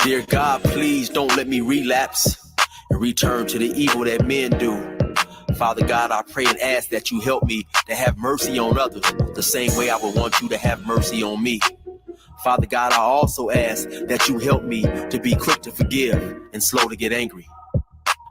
Dear God, please don't let me relapse and return to the evil that men do. Father God, I pray and ask that you help me to have mercy on others the same way I would want you to have mercy on me. Father God, I also ask that you help me to be quick to forgive and slow to get angry.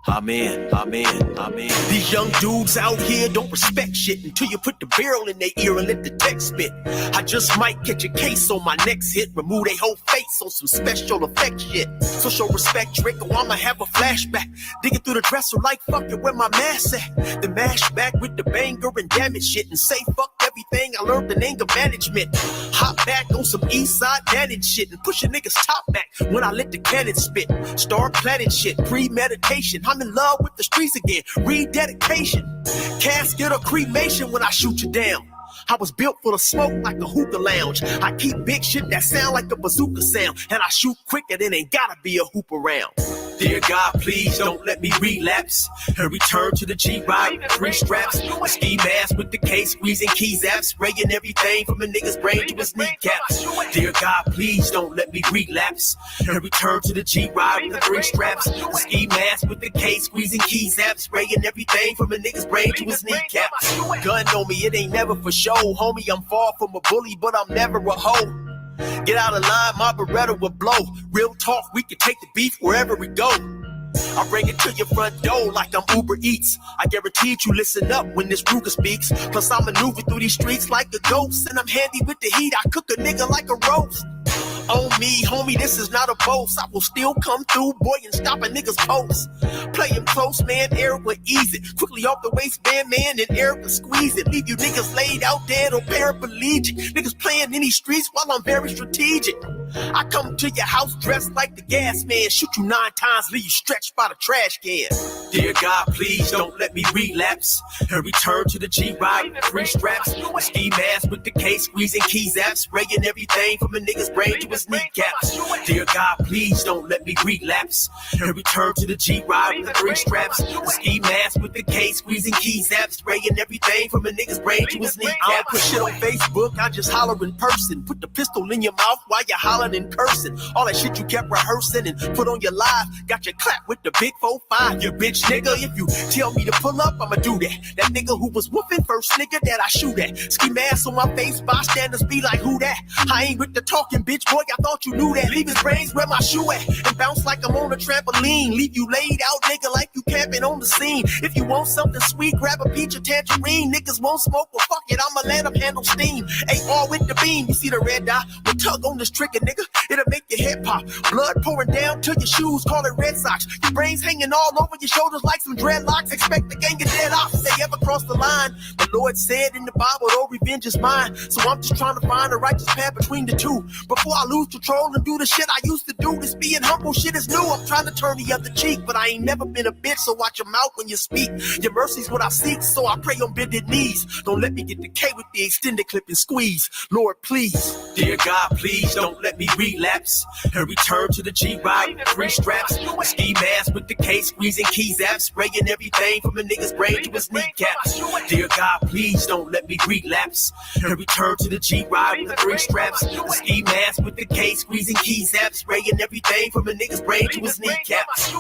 Amen, amen, amen. These young dudes out here don't respect shit until you put the barrel in their ear and let the text spit. I just might catch a case on my next hit, remove their whole face on some special effect shit. So show respect, Drake, or I'ma have a flashback. Digging through the dresser like fuck it, where my mask at? The mash back with the banger and damage shit and say fuck everything I learned in anger management. Hop back on some east side damage shit and push a nigga's top back when I let the cannon spit. Start planning shit, premeditation. I'm in love with the streets again, rededication. Casket or cremation when I shoot you down. I was built for the smoke like a hookah lounge. I keep big shit that sound like a bazooka sound, and I shoot quicker than ain't gotta be a hoop around. Dear God, please don't let me relapse and return to the G-Ride with 3 straps. A ski mask with the case, squeezing keys apps, spraying everything from a nigga's brain to his kneecaps. Dear God, please don't let me relapse and return to the G-Ride with 3 straps. A ski mask with the case, squeezing keys apps, spraying everything from a nigga's brain to his kneecaps. Gun on me, it ain't never for show, homie. I'm far from a bully, but I'm never a hoe. Get out of line, my Beretta will blow. Real talk, we can take the beef wherever we go. I bring it to your front door like I'm Uber Eats. I guarantee you listen up when this Ruger speaks. Plus I maneuver through these streets like a ghost, and I'm handy with the heat, I cook a nigga like a roast. On me, homie, this is not a boast. I will still come through, boy, and stop a nigga's post. Play him close, man, Eric will ease it. Quickly off the waistband, man, and Eric will squeeze it. Leave you niggas laid out dead or paraplegic. Niggas playing in these streets while I'm very strategic. I come to your house dressed like the gas man. Shoot you 9 times, leave you stretched by the trash can. Dear God, please don't let me relapse and return to the G-Ride with 3 straps. A ski mask with the case, squeezing keys apps, spraying everything from a nigga's brain to his kneecaps. Dear God, please don't let me relapse and return to the G-Ride with 3 straps. A ski mask with the case, squeezing keys apps, spraying everything from a nigga's brain to his kneecaps. I don't put shit on Facebook, I just holler in person. Put the pistol in your mouth while you holler and cursing. All that shit you kept rehearsing and put on your live, got your clap with the big 4-5. You bitch nigga, if you tell me to pull up, I'ma do that. That nigga who was whooping, first nigga that I shoot at. Ski mask on my face, bystanders be like, who that? I ain't with the talking, bitch boy, I thought you knew that. Leave his brains where my shoe at and bounce like I'm on a trampoline. Leave you laid out, nigga, like you camping on the scene. If you want something sweet, grab a peach or tangerine. Niggas won't smoke, well fuck it, I'ma let them handle steam. AR with the beam, you see the red dot? We tug on this trigger, nigga. It'll make your head pop. Blood pouring down to your shoes, call it Red Sox. Your brains hanging all over your shoulders like some dreadlocks. Expect the gang of dead ops if they ever cross the line. The Lord said in the Bible, oh, revenge is mine. So I'm just trying to find a righteous path between the two. Before I lose control and do the shit I used to do. This being humble shit is new. I'm trying to turn the other cheek, but I ain't never been a bitch, so watch your mouth when you speak. Your mercy's what I seek, so I pray on bended knees. Don't let me get the K with the extended clip and squeeze. Lord, please. Dear God, please don't let me relapse and return to the G-Ride with 3 straps. A ski mask with the case, squeezing keys apps, spraying everything from a nigga's brain to his kneecaps. Dear God, please don't let me relapse and return to the G-Ride with 3 straps. A ski mask with the case, squeezing keys apps, spraying everything from a nigga's brain to his kneecaps.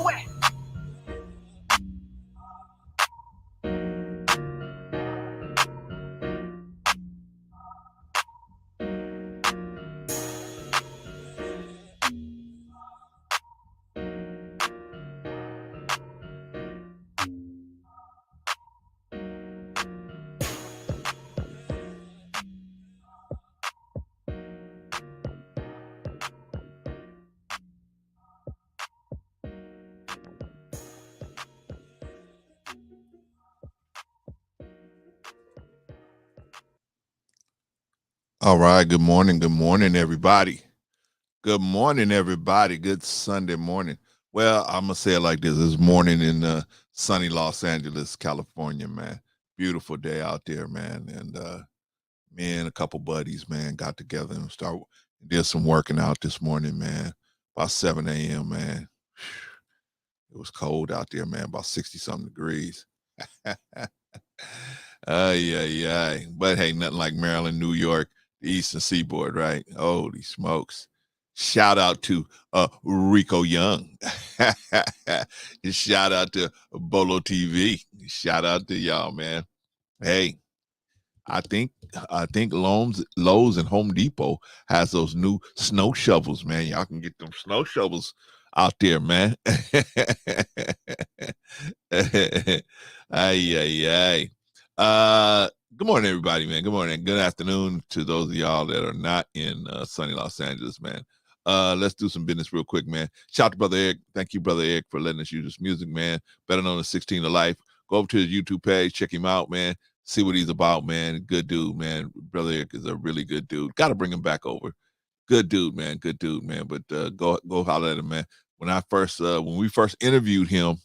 All right. Good morning. Good morning, everybody. Good morning, everybody. Good Sunday morning. Well, I'm going to say it like this. It's morning in sunny Los Angeles, California, man. Beautiful day out there, man. And me and a couple buddies, man, got together and Did some working out this morning, man. About 7 a.m., man. It was cold out there, man. About 60-something degrees. Yeah. But hey, nothing like Maryland, New York, the Eastern Seaboard, right? Holy smokes. Shout out to Rico Young. Shout out to Bolo TV. Shout out to y'all, man. Hey, I think Lowe's and Home Depot has those new snow shovels, man. Y'all can get them snow shovels out there, man. Ay. Good morning, everybody, man. Good morning. Good afternoon to those of y'all that are not in sunny Los Angeles, man. Let's do some business real quick, man. Shout out to Brother Eric. Thank you, Brother Eric, for letting us use this music, man. Better known as 16 to Life. Go over to his YouTube page, check him out, man. See what he's about, man. Good dude, man. Brother Eric is a really good dude. Got to bring him back over. Good dude, man. Good dude, man. But go holler at him, man. When we first interviewed him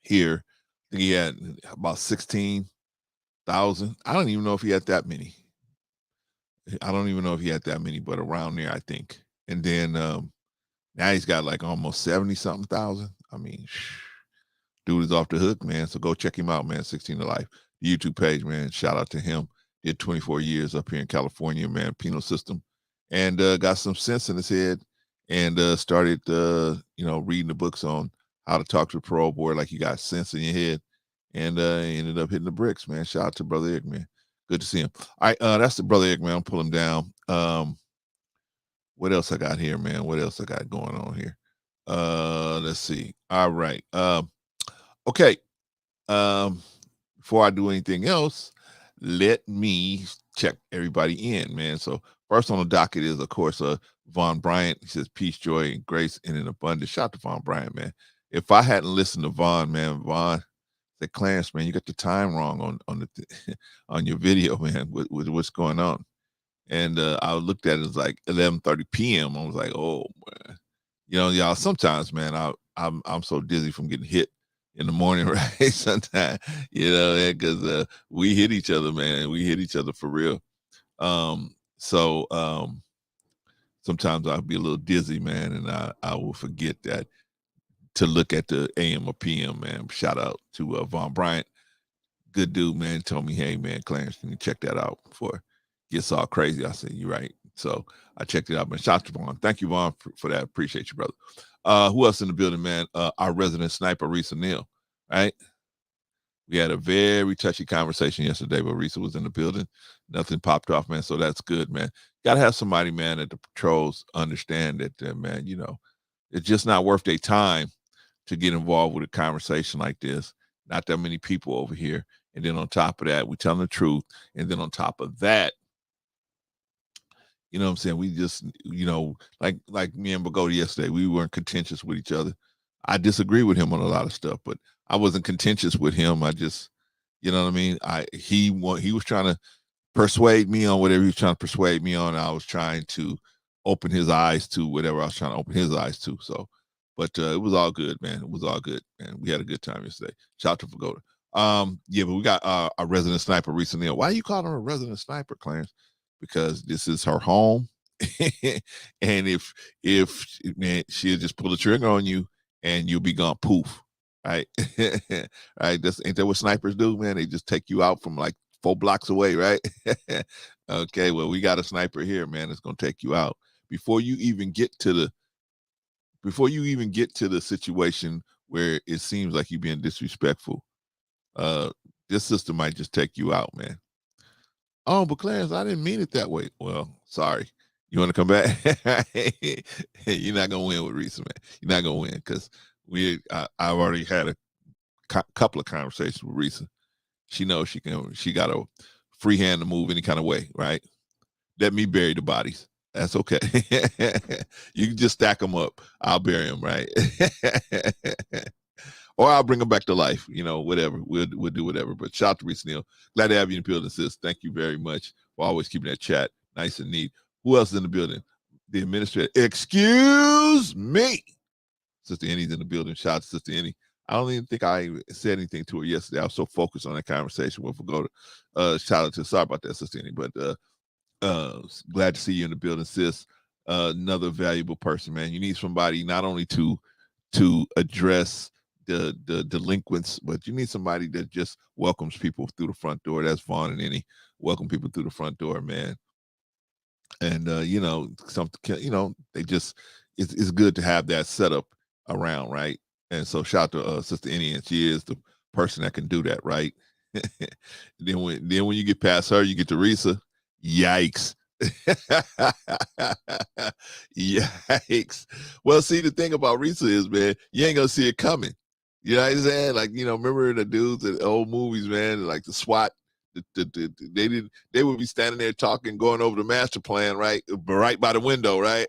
here, I think he had about 16,000. I don't even know if he had that many. But around there, I think. And then now he's got like almost 70-something thousand. I mean, dude is off the hook, man. So go check him out, man. 16 to Life. The YouTube page, man. Shout out to him. Did 24 years up here in California, man. Penal system. And got some sense in his head and started, reading the books on how to talk to the parole board like you got sense in your head. And ended up hitting the bricks, man. Shout out to Brother Eric, man. Good to see him. All right, that's the Brother Eric, man. I'll pull him down. What else I got here, man? What else I got going on here? Let's see. All right. Okay. Before I do anything else, let me check everybody in, man. So first on the docket is, of course, Von Bryant. He says, peace, joy, and grace in an abundance. Shout out to Von Bryant, man. If I hadn't listened to Von said, Clarence, man, you got the time wrong on the on your video, man, with what's going on. And I looked at it, as like 11:30 p.m. I was like, oh, man. Y'all, sometimes, man, I'm so dizzy from getting hit in the morning, right? Sometimes, because we hit each other, man. We hit each other for real. Sometimes I'll be a little dizzy, man, and I will forget that to look at the AM or PM, man. Shout out to Von Bryant. Good dude, man. Told me, hey, man, Clarence, can you check that out before it gets all crazy? I said, you're right. So I checked it out, man. Shout out to Vaughn. Thank you, Vaughn, for that. Appreciate you, brother. Who else in the building, man? Our resident sniper, Risa Neal, right? We had a very touchy conversation yesterday, but Risa was in the building. Nothing popped off, man. So that's good, man. Got to have somebody, man, at the patrols understand that, man, it's just not worth their time to get involved with a conversation like this. Not that many people over here. And then on top of that, we tell the truth. And then on top of that, you know what I'm saying? We just, like me and Bogota yesterday, we weren't contentious with each other. I disagree with him on a lot of stuff, but I wasn't contentious with him. I just, you know what I mean? He was trying to persuade me on whatever he was trying to persuade me on. I was trying to open his eyes to whatever I was trying to open his eyes to. So, but it was all good, man. It was all good, man. We had a good time yesterday. Shout out to Pagoda. But we got a resident sniper recently. Why are you calling her a resident sniper, Clarence? Because this is her home. And if man, she'll just pull the trigger on you and you'll be gone poof. Right. Right. Ain't that what snipers do, man? They just take you out from like 4 blocks away, right? Okay, well, we got a sniper here, man. It's gonna take you out before you even get to the situation where it seems like you're being disrespectful. This system might just take you out, man. Oh, but Clarence, I didn't mean it that way. Well, sorry. You want to come back? You're not gonna win with Risa, man. You're not gonna win because I've already had a couple of conversations with Risa. She knows she got a free hand to move any kind of way, right? Let me bury the bodies. That's okay. You can just stack them up. I'll bury them, right? Or I'll bring them back to life. Whatever. We'll do whatever. But shout out to Reese Neal. Glad to have you in the building, sis. Thank you very much for always keeping that chat nice and neat. Who else is in the building? The administrator. Excuse me. Sister Annie's in the building. Shout out to Sister Annie. I don't even think I said anything to her yesterday. I was so focused on that conversation with Pagoda. Shout out to, sorry about that, Sister Annie. But Glad to see you in the building, sis. Another valuable person, man. You need somebody not only to address the delinquents, but you need somebody that just welcomes people through the front door. That's Vaughn and any welcome people through the front door, man. And something, they just it's good to have that setup around, right? And so shout out to Sister Annie, and she is the person that can do that, right? then when you get past her, you get to Risa. Yikes. Yikes. Well, see, the thing about Risa is, man, you ain't gonna see it coming. You know what I'm saying? Like, remember the dudes in old movies, man, like the SWAT, they would be standing there talking, going over the master plan, right by the window, right?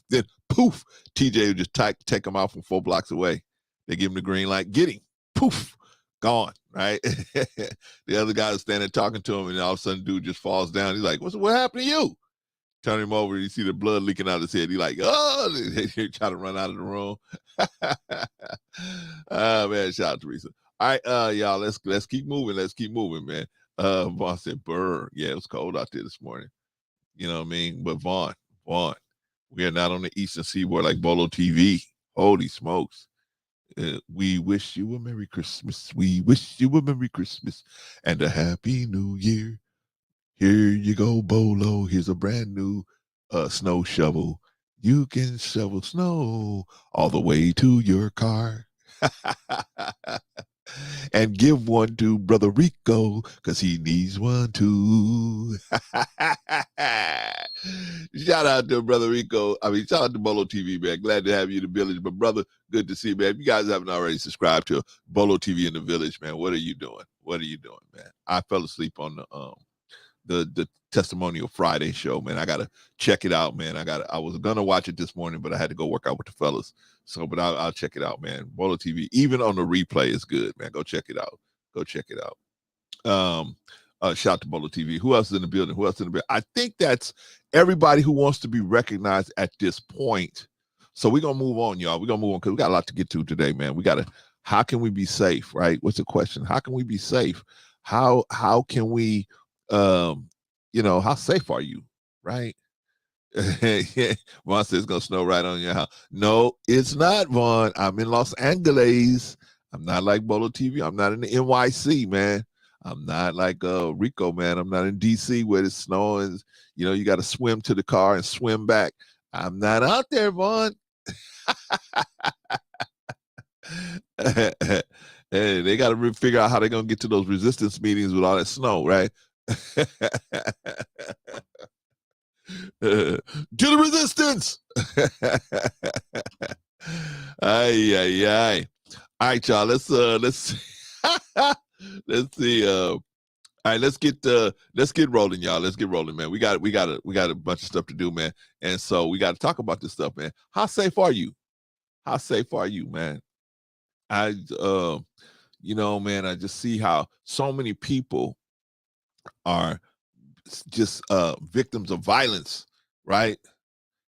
Then poof, TJ would just take them out from 4 blocks away. They give him the green light, get him, poof, gone, right? The other guy is standing talking to him, and all of a sudden, dude just falls down. He's like, what happened to you? Turn him over, and you see the blood leaking out of his head. He's like, oh, they try to run out of the room. Man, shout out to Teresa. All right, y'all, let's keep moving. Let's keep moving, man. Vaughn said, "Brr, yeah, it was cold out there this morning." You know what I mean? But Vaughn, we are not on the Eastern Seaboard like Bolo TV. Holy smokes! We wish you a Merry Christmas. We wish you a Merry Christmas and a Happy New Year. Here you go, Bolo. Here's a brand new snow shovel. You can shovel snow all the way to your car. And give one to Brother Rico, because he needs one too. Shout out to Brother Rico. Shout out to Bolo TV, man. Glad to have you in the village. But brother, good to see you, man. If you guys haven't already subscribed to Bolo TV in the village, man, what are you doing? What are you doing, man? I fell asleep on the Testimonial Friday show, man. I gotta check it out, man. I was gonna watch it this morning, but I had to go work out with the fellas. So, but I'll check it out, man. Bolo TV, even on the replay, is good, man. Go check it out. Go check it out. Shout out to Bolo TV. Who else is in the building? I think that's everybody who wants to be recognized at this point. So we're gonna move on, y'all. We're gonna move on because we got a lot to get to today, man. How can we be safe, right? What's the question? How can we be safe? How can we how safe are you, right? Vaughn says it's gonna snow right on your house. No, it's not, Vaughn. I'm in Los Angeles. I'm not like Bolo TV. I'm not in the NYC, man. I'm not like Rico, man. I'm not in DC where it's snowing. You got to swim to the car and swim back. I'm not out there, Vaughn. Hey, they got to figure out how they're gonna get to those resistance meetings with all that snow, right? To the resistance. Ay. All right, y'all. Let's see. All right, let's get rolling, y'all. Let's get rolling, man. We got a bunch of stuff to do, man. And so we got to talk about this stuff, man. How safe are you? How safe are you, man? Man, I just see how so many people are just victims of violence, right?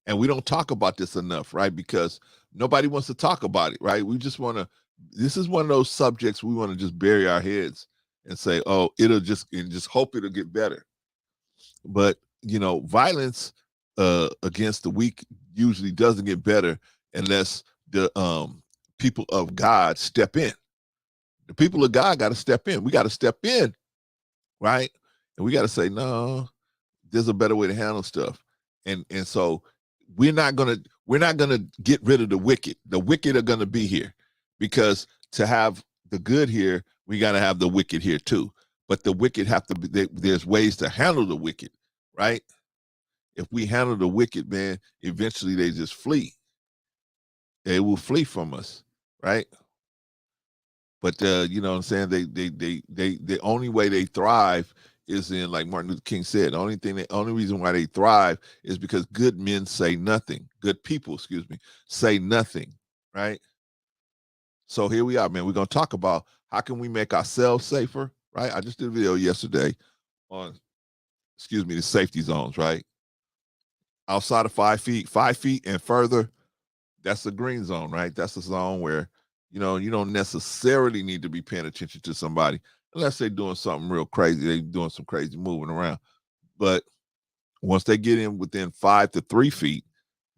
And we don't talk about this enough, right? Because nobody wants to talk about it, right? We just want to, this is one of those subjects we want to just bury our heads and say, oh, and just hope it'll get better. But, violence against the weak usually doesn't get better unless the people of God step in. The people of God got to step in. We got to step in, right? And we got to say, no, there's a better way to handle stuff. And so we're not gonna get rid of the wicked. The wicked are gonna be here, because to have the good here, we gotta have the wicked here too. But the wicked have to be, there's ways to handle the wicked, right? If we handle the wicked, man, eventually they just flee. They will flee from us, right? But you know what I'm saying? They the only way they thrive is in, like Martin Luther King said, the only reason why they thrive is because good men say nothing. Good people, say nothing, right? So here we are, man. We're gonna talk about how can we make ourselves safer, right? I just did a video yesterday on, the safety zones, right? Outside of 5 feet and further, that's the green zone, right? That's the zone where you don't necessarily need to be paying attention to somebody unless they're doing something real crazy. They're doing some crazy moving around. But once they get in within 5 to 3 feet,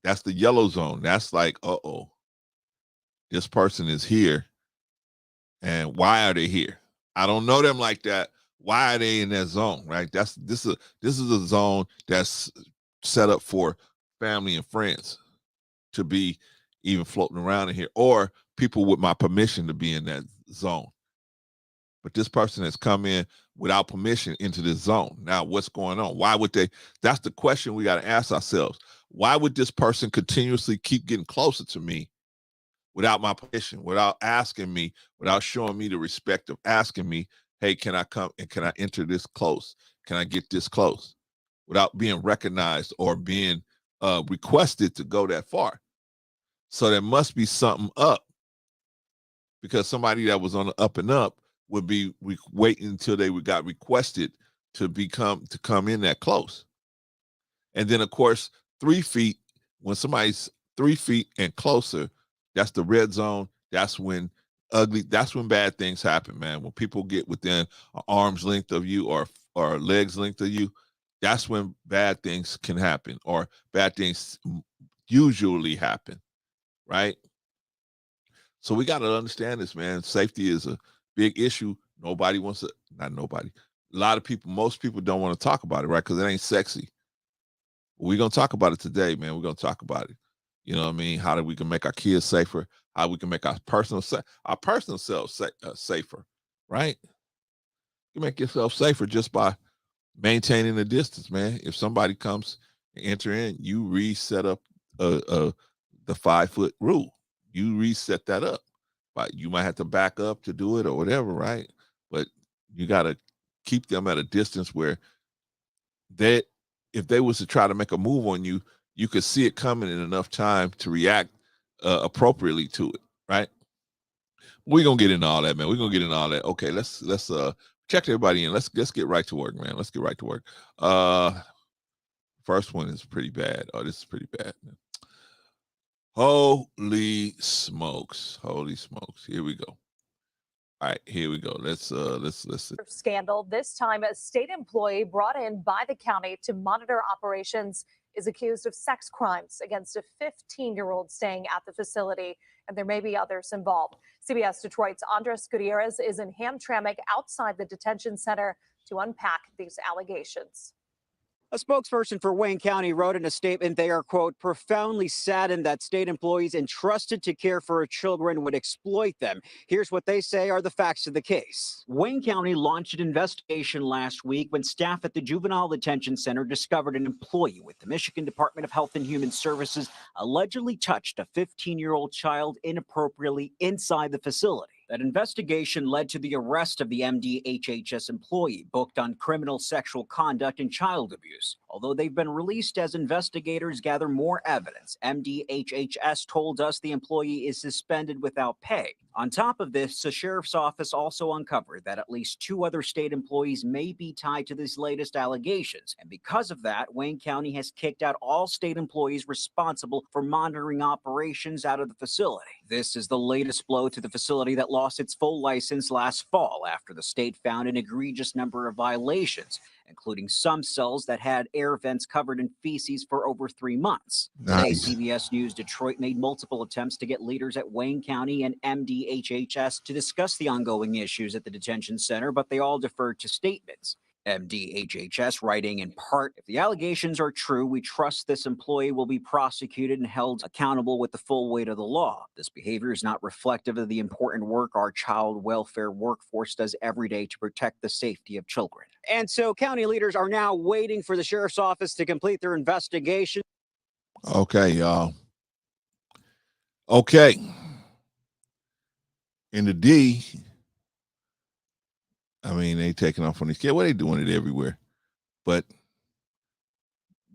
that's the yellow zone. That's like, uh-oh, this person is here. And why are they here? I don't know them like that. Why are they in that zone, right? This is a zone that's set up for family and friends to be even floating around in here, or people with my permission to be in that zone. But this person has come in without permission into this zone. Now, what's going on? Why would they? That's the question we got to ask ourselves. Why would this person continuously keep getting closer to me without my permission, without asking me, without showing me the respect of asking me, hey, can I come and can I enter this close? Can I get this close? Without being recognized or being requested to go that far. So there must be something up, because somebody that was on the up and up would be waiting until they got requested to come in that close. And then, of course, 3 feet, when somebody's 3 feet and closer, that's the red zone. That's when bad things happen, man. When people get within an arm's length of you or a leg's length of you, that's when bad things can happen, or bad things usually happen, right? So we got to understand this, man. Safety is a big issue. Nobody wants to, not nobody. A lot of people, most people don't want to talk about it, right? Because it ain't sexy. We're going to talk about it today, man. We're going to talk about it. You know what I mean? How we can make our kids safer, how we can make our personal selves safer, right? You make yourself safer just by maintaining the distance, man. If somebody comes and enter in, you reset up the 5-foot rule. You reset that up. But you might have to back up to do it or whatever, right? But you got to keep them at a distance where if they was to try to make a move on you, you could see it coming in enough time to react appropriately to it, right? We're gonna get into all that, man. We're gonna get into all that. Okay, let's check everybody in. Let's get right to work, man. Let's get right to work. First one is pretty bad. Oh, this is pretty bad. Holy smokes. Holy smokes. Here we go. All right, here we go. Let's scandal. This time, a state employee brought in by the county to monitor operations is accused of sex crimes against a 15-year-old staying at the facility, and there may be others involved. CBS Detroit's Andres Gutierrez is in Hamtramck outside the detention center to unpack these allegations. A spokesperson for Wayne County wrote in a statement they are, quote, profoundly saddened that state employees entrusted to care for children would exploit them. Here's what they say are the facts of the case. Wayne County launched an investigation last week when staff at the Juvenile Detention Center discovered an employee with the Michigan Department of Health and Human Services allegedly touched a 15-year-old child inappropriately inside the facility. That investigation led to the arrest of the MDHHS employee booked on criminal sexual conduct and child abuse. Although they've been released as investigators gather more evidence, MDHHS told us the employee is suspended without pay. On top of this, the sheriff's office also uncovered that at least 2 other state employees may be tied to these latest allegations. And because of that, Wayne County has kicked out all state employees responsible for monitoring operations out of the facility. This is the latest blow to the facility that lost its full license last fall after the state found an egregious number of violations, including some cells that had air vents covered in feces for over 3 months. Nice. Today, CBS News Detroit made multiple attempts to get leaders at Wayne County and MDHHS to discuss the ongoing issues at the detention center, but they all deferred to statements. MDHHS writing in part, if the allegations are true, we trust this employee will be prosecuted and held accountable with the full weight of the law. This behavior is not reflective of the important work our child welfare workforce does every day to protect the safety of children. And so county leaders are now waiting for the sheriff's office to complete their investigation. Okay, y'all. Okay. In the D, I mean, they taking off on these kids. Well, they doing it everywhere. But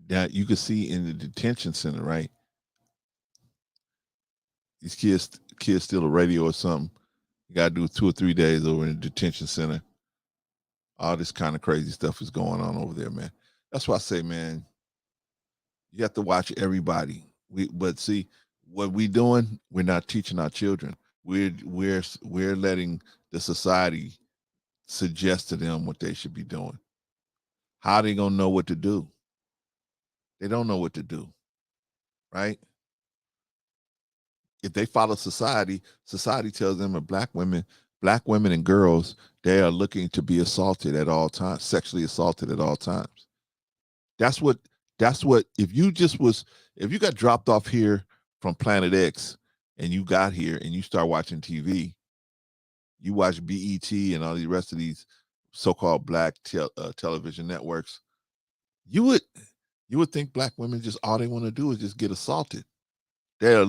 that you can see in the detention center, right? These kids steal a radio or something. You got to do 2 or 3 days over in the detention center. All this kind of crazy stuff is going on over there, man. That's why I say, man, you have to watch everybody. But see, what we doing, we're not teaching our children. We're letting the society suggest to them what they should be doing. How are they going to know what to do? They don't know what to do, right? If they follow society, society tells them that black women and girls, they are looking to be assaulted at all times, sexually assaulted at all times. That's what, if you got dropped off here from Planet X and you got here and you start watching TV, you watch BET and all the rest of these so-called black television networks, you would think black women just all they want to do is just get assaulted. They're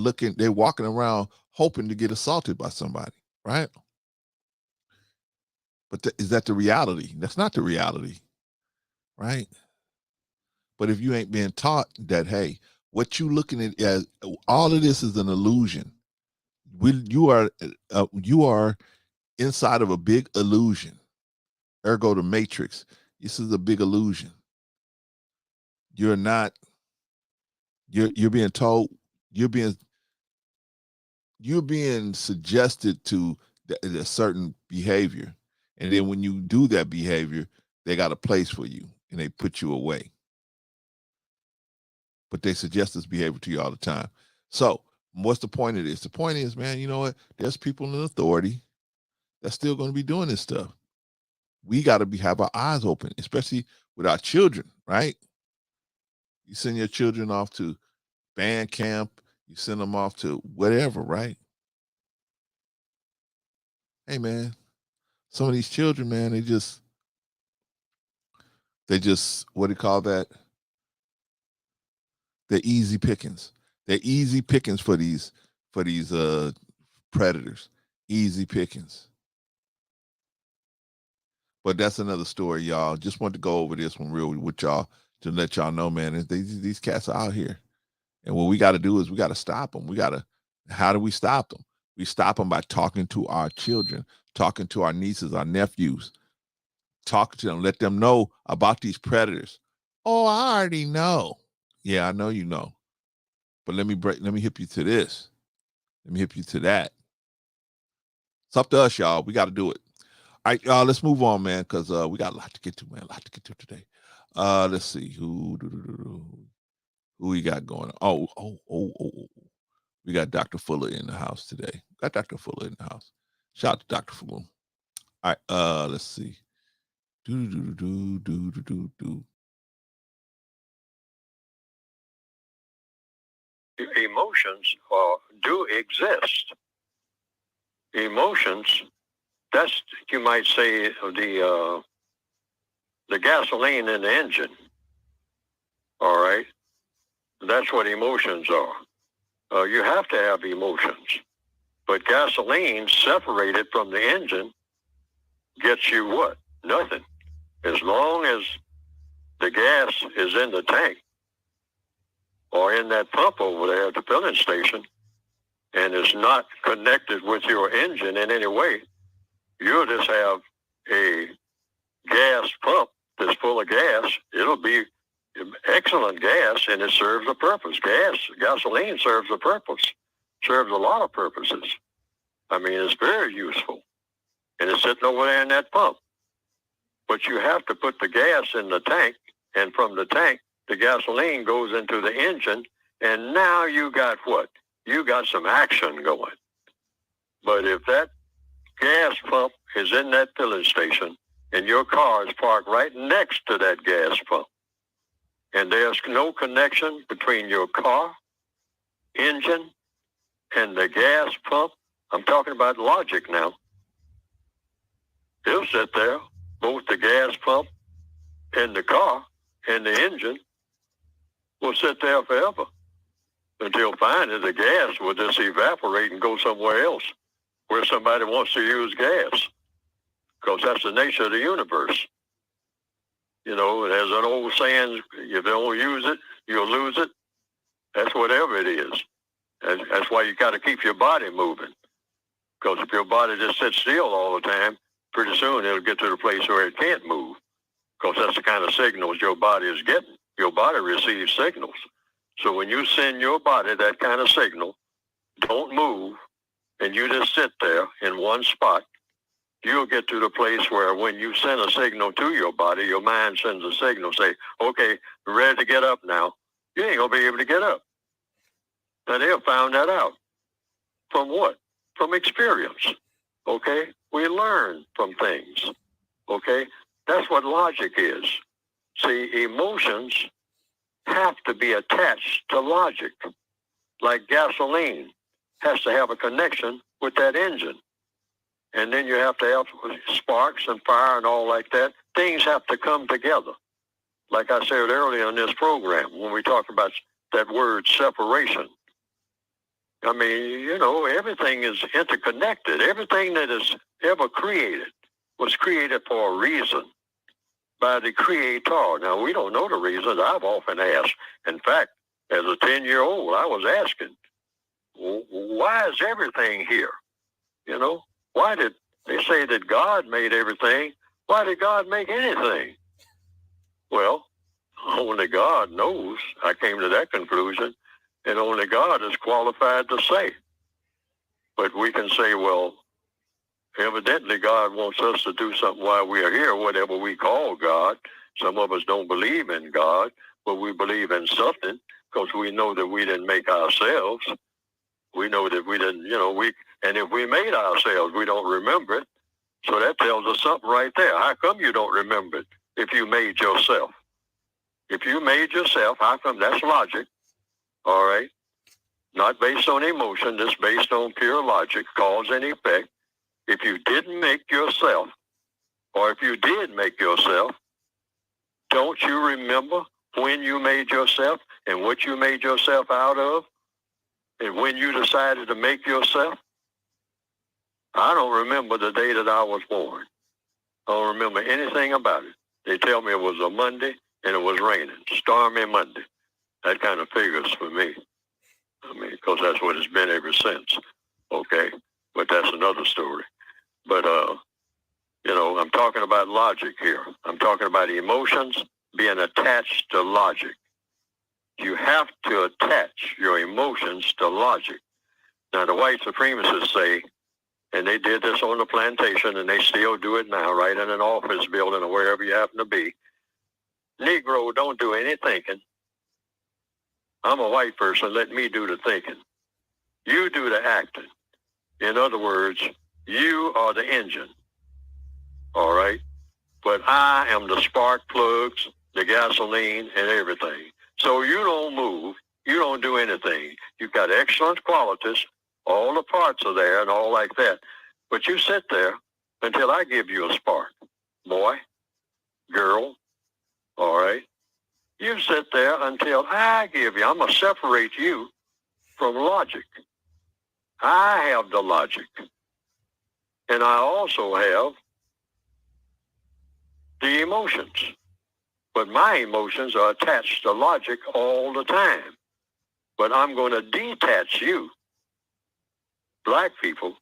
walking around hoping to get assaulted by somebody, right? But is that the reality? That's not the reality, right? But if you ain't being taught that, hey, what you looking at as all of this is an illusion. You are inside of a big illusion. Ergo the Matrix. This is a big illusion. You're being told, you're being suggested to a certain behavior. And then when you do that behavior, they got a place for you and they put you away. But they suggest this behavior to you all the time. So what's the point of this? The point is, man, you know what? There's people in authority that's still going to be doing this stuff. We got to have our eyes open, especially with our children, right? You send your children off to band camp, you send them off to whatever, right? Hey, man, some of these children, man, they just, what do you call that? They're easy pickings. They're easy pickings for these predators. Easy pickings. But that's another story, y'all. Just want to go over this one real with y'all to let y'all know, man, these cats are out here. And what we got to do is we got to stop them. How do we stop them? We stop them by talking to our children, talking to our nieces, our nephews, talking to them, let them know about these predators. Oh, I already know. Yeah, I know you know. But let me hip you to this. Let me hip you to that. It's up to us, y'all. We got to do it. All right, y'all, let's move on, man, because we got a lot to get to, man. A lot to get to today. Let's see. Who we got going on? Oh. We got Dr. Fuller in the house today. Got Dr. Fuller in the house. Shout out to Dr. Fuller. All right, let's see. Emotions do exist. Emotions, that's, you might say, the gasoline in the engine. All right? That's what emotions are. You have to have emotions. But gasoline separated from the engine gets you what? Nothing. As long as the gas is in the tank or in that pump over there at the filling station and it's not connected with your engine in any way, you'll just have a gas pump that's full of gas. It'll be excellent gas, and it serves a purpose. Gasoline serves a purpose, serves a lot of purposes. I mean, it's very useful, and it's sitting over there in that pump. But you have to put the gas in the tank, and from the tank, the gasoline goes into the engine, and now you got what? You got some action going. But if that gas pump is in that filling station, and your car is parked right next to that gas pump, and there's no connection between your car, engine, and the gas pump, I'm talking about logic now. It'll sit there, both the gas pump and the car and the engine will sit there forever until finally the gas will just evaporate and go somewhere else where somebody wants to use gas, because that's the nature of the universe. You know, there's an old saying, if you don't use it, you'll lose it. That's whatever it is. That's why you got to keep your body moving. Because if your body just sits still all the time, pretty soon it'll get to the place where it can't move. Because that's the kind of signals your body is getting. Your body receives signals. So when you send your body that kind of signal, don't move, and you just sit there in one spot, you'll get to the place where when you send a signal to your body, your mind sends a signal, say, okay, ready to get up now. You ain't going to be able to get up. Now, they have found that out. From what? From experience. Okay? We learn from things. Okay? That's what logic is. See, emotions have to be attached to logic. Like gasoline has to have a connection with that engine. And then you have to have sparks and fire and all like that. Things have to come together. Like I said earlier in this program, when we talk about that word separation. I mean, you know, everything is interconnected. Everything that is ever created was created for a reason by the Creator. Now, we don't know the reasons. I've often asked. In fact, as a 10-year-old, I was asking, why is everything here? You know? Why did they say that God made everything? Why did God make anything? Well, only God knows. I came to that conclusion, and only God is qualified to say. But we can say, well, evidently God wants us to do something while we are here, whatever we call God. Some of us don't believe in God, but we believe in something because we know that we didn't make ourselves. We know that we didn't, and if we made ourselves, we don't remember it. So that tells us something right there. How come you don't remember it if you made yourself? If you made yourself, how come? That's logic, all right? Not based on emotion, just based on pure logic, cause and effect. If you didn't make yourself, or if you did make yourself, don't you remember when you made yourself and what you made yourself out of? And when you decided to make yourself? I don't remember the day that I was born. I don't remember anything about it. They tell me it was a Monday and it was raining, stormy Monday. That kind of figures for me. I mean, because that's what it's been ever since. Okay? But that's another story. But, I'm talking about logic here. I'm talking about emotions being attached to logic. You have to attach your emotions to logic. Now, the white supremacists say, and they did this on the plantation, and they still do it now, right in an office building or wherever you happen to be. Negro, don't do any thinking. I'm a white person. Let me do the thinking. You do the acting. In other words, you are the engine. All right? But I am the spark plugs, the gasoline, and everything. So you don't move. You don't do anything. You've got excellent qualities. All the parts are there and all like that. But you sit there until I give you a spark. Boy, girl, all right? You sit there until I give you. I'm going to separate you from logic. I have the logic. And I also have the emotions. But my emotions are attached to logic all the time. But I'm going to detach you, black people,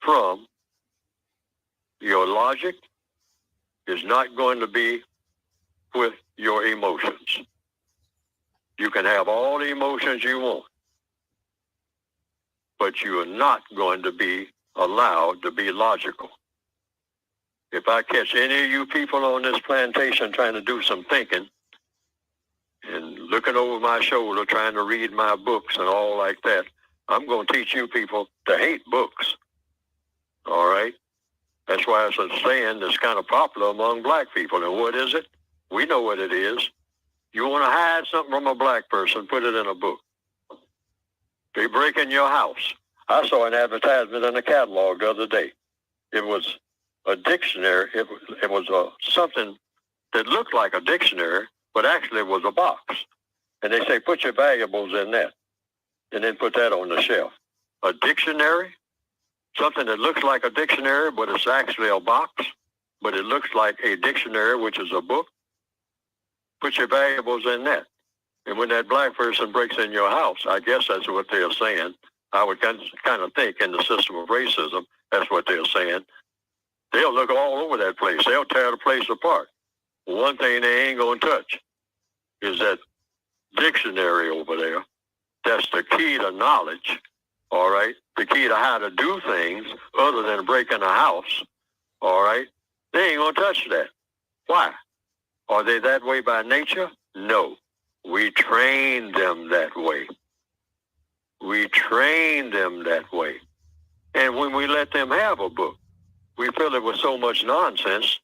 from your logic is not going to be with your emotions. You can have all the emotions you want, but you are not going to be allowed to be logical. If I catch any of you people on this plantation trying to do some thinking and looking over my shoulder trying to read my books and all like that, I'm going to teach you people to hate books. All right? That's why it's a saying that's kind of popular among black people. And what is it? We know what it is. You want to hide something from a black person, put it in a book. They break in your house. I saw an advertisement in a catalog the other day. It was a dictionary. It was something that looked like a dictionary, but actually it was a box. And they say, put your valuables in that, and then put that on the shelf. A dictionary? Something that looks like a dictionary, but it's actually a box, but it looks like a dictionary, which is a book. Put your valuables in that. And when that black person breaks in your house, I guess that's what they're saying. I would kind of think in the system of racism, that's what they're saying. They'll look all over that place. They'll tear the place apart. One thing they ain't going to touch is that dictionary over there. That's the key to knowledge. all right, the key to how to do things other than breaking a house, all right, they ain't going to touch that. Why? Are they that way by nature? No. We train them that way. We train them that way. And when we let them have a book, we fill it with so much nonsense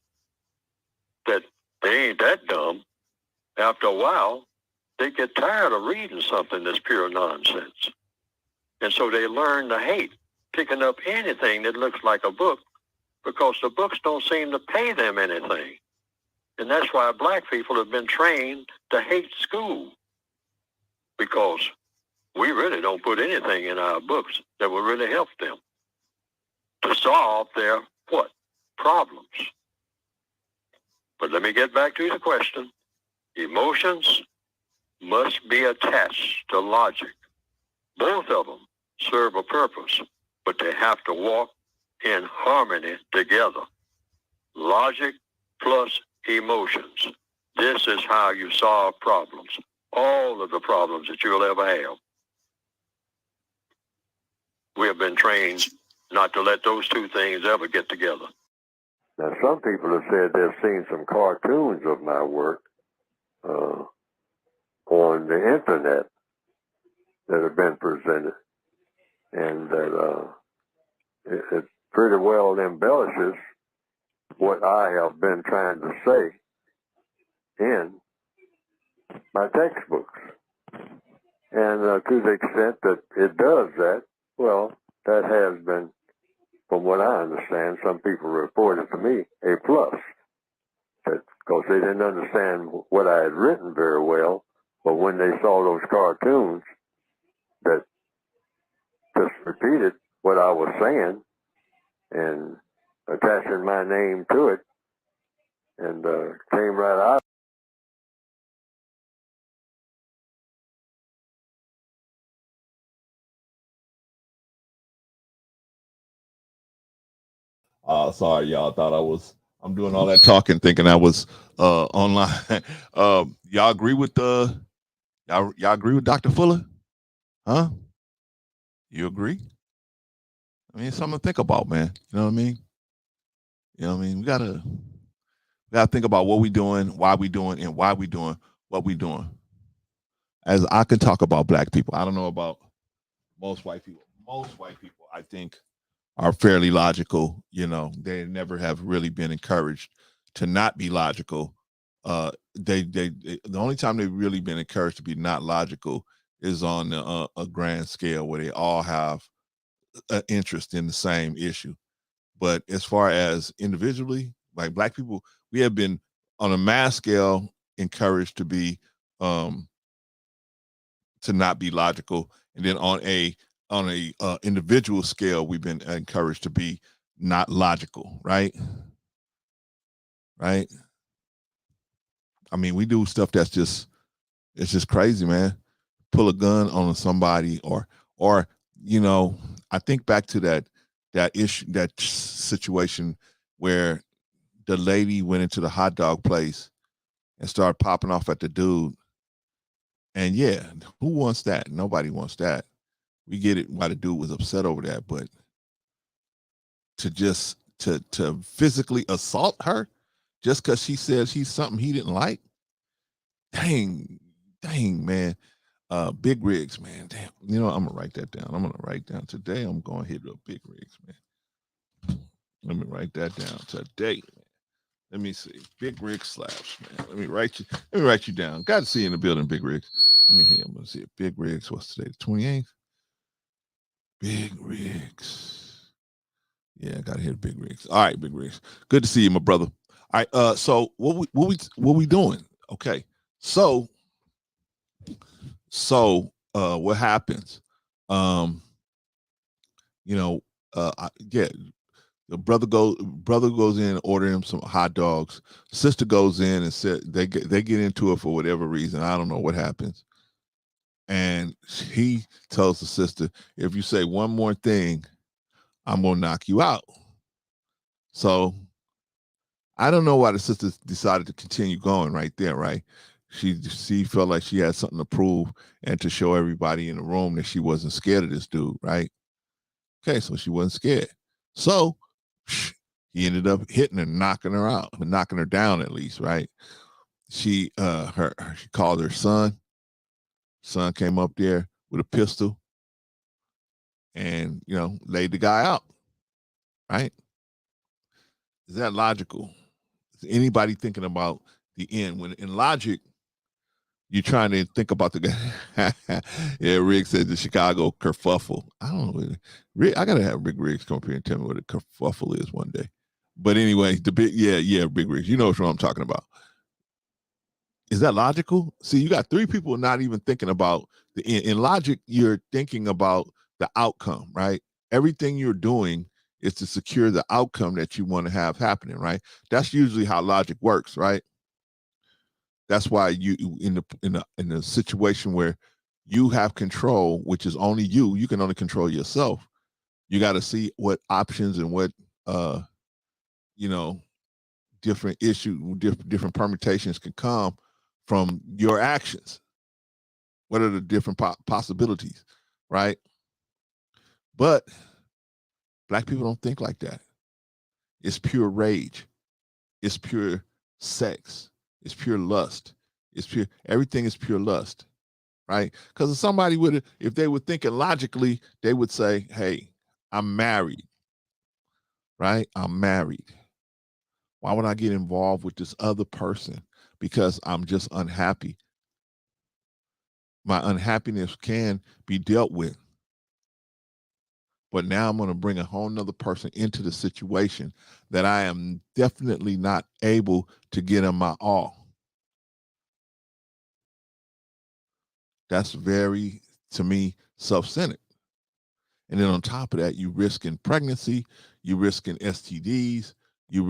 that they ain't that dumb. After a while, they get tired of reading something that's pure nonsense. And so they learn to hate picking up anything that looks like a book because the books don't seem to pay them anything. And that's why black people have been trained to hate school, because we really don't put anything in our books that will really help them to solve their what? Problems. But let me get back to the question. Emotions must be attached to logic. Both of them serve a purpose, but they have to walk in harmony together. Logic plus emotions. This is how you solve problems. All of the problems that you'll ever have. We have been trained not to let those two things ever get together. Now, some people have said they've seen some cartoons of my work on the internet that have been presented, and that it pretty well embellishes what I have been trying to say in my textbooks. And to the extent that it does that, well, that has been, from what I understand, some people reported to me, a plus. Because they didn't understand what I had written very well, but when they saw those cartoons that just repeated what I was saying and attaching my name to it, and came right out. Sorry, y'all. I'm doing all that talking, thinking I was online. Y'all agree with y'all agree with Dr. Fuller? Huh? You agree? I mean, it's something to think about, man. You know what I mean? You know what I mean? We gotta think about what we're doing, why we're doing, and why we're doing what we're doing. As I can talk about black people, I don't know about most white people. Most white people, I think, are fairly logical. You know, they never have really been encouraged to not be logical. The only time they've really been encouraged to be not logical is on a grand scale where they all have an interest in the same issue. But as far as individually, like black people, we have been on a mass scale encouraged to be to not be logical, and then on a individual scale, we've been encouraged to be not logical, right? Right. I mean, we do stuff that's it's just crazy, man. Pull a gun on somebody, or you know, I think back to that issue, that situation where the lady went into the hot dog place and started popping off at the dude. And yeah, who wants that? Nobody wants that. We get it why the dude was upset over that, but to physically assault her just because she said she's something he didn't like. Dang, man. Big Rigs, man. Damn. You know, I'm gonna write that down. I'm gonna write down today. I'm going to hit up Big Rigs, man. Let me write that down today, man. Let me see. Big Rig Slaps, man. Let me write you down. Got to see you in the building, Big Rigs. Let me hear. I'm gonna see it. Big Rigs. What's today? The 28th? Big Rigs. Yeah, I gotta hit Big Rigs. All right, Big Rigs. Good to see you, my brother. All right. So what we doing? Okay. So what happens? You know, the brother goes in and order him some hot dogs. Sister goes in and said they get into it for whatever reason. I don't know what happens. And he tells the sister, if you say one more thing, I'm gonna knock you out. So I don't know why the sister decided to continue going right there, right? She felt like she had something to prove and to show everybody in the room that she wasn't scared of this dude, right? Okay, so she wasn't scared. So he ended up hitting her, knocking her out, knocking her down at least, right? She called her son. Son came up there with a pistol and, laid the guy out, right? Is that logical? Is anybody thinking about the end? When in logic, you're trying to think about the guy. Yeah, Rick said the Chicago kerfuffle. I don't know. Rick, I gotta have Rick Riggs come up here and tell me what a kerfuffle is one day. But anyway, Big Riggs. You know what I'm talking about. Is that logical? See, you got three people not even thinking about the end. In logic, you're thinking about the outcome, right? Everything you're doing is to secure the outcome that you want to have happening, right? That's usually how logic works, right? That's why you in the situation where you have control, which is only you can only control yourself. You got to see what options and what different issues, different permutations can come from your actions. What are the different possibilities, right? But Black people don't think like that. It's pure rage. It's pure sex. It's pure lust. Everything is pure lust, right? Because if they were thinking logically, they would say, hey, I'm married, right? I'm married. Why would I get involved with this other person? Because I'm just unhappy. My unhappiness can be dealt with. But now I'm going to bring a whole nother person into the situation that I am definitely not able to get in my all. That's very, to me, self-centered. And then on top of that, you risking pregnancy, you risking STDs, you're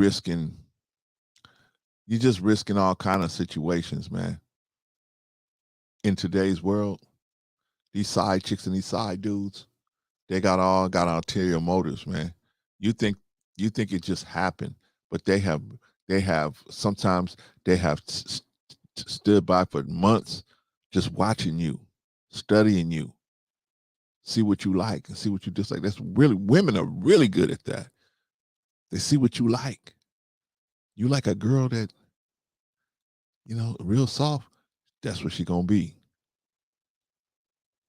just risking all kind of situations, man. In today's world, these side chicks and these side dudes, they got ulterior motives, man. You think it just happened, but they have sometimes they have stood by for months just watching you, studying you, see what you like and see what you dislike. Women are really good at that. They see what you like. You like a girl that, real soft, that's what she gonna be.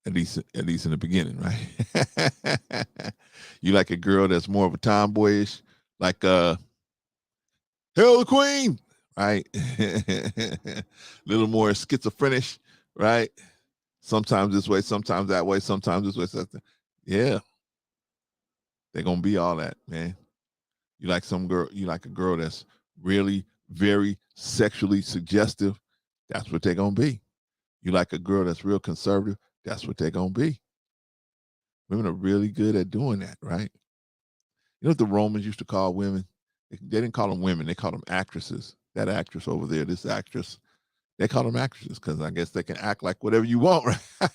At least in the beginning, right? You like a girl that's more of a tomboyish, like Hail the Queen, right? Little more schizophrenic, right? Sometimes this way, sometimes that way, sometimes this way, something. Yeah. They're gonna be all that, man. You like a girl that's really very sexually suggestive, that's what they're gonna be. You like a girl that's real conservative, that's what they're gonna be. Women are really good at doing that, right? You know what the Romans used to call women? They didn't call them women, they called them actresses. That actress over there, this actress, they call them actresses because I guess they can act like whatever you want,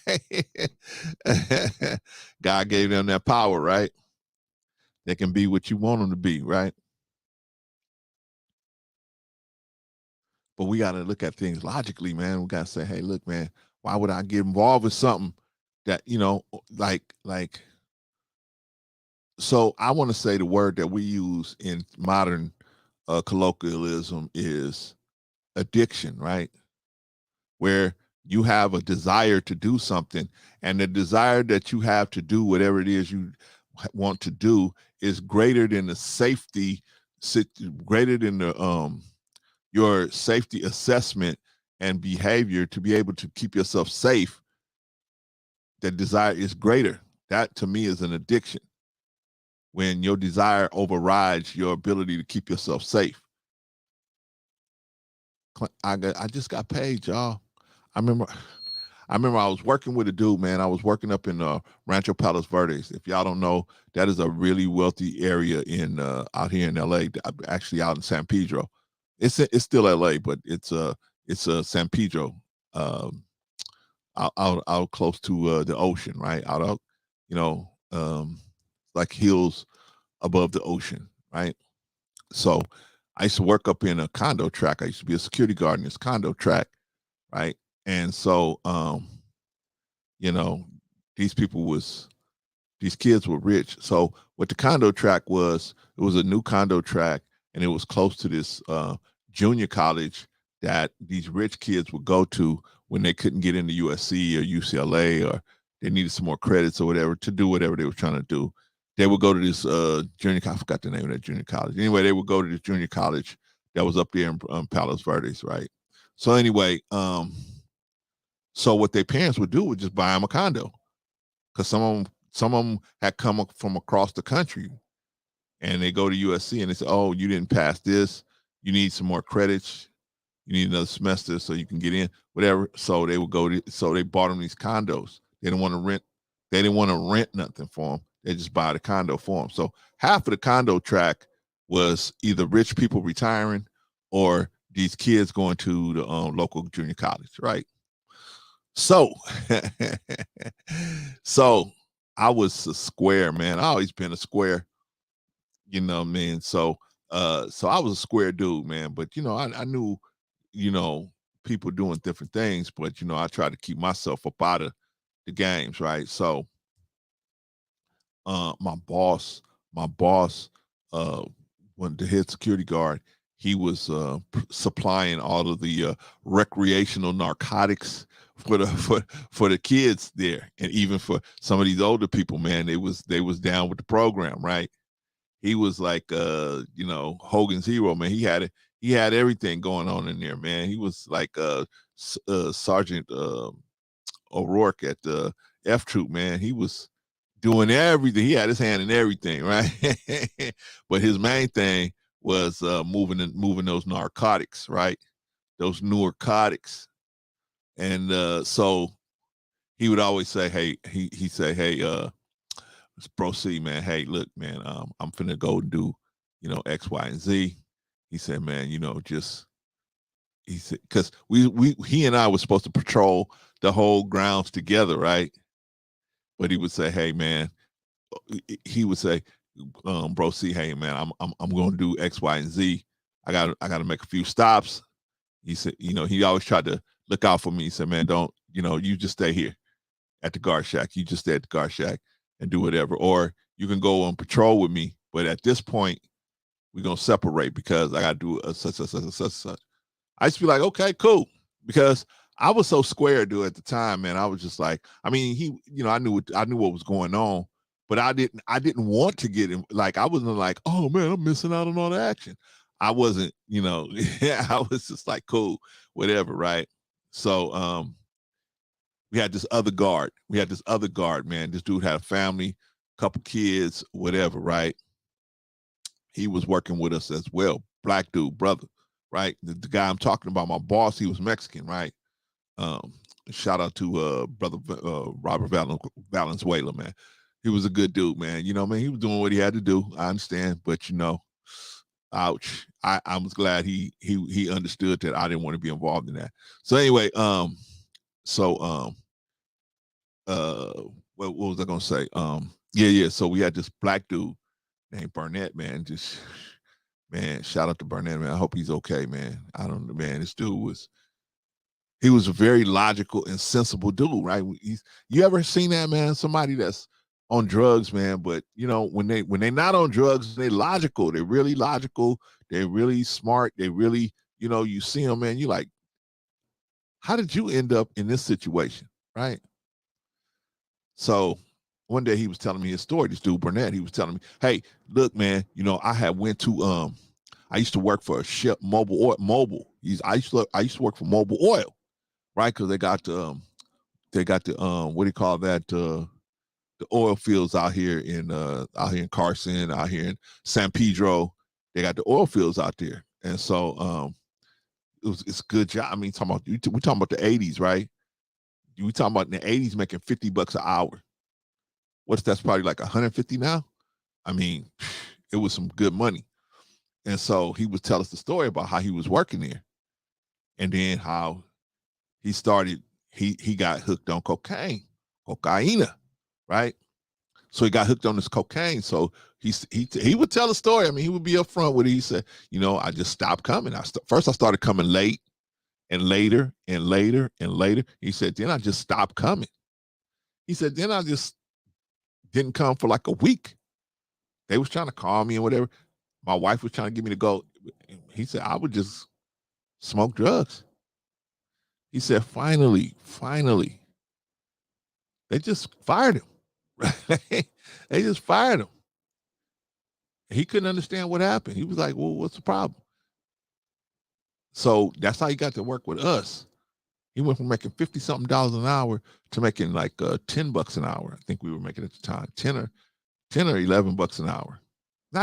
right? God gave them that power, right? They can be what you want them to be, right? But we got to look at things logically, man. We got to say, hey, look, man, why would I get involved with something that, like, so I want to say the word that we use in modern colloquialism is addiction, right? Where you have a desire to do something, and the desire that you have to do whatever it is you want to do is greater than the safety, greater than the your safety assessment and behavior to be able to keep yourself safe. That desire is greater. That to me is an addiction. When your desire overrides your ability to keep yourself safe. I just got paid, y'all. I remember I was working with a dude, man. I was working up in Rancho Palos Verdes. If y'all don't know, that is a really wealthy area in out here in LA, actually out in San Pedro. It's still LA, but it's San Pedro, out close to the ocean, right? Out like hills above the ocean, right? So I used to work up in a condo tract. I used to be a security guard in this condo tract, right? And so these people was These kids were rich. So what the condo track was, it was a new condo track, and it was close to this junior college that these rich kids would go to when they couldn't get into USC or UCLA, or they needed some more credits or whatever to do whatever they were trying to do. They would go to this junior college. I forgot the name of that junior college. Anyway, they would go to this junior college that was up there in Palos Verdes, right? So anyway, so what their parents would do was just buy them a condo, because some of them had come from across the country, and they go to USC and they say, "Oh, you didn't pass this. You need some more credits. You need another semester so you can get in, whatever." So they would so they bought them these condos. They didn't want to rent. They didn't want to rent nothing for them. They just buy the condo for them. So half of the condo track was either rich people retiring or these kids going to the local junior college, right? So, so I was a square, man. I always been a square, you know what I mean? So I was a square dude, man. But, I knew, people doing different things, but, I tried to keep myself up out of the games, right? So my boss, when the head security guard, he was supplying all of the recreational narcotics for the kids there, and even for some of these older people, man. They was down with the program, right? He was like Hogan's hero, man. He had everything going on in there, man. He was like Sergeant O'Rourke at the F Troop, man. He was doing everything. He had his hand in everything, right? But his main thing was moving those narcotics, right? Those narcotics. And so he would always say, "Hey," he say, "Hey, Bro C, man. Hey, look, man. I'm finna go and do, X, Y, and Z." He said, "Man, he said, because he and I was supposed to patrol the whole grounds together, right?" But he would say, "Hey, man," he would say, "Bro C, hey, man, I'm going to do X, Y, and Z. I got to make a few stops." He said, he always tried to look out for me. He said, "Man, don't, you just stay here at the guard shack. You just stay at the guard shack and do whatever. Or you can go on patrol with me. But at this point, we're going to separate because I got to do such. I used to be like, okay, cool. Because I was so square, dude, at the time, man. I was just like, I mean, I knew what was going on, but I didn't want to get him. Like, I wasn't like, oh man, I'm missing out on all the action. I wasn't, I was just like, cool, whatever, right? So we had this other guard. Man. This dude had a family, couple kids, whatever, right? He was working with us as well. Black dude, brother, right? The guy I'm talking about, my boss, he was Mexican, right? Shout out to brother Robert Valenzuela, man. He was a good dude, man. He was doing what he had to do. I understand, but ouch. I was glad he understood that I didn't want to be involved in that. So anyway, what was I gonna say? Yeah. So we had this black dude named Burnett, man. Just, man, shout out to Burnett, man. I hope he's okay, man. I don't know, man. This dude was a very logical and sensible dude, right? You ever seen that, man? Somebody that's on drugs, man, but when they're not on drugs, they're logical. They're really logical. They're really smart. They really, you see them, man. You like, how did you end up in this situation, right? So one day he was telling me his story. This dude Burnett, he was telling me, "Hey, look, man, I had went to I used to work for a ship, Mobil Oil. I used to work for Mobil Oil, right? Because they got the what do you call that? The oil fields out here in Carson, out here in San Pedro. They got the oil fields out there, and so it's a good job. I mean, we're talking about the 80s, right? We talking about in the 80s making $50 an hour. That's probably like 150 now? I mean, it was some good money. And so he would tell us the story about how he was working there, and then how he started, he got hooked on cocaine, right? So he got hooked on this cocaine. So he would tell a story. I mean, he would be upfront with it. He said, I just stopped coming. First I started coming late, and later and later and later. He said, then I just stopped coming. He said, then I just didn't come for like a week. They was trying to call me and whatever. My wife was trying to get me to go. He said, I would just smoke drugs. He said, finally, they just fired him. They just fired him. He couldn't understand what happened. He was like, well, what's the problem? So that's how he got to work with us. He went from making $50-something an hour to making like $10 an hour. I think we were making at the time, 10 or $11 an hour.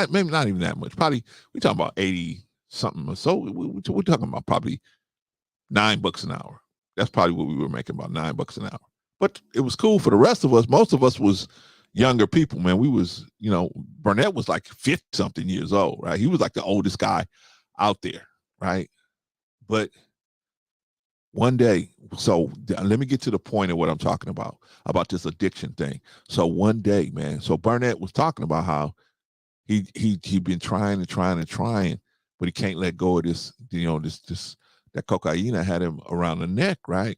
Maybe not even that much. Probably we talking about 80 something or so. We're talking about probably $9 an hour. That's probably what we were making, about $9 an hour. But it was cool for the rest of us. Most of us was younger people, man. We was, Burnett was like 50-something years old, right? He was like the oldest guy out there, right? But one day, so let me get to the point of what I'm talking about this addiction thing. So one day, man, so Burnett was talking about how he'd been trying, but he can't let go of this, that cocaine had him around the neck, right?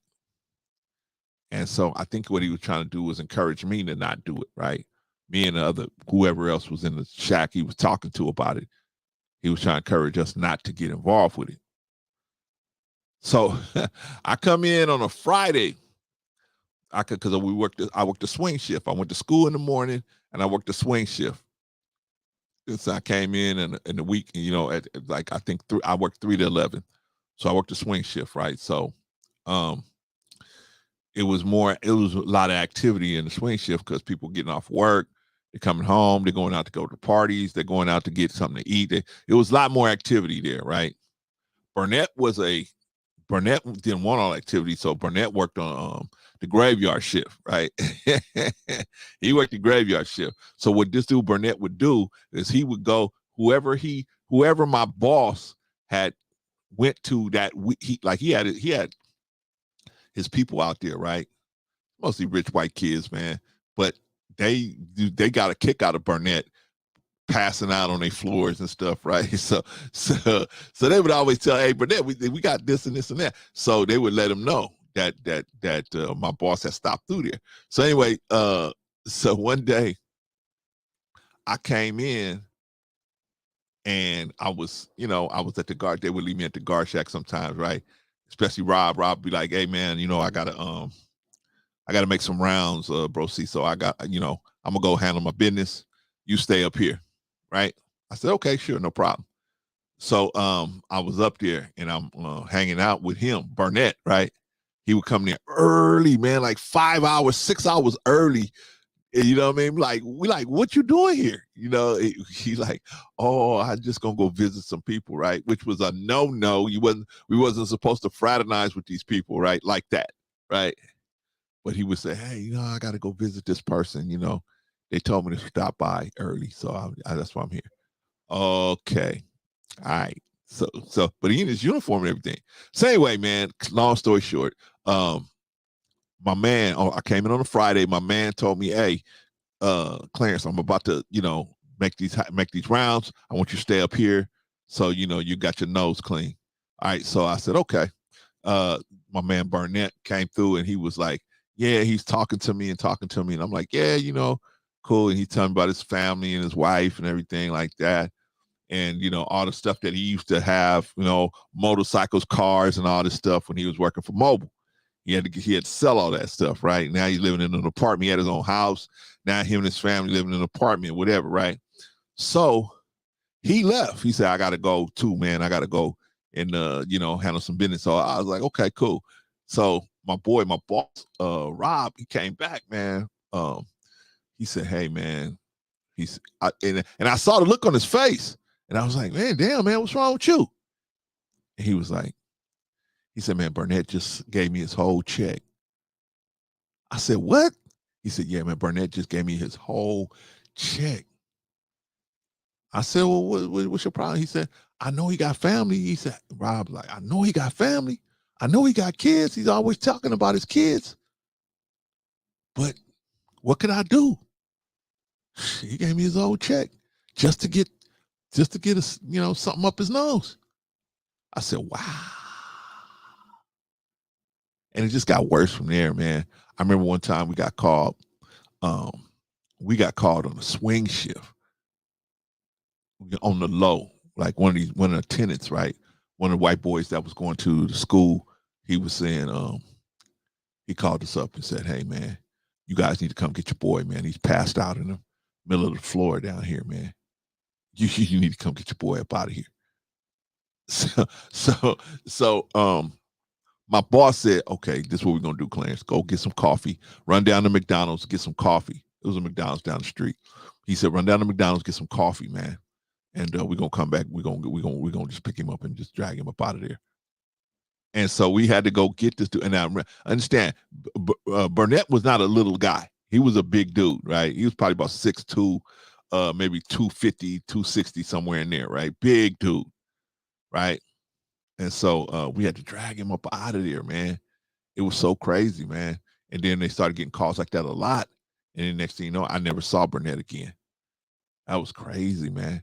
And so I think what he was trying to do was encourage me to not do it, right? Me and the other, whoever else was in the shack he was talking to about it, he was trying to encourage us not to get involved with it. So I come in on a Friday. Because I worked the swing shift. I went to school in the morning and I worked the swing shift. So I came in the week, at like I think I worked 3 to 11. So I worked the swing shift, right? So it was a lot of activity in the swing shift because people getting off work, they're coming home, they're going out to go to parties, they're going out to get something to eat. It was a lot more activity there, right? Burnett didn't want all activity, so Burnett worked on the graveyard shift, right? He worked the graveyard shift. So what this dude Burnett would do is he would go whoever my boss had went to that he had his people out there, right? Mostly rich white kids, man. But they got a kick out of Burnett passing out on their floors and stuff, right? So they would always tell, hey, Burnett, we got this and this and that. So they would let him know that my boss had stopped through there. So anyway, so one day I came in and I was at the guard. They would leave me at the guard shack sometimes, right? Especially Rob. Rob be like, hey man, I gotta make some rounds, bro. See, so I got, I'm gonna go handle my business. You stay up here. Right? I said, okay, sure, no problem. So I was up there and I'm hanging out with him, Burnett, right? He would come there early, man, like 5 hours, 6 hours early. And, you know what I mean? Like, what you doing here? He like, oh, I just gonna go visit some people, right? Which was a no. We wasn't supposed to fraternize with these people, right? Like that, right? But he would say, hey, I gotta go visit this person, They told me to stop by early, so that's why I'm here. Okay, all right. So, but he in his uniform and everything. So anyway, man. Long story short, my man. I came in on a Friday. My man told me, "Hey, Clarence, I'm about to, make these rounds. I want you to stay up here, so you got your nose clean." All right. So I said, "Okay." My man Burnett came through and he was like, "Yeah," he's talking to me, and I'm like, "Yeah, cool." And he's telling me about his family and his wife and everything like that. And, all the stuff that he used to have, motorcycles, cars, and all this stuff when he was working for Mobile. He had to sell all that stuff, right? Now he's living in an apartment. He had his own house. Now him and his family living in an apartment, whatever, right? So he left. He said, I got to go too, man. I got to go and, handle some business. So I was like, okay, cool. So my boss, Rob, he came back, man. He said, hey, man. And I saw the look on his face. And I was like, man, damn, man, what's wrong with you? And he said, man, Burnett just gave me his whole check. I said, what? He said, yeah, man, Burnett just gave me his whole check. I said, well, what's your problem? He said, I know he got family. He said, Rob, like, I know he got family. I know he got kids. He's always talking about his kids. But what could I do? He gave me his old check just to get something up his nose. I said, wow. And it just got worse from there, man. I remember one time we got called. we got called on a swing shift on the low, like one of the tenants, right? One of the white boys that was going to the school, he was saying, he called us up and said, "Hey man, you guys need to come get your boy, man. He's passed out in the middle of the floor down here, man. You need to come get your boy up out of here." So my boss said, "Okay, this is what we're gonna do, Clarence. Go get some coffee. Run down to McDonald's, get some coffee." It was a McDonald's down the street. He said, "Run down to McDonald's, get some coffee, man. And we're gonna come back. We're gonna just pick him up and just drag him up out of there." And so we had to go get this dude. And I understand, Burnett was not a little guy. He was a big dude, right? He was probably about 6'2", maybe 250, 260, somewhere in there, right? Big dude, right? And so we had to drag him up out of there, man. It was so crazy, man. And then they started getting calls like that a lot. And then next thing you know, I never saw Burnett again. That was crazy, man.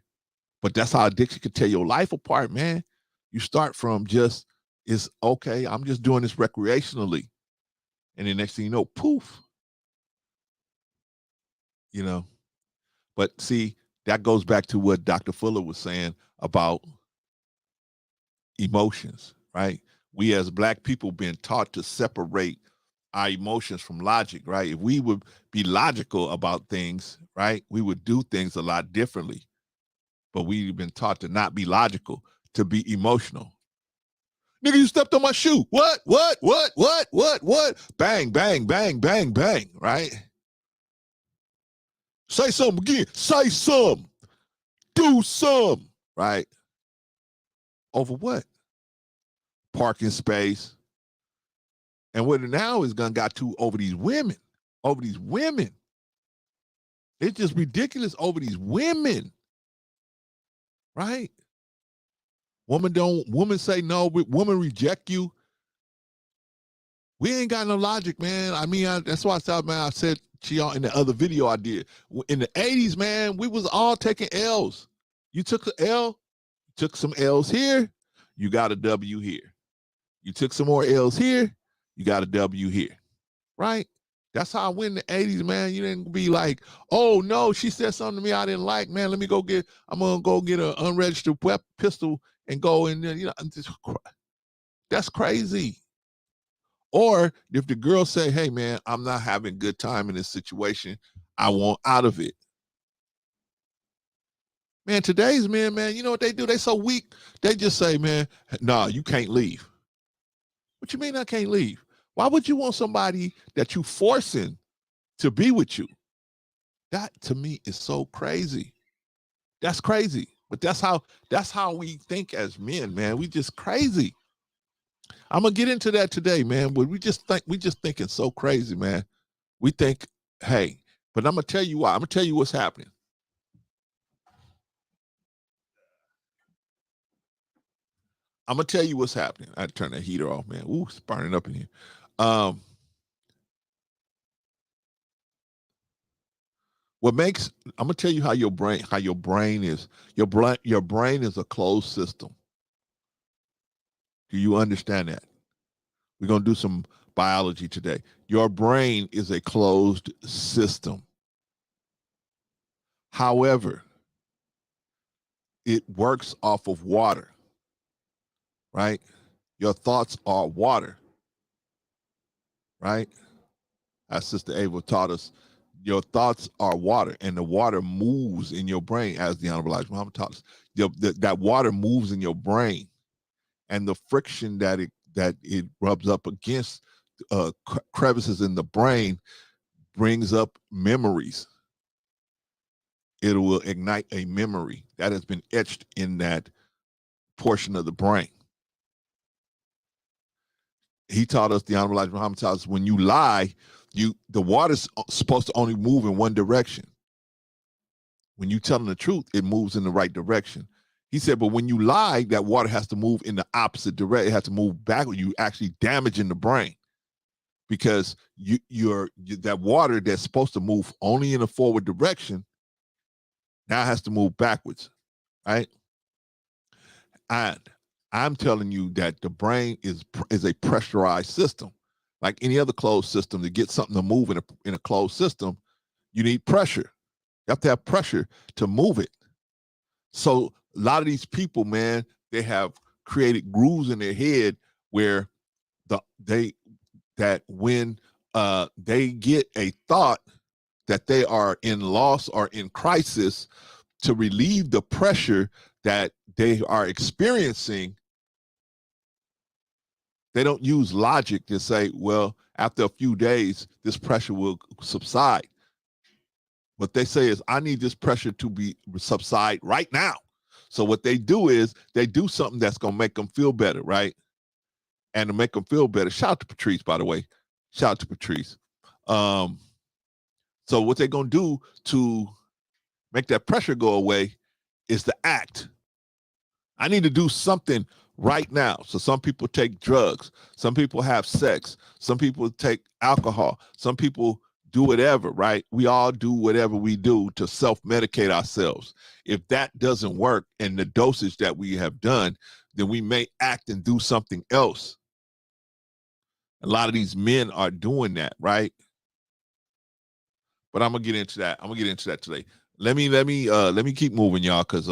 But that's how addiction could tear your life apart, man. You start from just, it's okay, I'm just doing this recreationally. And then next thing you know, poof. You know. But see, that goes back to what Dr. Fuller was saying about emotions, right? We as Black people been taught to separate our emotions from logic, right? If we would be logical about things, right, we would do things a lot differently. But we've been taught to not be logical, to be emotional. Nigga, you stepped on my shoe. What? Bang, bang, bang, bang, bang, right? Say something again. Say something. Do some, right? Over what? Parking space. And what now is gonna got to over these women. It's just ridiculous over these women. Right? Woman say no, woman reject you. We ain't got no logic, man. I mean, that's why I said to y'all in the other video I did. In the 80s, man, we was all taking L's. You took an L, took some L's here, you got a W here. You took some more L's here, you got a W here. Right? That's how I went in the 80s, man. You didn't be like, "Oh no, she said something to me I didn't like, man. I'm gonna go get an unregistered pistol and go in there." You know, that's crazy. Or if the girl say, "Hey man, I'm not having a good time in this situation. I want out of it." Man, today's men, man, you know what they do? They so weak. They just say, "Man, nah, you can't leave." What you mean I can't leave? Why would you want somebody that you forcing to be with you? That to me is so crazy. That's crazy. But that's how we think as men, man. We just crazy. I'm gonna get into that today, man. But we just thinking so crazy, man. We think, hey, but I'm gonna tell you why. I'm gonna tell you what's happening. I'm gonna tell you what's happening. I had to turn that heater off, man. Ooh, it's burning up in here. I'm gonna tell you how your brain is. Your brain is a closed system. Do you understand that? We're gonna do some biology today. Your brain is a closed system. However, it works off of water, right? Your thoughts are water, right? As Sister Ava taught us, your thoughts are water, and the water moves in your brain, as the Honorable Elijah Muhammad taught us. That water moves in your brain, and the friction that it rubs up against crevices in the brain brings up memories. It will ignite a memory that has been etched in that portion of the brain. He taught us, the Honorable Elijah Muhammad taught us, when you lie, the water's supposed to only move in one direction. When you telling the truth, it moves in the right direction. He said, but when you lie, that water has to move in the opposite direction. It has to move backward. You actually damaging the brain, because that water that's supposed to move only in a forward direction now has to move backwards, right? And I'm telling you that the brain is a pressurized system. Like any other closed system, to get something to move in a closed system, You need pressure. You have to have pressure to move it. So a lot of these people, man, they have created grooves in their head where when they get a thought that they are in loss or in crisis, to relieve the pressure that they are experiencing, they don't use logic to say, well, after a few days, this pressure will subside. What they say is, I need this pressure to subside right now. So what they do is they do something that's going to make them feel better, right? And to make them feel better, shout out to Patrice, by the way. Shout out to Patrice. So what they're going to do to make that pressure go away is to act. I need to do something right now. So some people take drugs. Some people have sex. Some people take alcohol. Some people do whatever, right? We all do whatever we do to self-medicate ourselves. If that doesn't work in the dosage that we have done, then we may act and do something else. A lot of these men are doing that, right? But I'm gonna get into that. I'm gonna get into that today. Let me keep moving, y'all, because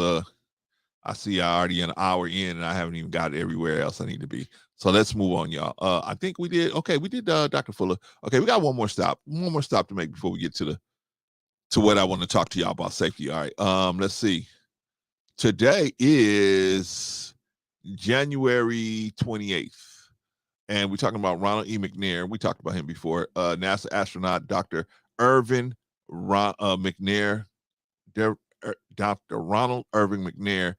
I see I already an hour in and I haven't even got everywhere else I need to be. So let's move on, y'all. I think we did Dr. Fuller. Okay, we got one more stop to make before we get to what I want to talk to y'all about safety. All right. Let's see. Today is January 28th. And we're talking about Ronald E. McNair. We talked about him before. NASA astronaut Dr. Irvin McNair, Dr. Ronald Irving McNair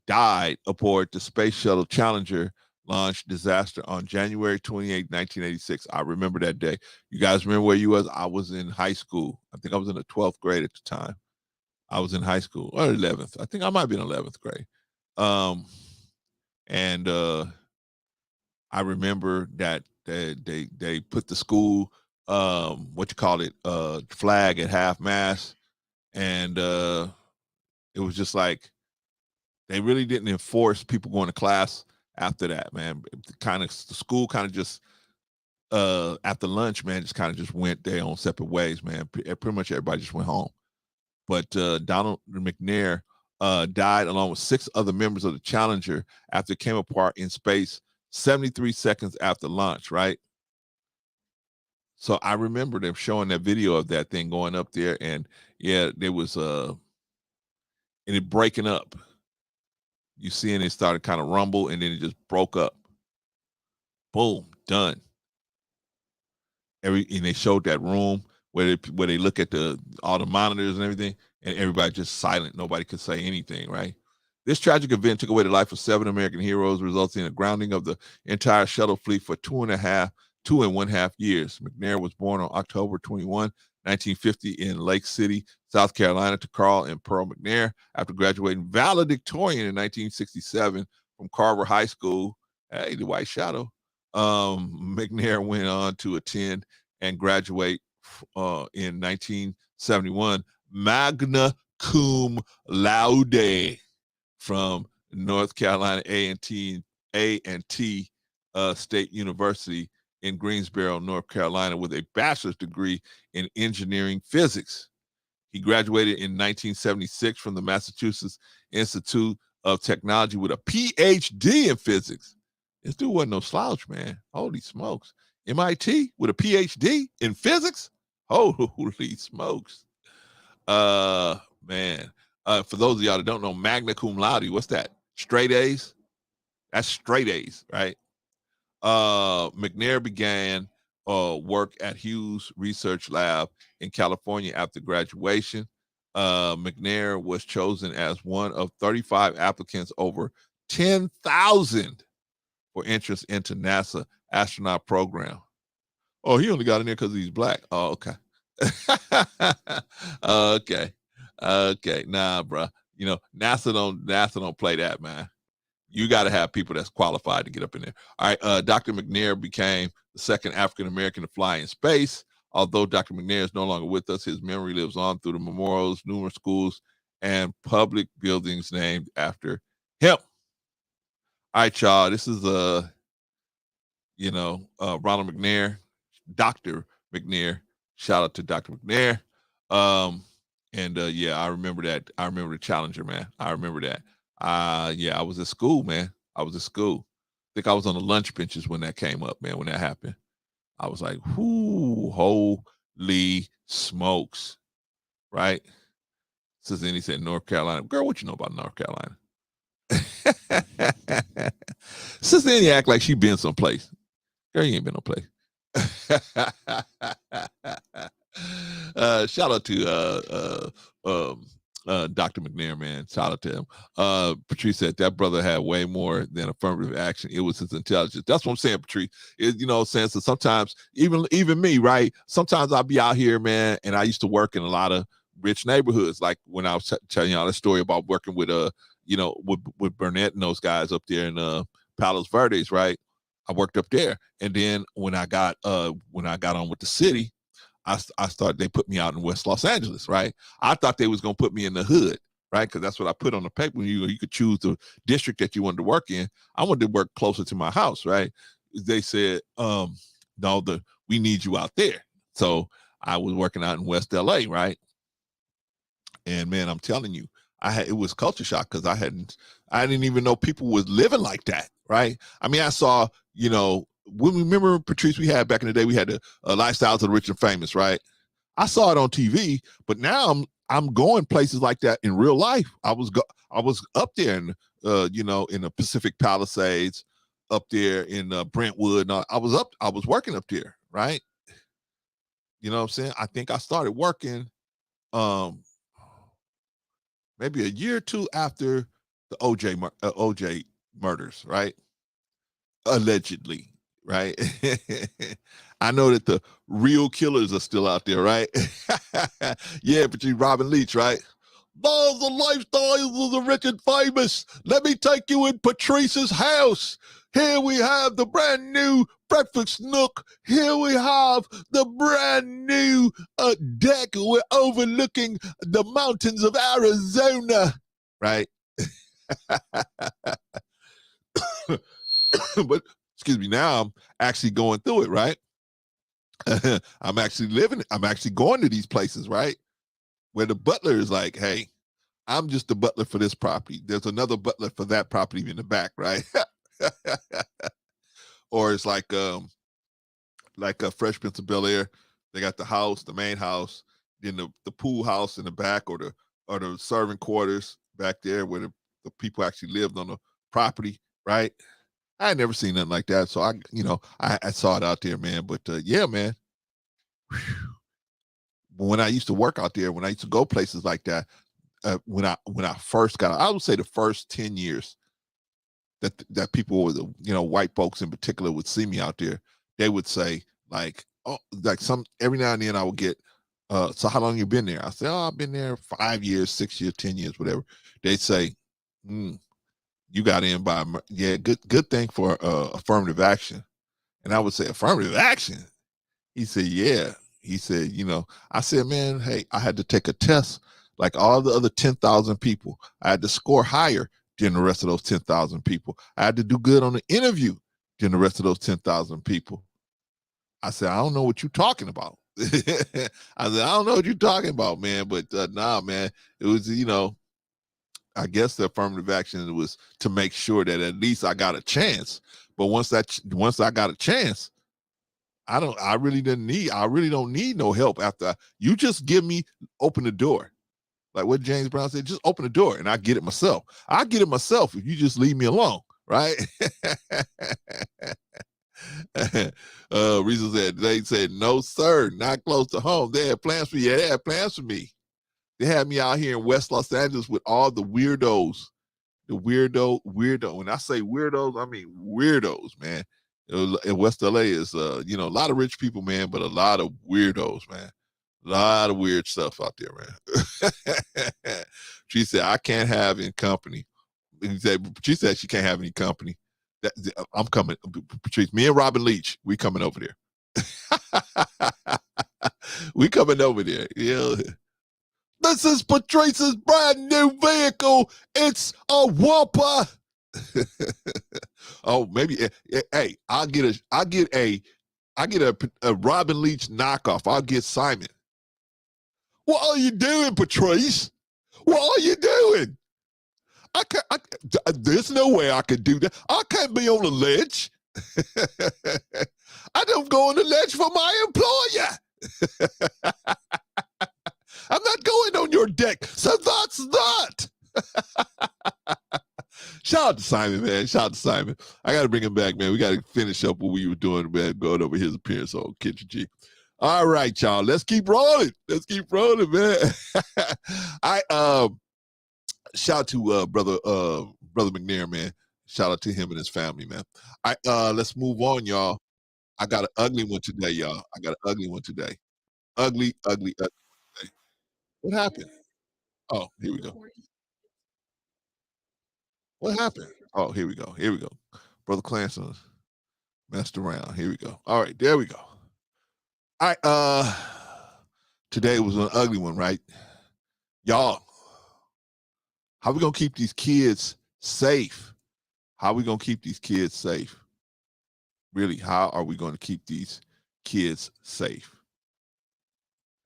died aboard the Space Shuttle Challenger launch disaster on January 28, 1986. I remember that day. You guys remember where you was? I was in high school. I think I was in the 12th grade at the time. I was in high school, or 11th. I think I might be in 11th grade. I remember that they put the school, flag at half mast. And it was just like, they really didn't enforce people going to class after that, man. The school kind of just, after lunch, man, just kind of just went their own separate ways, man. Pretty much everybody just went home. But Donald McNair died along with 6 other members of the Challenger after it came apart in space 73 seconds after launch, right? So I remember them showing that video of that thing going up there, and yeah, there was and it breaking up. You see, and it started kind of rumble, and then it just broke up. Boom, done. And they showed that room where they look at all the monitors and everything, and everybody just silent. Nobody could say anything, right? This tragic event took away the life of 7 American heroes, resulting in a grounding of the entire shuttle fleet for 2.5 years. McNair was born on October 21, 1950 in Lake City, South Carolina, to Carl and Pearl McNair. After graduating valedictorian in 1967 from Carver High School, hey, the White Shadow, McNair went on to attend and graduate in 1971 magna cum laude from North Carolina A&T State University in Greensboro, North Carolina, with a bachelor's degree in engineering physics. He graduated in 1976 from the Massachusetts Institute of Technology with a PhD in physics. This dude wasn't no slouch, man. Holy smokes. MIT with a PhD in physics? Holy smokes. Man. For those of y'all that don't know, magna cum laude, what's that? Straight A's? That's straight A's, right? McNair began work at Hughes Research Lab in California after graduation. McNair was chosen as one of 35 applicants over 10,000 for interest into NASA astronaut program. Oh, he only got in there because he's black. Oh, okay. Okay. Nah, bro. You know, NASA don't play that, man. You got to have people that's qualified to get up in there. All right. Dr. McNair became the second African-American to fly in space. Although Dr. McNair is no longer with us, his memory lives on through the memorials, numerous schools, and public buildings named after him. All right, y'all. This is Ronald McNair, Dr. McNair. Shout out to Dr. McNair. Yeah, I remember that. I remember the Challenger, man. I remember that. Yeah, I was at school, man. I was at school. I think I was on the lunch benches when that came up, man. When that happened, I was like, "Whoo, holy smokes!" Right? So then he said, "North Carolina, girl, what you know about North Carolina?" Since then, he act like she been someplace. Girl, you ain't been no place. Shout out to Dr. McNair, man. Shout out to him. Patrice said that brother had way more than affirmative action. It was his intelligence. That's what I'm saying, Patrice. You know, saying so sometimes even me, right? Sometimes I'll be out here, man, and I used to work in a lot of rich neighborhoods. Like when I was telling y'all the story about working with with Burnett and those guys up there in Palos Verdes, right? I worked up there, and then when I got on with the city, I started. They put me out in West Los Angeles, right? I thought they was gonna put me in the hood, right? Because that's what I put on the paper. You could choose the district that you wanted to work in. I wanted to work closer to my house, right? They said, no, we need you out there. So I was working out in West LA, right? And man, I'm telling you, it was culture shock because I didn't even know people was living like that, right? I mean, I saw, when we remember, Patrice, we had back in the day, we had the Lifestyles of the Rich and Famous, right? I saw it on TV, but now I'm going places like that in real life. I was up there in in the Pacific Palisades, up there in Brentwood. And I was working up there, right? You know what I'm saying? I think I started working maybe a year or two after the OJ murders, right? Allegedly, right? I know that the real killers are still out there, right? Yeah, but you Robin Leach, right? Those the lifestyles of the rich and famous. Let me take you in Patrice's house. Here we have the brand new breakfast nook. Here we have the brand new deck. We're overlooking the mountains of Arizona, right? But excuse me, now I'm actually going through it, right? I'm actually going to these places, right? Where the butler is like, hey, I'm just the butler for this property. There's another butler for that property in the back, right? Or it's like a Fresh Prince of Bel-Air. They got the house, the main house, then the pool house in the back, or the serving quarters back there where the people actually lived on the property, right? I had never seen nothing like that. So I saw it out there, man. But yeah, man. When I used to work out there, when I used to go places like that, when I first got out, I would say the first 10 years that people, white folks in particular, would see me out there, they would say like, oh, like every now and then I would get, so how long you been there? I say, oh, I've been there 5 years, 6 years, 10 years, whatever. They'd say, you got in by, yeah, good thing for affirmative action. And I would say, affirmative action? He said, yeah. He said, I said, man, hey, I had to take a test like all the other 10,000 people. I had to score higher than the rest of those 10,000 people. I had to do good on the interview than the rest of those 10,000 people. I said, I don't know what you're talking about. I said, I don't know what you're talking about, man. But nah, man, it was, I guess the affirmative action was to make sure that at least I got a chance. But once I got a chance, I really don't need no help after you just open the door. Like what James Brown said, just open the door and I get it myself. I get it myself if you just leave me alone, right? Reason said, they said, no, sir, not close to home. They had plans for you. Yeah, they had plans for me. They had me out here in West Los Angeles with all the weirdos. The weirdo. When I say weirdos, I mean weirdos, man. In West LA is, a lot of rich people, man, but a lot of weirdos, man. A lot of weird stuff out there, man. She said, I can't have any company. She said she can't have any company. I'm coming. Patrice, me and Robin Leach, we coming over there. We coming over there. Yeah. This is Patrice's brand new vehicle. It's a Whopper. Oh, maybe. Hey, I'll get a Robin Leach knockoff. I'll get Simon. What are you doing, Patrice? What are you doing? There's no way I could do that. I can't be on the ledge. I don't go on the ledge for my employer. I'm not going on your deck. So that's that. Shout out to Simon, man. Shout out to Simon. I got to bring him back, man. We got to finish up what we were doing, man, going over his appearance on Kitchen G. All right, y'all. Let's keep rolling. Let's keep rolling, man. Shout out to brother McNair, man. Shout out to him and his family, man. Let's move on, y'all. I got an ugly one today, y'all. I got an ugly one today. Ugly today. What happened? Oh, here we go. What happened? Oh, here we go. Here we go. Brother Clanson messed around. Here we go. All right, there we go. All right, today was an ugly one, right? Y'all, how we gonna keep these kids safe? How we gonna keep these kids safe? Really, how are we gonna keep these kids safe?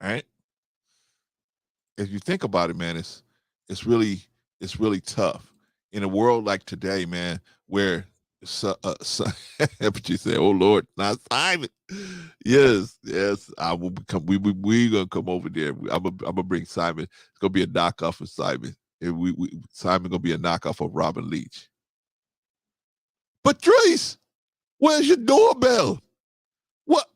All right. If you think about it, man, it's really tough in a world like today, man, where but you say, "Oh Lord, not Simon." Yes, I will become. We gonna come over there. I'm gonna bring Simon. It's gonna be a knockoff of Simon. And Simon gonna be a knockoff of Robin Leach. Patrice, where's your doorbell? What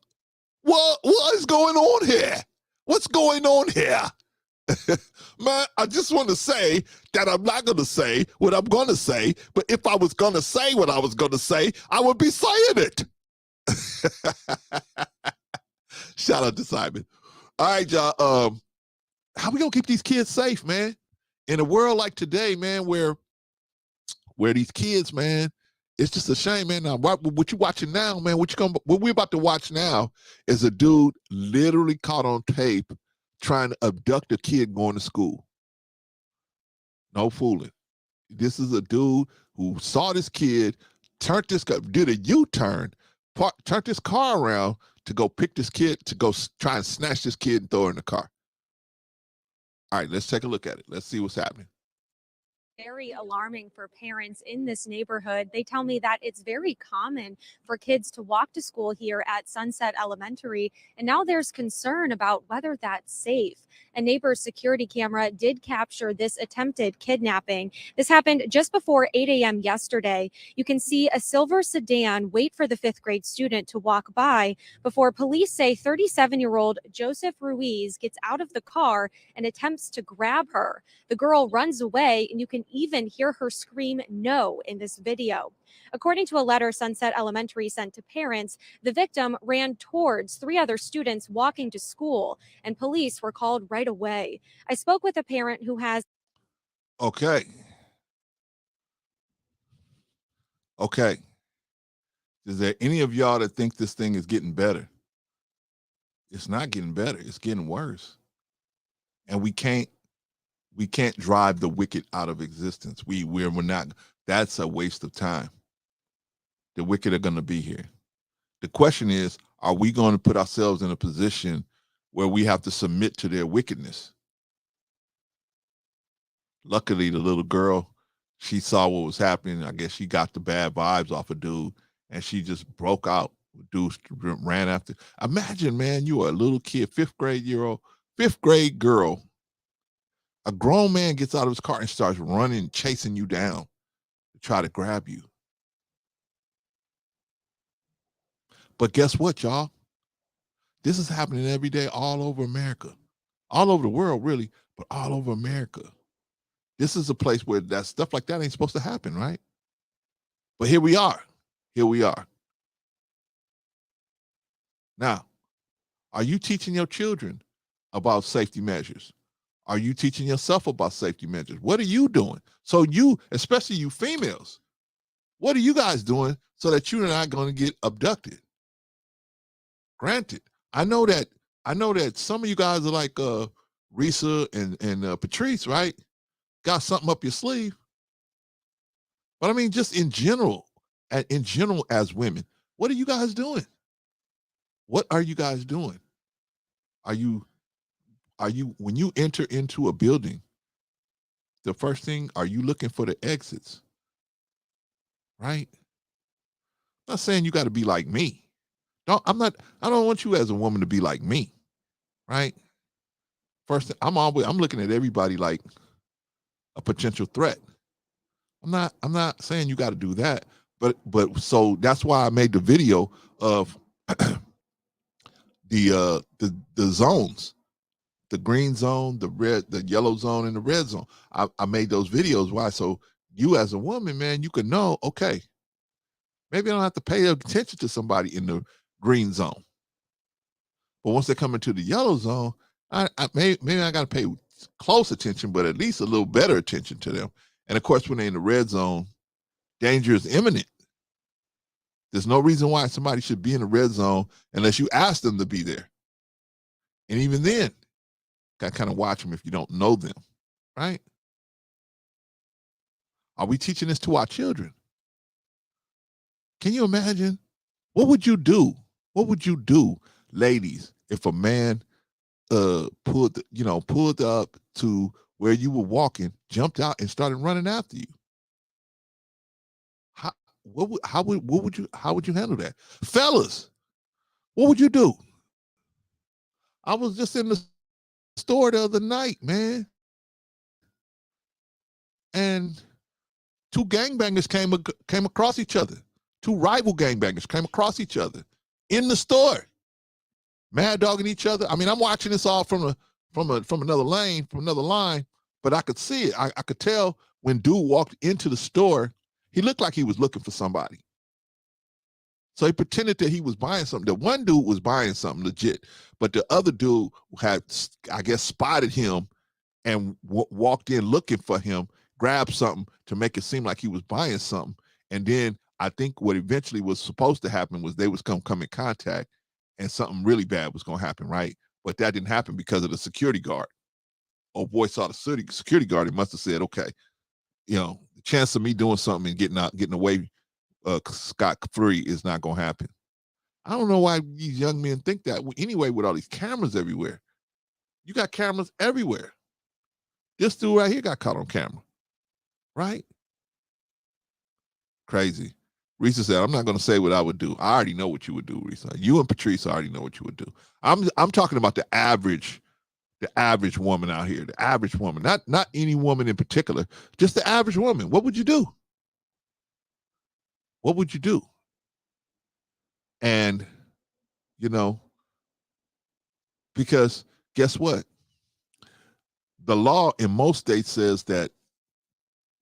is going on here? What's going on here? Man, I just want to say that I'm not going to say what I'm going to say, but if I was going to say what I was going to say, I would be saying it. Shout out to Simon. All right, y'all. How we going to keep these kids safe, man? In a world like today, man, where these kids, man, it's just a shame, man. Now, what you watching now, man, what we're about to watch now is a dude literally caught on tape trying to abduct a kid going to school. No fooling. This is a dude who saw this kid, did a U-turn, turned his car around to go pick this kid, to go try and snatch this kid and throw her in the car. All right, let's take a look at it. Let's see what's happening. Very alarming for parents in this neighborhood. They tell me that it's very common for kids to walk to school here at Sunset Elementary, and now there's concern about whether that's safe. A neighbor's security camera did capture this attempted kidnapping. This happened just before 8 a.m. yesterday. You can see a silver sedan wait for the 5th grade student to walk by before police say 37-year-old Joseph Ruiz gets out of the car and attempts to grab her. The girl runs away, and you can even hear her scream no in this video. According to a letter Sunset Elementary sent to parents, the victim ran towards 3 other students walking to school, and police were called right away. I spoke with a parent who has... Okay. Is there any of y'all that think this thing is getting better? It's not getting better. It's getting worse. And we can't drive the wicked out of existence. We're not. That's a waste of time. The wicked are going to be here. The question is, are we going to put ourselves in a position where we have to submit to their wickedness? Luckily, the little girl, she saw what was happening. I guess she got the bad vibes off a dude, and she just broke out. Dude ran after. Imagine, man, you are a little kid, 5th grade girl. A grown man gets out of his car and starts running, chasing you down to try to grab you. But guess what, y'all? This is happening every day all over America. All over the world, really, but all over America. This is a place where that stuff like that ain't supposed to happen, right? But here we are. Now, are you teaching your children about safety measures? Are you teaching yourself about safety measures? What are you doing? So you, especially you females, what are you guys doing so that you're not going to get abducted? Granted, I know that some of you guys are like Risa and Patrice, right? Got something up your sleeve. But I mean, just in general as women, what are you guys doing? What are you guys doing? Are you when you enter into a building, the first thing, are you looking for the exits? Right? I'm not saying you got to be like me. I don't want you as a woman to be like me. Right? First, I'm looking at everybody like a potential threat. I'm not saying you got to do that, but so that's why I made the video of the zones, the green zone, the yellow zone, and the red zone. I made those videos. Why? So you as a woman, man, you can know, okay, maybe I don't have to pay attention to somebody in the green zone. But once they come into the yellow zone, maybe I got to pay close attention, but at least a little better attention to them. And of course, when they're in the red zone, danger is imminent. There's no reason why somebody should be in the red zone unless you ask them to be there. And even then, got to kind of watch them if you don't know them, right? Are we teaching this to our children? Can you imagine? What would you do? What would you do, ladies, if a man pulled up to where you were walking, jumped out, and started running after you? How would you handle that? Fellas, what would you do? I was just in the store the other night, man, and two gangbangers came across each other. Two rival gangbangers came across each other in the store, mad dogging each other. I mean, I'm watching this all from another line, but I could see it. I could tell when dude walked into the store, he looked like he was looking for somebody. So he pretended that he was buying something. The one dude was buying something legit, but the other dude had, I guess, spotted him and walked in looking for him, grabbed something to make it seem like he was buying something. And then I think what eventually was supposed to happen was they was come in contact and something really bad was going to happen, right? But that didn't happen because of the security guard. Oh boy, saw the security guard. He must have said, okay, the chance of me doing something and getting away scot-free is not going to happen. I don't know why these young men think that. Anyway, with all these cameras everywhere. You got cameras everywhere. This dude right here got caught on camera, right? Crazy. Risa said, I'm not going to say what I would do. I already know what you would do, Risa. You and Patrice already know what you would do. I'm talking about the average woman out here, the average woman, not any woman in particular, just the average woman. What would you do? What would you do? And, because guess what? The law in most states says that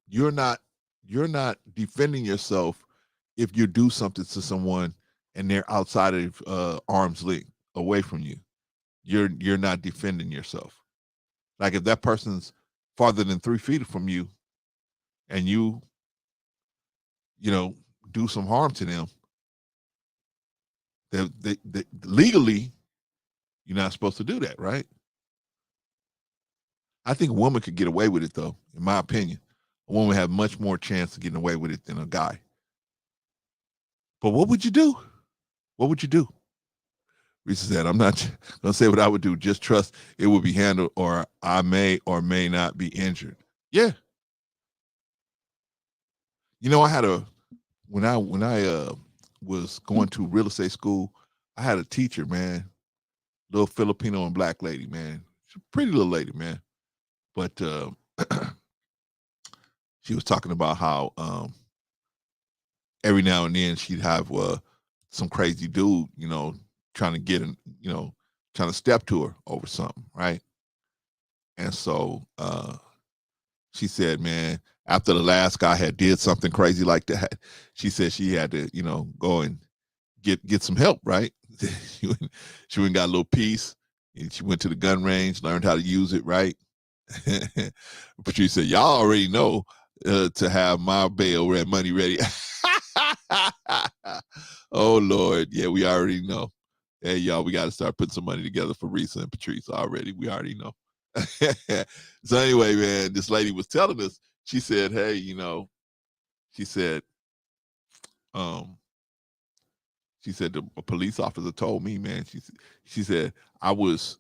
you're not defending yourself if you do something to someone and they're outside of arm's length away from you. You're not defending yourself. Like if that person's farther than 3 feet from you and you do some harm to them, they legally you're not supposed to do that, right? I think a woman could get away with it, though, in my opinion. A woman have much more chance of getting away with it than a guy. But what would you do? What would you do? Risa said, I'm not going to say what I would do. Just trust it will be handled or I may or may not be injured. Yeah. I had when I was going to real estate school, I had a teacher, man, little Filipino and black lady, man. She's a pretty little lady, man. But she was talking about how every now and then she'd have some crazy dude, trying to get in, trying to step to her over something, right? And so she said, man, after the last guy had did something crazy like that, she said she had to, go and get some help, right? she went and got a little piece. And she went to the gun range, learned how to use it, right? Patrice said, y'all already know to have my bail red money ready. Oh, Lord. Yeah, we already know. Hey, y'all, we got to start putting some money together for Risa and Patrice already. We already know. So anyway, man, this lady was telling us, she said, hey, she said a police officer told me, man, she said, I was,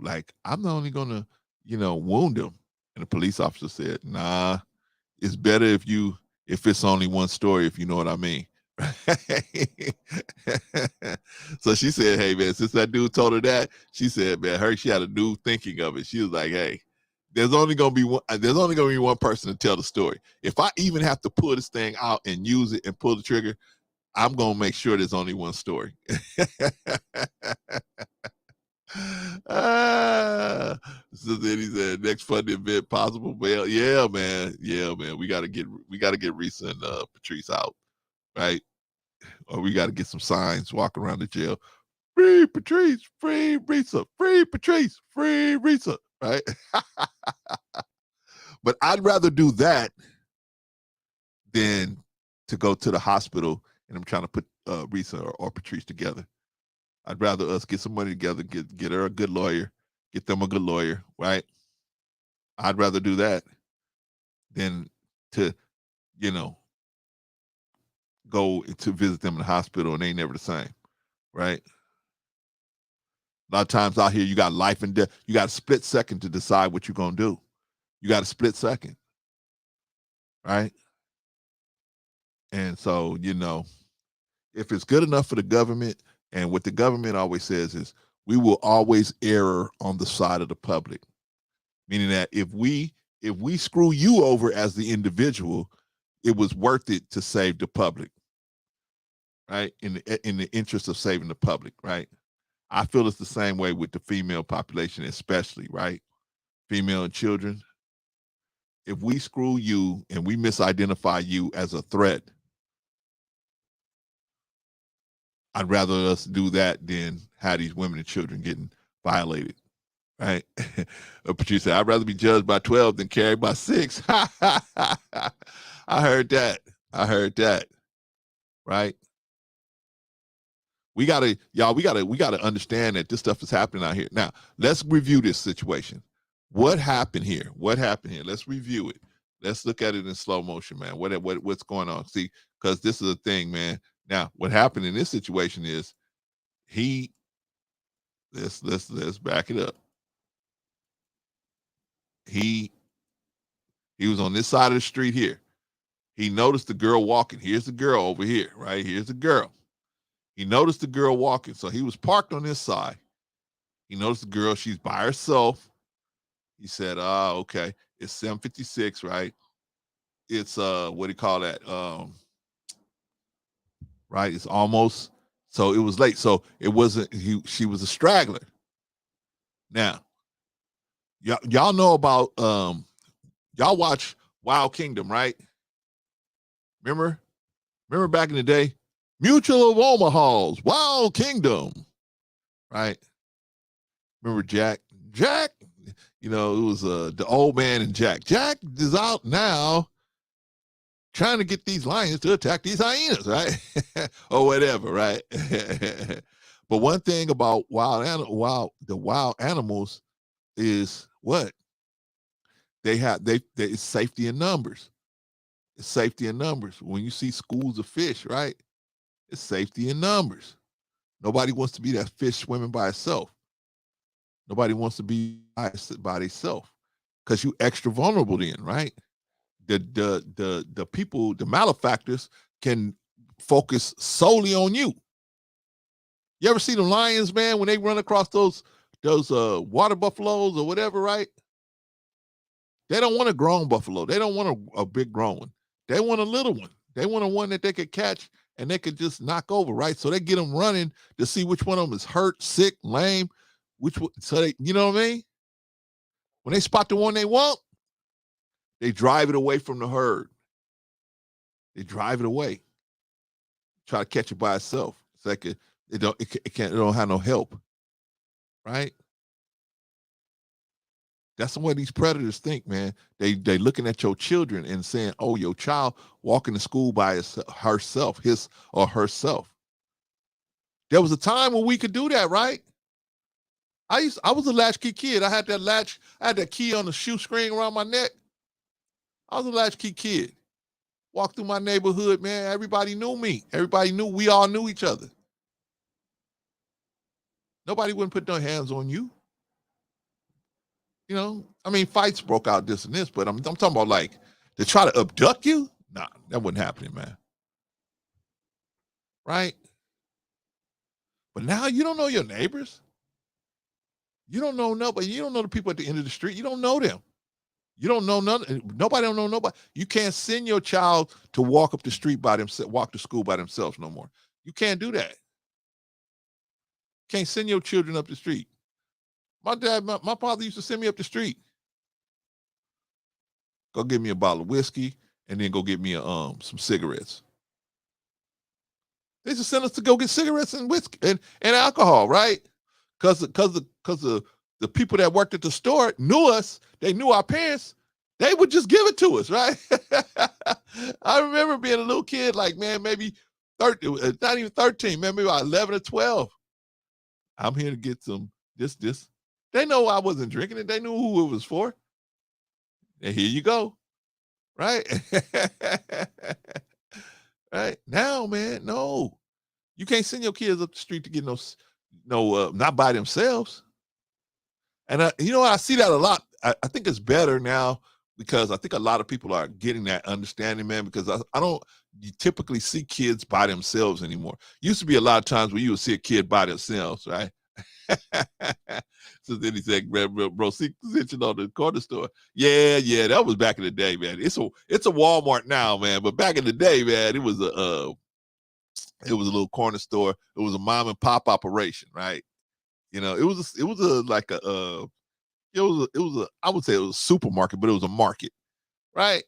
like, I'm not only gonna, wound him. And the police officer said, nah, it's better if it's only one story, if you know what I mean. So she said, hey man, since that dude told her that, she said, man, she had a new thinking of it. She was like, hey, there's only gonna be one person to tell the story. If I even have to pull this thing out and use it and pull the trigger, I'm gonna make sure there's only one story. So then he said, next funding event possible. Well, yeah, man. We gotta get Risa and Patrice out, right? Or we gotta get some signs walking around the jail. Free Patrice, free Risa, free Patrice, free Risa, right? But I'd rather do that than to go to the hospital and I'm trying to put Risa or Patrice together. I'd rather us get some money together, get her a good lawyer, get them a good lawyer, right? I'd rather do that than to, go to visit them in the hospital and they ain't never the same, right? A lot of times out here, you got life and death. You got a split second to decide what you're going to do. You got a split second, right? And so, if it's good enough for the government, and what the government always says is, we will always err on the side of the public. Meaning that if we screw you over as the individual, it was worth it to save the public, right? In the interest of saving the public, right? I feel it's the same way with the female population, especially, right? Female and children. If we screw you and we misidentify you as a threat, I'd rather us do that than have these women and children getting violated, right? Patrice said, I'd rather be judged by 12 than carried by 6. I heard that, right? We gotta understand that this stuff is happening out here. Now, let's review this situation. What happened here? Let's review it. Let's look at it in slow motion, man. What's going on? See, because this is a thing, man. Now, what happened in this situation is let's back it up. He was on this side of the street here. He noticed the girl walking. Here's the girl over here, right? Here's the girl. He noticed the girl walking. So he was parked on this side. He noticed the girl, she's by herself. He said, okay, it's 7:56, right? It's what do you call that? Right, it's almost, so it was late. So it wasn't, she was a straggler. Now, y'all know about y'all watch Wild Kingdom, right? Remember back in the day? Mutual of Omaha's Wild Kingdom, right? Remember Jack? It was the old man and Jack. Jack is out now trying to get these lions to attack these hyenas, right? Or whatever, right? But one thing about the wild animals is what? It's safety in numbers. It's safety in numbers. When you see schools of fish, right? It's safety in numbers. Nobody wants to be that fish swimming by itself. Nobody wants to be by themselves because you extra vulnerable then, right? The people, the malefactors can focus solely on you. You ever see the lions, man, when they run across those water buffaloes or whatever, right? They don't want a grown buffalo. They don't want a big grown one. They want a little one. They want a one that they could catch and they could just knock over, right? So they get them running to see which one of them is hurt, sick, lame, so they, you know what I mean? When they spot the one they want, they drive it away from the herd. They drive it away. Try to catch it by itself. It's like it don't have no help, right? That's the way these predators think, man. They looking at your children and saying, "Oh, your child walking to school by herself, his or herself." There was a time when we could do that, right? I was a latchkey kid. I had that key on the shoestring around my neck. I was a latchkey kid. Walked through my neighborhood, man. Everybody knew me. We all knew each other. Nobody wouldn't put their hands on you. You know, I mean, fights broke out this and this, but I'm talking about like to try to abduct you. Nah, that wasn't happening, man. Right? But now you don't know your neighbors. You don't know nobody. You don't know the people at the end of the street. You don't know them. You don't know nobody don't know nobody. You can't send your child to walk up the street by themselves, walk to school by themselves no more. You can't do that. Can't send your children up the street. My father used to send me up the street. Go get me a bottle of whiskey and then go get me some cigarettes. They just sent us to go get cigarettes and whiskey and alcohol, right? Because the people that worked at the store knew us. They knew our parents. They would just give it to us, right? I remember being a little kid, like, man, maybe 30, not even 13, man, maybe about 11 or 12. I'm here to get some this. They know I wasn't drinking it. They knew who it was for. And here you go, right? Right now, man, no, you can't send your kids up the street to get not by themselves. And you know, I see that a lot. I think it's better now because I think a lot of people are getting that understanding, man. Because I don't typically see kids by themselves anymore. Used to be a lot of times where you would see a kid by themselves, right? So then he said, bro, sitting on the corner store. Yeah, that was back in the day, man. It's a Walmart now, man. But back in the day, man, it was a little corner store. It was a mom and pop operation, right? You know, I would say it was a supermarket, but it was a market, right?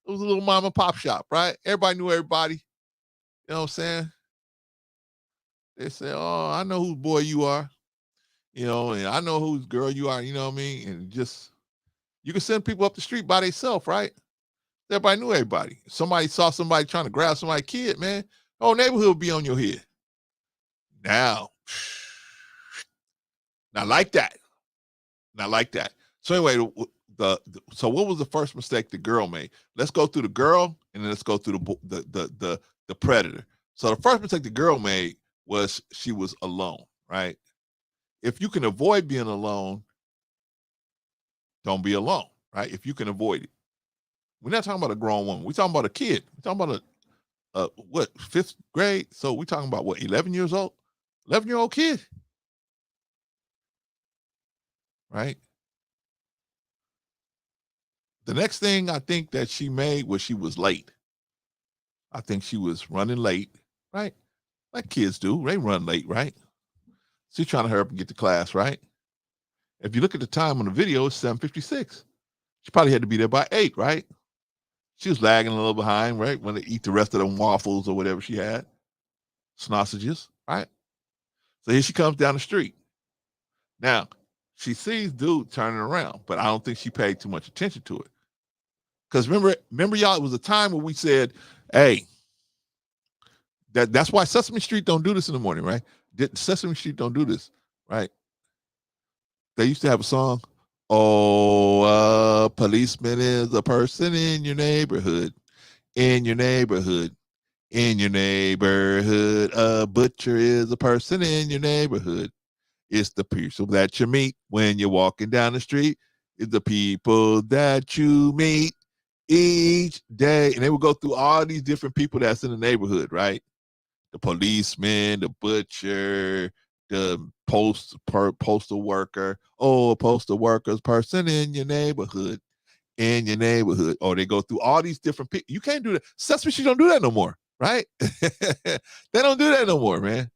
It was a little mom and pop shop, right? Everybody knew everybody. You know what I'm saying? They say, oh, I know whose boy you are. You know, and I know whose girl you are, you know what I mean? And just, you can send people up the street by themselves, right? Everybody knew everybody. Somebody saw somebody trying to grab somebody's kid, man. Whole neighborhood would be on your head. Now, not like that. So anyway, so what was the first mistake the girl made? Let's go through the girl and then let's go through the predator. So the first mistake the girl made was she was alone, right? If you can avoid being alone, don't be alone, right? If you can avoid it. We're not talking about a grown woman. We're talking about a kid. We're talking about what, 5th grade? So we're talking about what, 11 years old? 11-year-old kid. Right? The next thing I think that she made was she was late. I think she was running late, right? Like kids do. They run late, right? She's trying to hurry up and get to class, right? If you look at the time on the video, it's 7:56. She probably had to be there by 8, right? She was lagging a little behind, right? When they eat the rest of them waffles or whatever she had. Sausages, right? So here she comes down the street. Now, she sees dude turning around, but I don't think she paid too much attention to it. Because remember, y'all, it was a time when we said, hey, that's why Sesame Street don't do this in the morning, right? Sesame Street don't do this, right? They used to have a song, oh, a policeman is a person in your neighborhood, in your neighborhood, in your neighborhood. A butcher is a person in your neighborhood. It's the people that you meet when you're walking down the street. It's the people that you meet each day. And they would go through all these different people that's in the neighborhood, right? The policeman, the butcher, the postal worker. Oh, a postal worker's person in your neighborhood. In your neighborhood. Oh, they go through all these different people. You can't do that. Sesame Street don't do that no more, right? They don't do that no more, man.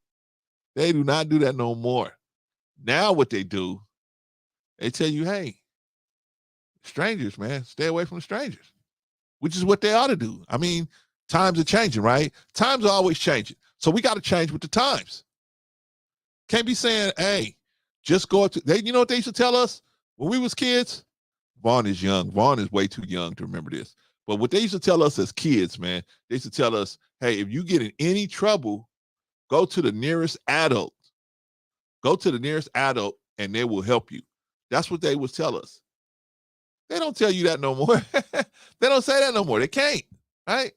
They do not do that no more. Now what they do, they tell you, hey, strangers, man, stay away from strangers, which is what they ought to do. I mean, times are changing, right? Times are always changing. So we got to change with the times. Can't be saying, hey, just go up to, you know what they used to tell us when we was kids? Vaughn is young. Vaughn is way too young to remember this. But what they used to tell us as kids, man, they used to tell us, hey, if you get in any trouble, go to the nearest adult. Go to the nearest adult and they will help you. That's what they would tell us. They don't tell you that no more. They don't say that no more. They can't, right?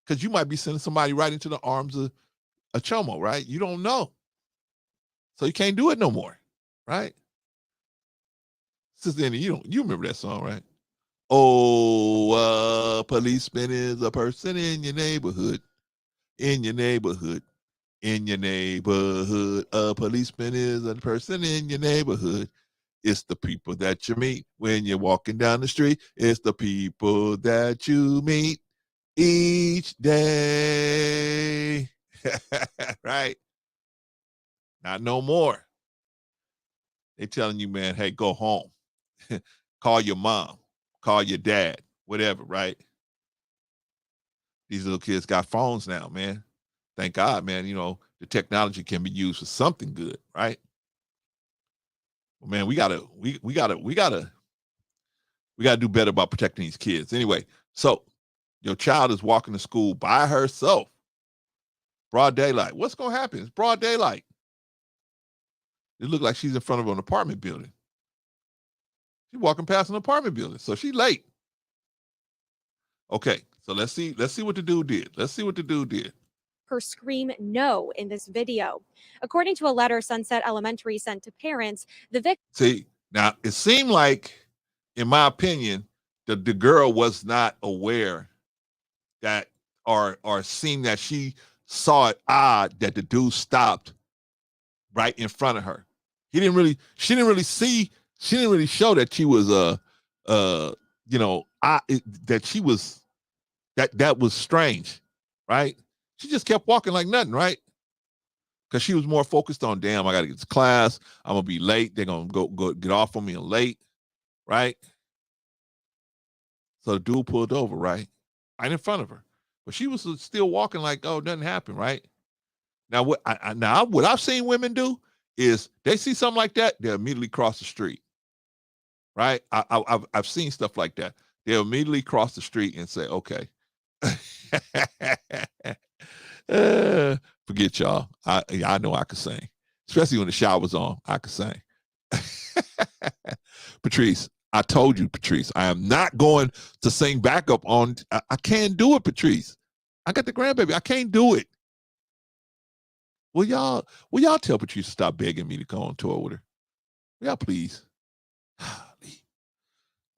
Because you might be sending somebody right into the arms of a chomo, right? You don't know. So you can't do it no more, right? Sister Andy, you remember that song, right? Oh, a policeman is a person in your neighborhood. In your neighborhood. In your neighborhood. A policeman is a person in your neighborhood. It's the people that you meet when you're walking down the street. It's the people that you meet each day. Right? Not no more. They're telling you, man, hey, go home. Call your mom. Call your dad. Whatever, right? These little kids got phones now, man. Thank God, man. You know, the technology can be used for something good, right? Well, man, we gotta do better about protecting these kids. Anyway, so your child is walking to school by herself, broad daylight. What's gonna happen? It's broad daylight. It looked like she's in front of an apartment building. She's walking past an apartment building, so she's late. Okay, so let's see what the dude did. Let's see what the dude did. Her scream no in this video. According to a letter Sunset Elementary sent to parents, the victim. See, now it seemed like, in my opinion, the girl was not aware that or seeing that she saw it odd that the dude stopped right in front of her. She didn't really show that she was that was strange, right? She just kept walking like nothing, right? Because she was more focused on, damn, I gotta get to class. I'm gonna be late. They're gonna go get off on me and late, right? So the dude pulled over, right in front of her, but she was still walking like, oh, nothing happened, right? Now what I've seen women do is they see something like that, they immediately cross the street, right? I've seen stuff like that. They'll immediately cross the street and say, okay. Forget y'all. I know I could sing, especially when the shower's on. I could sing. Patrice, I told you, Patrice, I am not going to sing backup on. I can't do it, Patrice. I got the grandbaby. I can't do it. Will y'all tell Patrice to stop begging me to come on tour with her? Will y'all please?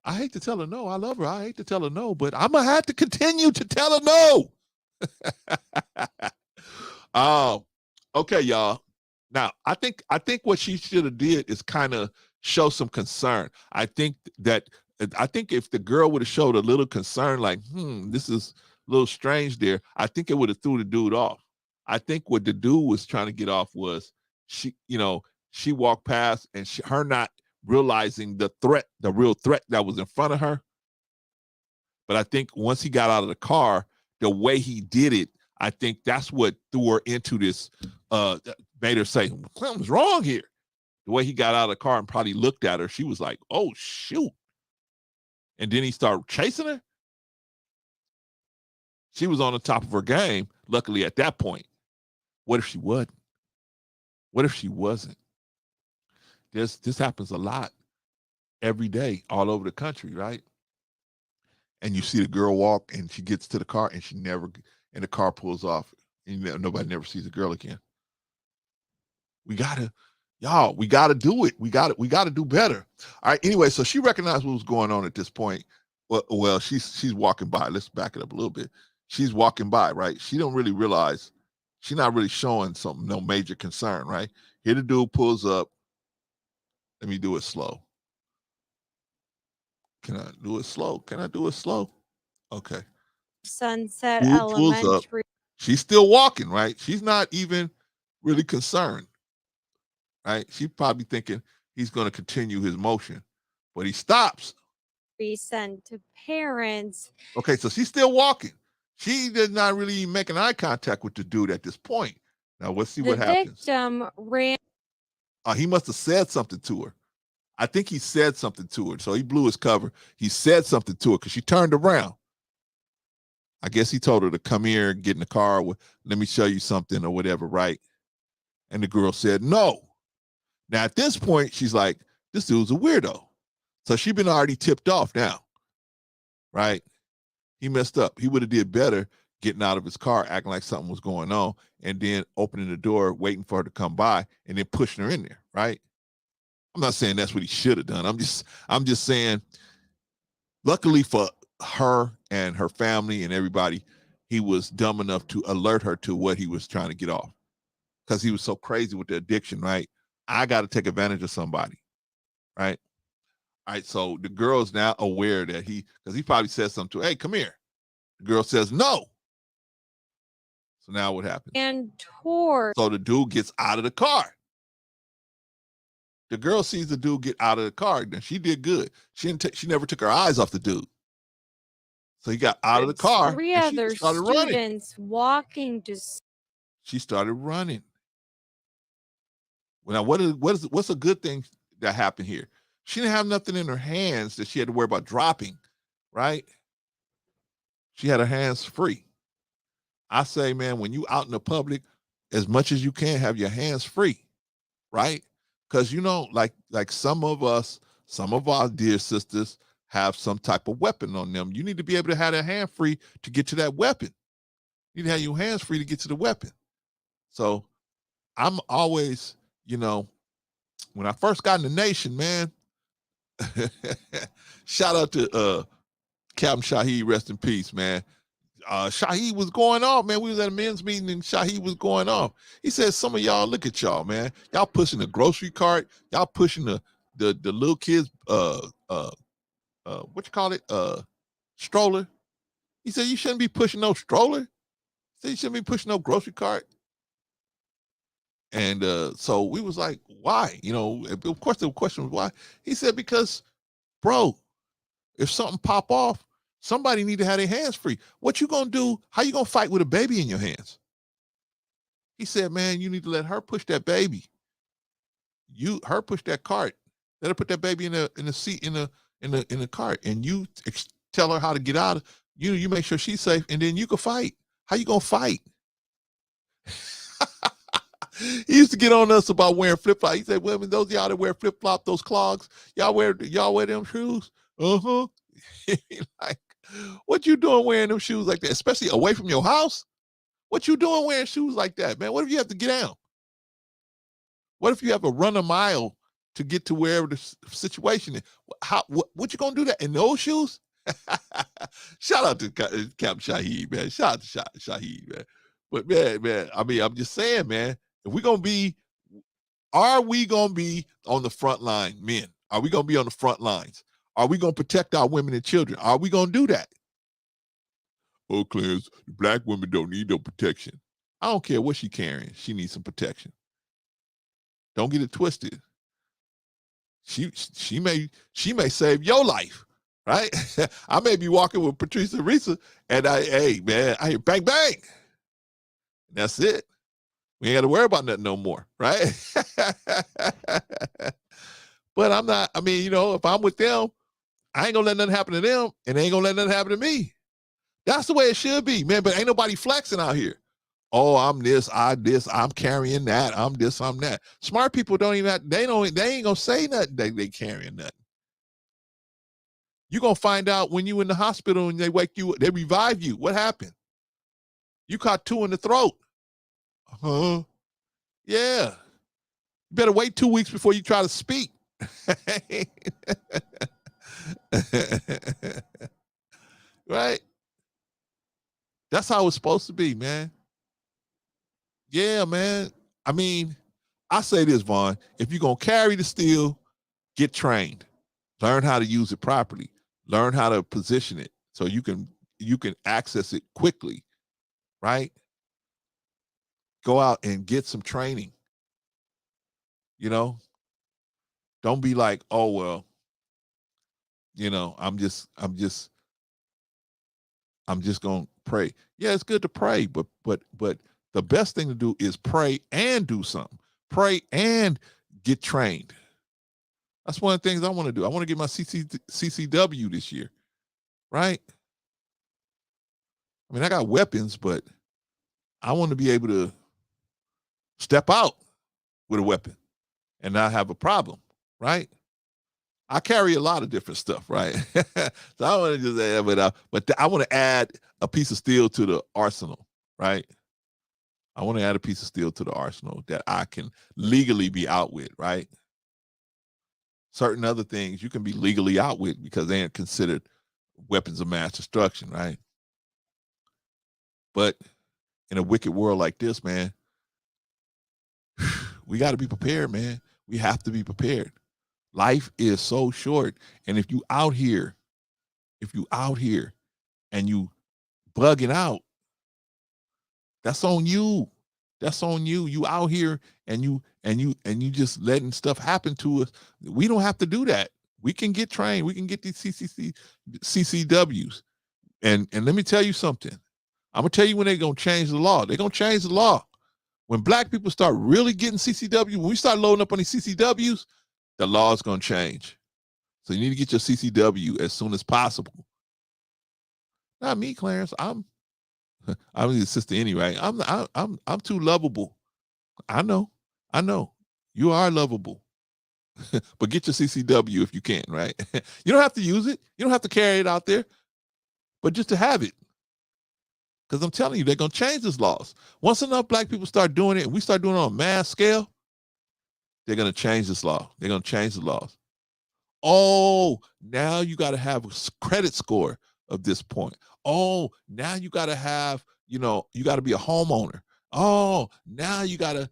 I hate to tell her no. I love her. I hate to tell her no, but I'm gonna have to continue to tell her no. Okay, y'all. Now, I think what she should have did is kind of show some concern. I think if the girl would have showed a little concern, like, this is a little strange there, I think it would have threw the dude off. I think what the dude was trying to get off was she walked past and her not realizing the real threat that was in front of her. But I think once he got out of the car, the way he did it, I think that's what threw her into this, made her say, something's wrong here. The way he got out of the car and probably looked at her, she was like, oh, shoot. And then he started chasing her. She was on the top of her game, luckily, at that point. What if she wasn't? What if she wasn't? This happens a lot every day all over the country, right? And you see the girl walk and she gets to the car and and the car pulls off and nobody never sees the girl again. We gotta do it. We gotta do better. All right. Anyway, so she recognized what was going on at this point. Well, she's walking by. Let's back it up a little bit. She's walking by, right? She don't really realize, she's not really showing no major concern, right? Here the dude pulls up. Let me do it slow. Can I do it slow? Okay. Sunset Dude pulls up. Elementary. She's still walking, right? She's not even really concerned, right? She's probably thinking he's going to continue his motion, but he stops. We sent to parents. Okay, so she's still walking. She did not really make an eye contact with the dude at this point. Now let's see what happens. The victim ran. He must have said something to her. I think he said something to her. So he blew his cover. He said something to her because she turned around. I guess he told her to come here and get in the car. Let me show you something or whatever, right? And the girl said no. Now at this point, she's like, this dude's a weirdo. So she's been already tipped off now, right? He messed up. He would have did better getting out of his car, acting like something was going on, and then opening the door, waiting for her to come by, and then pushing her in there, right? I'm not saying that's what he should have done. I'm just saying, luckily for her and her family and everybody, he was dumb enough to alert her to what he was trying to get off, because he was so crazy with the addiction, right? I got to take advantage of somebody, right? All right, so the girl is now aware that because he probably said something to her, hey, come here. The girl says no. So now what happens? And toward. So the dude gets out of the car. The girl sees the dude get out of the car, and she did good. She never took her eyes off the dude. So he got out of the car. Three and she other started running. students walking to. She started running. Well, now what's a good thing that happened here? She didn't have nothing in her hands that she had to worry about dropping, right? She had her hands free. I say, man, when you out in the public, as much as you can, have your hands free, right? Because like some of our dear sisters have some type of weapon on them. You need to be able to have their hand free to get to that weapon. You need to have your hands free to get to the weapon. So I'm always, when I first got in the nation, man, shout out to Captain Shaheed, rest in peace, man. Shaheed was going off, man. We was at a men's meeting and Shaheed was going off. He said, some of y'all, look at y'all, man. Y'all pushing the grocery cart. Y'all pushing the little kids, stroller. He said, you shouldn't be pushing no stroller. He said, you shouldn't be pushing no grocery cart. And so we was like, why? Of course the question was why. He said, because, bro, if something pop off, somebody need to have their hands free. What you gonna do? How you gonna fight with a baby in your hands? He said, man, you need to let her push that baby. Her push that cart. Let her put that baby in the seat in the cart, and you tell her how to get out. You make sure she's safe, and then you can fight. How you gonna fight? He used to get on us about wearing flip-flops. He said, women, those of y'all that wear flip-flop, those clogs, y'all wear them shoes? Uh-huh. Like, what you doing wearing them shoes like that, especially away from your house? What you doing wearing shoes like that, man? What if you have to get down? What if you have to run a mile to get to wherever the situation is? What you gonna do that in those shoes? Shout out to Captain Shaheed, man. Shout out to Shaheed, man. But man, I mean, I'm just saying, man, are we gonna be on the front line, men? Are we gonna be on the front lines? Are we gonna protect our women and children? Are we gonna do that? Oh, Clarence, black women don't need no protection. I don't care what she carrying. She needs some protection. Don't get it twisted. She may save your life, right? I may be walking with Patrice Risa, and I hear bang bang. That's it. We ain't got to worry about nothing no more, right? But I'm not. I mean, if I'm with them, I ain't gonna let nothing happen to them, and they ain't gonna let nothing happen to me. That's the way it should be, man. But ain't nobody flexing out here. Oh, I'm this, I'm carrying that, I'm this, I'm that. Smart people don't even they ain't gonna say nothing they carrying nothing. You're gonna find out when you in the hospital and they wake you, they revive you. What happened? You caught 2 in the throat. Huh? Yeah. You better wait 2 weeks before you try to speak. Right? That's how it's supposed to be, man. Yeah, man. I mean, I say this, Vaughn. If you're going to carry the steel, get trained. Learn how to use it properly. Learn how to position it so you can access it quickly, right? Go out and get some training. Don't be like, oh, well, I'm just going to pray. Yeah, it's good to pray, but the best thing to do is pray and do something. Pray and get trained. That's one of the things I want to do. I want to get my CCW this year, right? I mean, I got weapons, but I want to be able to step out with a weapon and not have a problem, right? I carry a lot of different stuff, right? So I want to just add it out, but I want to add a piece of steel to the arsenal, right? I want to add a piece of steel to the arsenal that I can legally be out with, right? certain other things you can be legally out with because they ain't considered weapons of mass destruction, right? But in a wicked world like this, man, we got to be prepared, man. We have to be prepared. Life is so short. And if you out here and you bugging out, that's on you. That's on you. You out here and you just letting stuff happen to us. We don't have to do that. We can get trained. We can get these CCWs. And let me tell you something. I'm gonna tell you when they're gonna change the law. They're gonna change the law. When black people start really getting CCW, when we start loading up on these CCWs, the law is gonna change. So you need to get your CCW as soon as possible. Not me, Clarence. I'm the sister anyway. I'm too lovable. I know. You are lovable. But get your CCW if you can, right? You don't have to use it. You don't have to carry it out there. But just to have it. Because I'm telling you, they're going to change these laws. Once enough black people start doing it, and we start doing it on a mass scale, they're going to change this law. They're going to change the laws. Oh, now you got to have a credit score of this point. Oh, now you got to have, you got to be a homeowner. Oh, now you got to,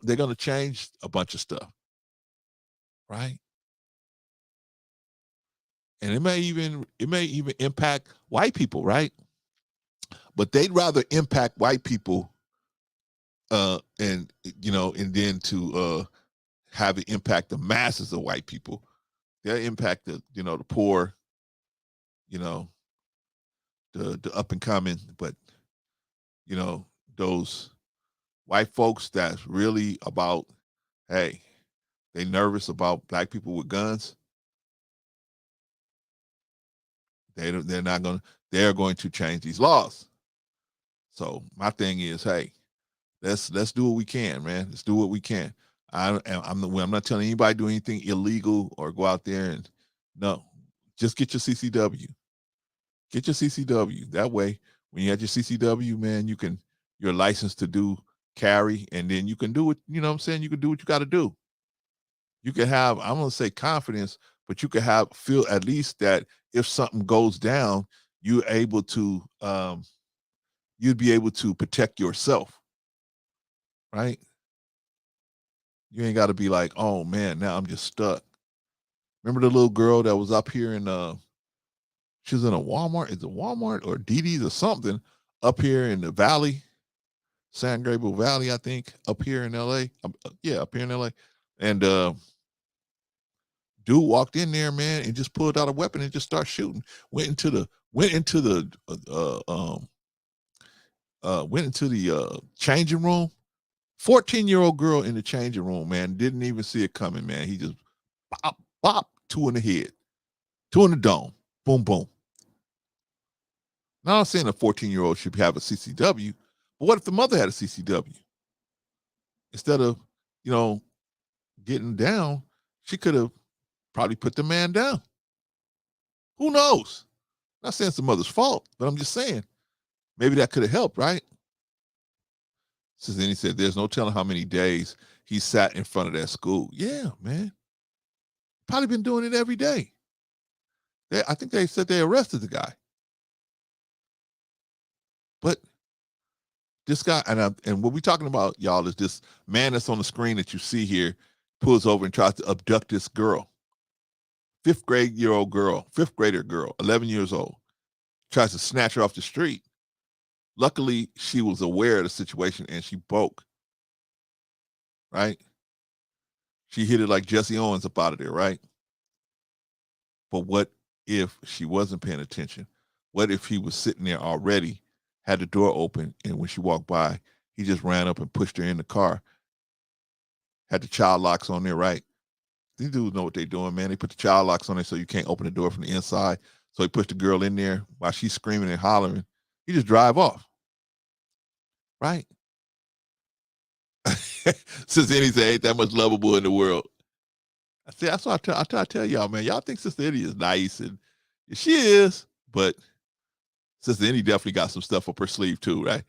they're going to change a bunch of stuff. Right? And it may even impact white people, right? But they'd rather impact white people and then to have it impact the masses of white people. They'll impact the poor, the up and coming, but those white folks that's really about, hey, they nervous about black people with guns. They're going to change these laws. So my thing is, hey, let's do what we can, man. Let's do what we can. I'm not telling anybody to do anything illegal or go out there and no, just get your CCW. Get your CCW. That way, when you have your CCW, man, you're licensed to do carry, and then you can do it. You know what I'm saying? You can do what you got to do. You can have, I'm going to say confidence, but you can feel at least that if something goes down, you're able to, you'd be able to protect yourself, right? You ain't got to be like, oh man, now I'm just stuck. Remember the little girl that was up here in, she was in a Walmart, is it Walmart or DD's or something up here in the valley, San Gabriel Valley, I think, up here in LA. Yeah, up here in LA. And dude walked in there, man, and just pulled out a weapon and just started shooting. Went into the changing room. 14-year-old girl in the changing room, man, didn't even see it coming, man. He just bop, 2 in the head, 2 in the dome, boom, boom. Now I'm saying a 14-year-old should have a CCW, but what if the mother had a CCW? Instead of, getting down, she could have probably put the man down. Who knows? Not saying it's the mother's fault, but I'm just saying maybe that could have helped, right? So then he said, there's no telling how many days he sat in front of that school. Yeah, man. Probably been doing it every day. I think they said they arrested the guy. But this guy, and what we're talking about, y'all, is this man that's on the screen that you see here pulls over and tries to abduct this girl. 5th grader girl, 11 years old, tries to snatch her off the street. Luckily, she was aware of the situation and she broke. Right? She hit it like Jesse Owens up out of there, right? But what if she wasn't paying attention? What if he was sitting there already, had the door open, and when she walked by, he just ran up and pushed her in the car? Had the child locks on there, right? These dudes know what they're doing, man. They put the child locks on there so you can't open the door from the inside. So he pushed the girl in there while she's screaming and hollering. He just drive off. Right? Sister Eddie said, ain't that much lovable in the world. I say, that's what I tell y'all, man. Y'all think Sister Eddie is nice, and she is, but Sister Eddie definitely got some stuff up her sleeve too, right?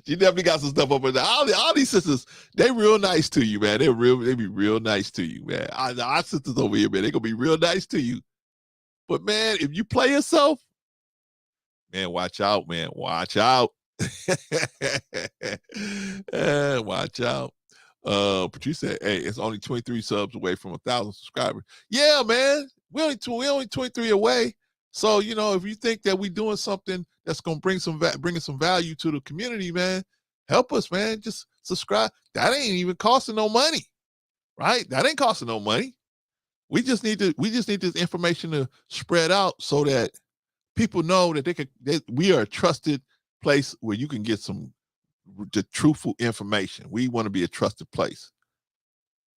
She definitely got some stuff up in there. All these sisters, they real nice to you, man. They be real nice to you, man. Our sisters over here, man, they gonna be real nice to you. But man, if you play yourself, man, watch out, man. Watch out. Watch out. Patrice said, hey, it's only 23 subs away from 1,000 subscribers. Yeah, man. We only 23 away. So, you know, if you think that we're doing something that's gonna bring some value to the community, man, help us, man. Just subscribe. That ain't even costing no money, right? That ain't costing no money. We just need this information to spread out so that people know that we are a trusted place where you can get the truthful information. We want to be a trusted place.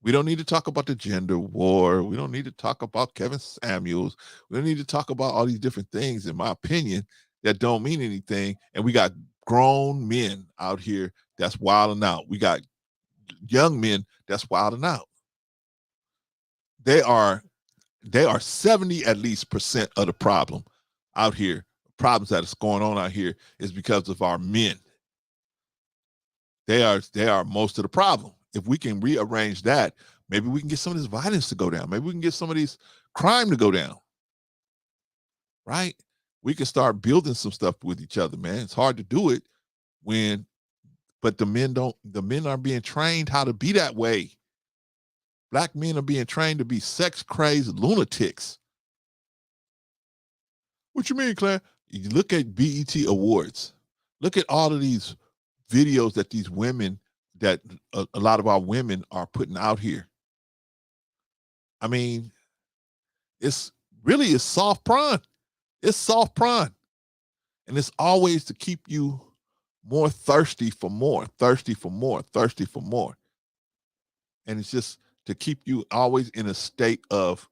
We don't need to talk about the gender war. We don't need to talk about Kevin Samuels. We don't need to talk about all these different things, in my opinion, that don't mean anything. And we got grown men out here that's wilding out. We got young men that's wilding out. They are 70 at least % of the problem out here. Problems that is going on out here is because of our men. They are most of the problem. If we can rearrange that, maybe we can get some of this violence to go down. Maybe we can get some of these crime to go down. Right? We can start building some stuff with each other, man. It's hard to do it but the men are being trained how to be that way. Black men are being trained to be sex crazed lunatics. What you mean, Claire? You look at BET Awards. Look at all of these videos that these women, that a lot of our women are putting out here. I mean, it's soft porn. It's soft porn. And it's always to keep you more thirsty for more, thirsty for more, thirsty for more. And it's just to keep you always in a state of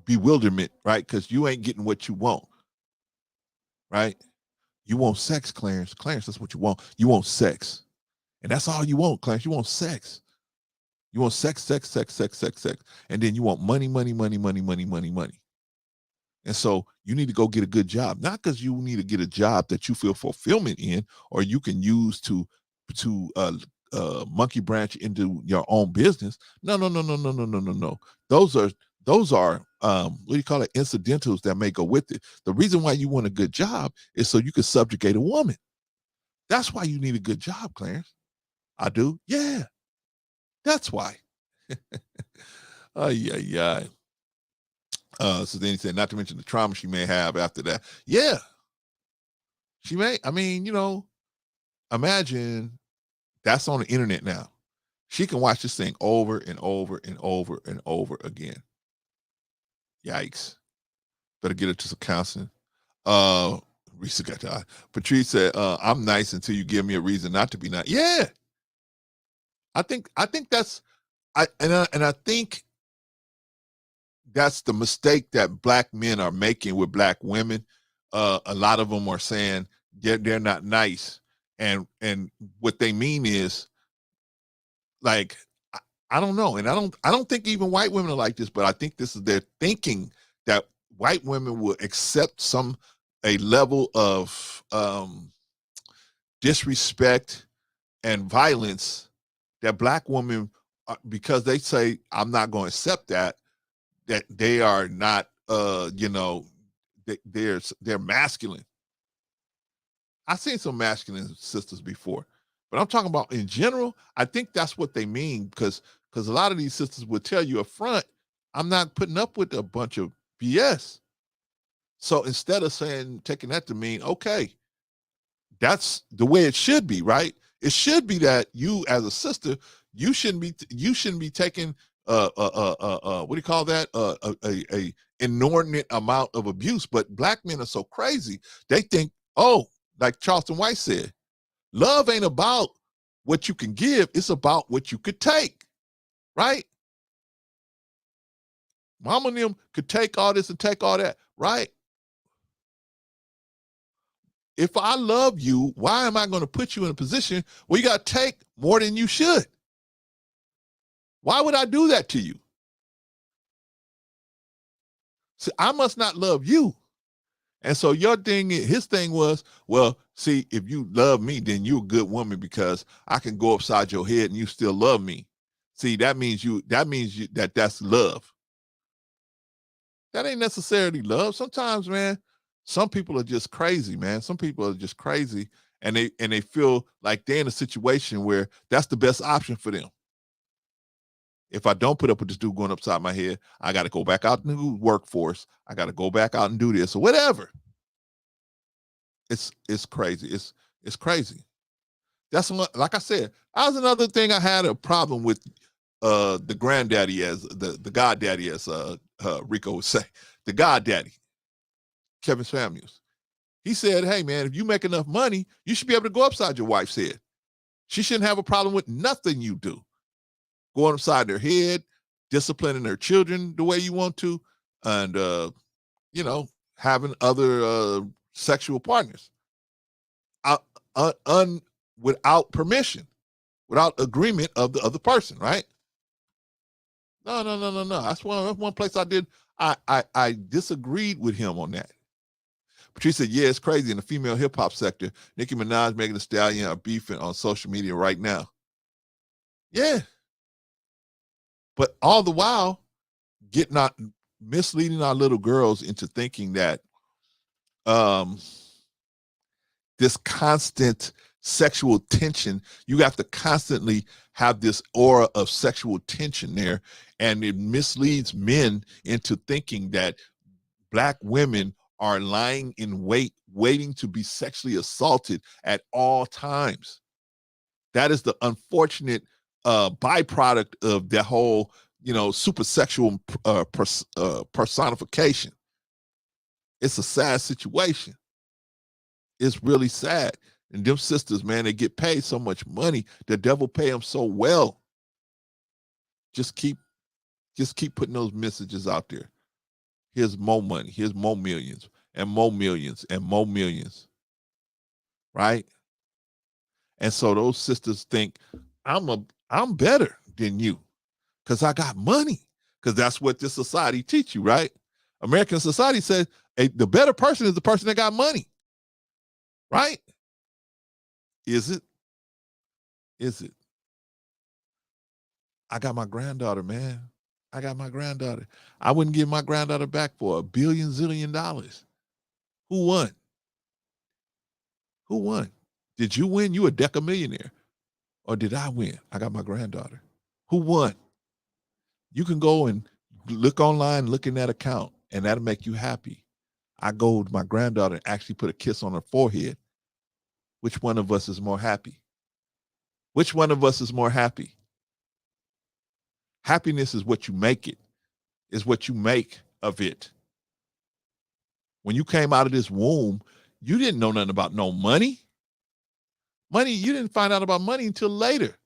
bewilderment, right? Because you ain't getting what you want, right? You want sex, Clarence. Clarence, that's what you want. You want sex. And that's all you want, Clarence. You want sex. You want sex, sex, sex, sex, sex, sex. And then you want money, money, money, money, money, money, money. And so you need to go get a good job, not because you need to get a job that you feel fulfillment in, or you can use to monkey branch into your own business. No. Those are what do you call it? Incidentals that may go with it. The reason why you want a good job is so you can subjugate a woman. That's why you need a good job, Clarence. I do. Yeah. That's why. Yeah. So then he said, not to mention the trauma she may have after that. Yeah. She may. I mean, you know, imagine that's on the internet now. She can watch this thing over and over and over and over again. Yikes. Better get her to some counseling. Risa got that. Patrice said, I'm nice until you give me a reason not to be nice. Yeah. I think that's I think that's the mistake that black men are making with black women. A lot of them are saying they're not nice. And what they mean is, like, I don't know. And I don't think even white women are like this, but I think this is their thinking, that white women will accept a level of disrespect and violence that black women, because they say, I'm not going to accept that they are not, they're masculine. I've seen some masculine sisters before, but I'm talking about in general. I think that's what they mean, because a lot of these sisters would tell you up front, I'm not putting up with a bunch of BS. So instead of taking that to mean, okay, that's the way it should be, right? It should be that you as a sister, you shouldn't be taking what do you call that? A inordinate amount of abuse. But black men are so crazy. They think, oh, like Charleston White said, love ain't about what you can give. It's about what you could take, right? Mama and them could take all this and take all that, right? If I love you, why am I going to put you in a position where you got to take more than you should? Why would I do that to you? See, I must not love you. And so his thing was, well, see, if you love me, then you're a good woman because I can go upside your head and you still love me. See, that means that's love. That ain't necessarily love. Sometimes, man, some people are just crazy, man. Some people are just crazy and they feel like they're in a situation where that's the best option for them. If I don't put up with this dude going upside my head, I got to go back out in the workforce. I got to go back out and do this or whatever. It's crazy. It's crazy. That's like I said. That was another thing I had a problem with. The granddaddy, as the goddaddy, as Rico would say, the goddaddy, Kevin Samuels. He said, "Hey man, if you make enough money, you should be able to go upside your wife's head. She shouldn't have a problem with nothing you do. Going upside their head, disciplining their children the way you want to, and having other sexual partners without permission, without agreement of the other person, right? No. That's one place I disagreed with him on that. Patrice said, yeah, it's crazy in the female hip hop sector. Nicki Minaj, Megan Thee Stallion are beefing on social media right now. Yeah. But all the while, misleading our little girls into thinking that this constant sexual tension, you have to constantly have this aura of sexual tension there, and it misleads men into thinking that Black women are lying in wait, waiting to be sexually assaulted at all times. That is the unfortunate byproduct of the whole, super sexual personification. It's a sad situation. It's really sad. And them sisters, man, they get paid so much money. The devil pay them so well. Just keep putting those messages out there. Here's more money. Here's more millions and more millions and more millions. Right? And so those sisters think I'm better than you because I got money. Because that's what this society teach you, right? American society says the better person is the person that got money. Right? Is it? Is it? I got my granddaughter, man. I got my granddaughter. I wouldn't give my granddaughter back for $1 billion zillion. Who won? Who won? Did you win? You a decamillionaire. Or did I win? I got my granddaughter. Who won? You can go and look online, look in that account, and that'll make you happy. I go to my granddaughter and actually put a kiss on her forehead. Which one of us is more happy? Which one of us is more happy? Happiness is what you make it, is what you make of it. When you came out of this womb, you didn't know nothing about no money. Money, you didn't find out about money until later.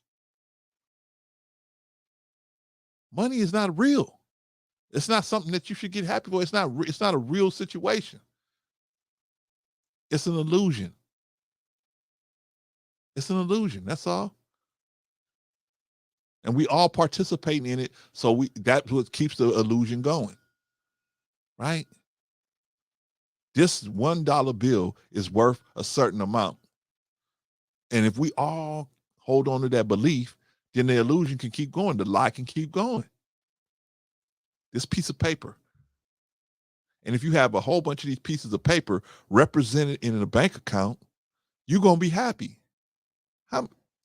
Money is not real. It's not something that you should get happy for. It's not a real situation. It's an illusion. It's an illusion. That's all. And we all participating in it. So that's what keeps the illusion going. Right? This $1 bill is worth a certain amount. And if we all hold on to that belief, then the illusion can keep going. The lie can keep going. This piece of paper. And if you have a whole bunch of these pieces of paper represented in a bank account, you're going to be happy.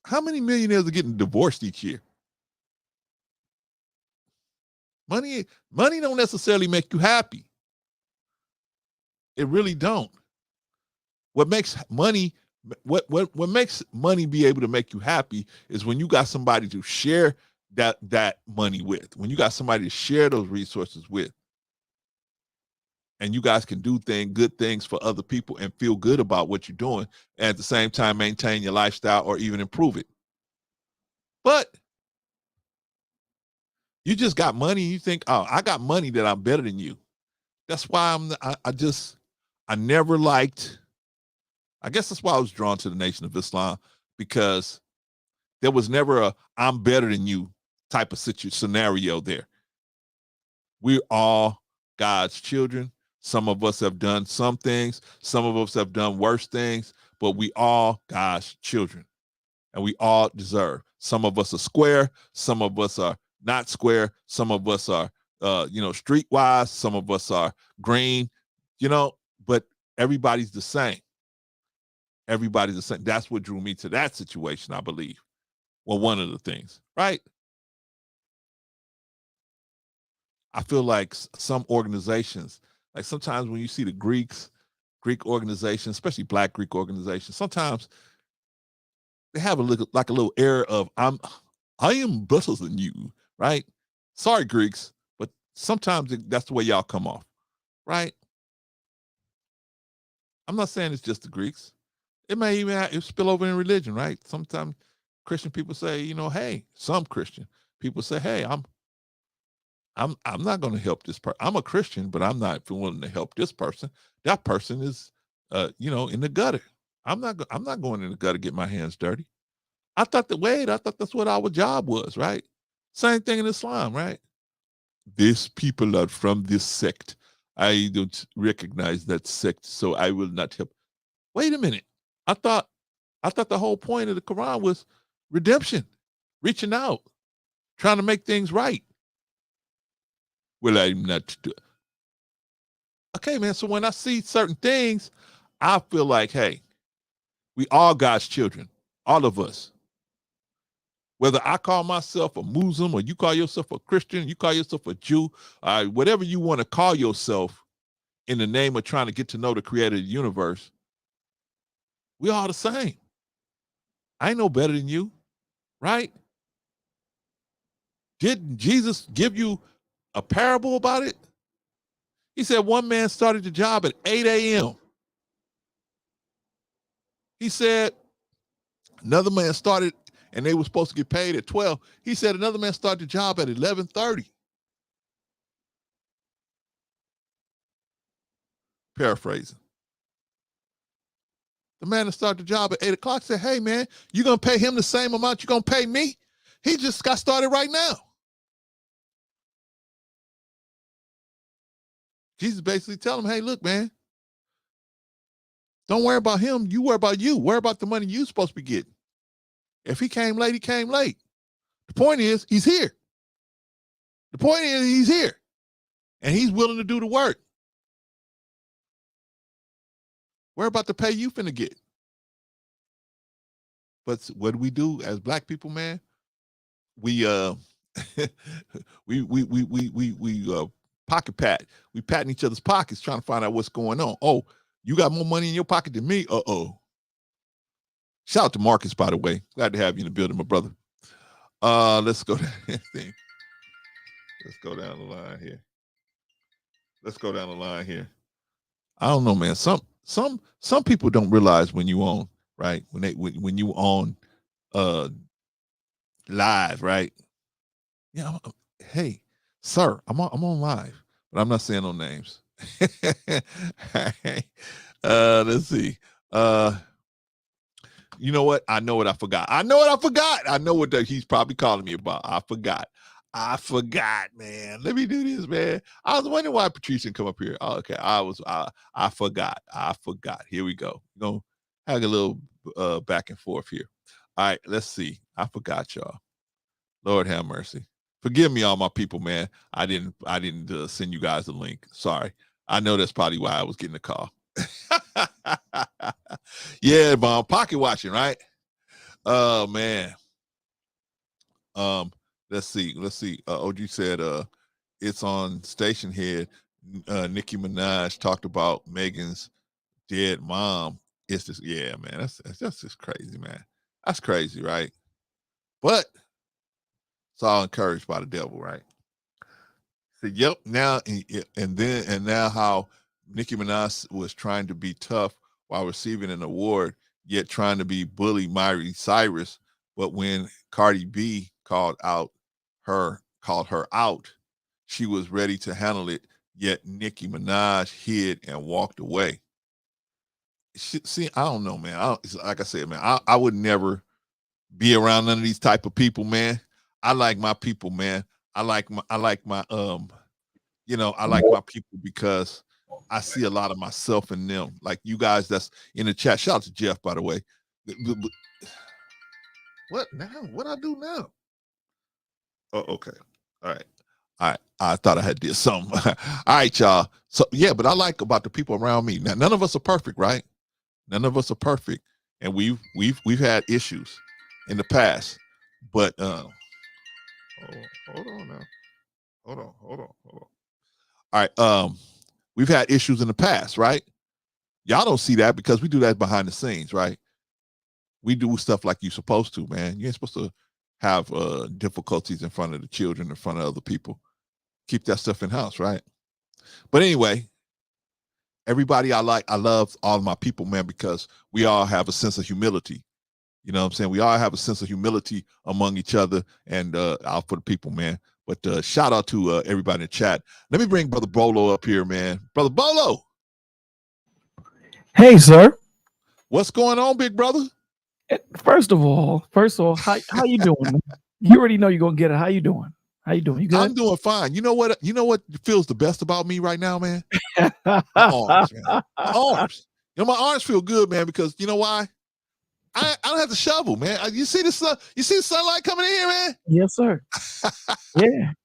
How many millionaires are getting divorced each year? Money don't necessarily make you happy. It really don't. What makes money be able to make you happy is when you got somebody to share that money with, when you got somebody to share those resources with, and you guys can do good things for other people and feel good about what you're doing, and at the same time maintain your lifestyle or even improve it. But you just got money, you think, oh, I got money that I'm better than you. That's why I never liked, I guess that's why I was drawn to the Nation of Islam, because there was never a I'm better than you type of scenario there. We're all God's children. Some of us have done some things. Some of us have done worse things, but we all God's children, and we all deserve. Some of us are square. Some of us are not square. Some of us are, streetwise. Some of us are green, but everybody's the same. Everybody's the same. That's what drew me to that situation, I believe. Well, one of the things, right? I feel like some organizations, like sometimes when you see the Greek organizations, especially Black Greek organizations, sometimes they have a little air of I am better than you, right? Sorry, Greeks, but sometimes that's the way y'all come off, right? I'm not saying it's just the Greeks. It may even spill over in religion, right? Sometimes Christian people say, hey, some Christian people say, hey, I'm not going to help this person. I'm a Christian, but I'm not willing to help this person. That person is, in the gutter. I'm not going in the gutter to get my hands dirty. I thought that's what our job was, right? Same thing in Islam, right? These people are from this sect. I don't recognize that sect, so I will not help. Wait a minute. I thought the whole point of the Quran was redemption, reaching out, trying to make things right. Well, I'm not. Okay, man. So when I see certain things, I feel like, hey, we all God's children, all of us. Whether I call myself a Muslim or you call yourself a Christian, you call yourself a Jew, whatever you want to call yourself in the name of trying to get to know the creator of the universe, we all the same. I ain't no better than you, right? Didn't Jesus give you a parable about it? He said one man started the job at 8 a.m. He said another man started, and they were supposed to get paid at 12. He said another man started the job at 11:30. Paraphrasing. The man that started the job at 8 o'clock said, hey, man, you're going to pay him the same amount you're going to pay me? He just got started right now. Jesus basically telling him, hey, look, man, don't worry about him. You worry about you. Worry about the money you're supposed to be getting. If he came late, he came late. The point is, he's here. The point is, he's here. And he's willing to do the work. Worry about the pay you finna get. But what do we do as Black people, man? We pocket pat. We patting each other's pockets, trying to find out what's going on. Oh, you got more money in your pocket than me? Uh-oh. Shout out to Marcus, by the way. Glad to have you in the building, my brother. Let's go down this thing. Let's go down the line here. I don't know, man. Some people don't realize when you on, right? When you on live, right? Yeah, hey, sir, I'm on live, but I'm not saying no names. Let's see. You know what? I know what I forgot. I know what he's probably calling me about. I forgot, man. Let me do this, man. I was wondering why Patrice didn't come up here. Oh, okay. I forgot. Here we go. Have a little back and forth here. All right, let's see. I forgot, y'all. Lord have mercy. Forgive me, all my people, man. I didn't send you guys a link. Sorry. I know that's probably why I was getting a call. Yeah, but I'm pocket watching, right? Oh man. Let's see. OG said it's on Station Head. Nicki Minaj talked about Megan's dead mom. It's just, yeah, man. That's just crazy, man. That's crazy, right? But it's all encouraged by the devil, right? So, yep. Now and now how Nicki Minaj was trying to be tough while receiving an award, yet trying to be bully Miley Cyrus. But when Cardi B called her out, she was ready to handle it. Yet Nicki Minaj hid and walked away. See, I don't know, man. Like I said, man, I would never be around none of these type of people, man. I like my people, man. I like my people because I see a lot of myself in them. Like you guys that's in the chat. Shout out to Jeff, by the way. What now? What I do now? Oh, okay. All right. All right. I thought I had did something. All right, y'all. So yeah, but I like about the people around me. Now, none of us are perfect, right? None of us are perfect. And we've had issues in the past. But hold on now. Hold on. All right. We've had issues in the past, right? Y'all don't see that because we do that behind the scenes, right? We do stuff like you're supposed to, man. You ain't supposed to have difficulties in front of the children, in front of other people. Keep that stuff in house, right? But anyway, everybody I love all of my people, man, because we all have a sense of humility. You know what I'm saying? We all have a sense of humility among each other and out for the people, man. But shout out to everybody in the chat. Let me bring Brother Bolo up here, man. Brother Bolo. Hey, sir. What's going on, big brother? First of all, how you doing? You already know you're gonna get it. How you doing? How you doing? You good? I'm doing fine. You know what feels the best about me right now, man? My arms, man. My arms. You know, my arms feel good, man, because you know why? I don't have to shovel, man. You see the sun? You see the sunlight coming in here, man? Yes, sir.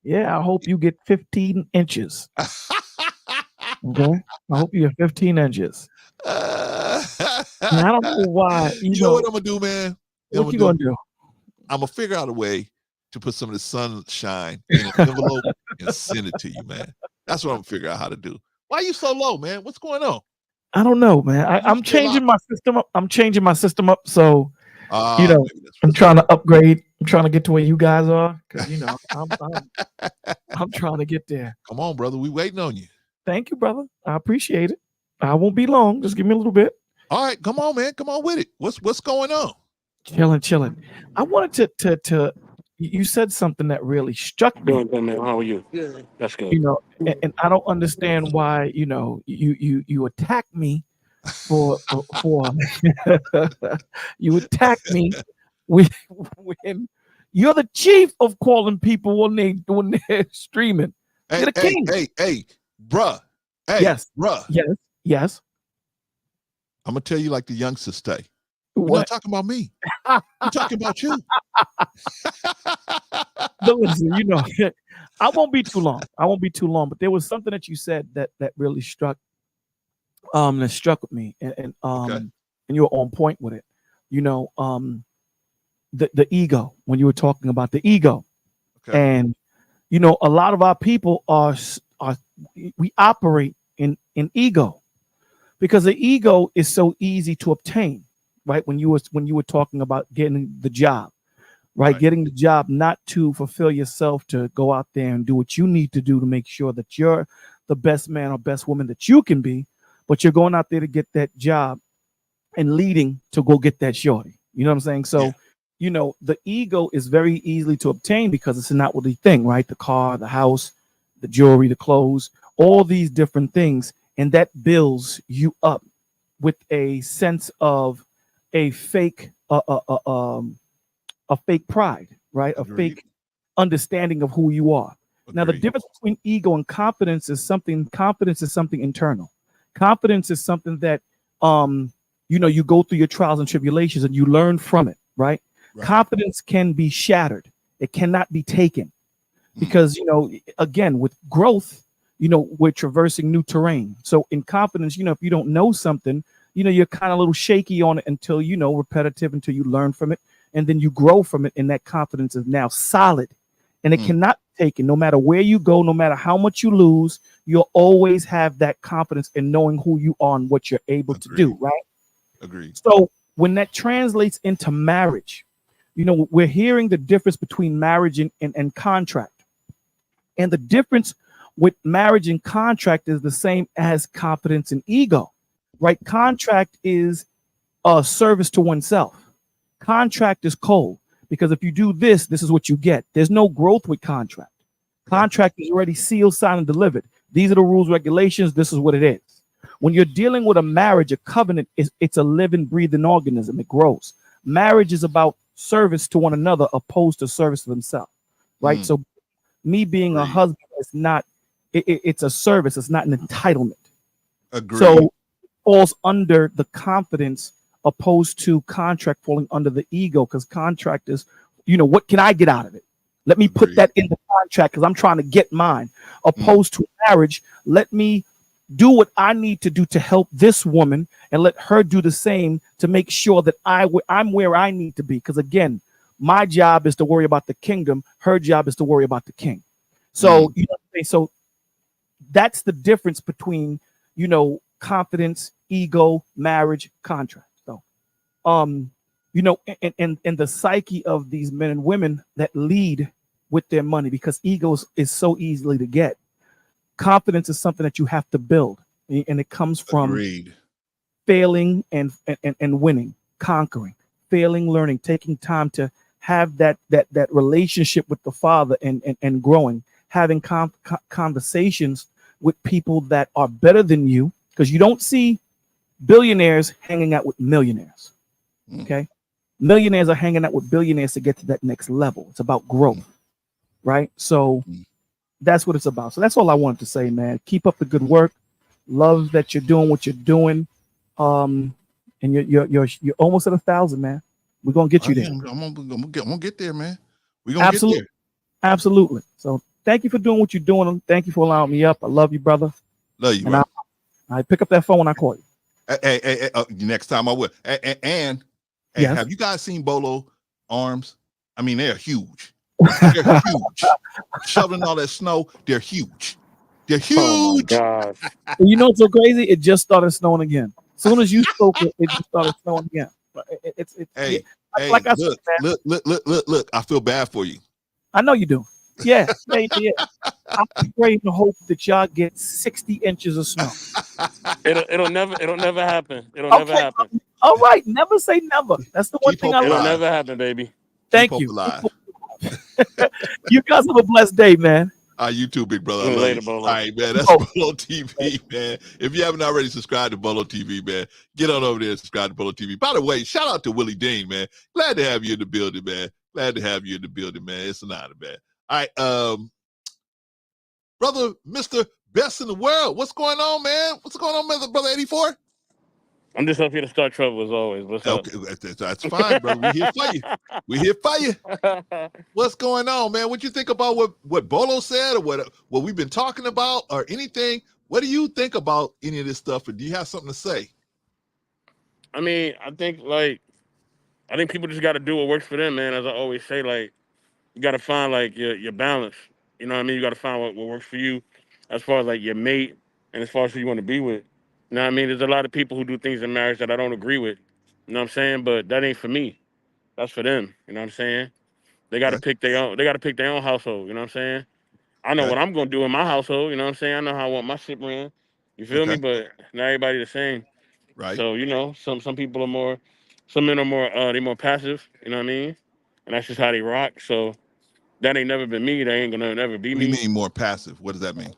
Yeah. I hope you get 15 inches. Okay. I hope you get 15 inches. I don't know why. You know what I'm gonna do, man? What you gonna do? I'm gonna figure out a way to put some of the sunshine in an envelope and send it to you, man. That's what I'm gonna figure out how to do. Why are you so low, man? What's going on? I don't know, man. I'm changing my system up. I'm changing my system up. So, I'm trying to upgrade. I'm trying to get to where you guys are. Cause I'm trying to get there. Come on, brother. We waiting on you. Thank you, brother. I appreciate it. I won't be long. Just give me a little bit. All right, come on, man. Come on with it. What's going on? Chilling. I wanted to you said something that really struck me. How are you? Good. That's good. And I don't understand why, you attack me for you attack me when you're the chief of calling people when they're streaming. You're the king. Hey, bruh. Hey, yes, bruh. Yes. I'm gonna tell you like the youngsters say. We're not talking about me. We're talking about you. But listen, I won't be too long. But there was something that you said that really struck with me, and you were on point with it. The ego, when you were talking about the ego, and a lot of our people we operate in ego because the ego is so easy to obtain. Right, when you were talking about getting the job, right? Getting the job not to fulfill yourself, to go out there and do what you need to do to make sure that you're the best man or best woman that you can be, but you're going out there to get that job and leading to go get that shorty. You know what I'm saying? So, the ego is very easily to obtain because it's an outwardly thing, right? The car, the house, the jewelry, the clothes, all these different things, and that builds you up with a sense of a fake pride, right? A fake understanding of who you are. Agreed. Now, the difference between ego and confidence is something internal. Confidence is something that, you go through your trials and tribulations and you learn from it, right? Confidence can be shattered. It cannot be taken because, again, with growth, we're traversing new terrain. So in confidence, if you don't know something, you're kind of a little shaky on it until, repetitive, until you learn from it. And then you grow from it. And that confidence is now solid and it cannot be taken. No matter where you go, no matter how much you lose, you'll always have that confidence in knowing who you are and what you're able to do. Right. Agreed. So when that translates into marriage, we're hearing the difference between marriage and contract. And the difference with marriage and contract is the same as confidence and ego. Right? Contract is a service to oneself. Contract is cold because if you do this, this is what you get. There's no growth with contract. Contract is already sealed, signed, and delivered. These are the rules, regulations. This is what it is. When you're dealing with a marriage, a covenant, it's a living, breathing organism. It grows. Marriage is about service to one another opposed to service to themselves. Right? So me being a husband is not, it's a service. It's not an entitlement. Agreed. So falls under the confidence opposed to contract falling under the ego, because contract is, what can I get out of it? Let me put Agreed. that in the contract because I'm trying to get mine. Opposed to marriage, let me do what I need to do to help this woman and let her do the same to make sure that I'm where I need to be. Because again, my job is to worry about the kingdom. Her job is to worry about the king. So, so that's the difference between, confidence, ego, marriage, contract. So, and the psyche of these men and women that lead with their money, because ego is so easily to get. Confidence is something that you have to build, and it comes from Agreed. failing and winning, conquering, failing, learning, taking time to have that relationship with the Father and growing, having conversations with people that are better than you, because you don't see billionaires hanging out with millionaires. Okay, millionaires are hanging out with billionaires to get to that next level. It's about growth, right? So that's what it's about. So that's all I wanted to say, man. Keep up the good work. Love that you're doing what you're doing. And you're almost at 1,000, man. We're gonna get you there. I'm gonna get there, man. We're gonna get there. Absolutely. So thank you for doing what you're doing. Thank you for allowing me up. I love you, brother. Love you, and I pick up that phone when I call you. Hey, next time I will. And yes. Have you guys seen Bolo arms? I mean, they're huge. They're huge. Shoveling all that snow, they're huge. They're huge. Oh my gosh. You know what's so crazy? It just started snowing again. As soon as you spoke it, it just started snowing again. It's hey, like I look, said, look. I feel bad for you. I know you do. Yeah. I pray and hope that y'all get 60 inches of snow. It'll never happen. It'll never happen. All right, never say never. That's the one thing I It'll love. never happen, baby. Thank you. You guys have a blessed day, man. You too, big brother. Later, Bolo. All right, man. That's Bolo TV, man. If you haven't already subscribed to Bolo TV, man, get on over there and subscribe to Bolo TV. By the way, shout out to Willie Dean, man. Glad to have you in the building, man. It's an honor, man. All right, brother, Mr. Best in the World. What's going on, man? What's going on, brother 84? I'm just up here to start trouble as always. What's up? Okay, that's fine, brother. We here for you. What's going on, man? What you think about what Bolo said, or what we've been talking about, or anything? What do you think about any of this stuff, or do you have something to say? I mean, I think people just got to do what works for them, man. As I always say, like, you got to find like your balance. You know what I mean? You got to find what works for you, as far as like your mate, and as far as who you want to be with. You know what I mean? There's a lot of people who do things in marriage that I don't agree with. You know what I'm saying? But that ain't for me. That's for them. You know what I'm saying? They got to pick their own. They got to pick their own household. You know what I'm saying? I know what I'm gonna do in my household. You know what I'm saying? I know how I want my shit ran. You feel me? But not everybody the same. Right. So some people are more. Some men are more. They more passive. You know what I mean? And that's just how they rock. So that ain't never been me. That ain't gonna never be me. What do you mean more passive? What does that mean?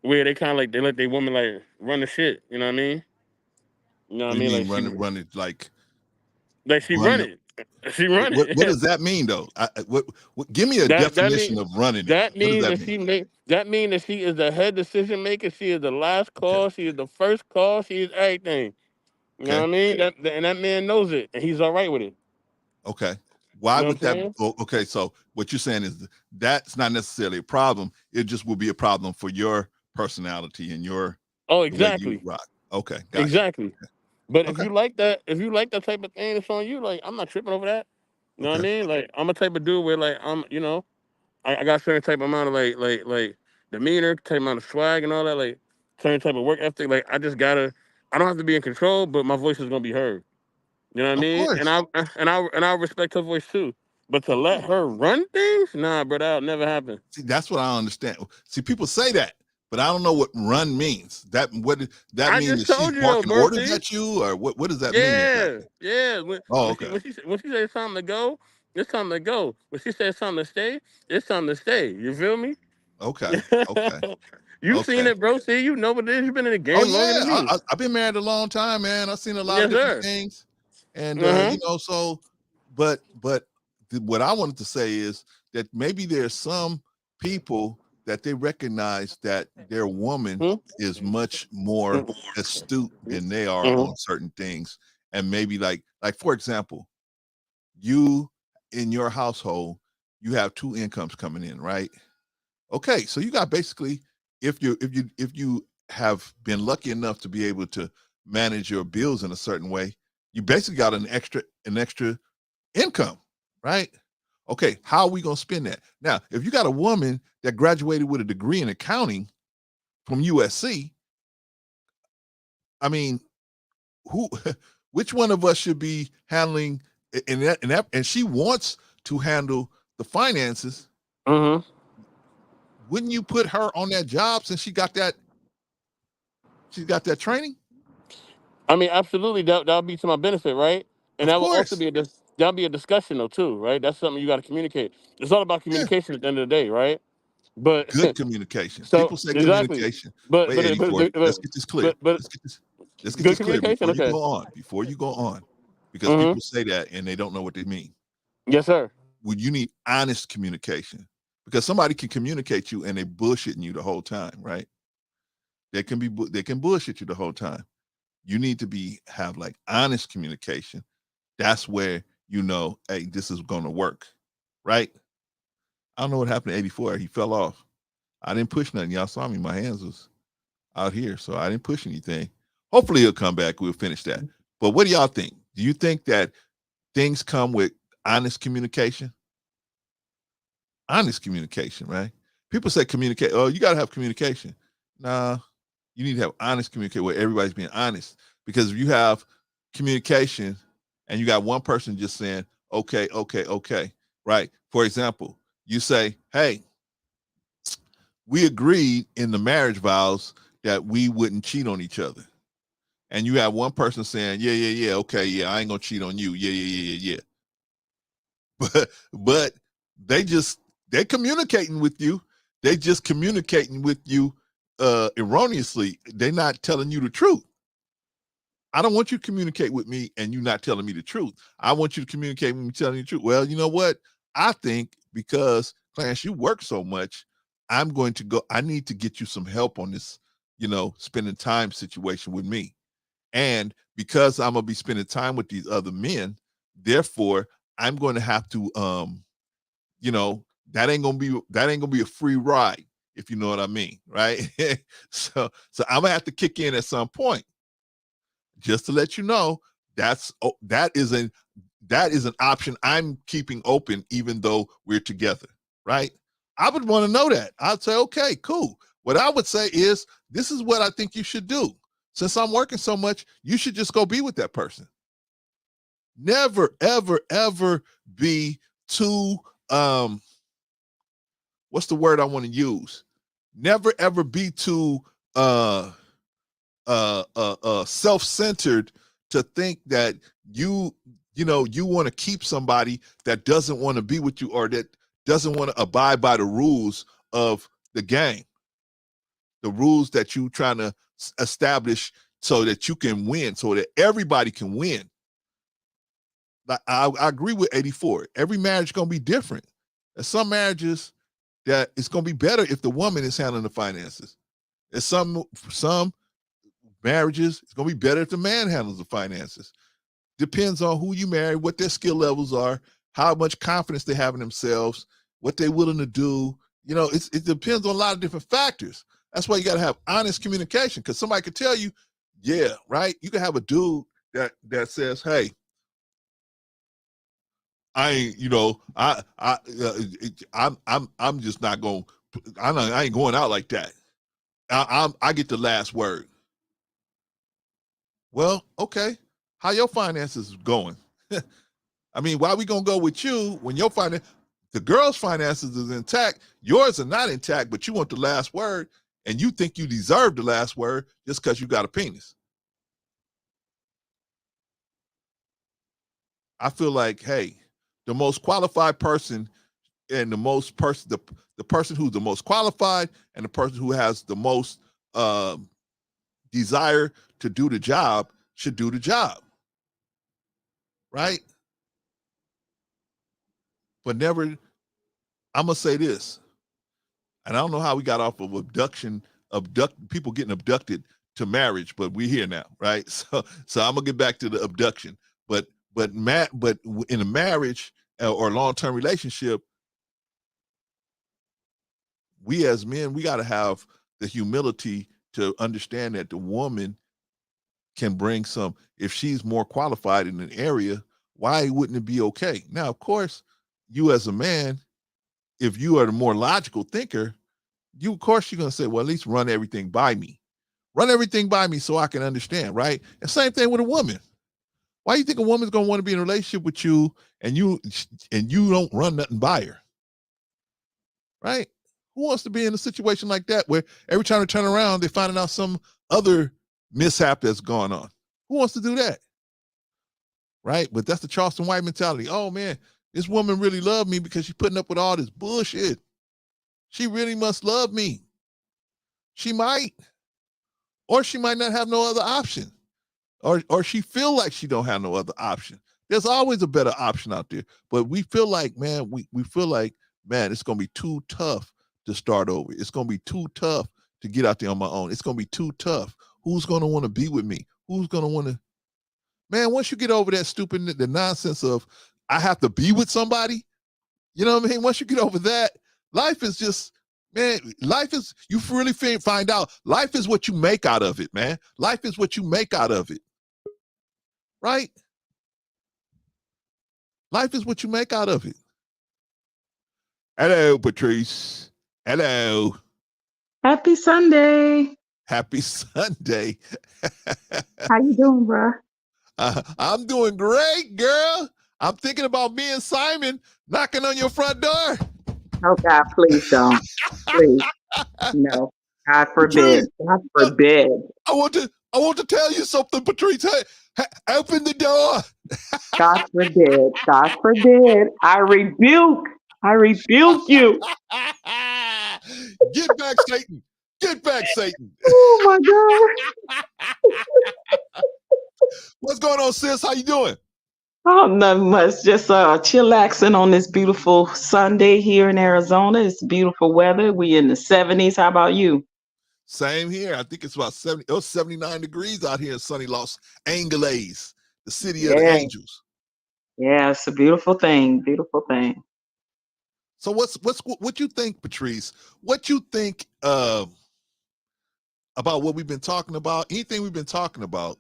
Where they kind of like they let their woman like run the shit. You know what I mean? You know what I mean? Like run it like she run it. She run it. What does that mean though? What give me a definition of running? That means that she is the head decision maker. She is the last call. She is the first call. She is everything. You know what I mean? And that man knows it, and he's all right with it. Okay. Why would that? Okay, so what you're saying is that's not necessarily a problem. It just will be a problem for your personality and your exactly. Rock. Okay, exactly. But if you like that type of thing, it's on you. Like, I'm not tripping over that. You know what I mean? Like, I'm a type of dude where like I got certain type of amount of like demeanor, type amount of swag and all that, like certain type of work ethic. Like I don't have to be in control, but my voice is gonna be heard. You know what I mean? And I respect her voice too. But to let her run things, nah, bro, that'll never happen. See, that's what I understand. See, people say that, but I don't know what run means. That means that she's barking orders at you, or what does that mean? Yeah. Okay. When she says something to go, it's time to go. When she says something to stay, it's time to stay. You feel me? Okay. You've seen it, bro. See, you know what it is. You've been in the game longer than me. I've been married a long time, man. I've seen a lot of different things. And but what I wanted to say is that maybe there's some people that they recognize that their woman is much more astute than they are on certain things. And maybe like for example, you in your household, you have two incomes coming in, right? Okay, so you got basically, if you have been lucky enough to be able to manage your bills in a certain way, you basically got an extra income, right? Okay, how are we gonna spend that? Now, if you got a woman that graduated with a degree in accounting from USC, I mean, who, which one of us should be handling and she wants to handle the finances? Wouldn't you put her on that job since she's got that training? I mean, absolutely. That'll be to my benefit, right? And Of that will also course. be that'll be a discussion though too, right? That's something you got to communicate. It's all about Yeah. communication at the end of the day, right? But Good communication. so People say exactly. communication. But Wait, but 84. Let's get this clear. Let's get good this clear communication. before you Okay. go on. Before you go on, because people say that and they don't know what they mean. Yes, sir. When you need honest communication, because somebody can communicate you and they bullshitting you the whole time, right? They can bullshit you the whole time. You need to have like honest communication. That's where you know, hey, this is gonna work, right? I don't know what happened to 84. He fell off. I didn't push nothing. Y'all saw me. My hands was out here, so I didn't push anything. Hopefully he'll come back. We'll finish that. But what do y'all think? Do you think that things come with honest communication? Honest communication, right? People say communicate. Oh, you got to have communication. Nah, you need to have honest communication where everybody's being honest. Because if you have communication and you got one person just saying, okay, right? For example, you say, hey, we agreed in the marriage vows that we wouldn't cheat on each other. And you have one person saying, yeah, okay, yeah, I ain't gonna cheat on you. Yeah. But they're communicating with you. They just communicating with you erroneously. They're not telling you the truth. I don't want you to communicate with me and you not telling me the truth. I want you to communicate with me telling you the truth. Well, you know what? I think because, Clarence, you work so much, I need to get you some help on this, spending time situation with me. And because I'm going to be spending time with these other men, therefore, I'm going to have to, that ain't going to be a free ride, if you know what I mean, right? So I'm going to have to kick in at some point. Just to let you know, that is an option I'm keeping open, even though we're together, right? I would want to know that. I'd say, okay, cool. What I would say is, this is what I think you should do. Since I'm working so much, you should just go be with that person. Never, ever, ever be too, what's the word I want to use? Never, ever be too, self-centered to think that you want to keep somebody that doesn't want to be with you or that doesn't want to abide by the rules of the game, the rules that you trying to establish so that you can win, so that everybody can win. I agree with 84. Every marriage is going to be different. There's some marriages that it's going to be better if the woman is handling the finances. There's some marriages, it's going to be better if the man handles the finances. Depends on who you marry, what their skill levels are, how much confidence they have in themselves, what they're willing to do. It depends on a lot of different factors. That's why you got to have honest communication, because somebody could tell you, yeah, right? You can have a dude that says, hey, I ain't, I'm just not going, I ain't going out like that. I get the last word. Well, okay. How your finances going? I mean, why we gonna go with you when the girl's finances is intact, yours are not intact, but you want the last word and you think you deserve the last word just because you got a penis. I feel like, hey, the most qualified person and the person who's the most qualified and the person who has the most desire to do the job should do the job. Right? But never, I'm going to say this. And I don't know how we got off of people getting abducted to marriage, but we're here now, right? So I'm gonna get back to the abduction. But in a marriage or long-term relationship, we as men, we got to have the humility to understand that the woman can bring some. If she's more qualified in an area, why wouldn't it be okay? Now, of course, you as a man, if you are the more logical thinker, of course you're gonna say, well, at least run everything by me. Run everything by me so I can understand, right? And same thing with a woman. Why do you think a woman's gonna want to be in a relationship with you and you don't run nothing by her? Right? Who wants to be in a situation like that where every time they turn around, they're finding out some other mishap that's going on? Who wants to do that? Right? But that's the Charleston White mentality. Oh man, this woman really loved me because she's putting up with all this bullshit. She really must love me. She might. Or she might not have no other option. Or she feel like she don't have no other option. There's always a better option out there. But we feel like, man, we feel like, man, it's going to be too tough to start over. It's going to be too tough to get out there on my own. It's going to be too tough. Who's going to want to be with me? Who's going to want to? Man, once you get over that the nonsense of, I have to be with somebody, you know what I mean? Once you get over that, life is just, man, you really find out, life is what you make out of it, man. Life is what you make out of it. Right? Life is what you make out of it. Hello, Patrice. Hello. Happy Sunday. Happy Sunday. How you doing, bro? I'm doing great, girl. I'm thinking about me and Simon knocking on your front door. Oh, God, please don't. Please. No. God forbid. God forbid. I want to tell you something, Patrice. Hey, open the door. God forbid. God forbid. I rebuke you. Get back, Satan. Get back, Satan. Oh, my God. What's going on, sis? How you doing? Oh, nothing much. Just chillaxing on this beautiful Sunday here in Arizona. It's beautiful weather. We in the 70s. How about you? Same here. I think it's about 79 degrees out here in sunny Los Angeles, the city of the angels. Yeah, it's a beautiful thing. Beautiful thing. So what you think, Patrice? What you think about what we've been talking about? Anything we've been talking about?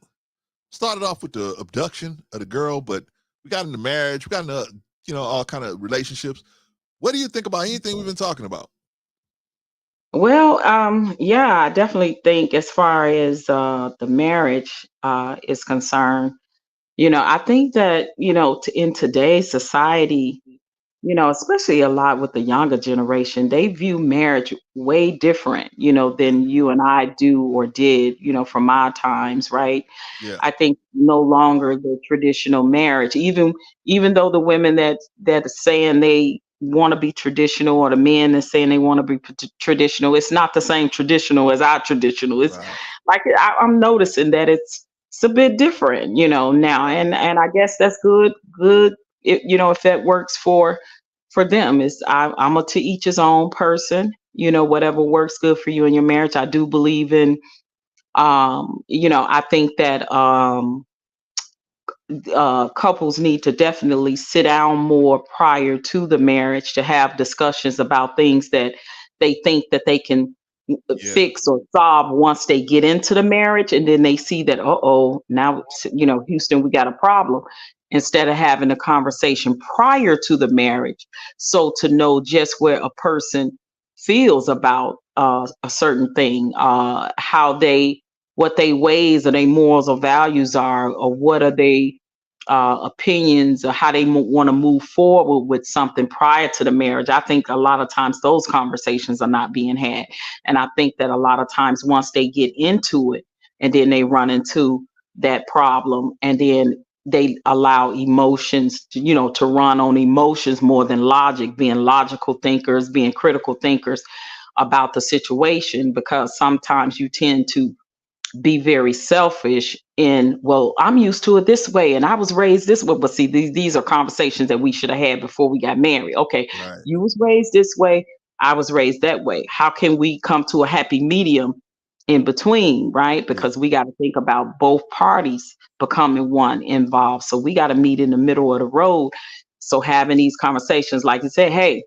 Started off with the abduction of the girl, but we got into marriage. We got into all kind of relationships. What do you think about anything we've been talking about? Well, yeah, I definitely think as far as the marriage is concerned, I think that, in today's society, especially a lot with the younger generation, they view marriage way different, than you and I do or did, from our times, right? Yeah. I think no longer the traditional marriage, even though the women that are saying they want to be traditional, or the men that saying they want to be traditional, it's not the same traditional as our traditional. It's right. Like I'm noticing that it's a bit different, now, and I guess that's good. If that works for them, is I'm a to each his own person. Whatever works good for you in your marriage. I do believe in, I think that couples need to definitely sit down more prior to the marriage to have discussions about things that they think that they can fix or solve once they get into the marriage, and then they see that, now, Houston, we got a problem, instead of having a conversation prior to the marriage, so to know just where a person feels about a certain thing, what they ways or their morals or values are, or what are they opinions, or how they want to move forward with something prior to the marriage. I think a lot of times those conversations are not being had. And I think that a lot of times once they get into it, and then they run into that problem, and then they allow emotions to run on emotions more than logic, being logical thinkers, being critical thinkers about the situation, because sometimes you tend to be very selfish in, well, I'm used to it this way and I was raised this way. But see, these are conversations that we should have had before we got married. Okay, right. You was raised this way, I was raised that way. How can we come to a happy medium in between, right? Because we got to think about both parties becoming one involved. So we got to meet in the middle of the road. So having these conversations, like you said, hey,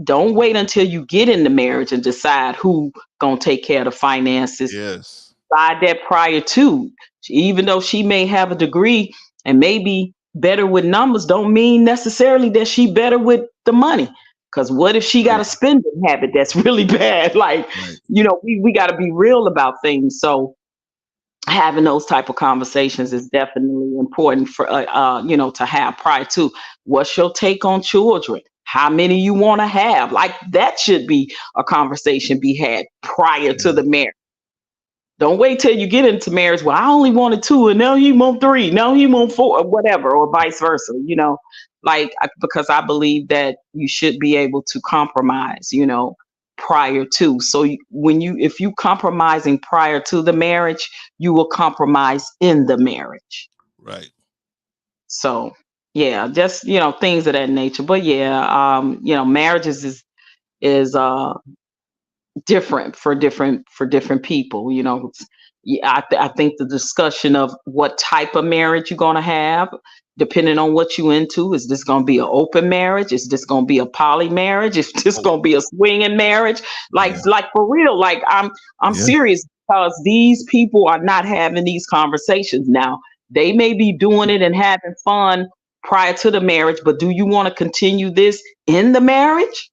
don't wait until you get into marriage and decide who gonna take care of the finances. Yes. Decide that prior to. Even though she may have a degree and maybe better with numbers, don't mean necessarily that she better with the money. Because what if she got a spending habit that's really bad? Like, we got to be real about things. So having those type of conversations is definitely important for to have prior to. What's your take on children? How many you want to have? Like, that should be a conversation be had prior to the marriage. Don't wait till you get into marriage. Well, I only wanted 2 and now he want 3. Now he want 4 or whatever, or vice versa, because I believe that you should be able to compromise, prior to. So if you compromising prior to the marriage, you will compromise in the marriage. Right. So yeah, just, things of that nature. But yeah, marriages is different for different people. I think the discussion of what type of marriage you're going to have, depending on what you into, is this going to be an open marriage? Is this going to be a poly marriage? Is this going to be a swinging marriage? Like for real, like I'm serious, because these people are not having these conversations now. They may be doing it and having fun prior to the marriage, but do you want to continue this in the marriage?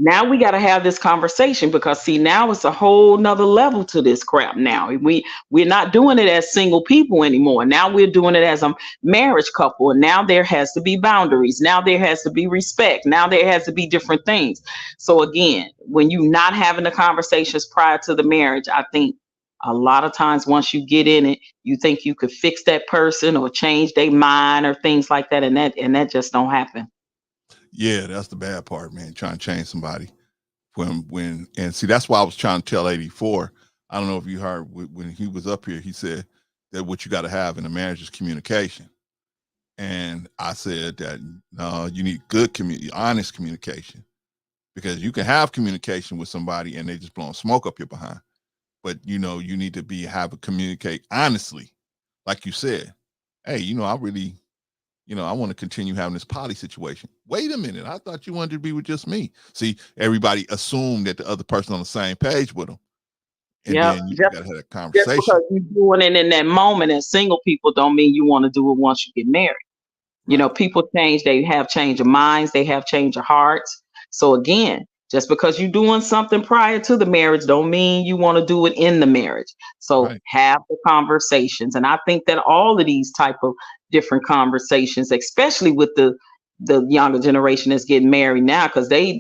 Now we got to have this conversation, because see, now it's a whole nother level to this crap. Now we're not doing it as single people anymore. Now we're doing it as a marriage couple. And now there has to be boundaries. Now there has to be respect. Now there has to be different things. So again, when you're not having the conversations prior to the marriage, I think a lot of times once you get in it, you think you could fix that person or change their mind or things like that. And that just don't happen. Yeah, that's the bad part, man. Trying to change somebody and see, that's why I was trying to tell 84. I don't know if you heard when he was up here, he said that what you got to have in a marriage is communication. And I said that you need good honest communication, because you can have communication with somebody and they just blowing smoke up your behind. But you need to communicate honestly, like you said. Hey, I really. I want to continue having this poly situation. Wait a minute. I thought you wanted to be with just me. See, everybody assumed that the other person on the same page with them. And then you got to have that conversation. Just because you're doing it in that moment as single people don't mean you want to do it once you get married. Right. People change. They have change of minds. They have change of hearts. So again, just because you're doing something prior to the marriage don't mean you want to do it in the marriage. So have the conversations. And I think that all of these type of different conversations, especially with the younger generation that's getting married now, because they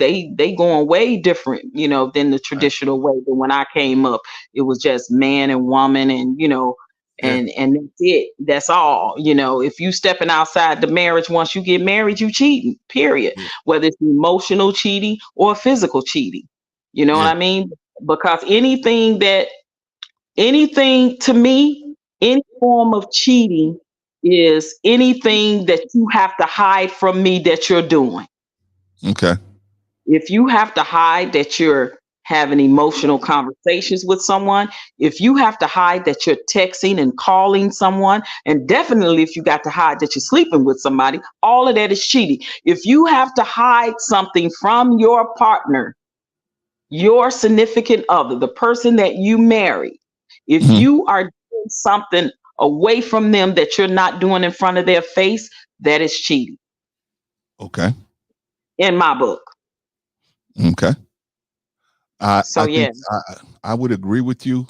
going way different, than the traditional way. But when I came up, it was just man and woman, and and that's it. That's all. If you stepping outside the marriage, once you get married, you cheating, period. Whether it's emotional cheating or physical cheating. You know what I mean? Because anything to me, any form of cheating is anything that you have to hide from me that you're doing. Okay. If you have to hide that you're having emotional conversations with someone, if you have to hide that you're texting and calling someone, and definitely if you got to hide that you're sleeping with somebody, all of that is cheating. If you have to hide something from your partner, your significant other, the person that you marry, if you are doing something away from them that you're not doing in front of their face, that is cheating. Okay. In my book. Okay. I would agree with you.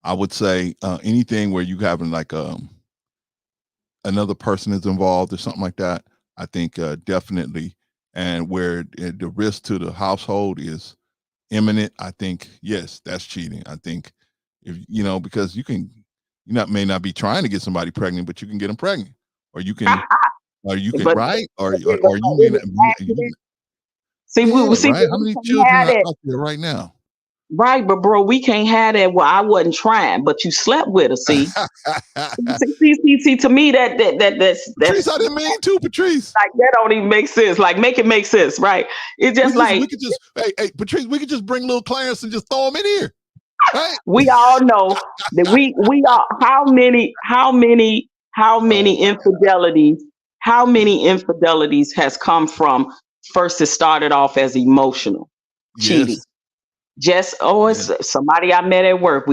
I would say anything where you having like another person is involved or something like that, I think definitely. And where the risk to the household is imminent, I think, yes, that's cheating. I think if because may not be trying to get somebody pregnant, but you can get them pregnant, or you can, or you can, right? Or you may not. See, Right? How many children are out there right now? Right, but bro, we can't have that. Well, I wasn't trying, but you slept with her. See, to me Patrice, that's I didn't mean to, Patrice. like that don't even make sense. Like, make it make sense, right? It's just We could just, hey, Patrice, we could just bring little Clarence and just throw him in here, right? we all know that we are how many infidelities has come from first it started off as emotional cheating. Yes. Just it's somebody I met at work.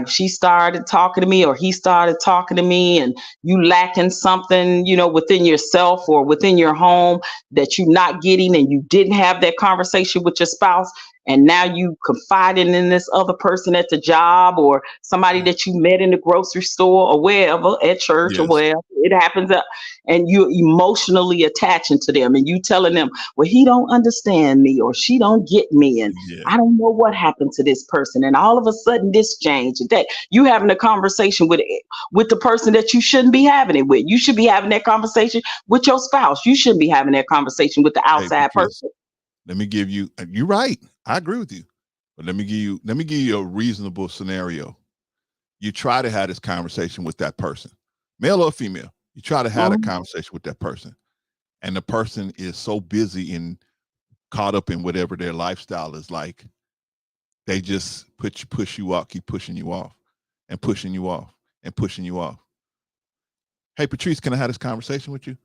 She started talking to me or he started talking to me, and you lacking something, within yourself or within your home that you're not getting, and you didn't have that conversation with your spouse, and now you confiding in this other person at the job or somebody that you met in the grocery store or wherever, at church or wherever it happens, and you're emotionally attaching to them, and you telling them, well, he don't understand me or she don't get me, and I don't know what happened to this person, and all of a sudden this changed. That you having a conversation with the person that you shouldn't be having it with. You should be having that conversation with your spouse. You shouldn't be having that conversation with the outside person. Let me give you. You're right. I agree with you, but let me give you a reasonable scenario. You try to have this conversation with that person, male or female. You try to have a conversation with that person, and the person is so busy and caught up in whatever their lifestyle is like. They just push you off, keep pushing you off and pushing you off and pushing you off. Hey, Patrice, can I have this conversation with you?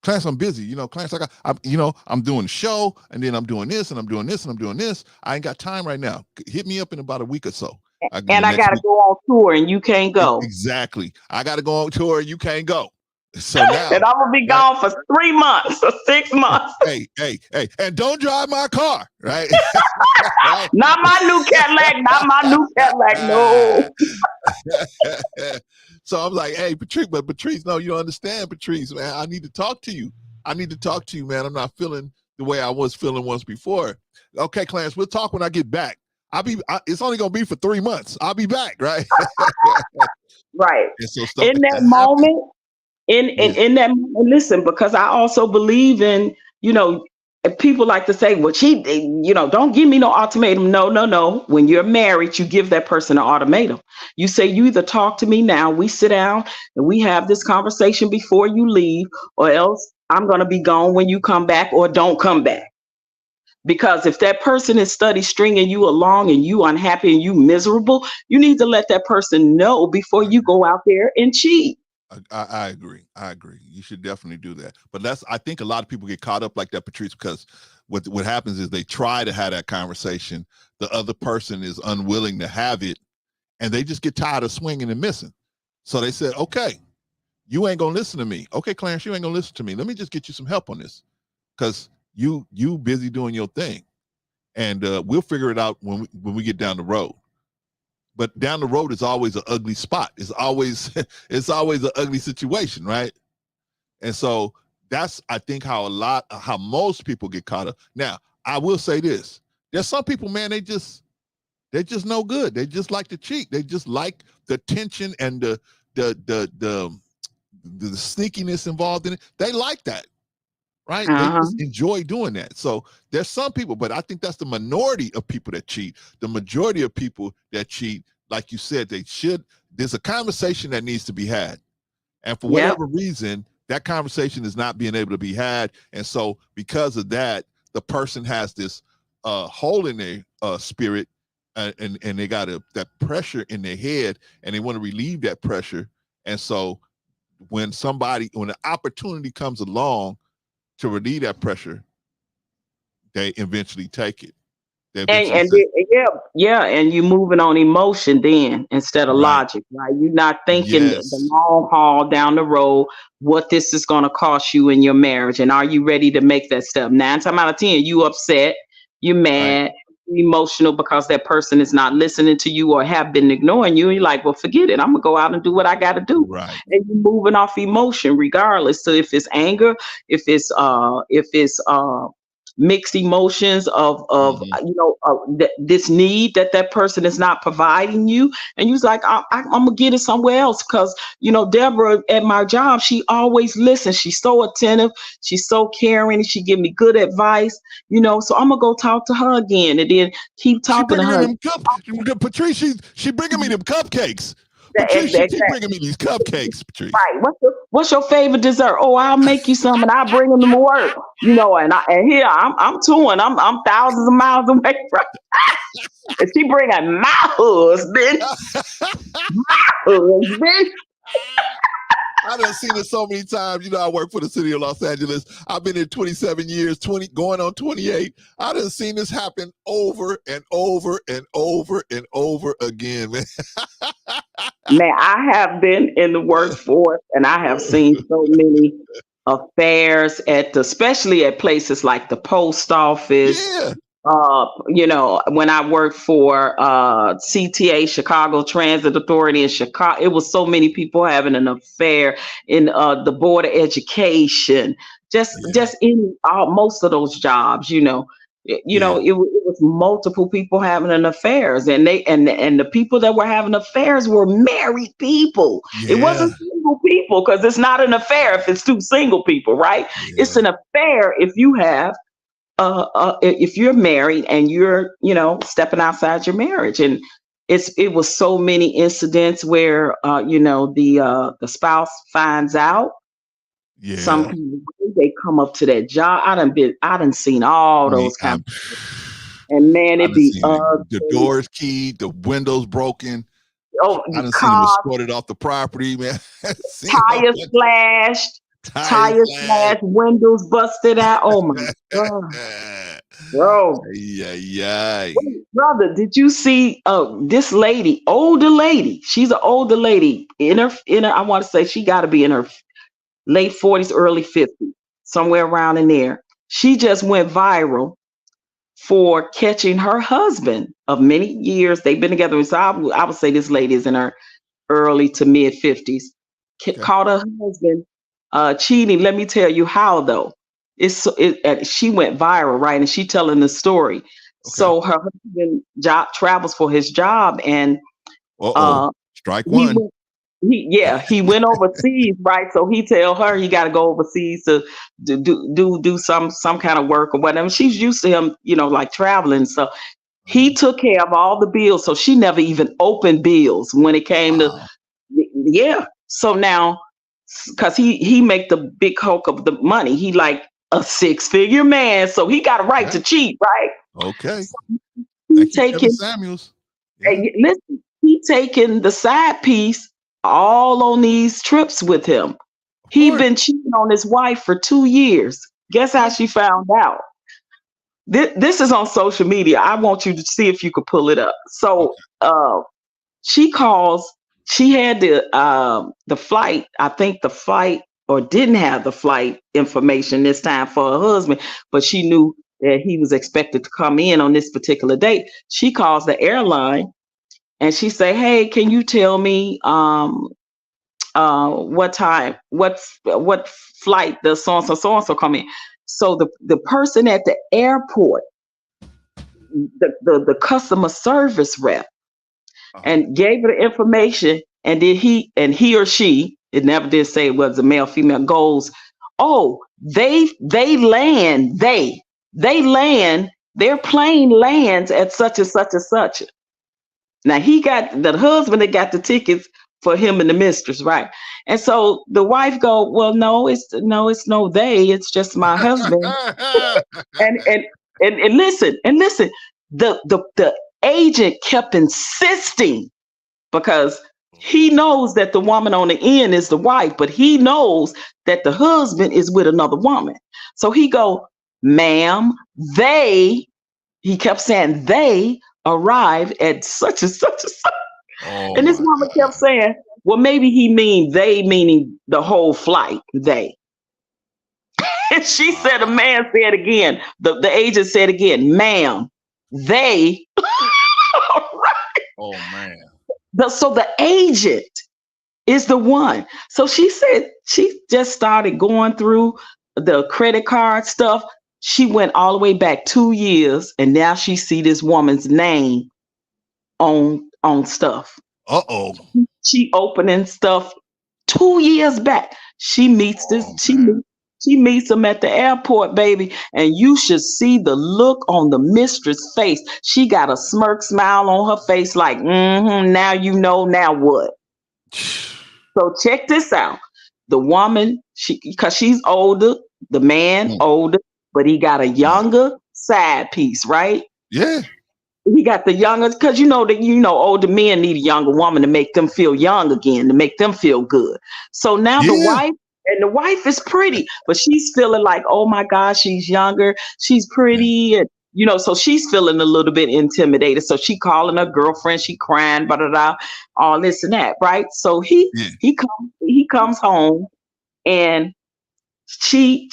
Clarence, I'm busy. Clarence, I'm doing the show, and then I'm doing this and I'm doing this and I'm doing this. I ain't got time right now. Hit me up in about a week or so. And I got to go on tour and you can't go. Exactly. I got to go on tour and you can't go. So now, and I'm going to be gone for 3 months or 6 months. Hey. And don't drive my car, right? Not my new Cadillac. No. So I'm like, hey, Patrice, no, you don't understand, Patrice, man. I need to talk to you. Man. I'm not feeling the way I was feeling once before. Okay, Clarence, we'll talk when I get back. It's only going to be for 3 months. I'll be back, right? Right. So in that moment, in that moment, listen, because I also believe in, people like to say, well, don't give me no ultimatum. No. When you're married, you give that person an ultimatum. You say, you either talk to me now, we sit down and we have this conversation before you leave, or else I'm going to be gone when you come back, or don't come back. Because if that person is stringing you along and you unhappy and you miserable, you need to let that person know before you go out there and cheat. I agree. You should definitely do that. But I think a lot of people get caught up like that, Patrice, because what happens is they try to have that conversation. The other person is unwilling to have it, and they just get tired of swinging and missing. So they said, okay, you ain't going to listen to me. Okay, Clarence, you ain't going to listen to me. Let me just get you some help on this, because you busy doing your thing, and we'll figure it out when we get down the road. But down the road is always an ugly spot. It's always an ugly situation, right? And so that's, I think, how most people get caught up. Now, I will say this: there's some people, man, they're just no good. They just like to cheat. They just like the tension and the sneakiness involved in it. They like that, right? They just enjoy doing that. So there's some people, but I think that's the minority of people that cheat. The majority of people that cheat, like you said, there's a conversation that needs to be had. And for whatever reason, that conversation is not being able to be had. And so because of that, the person has this hole in their spirit, and they got that pressure in their head, and they want to relieve that pressure. And so when an opportunity comes along to relieve that pressure, they eventually take it. And you're moving on emotion then instead of logic, right? You're not thinking the long haul down the road, what this is going to cost you in your marriage, and are you ready to make that step? 9 times out of 10, you upset, you're mad, you're emotional because that person is not listening to you or have been ignoring you. And you're like, well, forget it. I'm gonna go out and do what I got to do. Right. And you're moving off emotion, regardless. So if it's anger, if it's mixed emotions of this need that person is not providing you, and you was like, I'm gonna get it somewhere else, because Deborah at my job, she always listens. She's so attentive, she's so caring, she give me good advice, so I'm gonna go talk to her again, and then keep talking to her. Patrice, she bringing me them cupcakes. Patrice, she keep bringing me these cupcakes, Patrice. Right. What's your favorite dessert? Oh, I'll make you some, and I'll bring them to work. And here I'm touring. I'm thousands of miles away from. And she bringing my husband. I done seen it so many times. I work for the city of Los Angeles. I've been here 27 years, going on 28. I done seen this happen over and over and over and over again, man. Man, I have been in the workforce, and I have seen so many affairs especially at places like the post office. Yeah. When I worked for CTA, Chicago Transit Authority in Chicago, it was so many people having an affair in the Board of Education, most of those jobs, it was multiple people having an affairs, and the people that were having affairs were married people. Yeah. It wasn't single people, because it's not an affair if it's two single people, right? Yeah. It's an affair if you have if you're married and you're, stepping outside your marriage. And it was so many incidents where, the spouse finds out. Yeah. Some people, they come up to that job. I done seen all those kinds of things. And man, it'd be the doors keyed, the windows broken. Oh, I done seen them escorted off the property, man. Tires slashed. Tires smashed, windows busted out. Oh my God, bro! Yeah. Brother, did you see this lady? Older lady. She's an older lady in her. I want to say she got to be in her late 40s, early 50s, somewhere around in there. She just went viral for catching her husband of many years. They've been together. So I would say this lady is in her early to mid 50s. Okay. Caught her husband cheating. Let me tell you how, though. She went viral, right? And she telling the story. Okay. So her husband travels for his job, and strike one. He went overseas, right? So he tell her he got to go overseas to do some kind of work or whatever. She's used to him, like traveling. So he took care of all the bills. So she never even opened bills when it came to. So now, because he make the big hulk of the money, he like a 6-figure man, so he got a right to cheat, right? Okay. So he taking Samuels. Listen, he taking the side piece all on these trips with him. He been cheating on his wife for 2 years. Guess how she found out? This is on social media. I want you to see if you could pull it up. So she calls. She had the flight, I think the flight, or didn't have the flight information this time for her husband, but she knew that he was expected to come in on this particular date. She calls the airline and she say, hey, can you tell me what time, what flight does so-and-so come in? So the person at the airport, the customer service rep, and gave her the information, and he or she, it never did say it was a male, female, goes, oh, they land, their plane lands at such and such and such. Now he got the husband that got the tickets for him and the mistress, right? And so the wife go, well, no, it's no they, it's just my husband. and listen, the agent kept insisting, because he knows that the woman on the end is the wife, but he knows that the husband is with another woman. So he go, ma'am, he kept saying they arrived at such and such and such. And this woman kept saying, well, maybe he meaning the whole flight, they. And she said, the man said again, the agent said again, ma'am, they. Oh man. So the agent is the one. So she said she just started going through the credit card stuff. She went all the way back 2 years, and now she see this woman's name on stuff. Uh-oh. She opening stuff 2 years back. She meets this. Oh, She meets him at the airport, baby, and you should see the look on the mistress' face. She got a smirk smile on her face, like, now you know, now what? So check this out. The woman, because she's older, the man older, but he got a younger side piece, right? Yeah. He got the younger, because older men need a younger woman to make them feel young again, to make them feel good. So now the wife is pretty, but she's feeling like, oh my God, she's younger, she's pretty, and so she's feeling a little bit intimidated. So she calling her girlfriend, she crying, all this and that, right? So he comes home, and she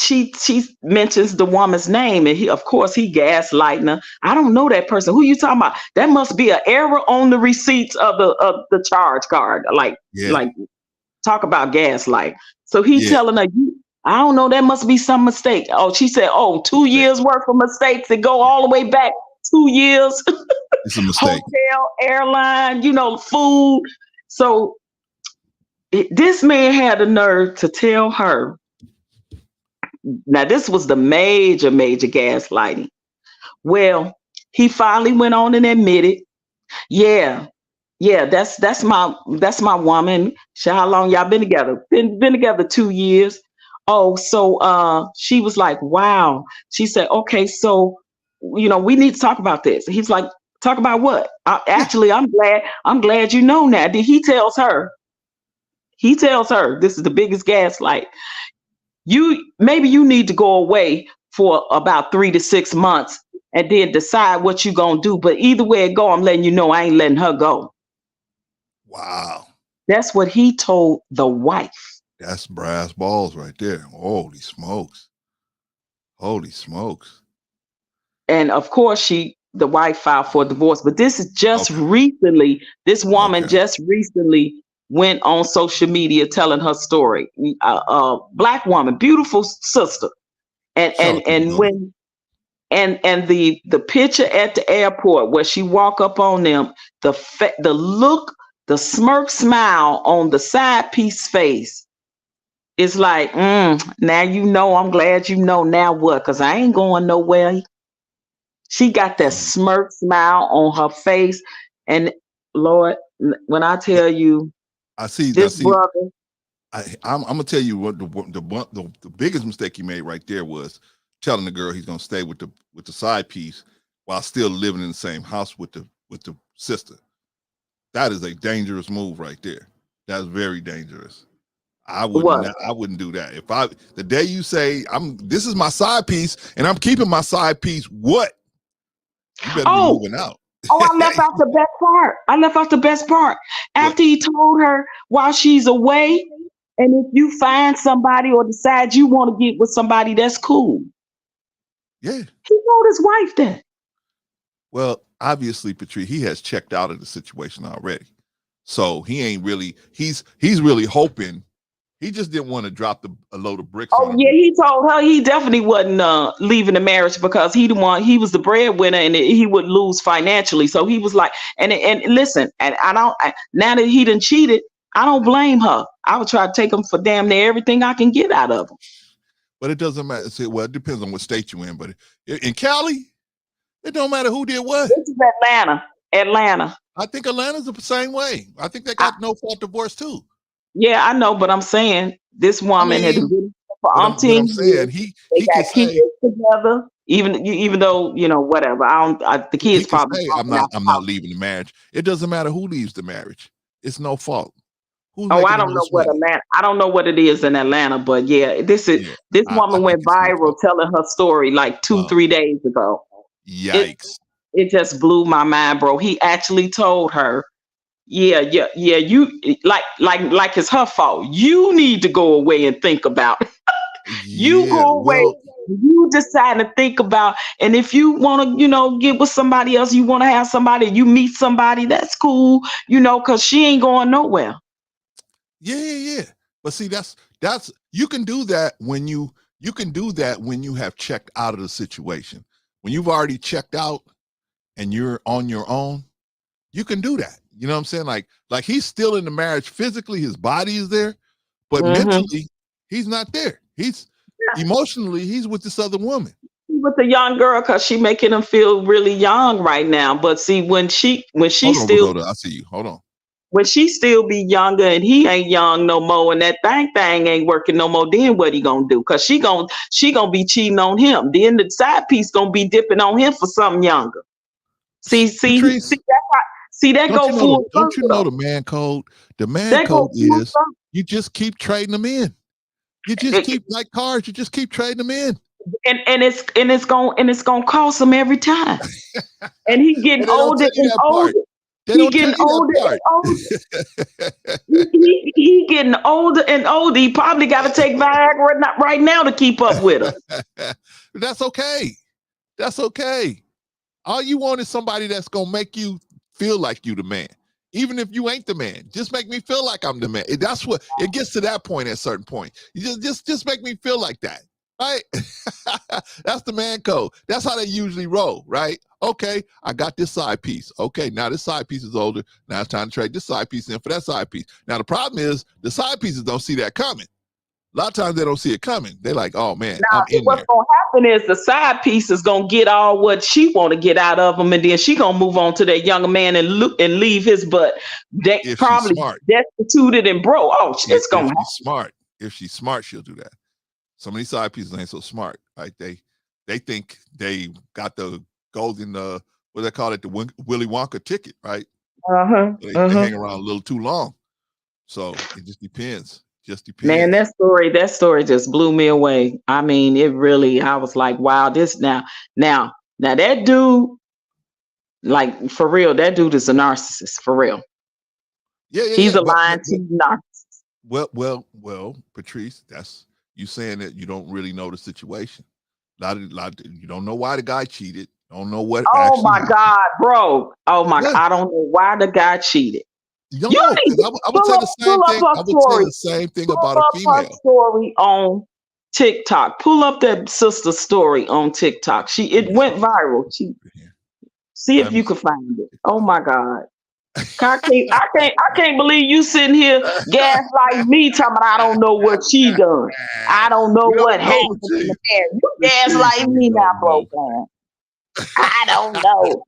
mentions the woman's name, and he gaslighting her. I don't know that person. Who you talking about? That must be an error on the receipts of the charge card. Like talk about gaslight. So he telling her, I don't know, that must be some mistake. Oh, she said, 2 years worth of mistakes that go all the way back 2 years. It's a mistake. Hotel, airline, food. So this man had the nerve to tell her. Now, this was the major gaslighting. Well, he finally went on and admitted, that's my woman. How long y'all been together? Been together 2 years. Oh, so she was like, wow. She said, okay, so we need to talk about this. He's like, talk about what? I'm glad you know now. He tells her, this is the biggest gaslight. Maybe you need to go away for about 3 to 6 months and then decide what you're gonna do. But either way it go, I'm letting you know I ain't letting her go. Wow. That's what he told the wife. That's brass balls right there. Holy smokes. Holy smokes. And of course the wife filed for divorce, but this is just recently, this woman just recently went on social media telling her story. Black woman, beautiful sister. And the picture at the airport where she walk up on them, the look, the smirk smile on the side piece face is like, now I'm glad you know, now what? Because I ain't going nowhere. She got that smirk smile on her face. And Lord, when I tell you, brother, I'm gonna tell you what the biggest mistake he made right there was telling the girl he's gonna stay with the side piece while still living in the same house with the sister. That is a dangerous move right there. That's very dangerous. I wouldn't do that. The day you say this is my side piece and I'm keeping my side piece, what? You better be moving out. I left out the best part. After he told her while she's away, and if you find somebody or decide you want to get with somebody, that's cool. Yeah. He told his wife that. Well, obviously, Patrice, he has checked out of the situation already. So he ain't really, he's really hoping. He just didn't want to drop a load of bricks. Oh, yeah, he told her he definitely wasn't leaving the marriage because he was the breadwinner and he would lose financially. So he was like, and listen, and now that he done cheated, I don't blame her. I would try to take him for damn near everything I can get out of him. But it doesn't matter. Well, it depends on what state you're in. But in Cali, it don't matter who did what. This is Atlanta. I think Atlanta's the same way. I think they got no fault divorce too. Yeah, I know, but I'm saying this woman had been for I'm saying he got kids together, even though whatever. The kids probably say, I'm not leaving the marriage. It doesn't matter who leaves the marriage. It's no fault. I don't know what Atlanta. I don't know what it is in Atlanta, but this woman went viral telling her story like 2-3 days ago. Yikes! It just blew my mind, bro. He actually told her, yeah, you like it's her fault. You need to go away and think about it. You go away. You decide to think about, and if you want to, get with somebody else, you want to have somebody, you meet somebody, that's cool, because she ain't going nowhere. Yeah. But see, that's you can do that when you You can do that when you have checked out of the situation. When you've already checked out and you're on your own, you can do that. You know what I'm saying? Like he's still in the marriage physically, his body is there, but mentally he's not there. He's emotionally, he's with this other woman. With the young girl, because she making him feel really young right now. But see, when she Hold on, still, Pagoda, I see you. Hold on. when she still be younger and he ain't young no more, and that thing ain't working no more, then what he gonna do? Because she gonna be cheating on him. Then the side piece gonna be dipping on him for something younger. Patrice, that go full. Don't you know the man code? The man code is you just keep trading them in. You just keep, like cars, you just keep trading them in. And it's gonna cost him every time. And he getting older and older. He getting older and older. he getting older and older. He probably got to take Viagra right now to keep up with her. That's okay. That's okay. All you want is somebody that's gonna make you feel like you the man. Even if you ain't the man, just make me feel like I'm the man. That's what it gets to, that point at a certain point. You just make me feel like that. Right? That's the man code. That's how they usually roll, right? Okay, I got this side piece. Okay, now this side piece is older. Now it's time to trade this side piece in for that side piece. Now the problem is the side pieces don't see that coming. A lot of times they don't see it coming. They're like, oh man, now, what's gonna happen is the side piece is gonna get all what she want to get out of him, and then she gonna move on to that younger man and leave his butt probably destituted and broke. Oh, it's gonna happen. Smart. If she's smart, she'll do that. Some of these side pieces ain't so smart. Right? They think they got the golden what they call it, the Willy Wonka ticket, right? They hang around a little too long. So it just depends. Man, that story just blew me away. I mean, it really, I was like, wow, this now that dude, like for real, that dude is a narcissist for real. Yeah. He's a lying narcissist. Well, Patrice, that's you saying that you don't really know the situation. You don't know why the guy cheated. Don't know what. Oh my God, bro. Oh my God. I don't know why the guy cheated. I would say the same thing about a female. Story on TikTok. Pull up that sister story on TikTok. It went viral. See if you can find it. Oh my God. I can't believe you sitting here gaslighting me talking about I don't know what she done. I don't know what happened. You gaslighting me now, bro. I don't know.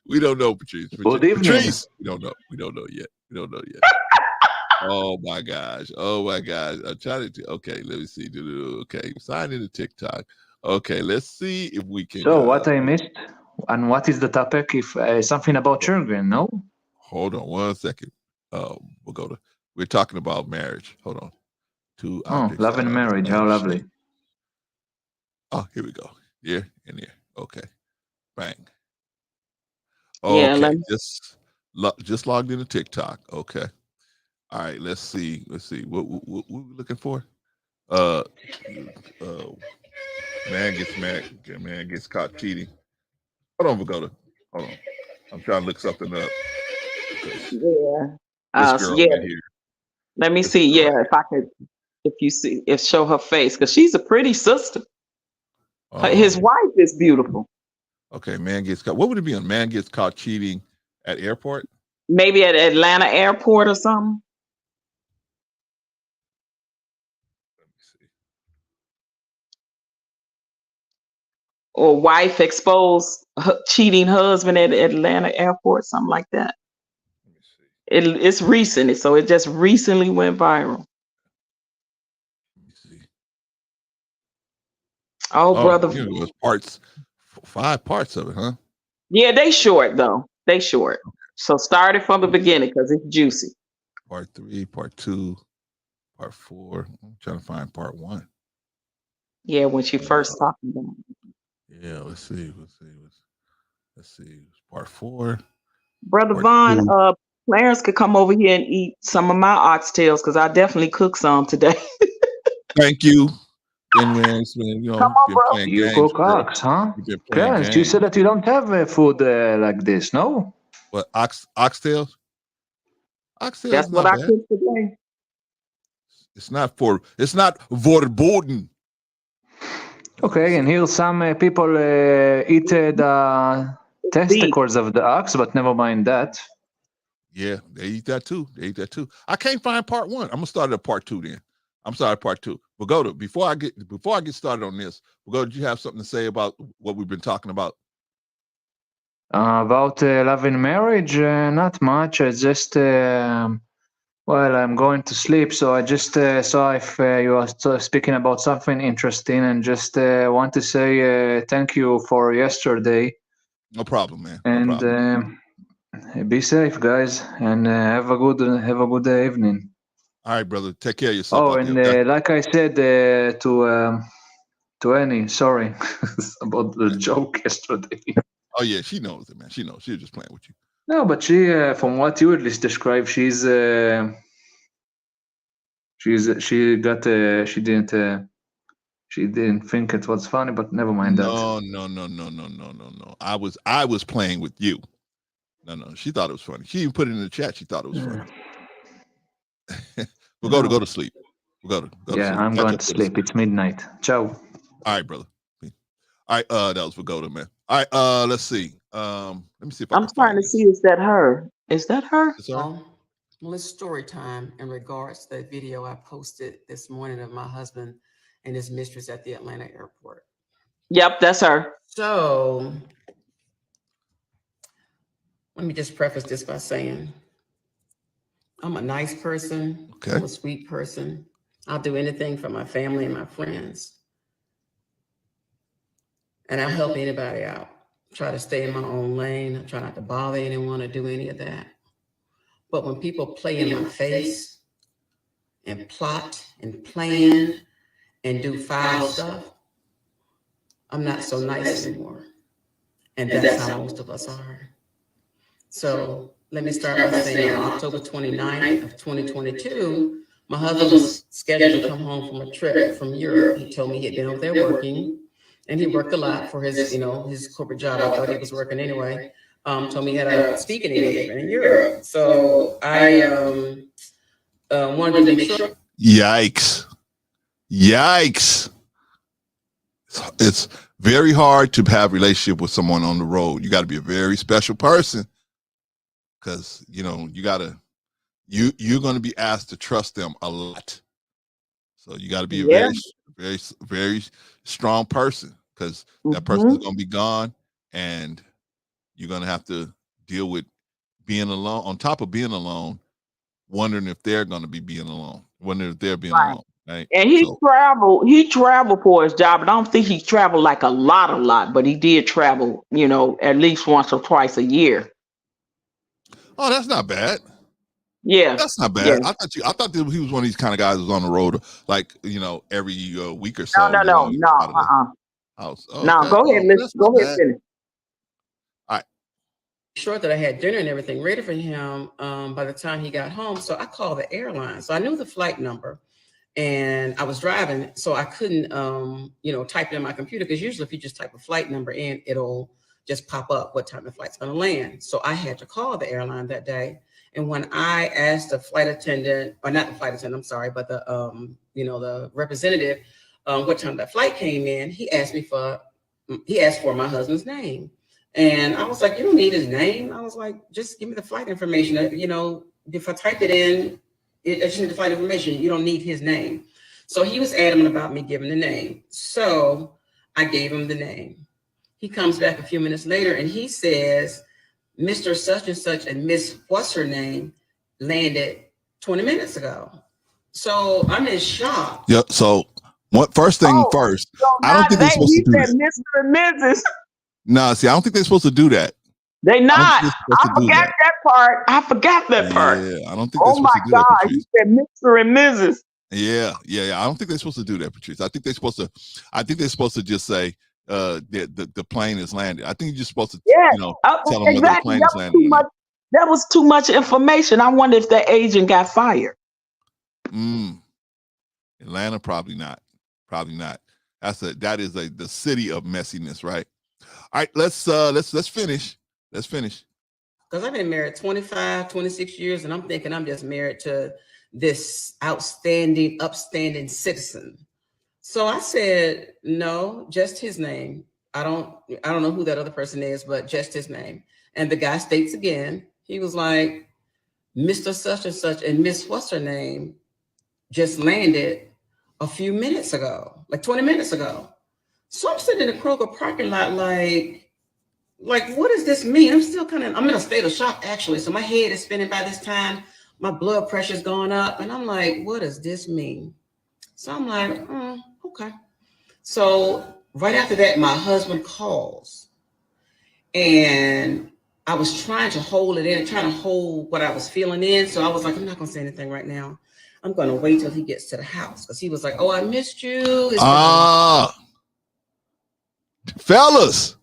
We don't know, Patrice. Patrice, we don't know. We don't know yet. Oh my gosh. I'm trying to. Okay, let me see. Okay, sign into TikTok. Okay, let's see if we can. So what I missed, and what is the topic? If something about children, no? Hold on 1 second. We're talking about marriage. Hold on. Love and marriage. How lovely. Oh, here we go. Yeah, in here. Okay. Bang. Okay. Yeah, just logged into TikTok. Okay. All right. Let's see. What we looking for? Man gets mad. Man gets caught cheating. Hold on, Pagoda. Hold on. I'm trying to look something up. Yeah. Let me see. Yeah, if I could. If show her face, because she's a pretty sister. His wife is beautiful. Okay, man gets caught. What would it be on? Man gets caught cheating at airport? Maybe at Atlanta airport or something. Let me see. Or wife exposed cheating husband at Atlanta airport, something like that. Let me see. It's recent, so it just recently went viral. Oh, brother. It was 5 parts of it, huh? Yeah, they short though. They short. So start it from the beginning because it's juicy. Part 3, part 2, part 4. I'm trying to find part 1. Yeah, when she first talking about it. Yeah, let's see. Part 4. Brother Vaughn, Clarence could come over here and eat some of my oxtails because I definitely cooked some today. Thank you. Come on, bro. You cook ox, huh? Clarence, you said that you don't have food like this, no? What, oxtails? Oxtails. That's what I cooked today. It's not verboten. Okay, and here some people eat the testicles of the ox, but never mind that. Yeah, they eat that too. I can't find part 1. I'm gonna start at part 2 then. I'm sorry, part 2. Pagoda, before I get started on this, Pagoda, do you have something to say about what we've been talking about? About love and marriage, not much. I just, I'm going to sleep, so I just saw if you are speaking about something interesting, and just want to say thank you for yesterday. No problem, man. And be safe, guys, and have a good evening. All right, brother. Take care of yourself. Oh, and there, okay? like I said to Annie, sorry about the joke yesterday. Oh yeah, she knows it, man. She knows. She was just playing with you. No, but she, from what you at least described, she didn't think it was funny, but never mind that. No. I was playing with you. No. She thought it was funny. She even put it in the chat. She thought it was funny. We'll go to sleep. We'll go to sleep. I'm going to sleep. It's midnight. Ciao. All right, brother. All right, that was Pagoda, man. All right, let's see. Let me see if I'm trying to see, is that her? Is that her? Well, it's story time in regards to the video I posted this morning of my husband and his mistress at the Atlanta airport. Yep, that's her. So let me just preface this by saying I'm a nice person. Okay. I'm a sweet person. I'll do anything for my family and my friends. And I'll help anybody out. Try to stay in my own lane. I try not to bother anyone or do any of that. But when people play in my face and plot and plan and do foul stuff, I'm not so nice anymore. And that's how most of us are. So let me start by saying on October 29th of 2022, my husband was scheduled to come home from a trip from Europe. He told me he had been over there working. And he worked a lot for his, his corporate job. I thought he was working anyway. Told me he had a speaking engagement in Europe. So I wanted to make sure. Yikes. It's very hard to have a relationship with someone on the road. You got to be a very special person because, you're going to be asked to trust them a lot. So you got to be a very, very, very strong person because that person is going to be gone and you're going to have to deal with being alone on top of being alone, wondering if they're going to be being alone, wondering if they're being alone. Right? And he traveled for his job. And I don't think he traveled like a lot, but he did travel, at least once or twice a year. Oh, that's not bad. Yeah, that's not bad. Yeah. I thought that he was one of these kind of guys who was on the road, like every week or so. No. House. Oh, no, okay. Go ahead. Go ahead. Finish. All right. Sure that I had dinner and everything ready for him by the time he got home. So I called the airline. So I knew the flight number, and I was driving, so I couldn't, type it in my computer because usually if you just type a flight number in, it'll just pop up what time the flight's going to land. So I had to call the airline that day. And when I asked the flight attendant, or not the flight attendant, I'm sorry, but the, the representative, what time that flight came in, he asked for my husband's name. And I was like, you don't need his name. I was like, just give me the flight information. If I typed it in, I just need the flight information. You don't need his name. So he was adamant about me giving the name. So I gave him the name. He comes back a few minutes later and he says, Mr. Such and Such and Miss What's her name landed 20 minutes ago. So I'm in shock. Yeah. So first thing first, I don't think they're supposed to do that. Mr. and Mrs. No, see, I don't think they're supposed to do that. They not. I forgot that part. I forgot that part. Yeah, I don't think they're supposed to do that. Oh my God, you said Mr. and Mrs. Yeah. I don't think they're supposed to do that, Patrice. I think they're supposed to just say the plane is landed. I think you're just supposed to tell them whether the plane is landed. That was too much information. I wonder if that agent got fired. Atlanta, probably not. That is the city of messiness, right? All right, let's finish. Let's finish. Because I've been married 25, 26 years, and I'm thinking I'm just married to this outstanding, upstanding citizen. So I said, no, just his name. I don't know who that other person is, but just his name. And the guy states again, he was like, Mr. Such and such and Miss what's her name just landed a few minutes ago, like 20 minutes ago. So I'm sitting in the Kroger parking lot like what does this mean? I'm still I'm in a state of shock actually. So my head is spinning by this time. My blood pressure's going up. And I'm like, what does this mean? So I'm like, okay. So right after that, my husband calls. And I was trying to hold it in, trying to hold what I was feeling in. So I was like, I'm not going to say anything right now. I'm going to wait till he gets to the house. Because he was like, oh, I missed you. Fellas,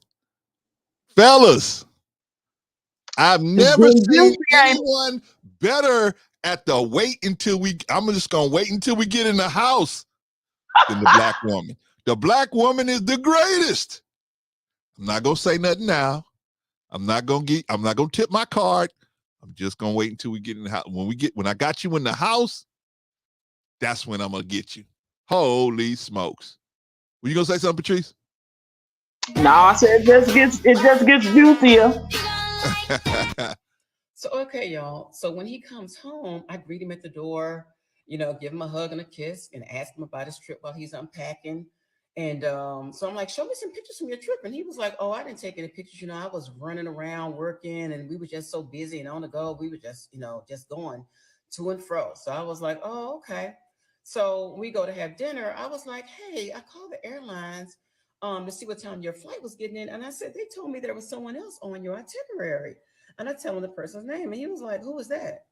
I've never seen anyone better at the I'm just going to wait until we get in the house than the black woman. The black woman is the greatest. I'm not going to say nothing now. I'm not going to tip my card. I'm just going to wait until we get in the house. When I got you in the house, that's when I'm going to get you. Holy smokes. Were you going to say something, Patrice? No, I said it just gets juicier. So, okay, y'all. So when he comes home, I greet him at the door, give him a hug and a kiss and ask him about his trip while he's unpacking. And so I'm like, show me some pictures from your trip. And he was like, oh, I didn't take any pictures. I was running around working and we were just so busy and on the go. We were just, just going to and fro. So I was like, oh, okay. So we go to have dinner. I was like, hey, I called the airlines to see what time your flight was getting in. And I said, they told me there was someone else on your itinerary. And I tell him the person's name. And he was like, who was that?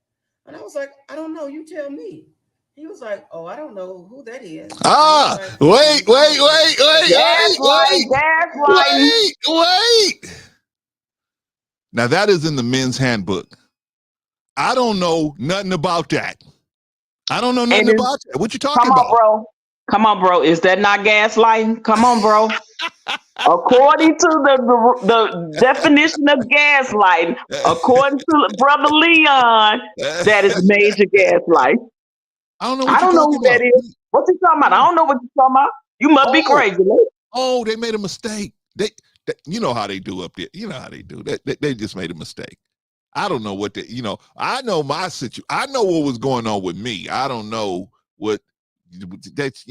And I was like, I don't know. You tell me. He was like, oh, I don't know who that is. Wait. Now that is in the men's handbook. I don't know nothing about that. I don't know nothing about that. What you talking about? Come on, bro. Is that not gaslighting? Come on, bro. According to the definition of gaslighting, according to Brother Leon, that is major gaslight. I don't know who that is. What you talking about? I don't know what you're talking about. You must be crazy. Oh, they made a mistake. They you know how they do up there. You know how they do. They just made a mistake. I don't know what I know my situation. I know what was going on with me. I don't know what that's,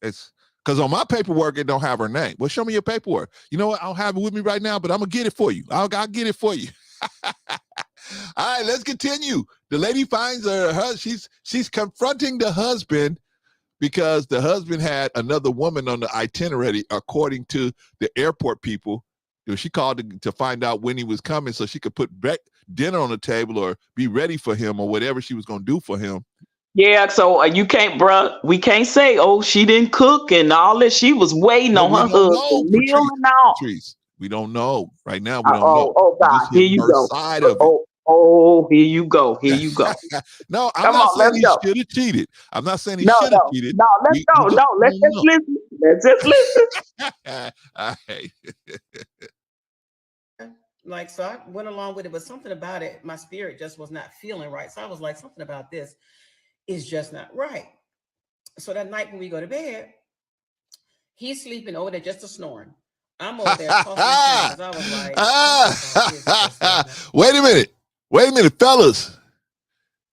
it's because on my paperwork, it don't have her name. Well, show me your paperwork. You know what? I don't have it with me right now, but I'm going to get it for you. I'll get it for you. All right, let's continue. The lady finds her she's confronting the husband because the husband had another woman on the itinerary, according to the airport people. She called to find out when he was coming so she could put dinner on the table or be ready for him or whatever she was going to do for him. Yeah, so you can't, bruh. We can't say, oh, she didn't cook and all that. She was waiting on her husband, meal and all. Patrice, we don't know right now. We don't know. Oh, God, here you go. Side of it. Oh, here you go. Here you go. No, I'm not saying he should have cheated. I'm not saying he should have cheated. No, let's go. No, let's just listen. Let's just listen. All right. Like, so I went along with it, but something about it, my spirit just was not feeling right. So I was like, something about this is just not right. So that night when we go to bed, he's sleeping over there just a snoring. I'm over there tossing his I was like, wait a minute, fellas.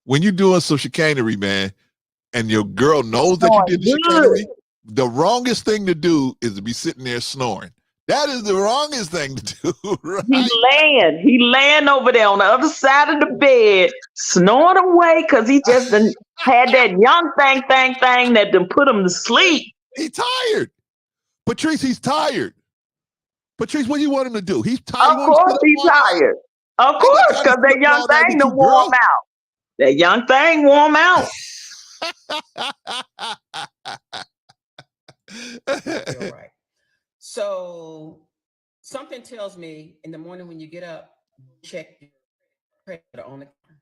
When you're doing some chicanery, man, and your girl knows that you did the chicanery, the wrongest thing to do is to be sitting there snoring. That is the wrongest thing to do, right? He laying over there on the other side of the bed, snoring away because he just had that young thing that done put him to sleep. He's tired. Patrice, he's tired. Patrice, what do you want him to do? He's tired. Of course he's tired. Of course, because that young thing done wore him out. That young thing wore him out. You're right. So something tells me in the morning when you get up, check your credit card on the counter.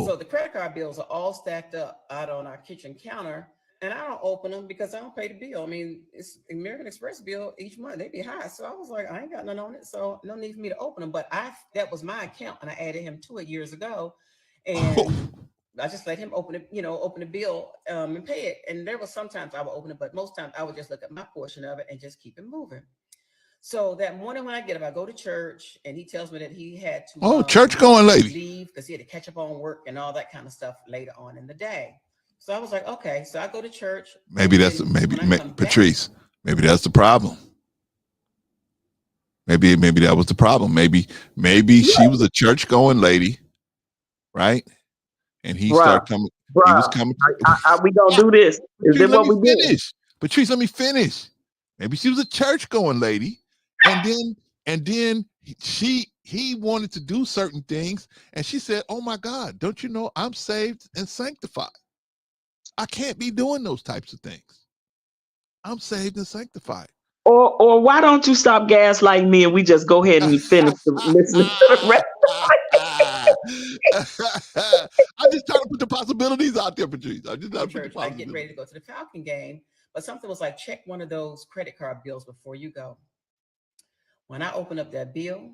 So the credit card bills are all stacked up out on our kitchen counter, and I don't open them because I don't pay the bill. I mean, it's American Express bill each month. They be high. So I was like, I ain't got none on it, so no need for me to open them. But that was my account, and I added him to it years ago. And I just let him open it, open the bill and pay it. And there was sometimes I would open it, but most times I would just look at my portion of it and just keep it moving. So that morning when I get up, I go to church and he tells me that he had to church going lady leave because he had to catch up on work and all that kind of stuff later on in the day. So I was like, okay, so I go to church. Maybe that's Patrice. Maybe that's the problem. Maybe that was the problem. Maybe she was a church going lady, right? And he started coming. He was coming. We gonna do this? Is Patrice, this what we do? Patrice, let me finish. Maybe she was a church going lady, and then he wanted to do certain things, and she said, "Oh my God, don't you know I'm saved and sanctified? I can't be doing those types of things. I'm saved and sanctified." Or why don't you stop gaslighting me and we just go ahead and finish listening to the rest? I'm just trying to put the possibilities out there, Patrice. I'm just trying to put the possibilities. I get ready to go to the Falcon game, but something was like, check one of those credit card bills before you go. When I opened up that bill,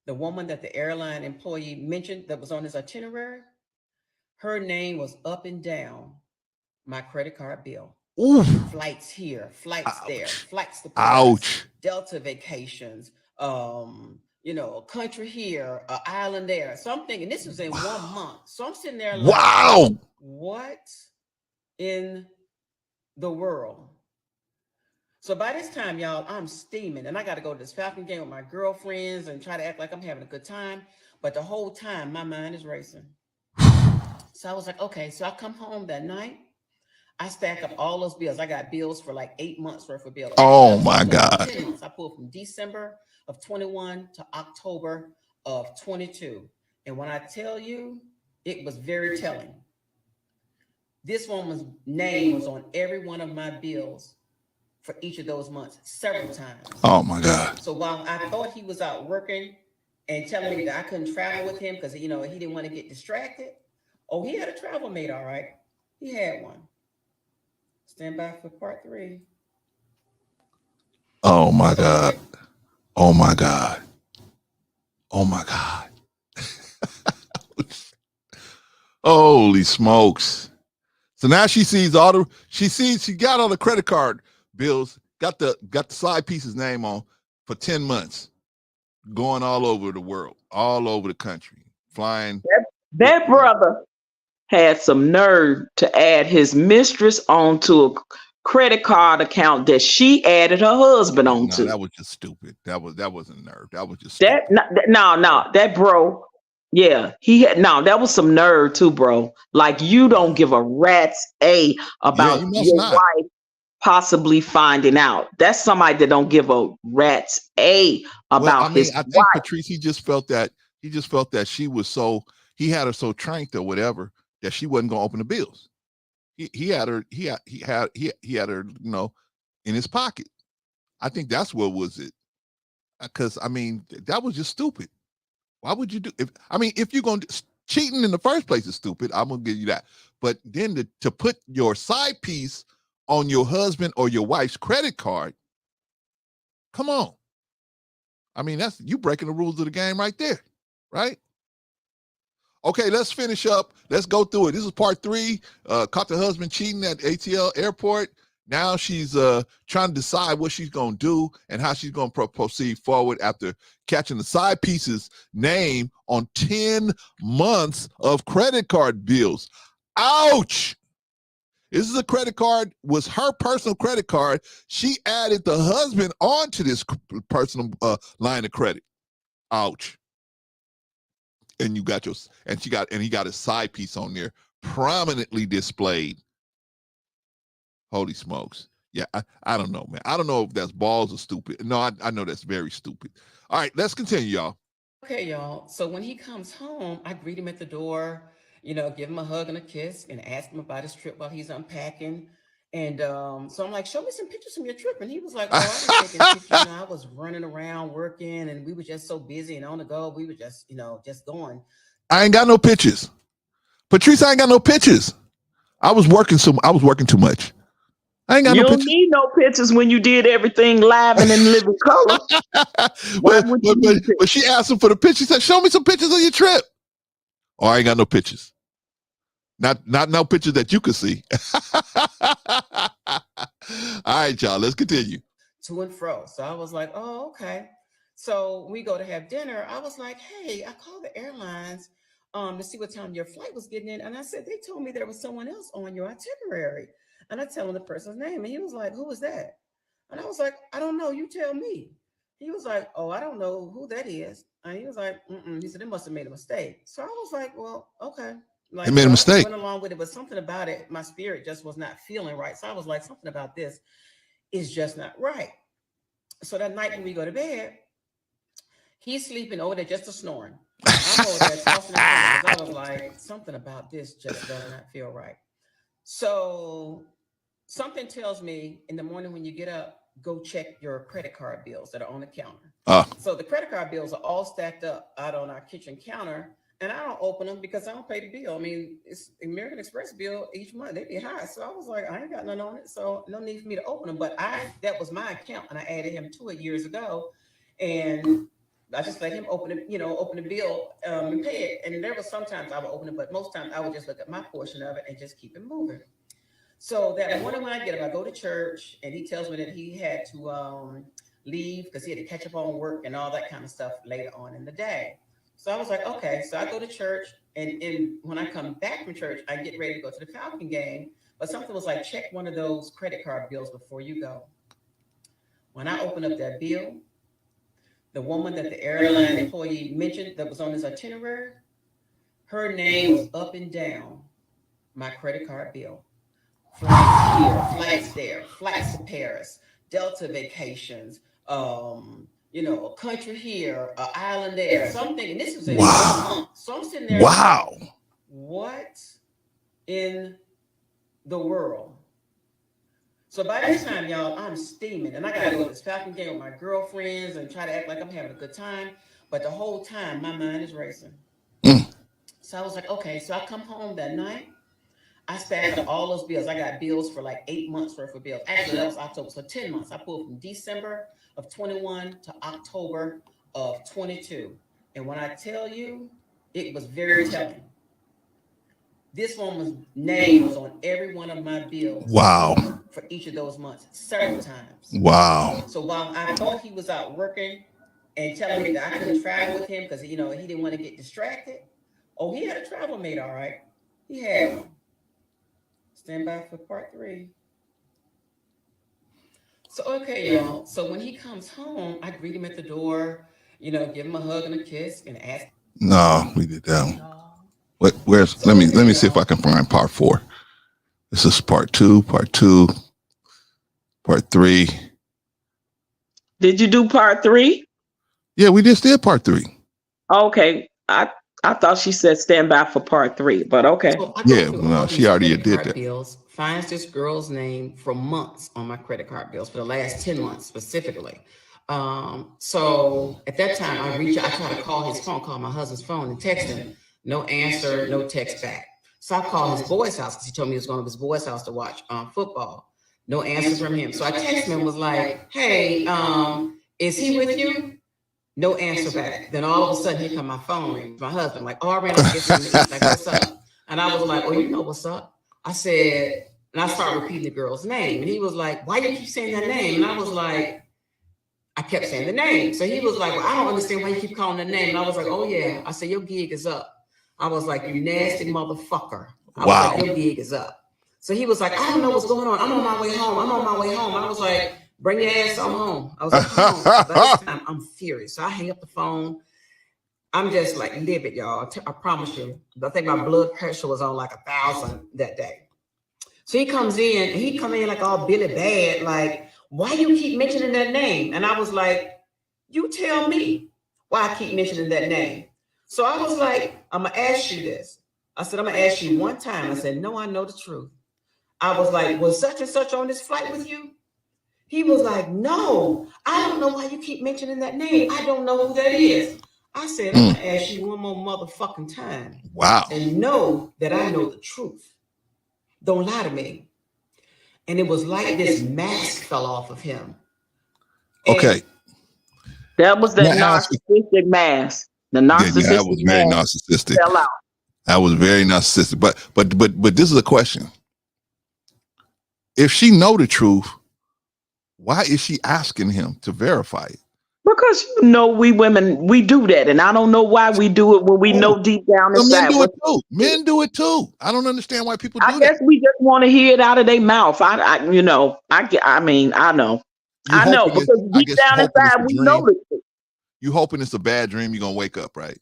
the woman that the airline employee mentioned that was on his itinerary, her name was up and down my credit card bill. Ooh. Flights here, flights there, flights to Paris, Delta vacations, country here, island there. So I'm thinking this was in 1 month. So I'm sitting there like, what in the world? So by this time, y'all, I'm steaming and I got to go to this Falcon game with my girlfriends and try to act like I'm having a good time. But the whole time my mind is racing. So I was like, okay, so I come home that night. I stack up all those bills. I got bills for like 8 months worth of bills. Oh my God. 10 months. I pulled from December of 21 to October of 22. And when I tell you, it was very telling. This woman's name was on every one of my bills for each of those months, several times. Oh my God. So while I thought he was out working and telling me that I couldn't travel with him because he didn't want to get distracted. Oh, he had a travel mate, all right. He had one. Stand by for part 3. Oh my God. Oh my God. Oh my God. Holy smokes. So now she sees she got all the credit card bills, got the side piece's name on for 10 months, going all over the world, all over the country, flying. That brother had some nerve to add his mistress onto a credit card account that she added her husband onto. No, that was just stupid. That wasn't nerve. That was just stupid. That bro. Yeah, that was some nerve too, bro. Like you don't give a rat's A about your wife possibly finding out. That's somebody that don't give a rat's A about his wife. I think Patrice, he just felt that she was he had her so trained or whatever that she wasn't gonna open the bills. He had her in his pocket. I think that's what was it. Because that was just stupid. Why would you do if you're gonna cheating in the first place is stupid, I'm gonna give you that. But then to put your side piece on your husband or your wife's credit card, come on. That's you breaking the rules of the game right there, right? Okay, let's finish up. Let's go through it. This is part 3. Caught the husband cheating at ATL airport. Now she's trying to decide what she's going to do and how she's going to proceed forward after catching the side piece's name on 10 months of credit card bills. Ouch! This is a credit card, was her personal credit card. She added the husband onto this personal line of credit. Ouch. And he got his side piece on there prominently displayed. Holy smokes. Yeah, I don't know, man. I don't know if that's balls or stupid. No, I know that's very stupid. All right, let's continue, y'all. Okay, y'all. So when he comes home, I greet him at the door, give him a hug and a kiss and ask him about his trip while he's unpacking. And so I'm like, show me some pictures from your trip. And he was like, oh, I was taking pictures. I was running around working and we were just so busy and on the go. We were just, just going. I ain't got no pictures. Patrice, I ain't got no pictures. I was working too much. I ain't got no pictures. You don't need no pictures when you did everything live and in living color. But she asked him for the picture. She said, show me some pictures of your trip. Oh, I ain't got no pictures. Not no pictures that you could see. All right, y'all, let's continue. To and fro. So I was like, oh, okay. So we go to have dinner. I was like, hey, I called the airlines to see what time your flight was getting in. And I said, they told me there was someone else on your itinerary. And I tell him the person's name. And he was like, who was that? And I was like, I don't know. You tell me. He was like, oh, I don't know who that is. And he was like, he said, they must have made a mistake. So I was like, well, okay. Like, they made a mistake. I went along with it, but something about it, my spirit just was not feeling right. So I was like, something about this is just not right. So that night when we go to bed, he's sleeping over there, just a snoring. I'm over there tossing and turning. I was like, something about this just does not feel right. So something tells me in the morning when you get up, go check your credit card bills that are on the counter. So the credit card bills are all stacked up out on our kitchen counter, and I don't open them because I don't pay the bill. I mean, it's American Express bill each month. They be high. So I was like, I ain't got none on it, so no need for me to open them. But that was my account, and I added him to it years ago, and I just let him open it, open the bill and pay it. And there was sometimes I would open it, but most times I would just look at my portion of it and just keep it moving. So that morning when I get up, I go to church, and he tells me that he had to leave because he had to catch up on work and all that kind of stuff later on in the day. So I was like, okay. So I go to church, and when I come back from church, I get ready to go to the Falcon game. But something was like, check one of those credit card bills before you go. When I open up that bill, the woman that the airline employee mentioned that was on his itinerary, her name was up and down my credit card bill. Flights here, flights there, flights to Paris, Delta vacations, a country here, an island there, something. And this was in 1 month. So I'm sitting there. Wow. Like, what in the world? So by this time, y'all, I'm steaming, and I got to go to this Falcon game with my girlfriends and try to act like I'm having a good time. But the whole time, my mind is racing. So I was like, okay. So I come home that night. I stacked up all those bills. I got bills for like 8 months worth of bills. Actually, that was October, so 10 months. I pulled from December of 21 to October of 22. And when I tell you, it was very telling. This woman's name was on every one of my bills. Wow. For each of those months, several times. Wow. So while I thought he was out working and telling me that I couldn't travel with him because, he didn't want to get distracted. Oh, he had a travel mate, all right. He had one. Stand by for part 3. So, okay, y'all. So when he comes home, I greet him at the door, give him a hug and a kiss and ask. No, we did that one. Where's let me see if I can find part 4. This is part 2, part 3. Did you do part 3? Yeah, we just did part 3. Okay. I thought she said stand by for part 3, but okay. So yeah, no, she already did that. Bills, finds this girl's name for months on my credit card bills for the last 10 months specifically. So at that time, I try to call his phone, call my husband's phone and text him. No answer, no text back. So I called his boy's house because he told me he was going to his boy's house to watch football. No answer from him. So I texted him and was like, hey, is he with you? No answer back. Then all of a sudden, here come my phone rings. My husband, like, oh, I ran up to get something. Like, what's up? And I was like, oh, you know what's up? I said, and I started repeating the girl's name. And he was like, why do you keep saying that name? And I was like, I kept saying the name. So he was like, well, I don't understand why you keep calling the name. And I was like, oh, yeah. I said, your gig is up. I was like, you nasty motherfucker. I was like, your gig is up. So he was like, I don't know what's going on. I'm on my way home. I was like, bring your ass on home. I was like, come on. By this time, I'm furious. So I hang up the phone. I'm just like livid, y'all. I promise you. I think my blood pressure was on like 1,000 that day. So he comes in, and he come in like all Billy Bad, like, why you keep mentioning that name? And I was like, you tell me why I keep mentioning that name. So I was like, I'm going to ask you this. I said, I'm going to ask you one time. I said, no, I know the truth. I was like, was such and such on this flight with you? He was like, no, I don't know why you keep mentioning that name. I don't know who that is. I said, I'm going to ask you one more motherfucking time. Wow. And know that I know the truth. Don't lie to me. And it was like this mask fell off of him. Okay. That was that narcissistic mask. The narcissistic that was very narcissistic. fell out. That was very narcissistic. But this is a question. If she know the truth, why is she asking him to verify it? Because we women, we do that, and I don't know why we do it when we know deep down inside. Men do it too. Men do it too. I don't understand why people do that. I guess we just want to hear it out of their mouth. I know. I know because deep down inside we know the truth. You hoping it's a bad dream, you're gonna wake up, right?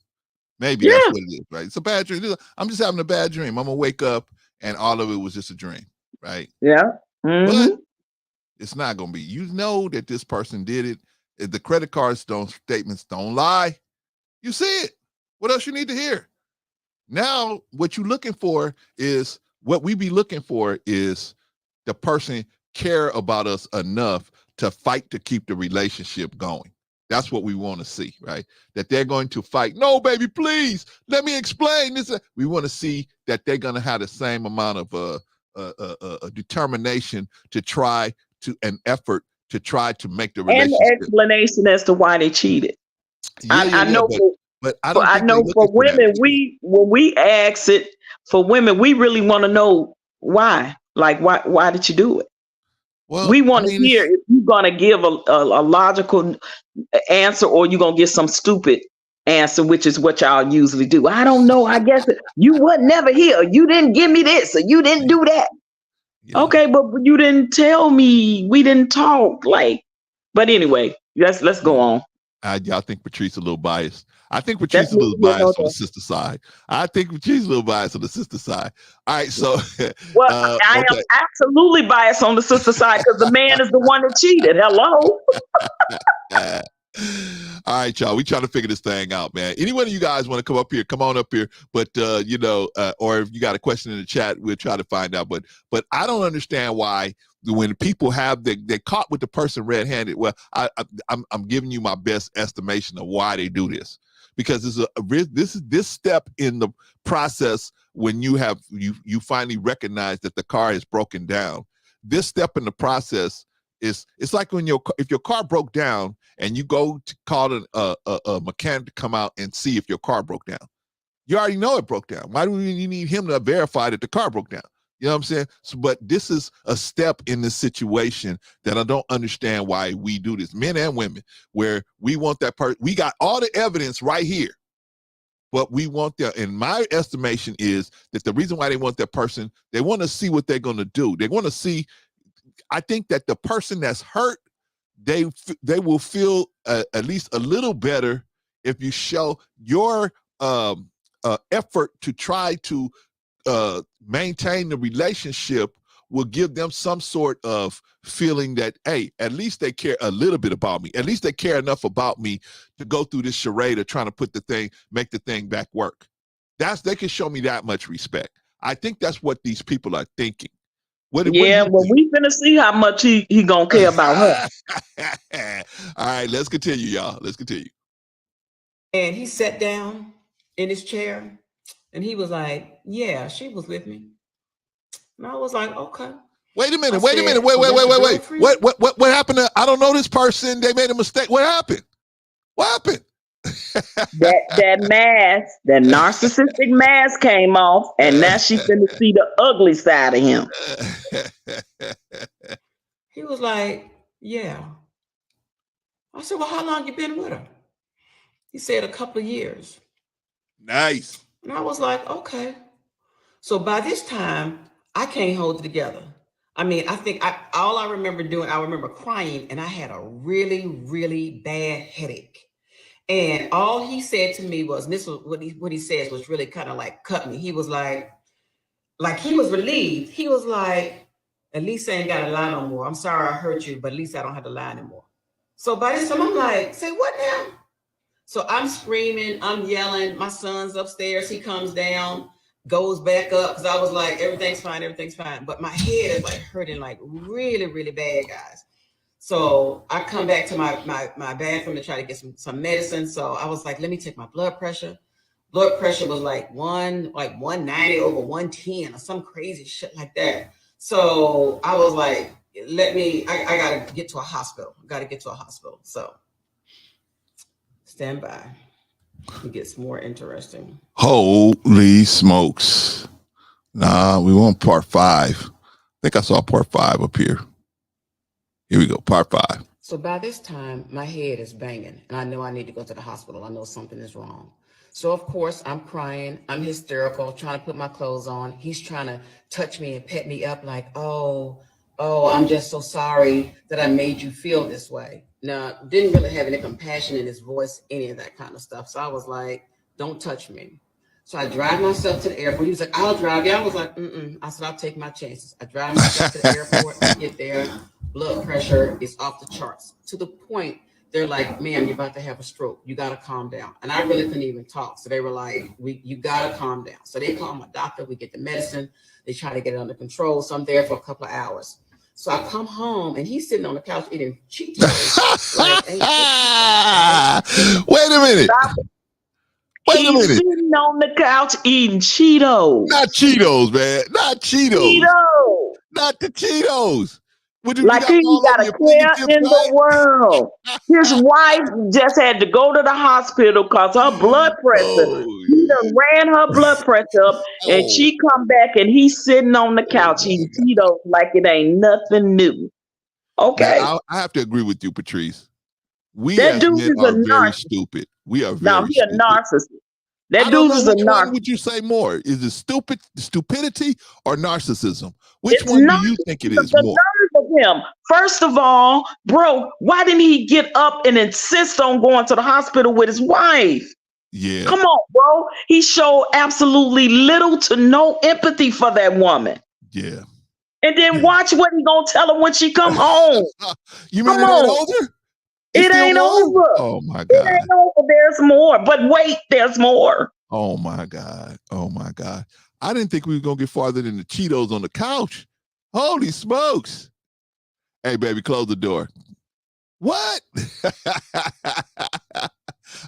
Maybe that's what it is, right? It's a bad dream. I'm just having a bad dream. I'm gonna wake up and all of it was just a dream, right? Yeah. But it's not gonna be. You know that this person did it. If the credit card statements don't lie, you see it. What else you need to hear? Now, what you're looking for is what we be looking for is the person care about us enough to fight to keep the relationship going. That's what we want to see, right? That they're going to fight. No, baby, please let me explain this. We want to see that they're going to have the same amount of determination to try to an effort to try to make the relationship. And explanation as to why they cheated. I know. But I know for women, when we ask it for women, we really want to know why. Like, why did you do it? Well, we want to hear if you're gonna give a logical answer or you're gonna get some stupid answer, which is what y'all usually do. I don't know. I guess you would never hear. You didn't give me this, or you didn't do that. Yeah. Okay, but you didn't tell me. We didn't talk. But anyway, let's go on. Y'all think Patrice a little biased. I think Patrice a little biased on the sister side. I think Patrice a little biased on the sister side. All right, so well, I am absolutely biased on the sister side because the man is the one that cheated. Hello. All right, y'all. We trying to figure this thing out, man. Any one of you guys want to come up here? Come on up here. But or if you got a question in the chat, we'll try to find out. But I don't understand why when people have they're caught with the person red-handed. Well, I'm giving you my best estimation of why they do this. Because this step in the process when you finally recognize that the car is broken down. This step in the process it's like when if your car broke down and you go to call a mechanic to come out and see if your car broke down. You already know it broke down. Why do you need him to verify that the car broke down? You know what I'm saying? So, but this is a step in this situation that I don't understand why we do this, men and women, where we want that person. We got all the evidence right here, but we want that. And my estimation is that the reason why they want that person, they want to see what they're going to do. They want to see. I think that the person that's hurt, they will feel at least a little better if you show your effort to try to maintain the relationship will give them some sort of feeling that, hey, at least they care a little bit about me. At least they care enough about me to go through this charade of trying to make the thing back work. They can show me that much respect. I think that's what these people are thinking. Well, we finna see how much he gonna care about her. All right, let's continue, y'all. Let's continue. And he sat down in his chair and he was like, yeah, she was with me. And I was like, okay. Wait a minute. Wait. What happened? I don't know this person. They made a mistake. What happened? that mask, that narcissistic mask came off, and now she's gonna see the ugly side of him. He was like, yeah. I said, well, how long you been with her? He said a couple of years. Nice. And I was like, okay. So by this time, I can't hold it together. I mean, I think all I remember doing, I remember crying, and I had a really, really bad headache. And all he said to me was, and this was what he says was really kind of like cut me. He was like he was relieved. He was like, at least I ain't got to lie no more. I'm sorry I hurt you, but at least I don't have to lie anymore. So by this time, I'm like, say what now? So I'm screaming, I'm yelling. My son's upstairs. He comes down, goes back up, because I was like, everything's fine. But my head is like hurting like really, really bad, guys. So I come back to my bathroom to try to get some medicine. So I was like, let me take my blood pressure. Blood pressure was like 190 over 110 or some crazy shit like that. So I was like, I got to get to a hospital. So stand by. it gets more interesting. Holy smokes. Nah, we want part 5. I think I saw part 5 up here. Here we go, part 5. So by this time, my head is banging, and I know I need to go to the hospital. I know something is wrong. So of course, I'm crying. I'm hysterical, trying to put my clothes on. He's trying to touch me and pet me up like, oh, I'm just so sorry that I made you feel this way. Now, didn't really have any compassion in his voice, any of that kind of stuff. So I was like, don't touch me. So I drive myself to the airport. He was like, I'll drive you. I was like, I said, I'll take my chances. I drive myself to the airport. I get there. Blood pressure is off the charts to the point they're like, ma'am, you're about to have a stroke. You got to calm down. And I really couldn't even talk. So they were like, you got to calm down. So they call my doctor. We get the medicine. They try to get it under control. So I'm there for a couple of hours. So I come home and he's sitting on the couch eating Cheetos. Wait a minute. He's sitting on the couch eating Cheetos. Not Cheetos, man. Not Cheetos. Cheetos. Not the Cheetos. Like he got a care in the world. His wife just had to go to the hospital because her blood pressure, he done ran her blood pressure up, and she come back and he's sitting on the couch eating Cheetos like it ain't nothing new. Okay. Now, I have to agree with you, Patrice. We that dude is are a very narcissist. stupid. We are very Now he a narcissist. That I don't dude know is a which one narcissist. would you say more? Is it stupidity or narcissism? Which one do you think it is the more? nerve of him. First of all, bro, why didn't he get up and insist on going to the hospital with his wife? Yeah. Come on, bro. He showed absolutely little to no empathy for that woman. Yeah. And then watch what he gonna tell her when she come home. You mean it ain't over? It ain't over. Oh my God. It ain't over. There's more. But wait, there's more. Oh my God. Oh my God. I didn't think we were gonna get farther than the Cheetos on the couch. Holy smokes. Hey baby, close the door. What?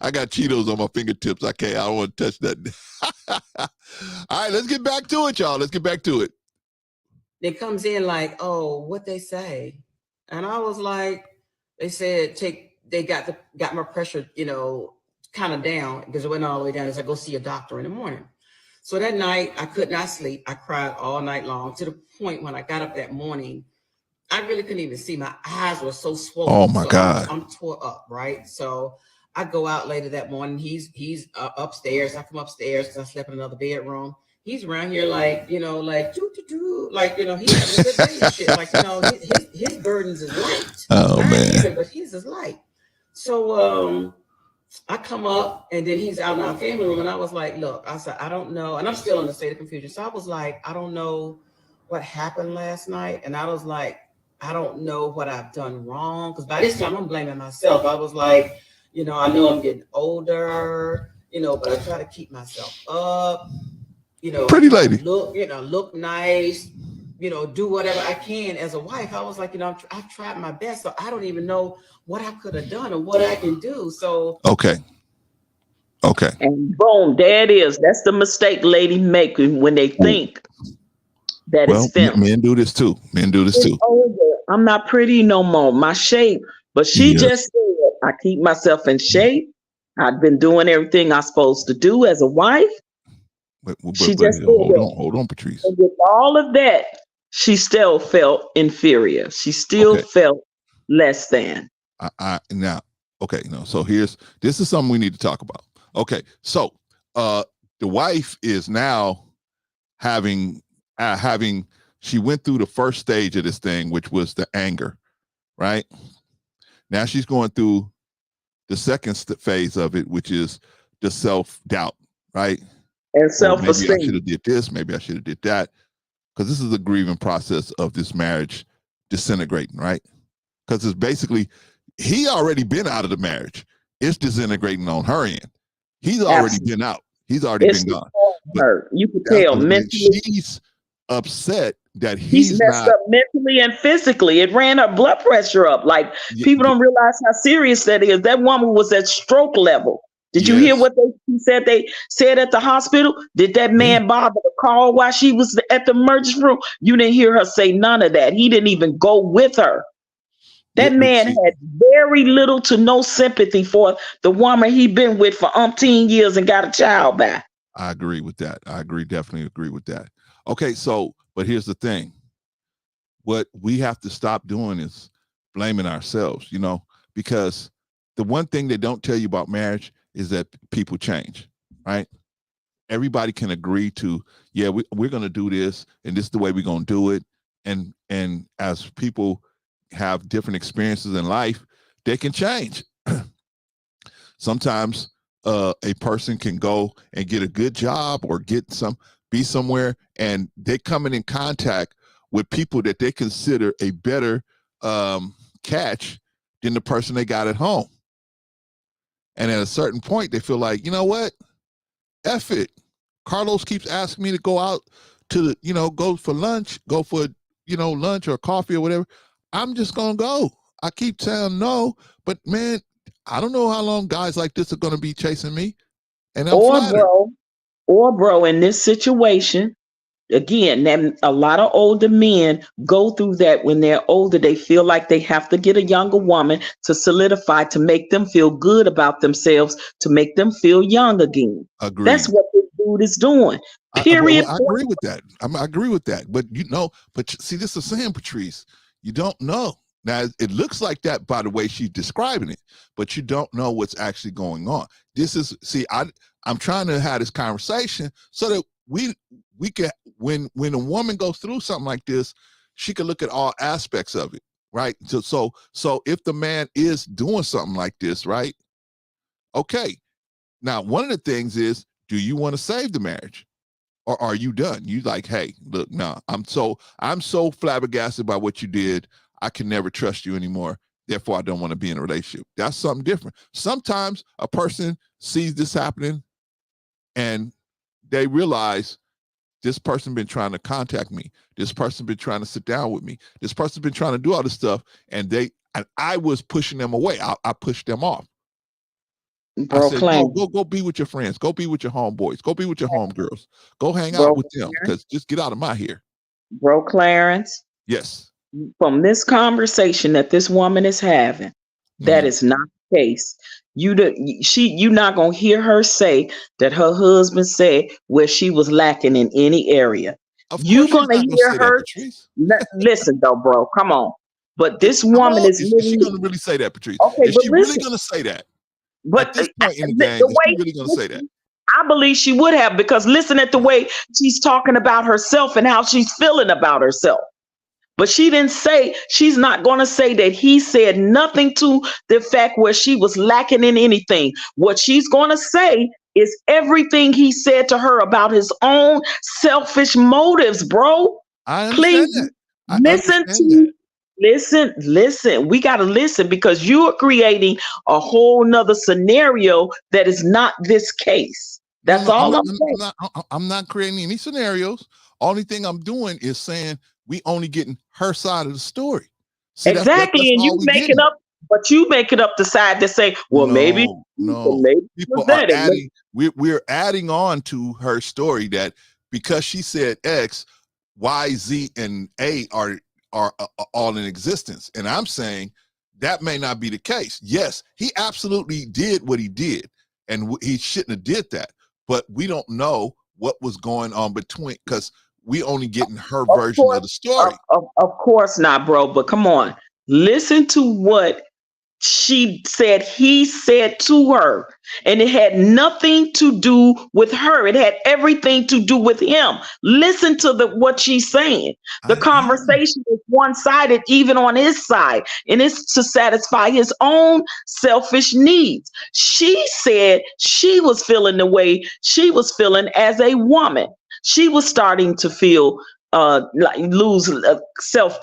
I got Cheetos on my fingertips. I don't want to touch that. All right, let's get back to it, y'all. Let's get back to it. It comes in like, oh, what they say. And I was like, they said, they got my pressure, kind of down because it went all the way down. They said, go see a doctor in the morning. So that night I could not sleep. I cried all night long to the point when I got up that morning, I really couldn't even see. My eyes were so swollen. Oh my God. I'm tore up, right? So I go out later that morning. He's upstairs. I come upstairs because I slept in another bedroom. He's around here like, like doo-doo-doo. Like, he's having a good day and shit. Like, his burdens is light. Oh man. But his is light. So I come up and then he's out in our family room and I was like, look, I said, I don't know. And I'm still in a state of confusion. So I was like, I don't know what happened last night. And I was like, I don't know what I've done wrong. Because by this time I'm blaming myself. I was like, I know I'm getting older, but I try to keep myself up, Pretty lady. Look nice, do whatever I can as a wife. I was like, I've tried my best. So I don't even know what I could have done or what I can do. So Okay. And boom, there it is. That's the mistake ladies make when they think that it's film. Men do this too. I'm not pretty no more. My shape. But she just said, I keep myself in shape. I've been doing everything I'm supposed to do as a wife. She just hold on, Patrice. And with all of that, she still felt inferior. She still felt less than. So this is something we need to talk about. Okay, so the wife is now having she went through the first stage of this thing, which was the anger, right? Now she's going through the second phase of it, which is the self-doubt, right? And self-esteem. Maybe I should have did this, maybe I should have did that. Because this is a grieving process of this marriage disintegrating, right? Because it's basically, he already been out of the marriage. It's disintegrating on her end. He's already been out. He's already been gone. You can tell mentally. She's upset that he's messed up mentally and physically. It ran her blood pressure up. Like, people don't realize how serious that is. That woman was at stroke level. Did you hear what they said at the hospital? Did that man bother to call while she was at the emergency room? You didn't hear her say none of that. He didn't even go with her. That man had very little to no sympathy for the woman he'd been with for umpteen years and got a child by. I agree with that. Definitely agree with that. Okay, so, but here's the thing. What we have to stop doing is blaming ourselves, because the one thing they don't tell you about marriage is that people change, right? Everybody can agree to, yeah, we're going to do this, and this is the way we're going to do it. And as people have different experiences in life, they can change. Sometimes a person can go and get a good job or be somewhere, and they're coming in contact with people that they consider a better catch than the person they got at home. And at a certain point, they feel like, you know what? F it. Carlos keeps asking me to go out to go for lunch, lunch or coffee or whatever. I'm just going to go. I keep saying no, but man, I don't know how long guys like this are going to be chasing me. And I'm flattered. Bro, in this situation, again, a lot of older men go through that when they're older. They feel like they have to get a younger woman to solidify, to make them feel good about themselves, to make them feel young again. Agreed. That's what this dude is doing. Period. I agree with that. I agree with that. But see, this is saying, Patrice, you don't know. Now, it looks like that by the way she's describing it, but you don't know what's actually going on. I'm trying to have this conversation so that we can, when a woman goes through something like this, she can look at all aspects of it, right? So if the man is doing something like this, right? Okay. Now, one of the things is, do you want to save the marriage? Or are you done? You like, hey, look, no, I'm so flabbergasted by what you did. I can never trust you anymore. Therefore, I don't want to be in a relationship. That's something different. Sometimes a person sees this happening and they realize this person been trying to contact me. This person been trying to sit down with me. This person been trying to do all this stuff. And I was pushing them away. I pushed them off. Bro, I said, go be with your friends. Go be with your homeboys. Go be with your homegirls. Go hang out with them, because just get out of my hair. Bro, Clarence. Yes. From this conversation that this woman is having, that is not the case. You're not gonna hear her say that her husband said where she was lacking in any area. You're gonna hear her. Listen though, bro, come on. But this woman is she gonna really say that, Patrice? Okay, is she really gonna say that? But at this point in the game, is she really gonna say that? I believe she would have, because listen at the way she's talking about herself and how she's feeling about herself. But she didn't say, she's not going to say that he said nothing to the fact where she was lacking in anything. What she's going to say is everything he said to her about his own selfish motives, bro. Please listen. We got to listen, because you are creating a whole nother scenario that is not this case. That's all I'm saying. I'm not creating any scenarios. Only thing I'm doing is saying we only getting her side of the story. See, exactly. that's and you make it up, but you make it up the side to say, well, maybe people are adding, we're adding on to her story that because she said X, Y, Z, and A are all in existence. And I'm saying that may not be the case. Yes, he absolutely did what he did, and he shouldn't have did that. But we don't know what was going on between, because we only getting her version of the story. Of course not, bro. But come on, listen to what she said he said to her, and it had nothing to do with her. It had everything to do with him. Listen to what she's saying. The conversation is one-sided, even on his side, and it's to satisfy his own selfish needs. She said she was feeling the way she was feeling as a woman. She was starting to feel lose self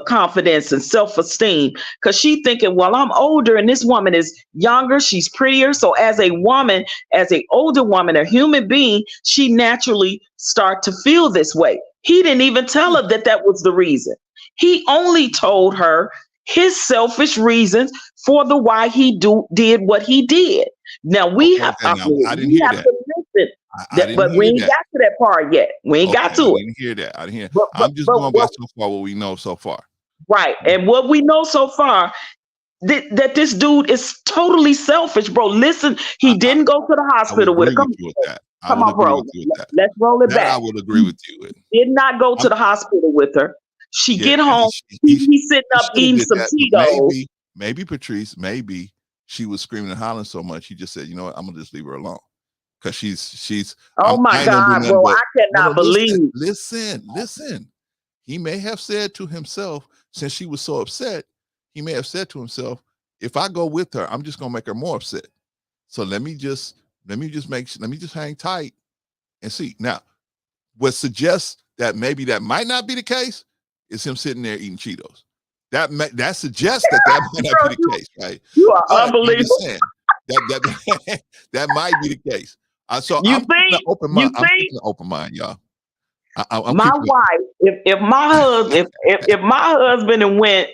confidence and self-esteem, because she thinking, well, I'm older and this woman is younger, she's prettier. So as a woman, as an older woman, a human being, she naturally start to feel this way. He didn't even tell her that was the reason. He only told her his selfish reasons for the why he did what he did. Now we have I didn't hear that. But we ain't got to that part yet. We ain't got to it. I didn't hear that. I'm just going by so far what we know so far. Right. And what we know so far, that this dude is totally selfish, bro. Listen, he didn't go to the I hospital would with agree her. with you with that. I Come would on, agree bro. with you with that. Let's roll it That I back. would agree with you with. Did not go to I'm- the hospital with her. She Yeah, get and home. he He's sitting up should've eating did some that, but Cheetos. maybe Patrice, maybe she was screaming and hollering so much. He just said, you know what, I'm gonna just leave her alone. Because she's Oh my I ain't gonna do God, nothing bro. but I cannot believe. listen. He may have said to himself, since she was so upset, he may have said to himself, if I go with her, I'm just gonna make her more upset. So let me just hang tight and see. Now, what suggests that maybe that might not be the case is him sitting there eating Cheetos. That suggests that might not be the case, right? You are But I'm unbelievable. just saying that might be the case. So You I'm keeping an think? open mind. I'm keeping an open mind, y'all. I'm My keeping wife, if my husband, if my husband and went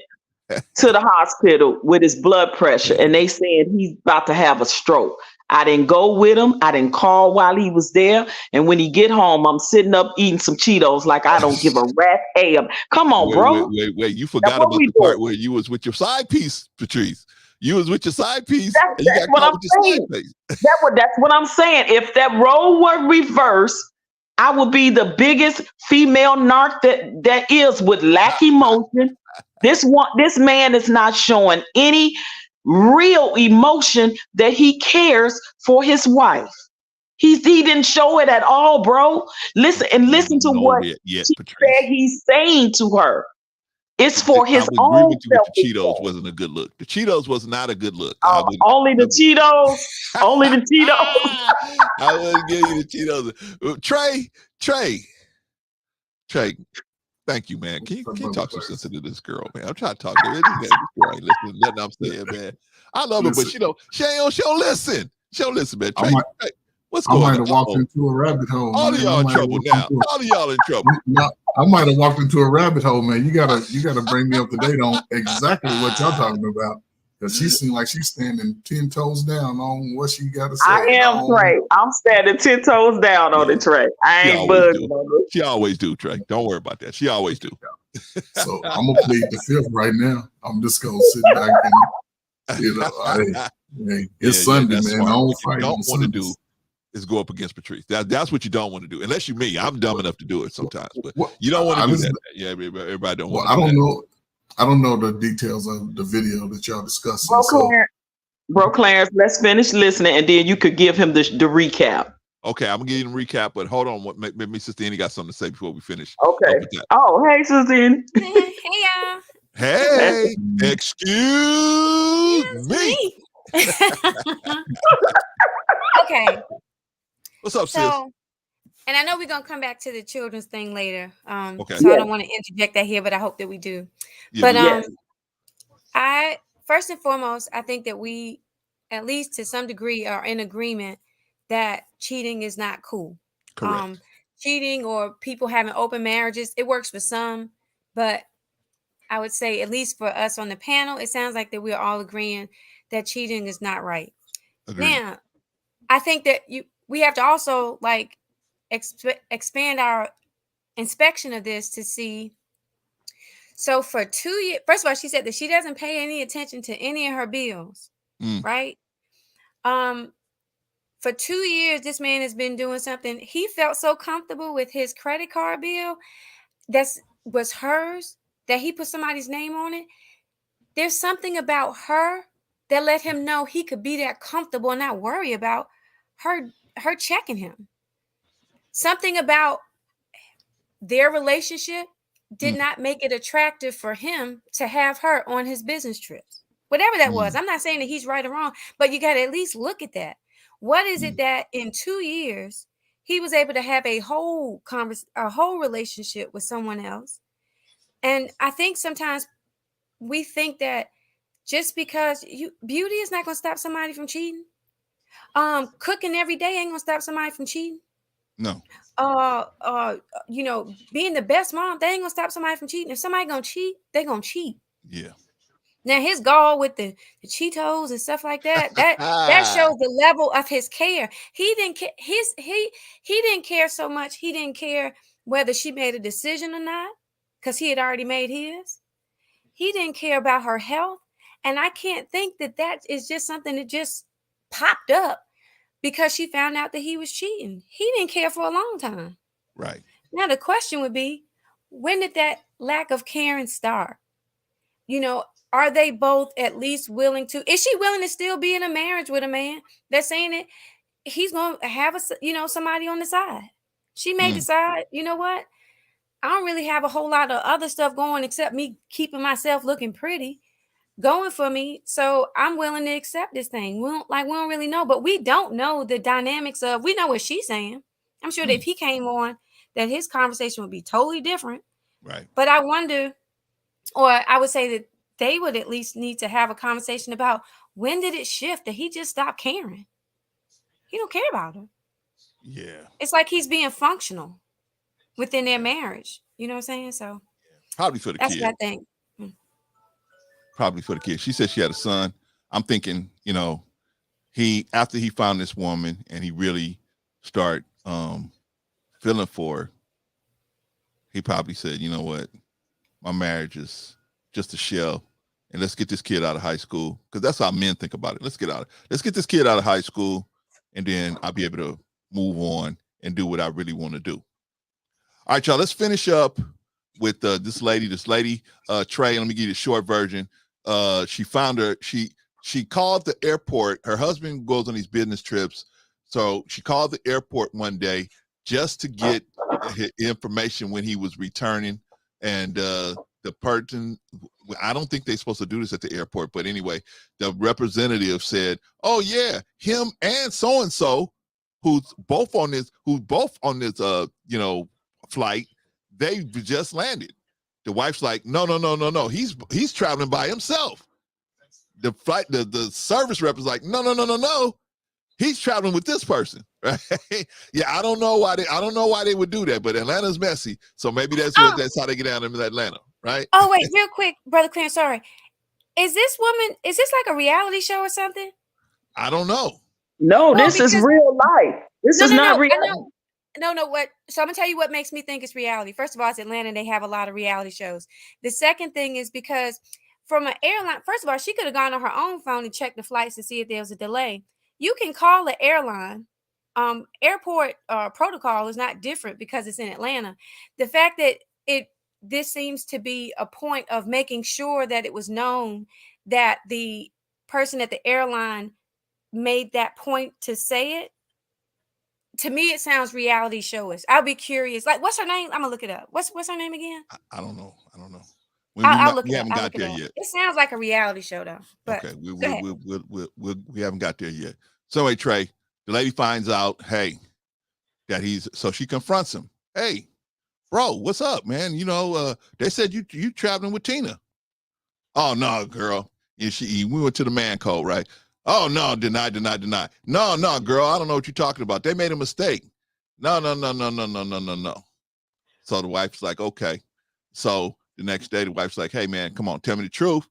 to the hospital with his blood pressure and they said he's about to have a stroke, I didn't go with him. I didn't call while he was there. And when he get home, I'm sitting up eating some Cheetos like I don't give a rat a. Come on, bro. Wait. You forgot about the part where you was with your side piece, Patrice. You was with your side piece. And you got what caught I'm with your saying. side piece. That's what I'm saying. If that role were reversed, I would be the biggest female narc that is with lack emotion. This man is not showing any real emotion that he cares for his wife. He didn't show it at all, bro. Listen to what yet, she said he's saying to her. It's for his I would own agree with you with the selfish Cheetos gain. wasn't a good look. The Cheetos was not a good look. Only the Cheetos. Only the Cheetos. I wouldn't give you the Cheetos. Trey, thank you, man. Can you talk some sense into this girl, man? I'm trying to talk to her. This girl ain't listening to nothing I'm saying, man. I love her, but she don't listen. She don't listen, man. Trey, what's going on? I might have walked into a rabbit hole. All of y'all in trouble now. All of y'all in trouble. I might have walked into a rabbit hole, man. You gotta bring me up to date on exactly what y'all talking about. Because she seemed like she's standing 10 toes down on what she got to say. I am, Trey. I'm standing 10 toes down on it, Trey. I ain't bugging on it. She always do, Trey. Don't worry about that. She always do. So I'm gonna plead the fifth right now. I'm just gonna sit back and it's Sunday, man. Smart. I don't What fight you on don't want to do Sundays. is go up against Patrice. That's what you don't want to do. Unless you're me. I'm dumb enough to do it sometimes, but you don't want to do that. Yeah, everybody don't want to do that. I don't know the details of the video that y'all discussing. Bro, Clarence, let's finish listening, and then you could give him the recap. Okay, I'm gonna give you the recap, but hold on. Maybe Sister Annie got something to say before we finish. Okay. Oh, hey, Sister Annie. Hey, y'all. Hey, excuse me. Okay. What's up, sis? And I know we're gonna come back to the children's thing later. Okay. So I don't want to interject that here, but I hope that we do. Yeah, I first and foremost, I think that we, at least to some degree, are in agreement that cheating is not cool. Correct. Cheating or people having open marriages, it works for some, but I would say, at least for us on the panel, it sounds like that we're all agreeing that cheating is not right. Agreed. Now, I think that we have to also expand our inspection of this to see. So for 2 years, first of all, she said that she doesn't pay any attention to any of her bills, right? For 2 years, this man has been doing something. He felt so comfortable with his credit card bill that was hers, that he put somebody's name on it. There's something about her that let him know he could be that comfortable and not worry about her checking him. Something about their relationship did not make it attractive for him to have her on his business trips. Whatever that was. I'm not saying that he's right or wrong, but you got to at least look at that. What is it that in 2 years he was able to have a whole relationship with someone else? And I think sometimes we think that just because beauty is not going to stop somebody from cheating. Cooking every day ain't going to stop somebody from cheating. No. Being the best mom, they ain't gonna stop somebody from cheating. If somebody gonna cheat, they gonna cheat. Yeah. Now his gall with the Cheetos and stuff like that shows the level of his care. He didn't care. He didn't care so much. He didn't care whether she made a decision or not, because he had already made his. he didn't care about her health. And I can't think that that is just something that just popped up because she found out that he was cheating. He didn't care for a long time. Right. Now, the question would be, when did that lack of caring start? You know, are they both at least willing to, is she willing to still be in a marriage with a man that's saying that he's going to have somebody on the side? She may decide, you know what? I don't really have a whole lot of other stuff going except me keeping myself looking pretty going for me. So I'm willing to accept this thing. We don't really know, but we don't know the dynamics of, we know what she's saying. I'm sure that if he came on, that his conversation would be totally different. Right. But I wonder, or I would say that they would at least need to have a conversation about, when did it shift that he just stopped caring? He don't care about her. Yeah. It's like he's being functional within their marriage. You know what I'm saying? So probably for the that's kid. what I think. Probably for the kid. She said she had a son. I'm thinking, you know, after he found this woman and he really started feeling for her, he probably said, you know what, my marriage is just a shell, and let's get this kid out of high school, because that's how men think about it. Let's get this kid out of high school, and then I'll be able to move on and do what I really want to do. All right, y'all, let's finish up with this lady, Trey. Let me give you the short version. She found her, she called the airport. Her husband goes on these business trips. So she called the airport one day just to get information when he was returning. And the person, I don't think they're supposed to do this at the airport, but anyway, the representative said, oh yeah, him and so-and-so, who's both on this, flight, they just landed. The wife's like, no, he's traveling by himself. The flight, the service rep is like, no, he's traveling with this person, right? Yeah, I don't know why they would do that, but Atlanta's messy, so maybe that's how they get down in Atlanta, right? Oh wait, real quick, Brother Clarence, sorry. Is this like a reality show or something? I don't know. No, this is real life. This is not reality. No, what? So I'm gonna tell you what makes me think it's reality. First of all, it's Atlanta. They have a lot of reality shows. The second thing is because from an airline, first of all, she could have gone on her own phone and checked the flights to see if there was a delay. You can call the airline. Airport protocol is not different because it's in Atlanta. The fact that this seems to be a point of making sure that it was known that the person at the airline made that point to say it. To me, it sounds reality showish. I'll be curious. Like, what's her name? I'm gonna look it up. What's her name again? I don't know. I'll look we it haven't up. got there yet. It sounds like a reality show, though. But okay, we haven't got there yet. So, anyway, Trey, the lady finds out, hey, that so she confronts him. Hey, bro, what's up, man? You know, they said you traveling with Tina. Oh no, girl. And we went to the man code, right? Oh no, deny. No, girl, I don't know what you're talking about. They made a mistake. No. So the wife's like, okay. So the next day, the wife's like, hey man, come on, tell me the truth.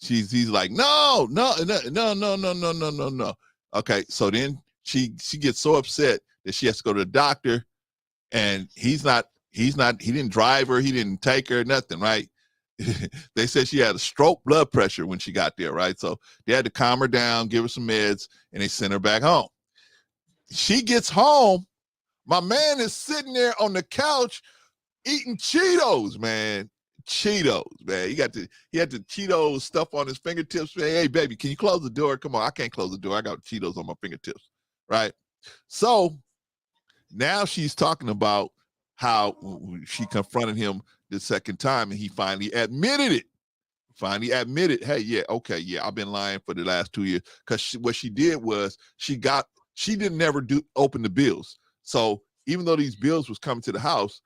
He's like, no. Okay, so then she gets so upset that she has to go to the doctor, and he didn't drive her, he didn't take her, nothing, right? They said she had a stroke blood pressure when she got there, right? So they had to calm her down, give her some meds, and they sent her back home. She gets home, my man is sitting there on the couch eating Cheetos, man. Cheetos, man. He had the Cheetos stuff on his fingertips. Man, hey, baby, can you close the door? Come on, I can't close the door. I got Cheetos on my fingertips, right? So now she's talking about how she confronted him the second time, and he finally admitted it. Hey, yeah, okay, yeah, I've been lying for the last 2 years. Because what she did was she didn't never open the bills. So even though these bills was coming to the house,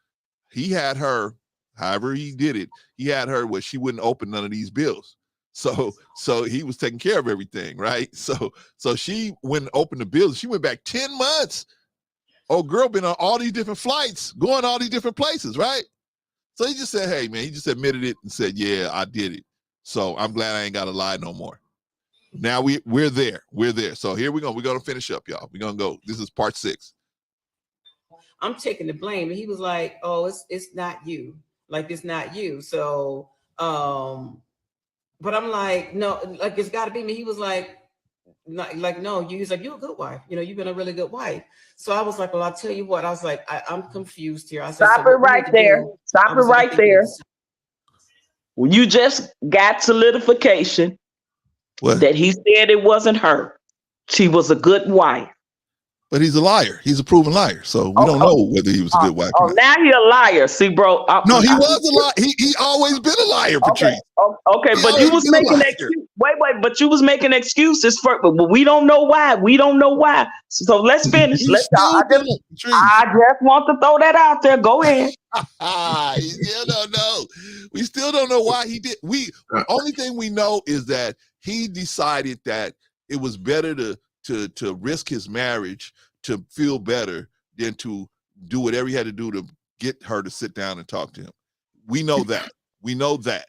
he had her, however he did it, he had her where she wouldn't open none of these bills. So he was taking care of everything, right? So she wouldn't open the bills. She went back 10 months. Oh, girl been on all these different flights, going all these different places, right? So he just said, hey, man, he just admitted it and said, yeah, I did it. So I'm glad I ain't got to lie no more. Now we're there. So here we go. We're going to finish up, y'all. We're going to go. This is part 6. I'm taking the blame. And he was like, oh, it's not you. Like, it's not you. So But I'm like, no, like it's got to be me. He was like, no, he's like, you're a good wife. You've been a really good wife. So I was like, well, I'll tell you what. I was like, I'm confused here. I said, Stop so it what we right need to there. do- Stop I it was like, I right think we need there. to- You just got solidification What? that he said it wasn't her. She was a good wife. But he's a liar. He's a proven liar. So we don't know whether he was a good wife or Oh, not. now he a liar. See, bro. No, he was a liar. He always been a liar, Patrice. Okay, He but you always was been a making liar. but you was making excuses for, but we don't know why. We don't know why. So let's finish. He still don't, Patrice. I just want to throw that out there. Go ahead. You still don't know. We still don't know why he did. Only thing we know is that he decided that it was better to risk his marriage to feel better than to do whatever he had to do to get her to sit down and talk to him. We know that. We know that.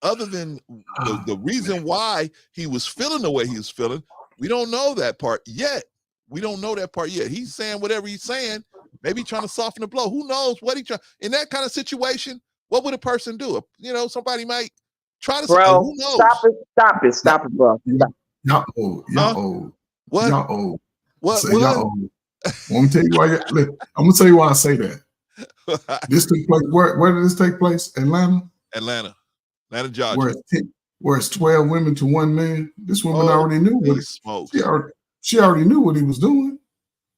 Other than the reason why he was feeling the way he was feeling, we don't know that part yet. We don't know that part yet. He's saying whatever he's saying, maybe trying to soften the blow. Who knows what he trying? In that kind of situation, what would a person do? Somebody might try to say, Bro, who knows? Stop it, bro. Y'all old. Y'all old. What? Y'all old. What? Y'all old. I'm gonna tell you why. I'm gonna tell you why I say that. This took place. Where did this take place? Atlanta, Georgia. Where it's 12 women to one man. This woman already knew what she already knew what he was doing.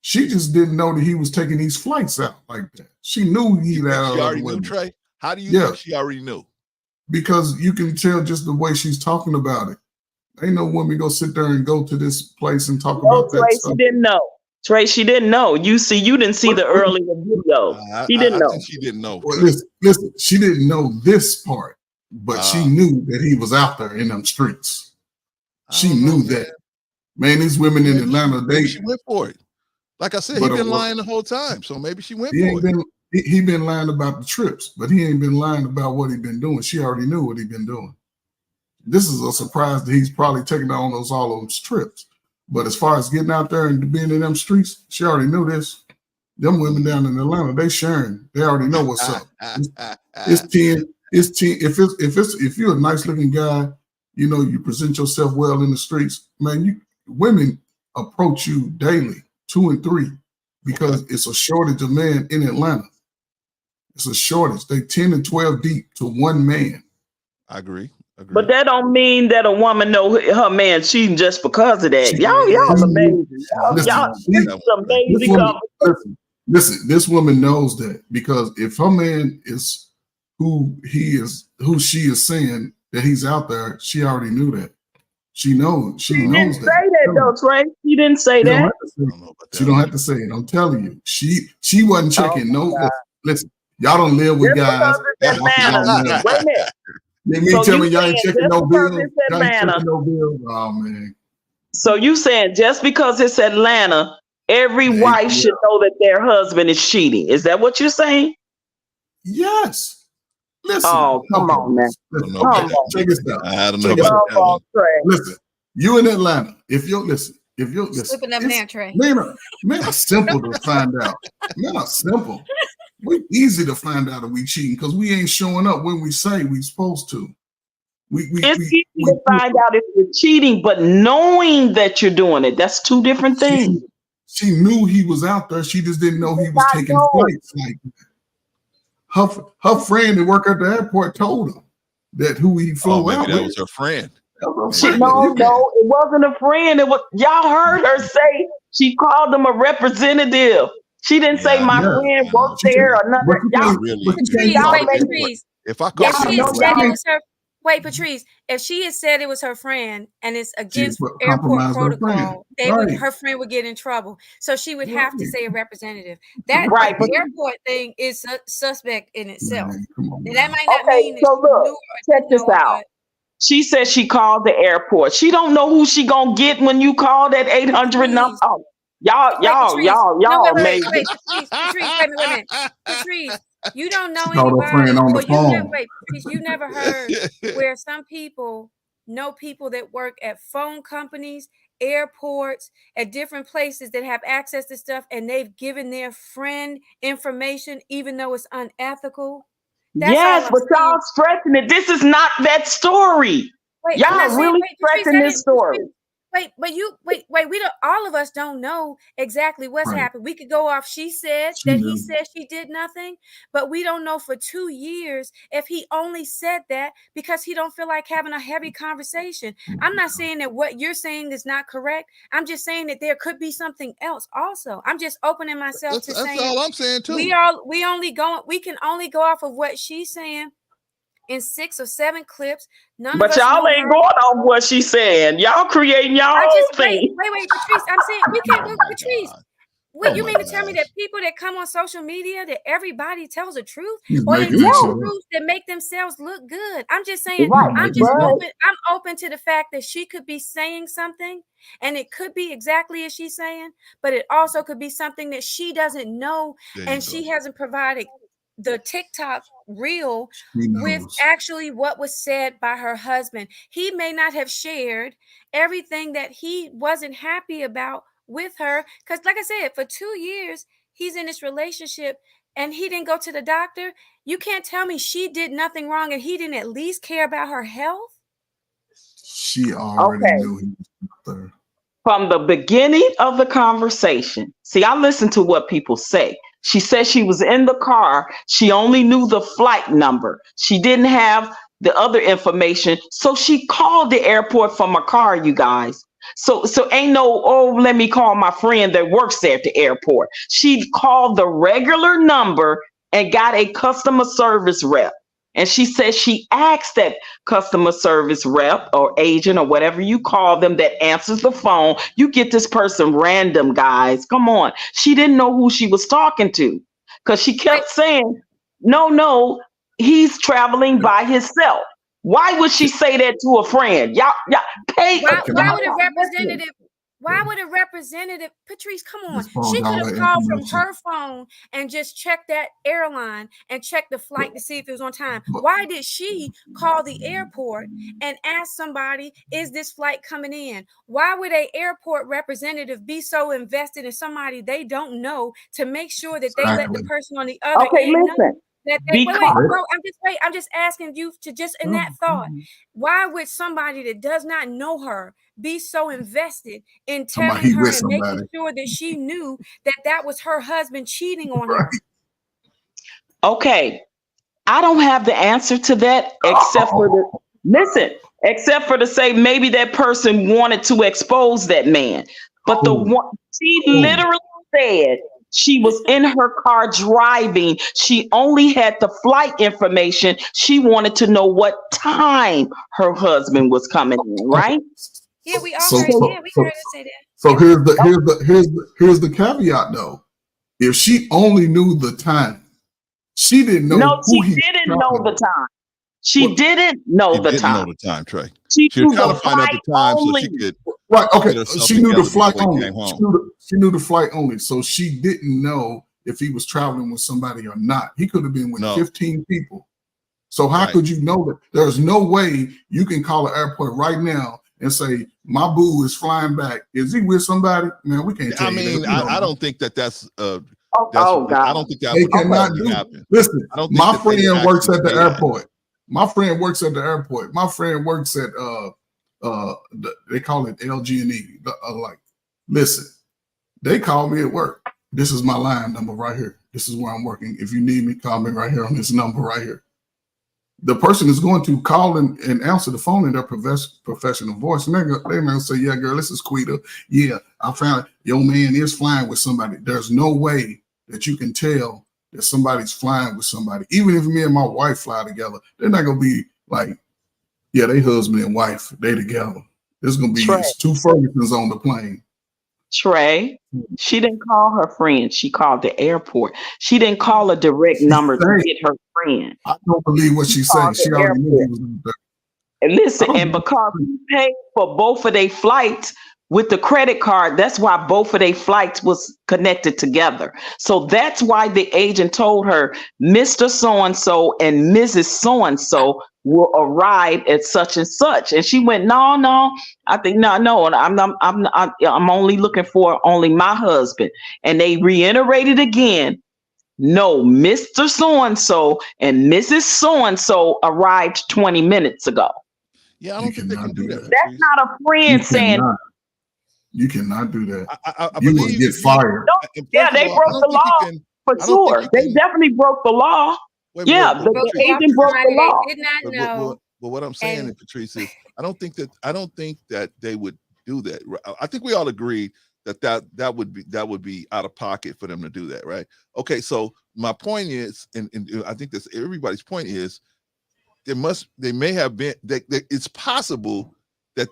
She just didn't know that he was taking these flights out like that. She knew he had. She already knew, Trey. How do you think she already knew? Because you can tell just the way she's talking about it. Ain't no woman go sit there and go to this place and talk about that Trey, stuff. she didn't know. Trey, she didn't know. You didn't see the earlier video. She didn't know. I think she didn't know. Well, listen, she didn't know this part, but she knew that he was out there in them streets. She knew that. Man, these women in Atlanta, she went for it. Like I said, he been lying the whole time, so maybe she went he for it. He been lying about the trips, but he ain't been lying about what he been doing. She already knew what he been doing. This is a surprise that he's probably taking on all those trips. But as far as getting out there and being in them streets, she already knew this. Them women down in Atlanta, they sharing. They already know what's up. It's 10. It's 10. If you're a nice looking guy, you present yourself well in the streets, man. Women approach you daily, 2 and 3, because it's a shortage of men in Atlanta. It's a shortage. They 10 and 12 deep to one man. I agree. But that don't mean that a woman know her man cheating just because of that. Y'all amazing. This is amazing. Listen, this woman knows that, because if her man is who she is saying that he's out there, she already knew that. She knows. She knows that. Say that though, Trey. She didn't say that. She don't have to say it. I'm telling you, she wasn't checking. Listen, y'all don't live with guys. Wait a minute. Tell me y'all ain't checking no bills. Y'all ain't checking no bills. Oh man. So you saying just because it's Atlanta, every wife should know that their husband is cheating? Is that what you're saying? Yes. Listen. Oh, come on, man. Check this out. I don't know about that one. Listen, you in Atlanta. If you're Slipping up now, Trey. Men are simple to find out. Men are simple. We easy to find out if we cheating because we ain't showing up when we say we supposed to. It's easy to find out if you're cheating, but knowing that you're doing it, that's two different things. She knew he was out there. She just didn't know he was taking flights like that. Her friend that worked at the airport told her that who he flew out with. That was her friend. No, it wasn't a friend. It was, y'all heard her say she called him a representative. She didn't say my friend worked there or nothing. Patrice. If I call Wait, Patrice, if she had said it was her friend and it's against airport protocol, her friend would get in trouble. So she would have to say a representative. That the airport thing is suspect in itself. That might not mean so look, check this out. She said she called the airport. She don't know who she gonna get when you call that 800 number. Oh, y'all wait, Patrice, wait a minute. Patrice, you don't know anybody. Patrice, you never heard where some people know people that work at phone companies, airports, at different places that have access to stuff, and they've given their friend information, even though it's unethical. Yes, but y'all stretching it. This is not that story. Wait, I'm not Y'all saying, really wait, Patrice, stretching I this didn't, story. Patrice, wait, we don't, all of us don't know exactly what's Right. happened. We could go off, she said She that knew. he said she did nothing, but we don't know for 2 years if he only said that because he don't feel like having a heavy conversation. I'm not saying that what you're saying is not correct. I'm just saying that there could be something else also. I'm just opening myself to That's saying all I'm saying too. we can only go off of what she's saying in 6 or 7 clips. None But of us y'all know ain't her. going off what she's saying. Y'all creating y'all I own just thing. wait, Patrice. I'm saying we can't go, Patrice. God. What Oh you my mean to tell me that gosh. people that come on social media that everybody tells the truth, He's or they making tell that shit the up. truth that make themselves look good? I'm just saying, Right, He's I'm making just it up. open. I'm open to the fact that she could be saying something, and it could be exactly as she's saying, but it also could be something that she doesn't know, There you and go. she hasn't provided the TikTok reel He with knows. actually what was said by her husband. He may not have shared everything that he wasn't happy about with her, because like I said, for 2 years he's in this relationship and he didn't go to the doctor. You can't tell me she did nothing wrong and he didn't at least care about her health. She already Okay. knew he was there. From the beginning of the conversation, see, I listen to what people say. She said she was in the car. She only knew the flight number. She didn't have the other information. So she called the airport from her car, you guys. So ain't no, oh, let me call my friend that works there at the airport. She called the regular number and got a customer service rep. And she said she asked that customer service rep or agent or whatever you call them that answers the phone. You get this person random, guys. Come on. She didn't know who she was talking to because she kept saying, no, he's traveling by himself. Why would she say that to a friend? Y'all pay. Why would a representative, Patrice, come on. This phone She got could all have that called from information. her phone and just checked that airline and checked the flight to see if it was on time. But- Why did she call the airport and ask somebody, is this flight coming in? Why would a airport representative be so invested in somebody they don't know to make sure that they let the Exactly. person on the other Okay, end know listen. that they, Because bro, I'm just asking you to just in that thought, why would somebody that does not know her be so invested in Somebody telling he her with and making somebody. sure that she knew that that was her husband cheating on her? Right. okay, I don't have the answer to that except for except for to say maybe that person wanted to expose that man. But the one she literally said she was in her car driving. She only had the flight information. She wanted to know what time her husband was coming in, right? Yeah, we all So- heard. so- Yeah, we so- heard her say that. So here's the caveat though. If she only knew the time, she didn't know No, who she he didn't was know talking the to. time. She What? didn't know She the didn't time. know the time, Trey. She She was knew trying the to find out the flight time so only. she could Right. Okay. get herself She knew the together flight before he only. came home. She knew the flight only. So she didn't know if he was traveling with somebody or not. He could have been with No. 15 people. So how Right. could you know that? There's no way you can call an airport right now and say, my boo is flying back. Is he with somebody? Man, we can't tell I you mean, that. We I know. don't think that's Oh, I God. don't think that They would cannot actually do. happen. Listen, I don't think my that they would friend works actually at the say that. airport. My friend works at the airport. My friend works at they call it LG&E. Like, listen, they call me at work. This is my line number right here. This is where I'm working. If you need me, call me right here on this number right here. The person is going to call and answer the phone in their professional voice. And they're going to say, yeah, girl, this is Quita. Yeah, I found your man is flying with somebody. There's no way that you can tell that somebody's flying with somebody. Even if me and my wife fly together, they're not going to be like, yeah, they husband and wife, they together. There's going to be Trey. two Fergusons on the plane. Trey, she didn't call her friend. She called the airport. She didn't call a direct She number to said- get her friend. I don't believe what she's saying. called She the already knew he airport. was in there. And listen, I and don't- because he paid for both of their flights with the credit card, that's why both of their flights was connected together. So that's why the agent told her, Mr. So-and-so and Mrs. So-and-so will arrive at such and such. And she went, no, I think, no, I'm only looking for only my husband. And they reiterated again, no, Mr. So-and-so and Mrs. So-and-so arrived 20 minutes ago. Yeah, I don't think they can do that. That's Patrice. not a friend saying. You cannot do that. I You will believe get if you- fired. and Yeah, first of they all, I broke don't the think you law can- for I don't think sure. you They can- definitely broke the law. Wait, Yeah, wait, the Patrice, agent broke the Somebody law. they did not but, know. but what I'm saying, and- Patrice, is I don't think that they would do that. I think we all agree that would be out of pocket for them to do that, right? Okay, so my point is, and I think that's everybody's point is, they may have been that it's possible that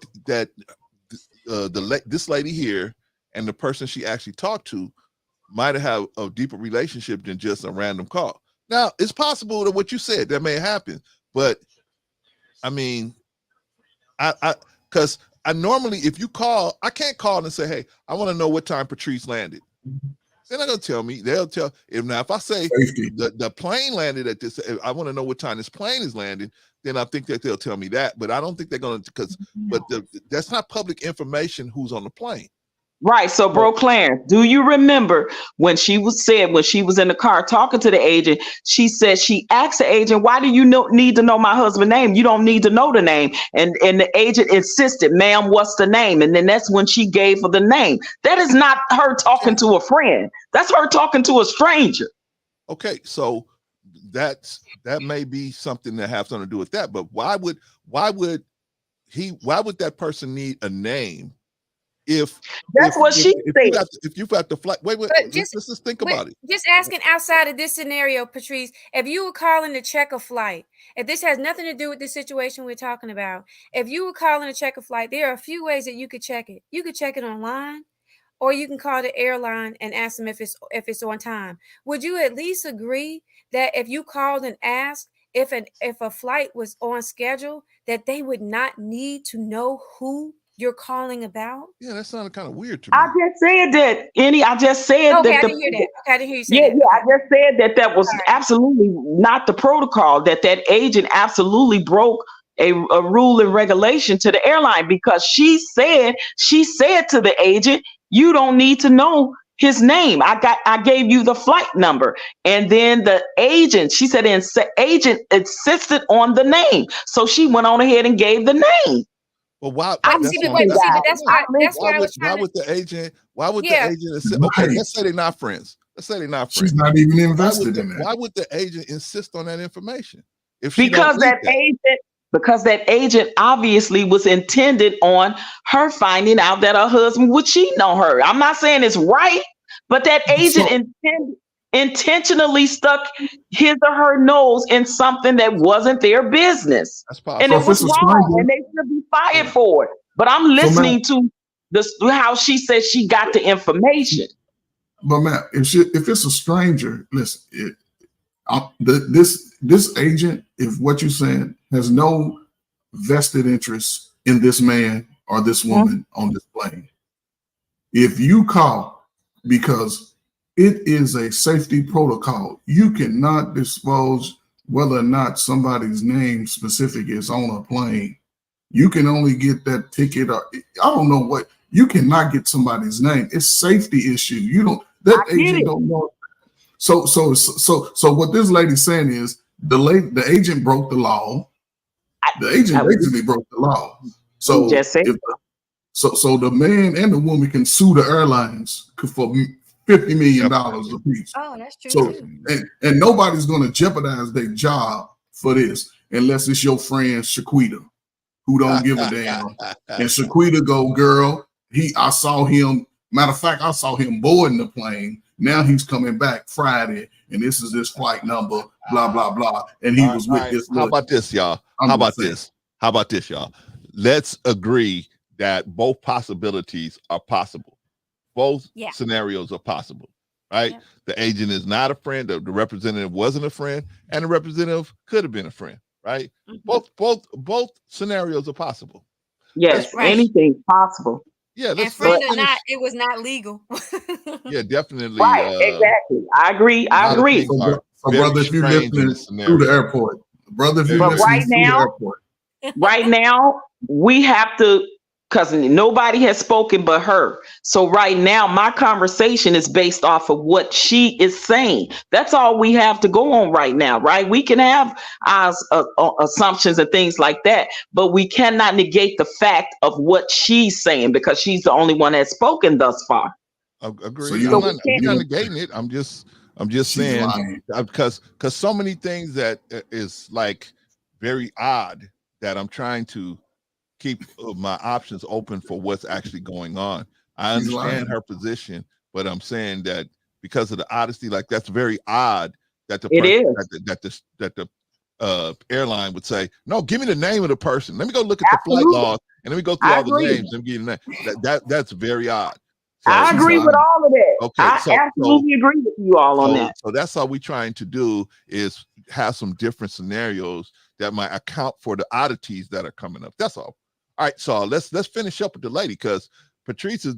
this lady here and the person she actually talked to might have a deeper relationship than just a random call. Now, it's possible that what you said that may happen, but I mean, because I normally, if you call, I can't call and say, hey, I want to know what time Patrice landed. They're not gonna tell me. They'll tell if I say the plane landed at this, I want to know what time this plane is landing, then I think that they'll tell me that. But I don't think they're gonna that's not public information who's on the plane. Right. So, bro, Clarence, do you remember when she was in the car talking to the agent? She said she asked the agent, "Why do you need to know my husband's name? You don't need to know the name." And the agent insisted, "Ma'am, what's the name?" And then that's when she gave her the name. That is not her talking to a friend. That's her talking to a stranger. Okay, so that may be something that has something to do with that. But why would that person need a name? If you've got the flight, wait, let's just think about it. Just asking outside of this scenario, Patrice, if you were calling to check a flight, if this has nothing to do with the situation we're talking about, if you were calling to check a flight, there are a few ways that you could check it. You could check it online, or you can call the airline and ask them if it's on time. Would you at least agree that if you called and asked if a flight was on schedule, that they would not need to know who you're calling about? Yeah, that sounded kind of weird to me. I just said that. I just said okay, that. I didn't hear that. Okay, I didn't hear you say that. Yeah, I just said that was absolutely not the protocol. That agent absolutely broke a rule and regulation to the airline, because she said to the agent, "You don't need to know his name. I gave you the flight number." And then the agent, she said, agent insisted on the name, so she went on ahead and gave the name. Well, why? Why would the agent insist? Okay, let's say they're not friends. She's not even invested in that. Why would the agent insist on that information? Because that agent obviously was intended on her finding out that her husband would cheat on her. I'm not saying it's right, but that agent intentionally stuck his or her nose in something that wasn't their business. That's possible. And it was wrong, and they should be fired for it. But I'm listening to how she said she got the information. But Matt, if it's a stranger, listen, this agent, if what you're saying, has no vested interest in this man or this woman on this plane. If you call, because it is a safety protocol, you cannot disclose whether or not somebody's name specific is on a plane. You can only get that ticket, or I don't know what. You cannot get somebody's name. It's safety issue. You don't. That agent don't know. So what this lady's saying is the agent broke the law. The agent basically broke the law. So so the man and the woman can sue the airlines for $50 million a piece. Oh, that's true. So and nobody's going to jeopardize their job for this unless it's your friend Shaquita, who don't give a damn. And Shaquita go, girl, I saw him. Matter of fact, I saw him boarding the plane. Now he's coming back Friday, and this is his flight number, blah, blah, blah. And he was with this. How about this, y'all? How about this, y'all? Let's agree that both possibilities are possible. Both scenarios are possible, right? Yeah. The agent is not a friend. The representative wasn't a friend, and the representative could have been a friend, right? Mm-hmm. Both scenarios are possible. Yes, anything's possible. Yeah, and friend or not, it was not legal. Yeah, definitely. Right, exactly. I agree. So brother, if you're listening through the airport, brother, if you're listening through the airport. Right now, we have to because nobody has spoken but her. So right now, my conversation is based off of what she is saying. That's all we have to go on right now, right? We can have our assumptions and things like that, but we cannot negate the fact of what she's saying because she's the only one that's spoken thus far. Agree. So I'm not negating it. I'm just saying because so many things that is like very odd that I'm trying to keep my options open for what's actually going on. I understand her position, but I'm saying that because of the odyssey, like that's very odd that the airline would say, no, give me the name of the person. Let me go look at the flight log and let me go through all the names and give you the name. That's very odd. So, I agree with all of that. Okay, I absolutely agree with you all on that. So that's all we're trying to do is have some different scenarios that might account for the oddities that are coming up. That's all. All right, so let's finish up with the lady because Patrice is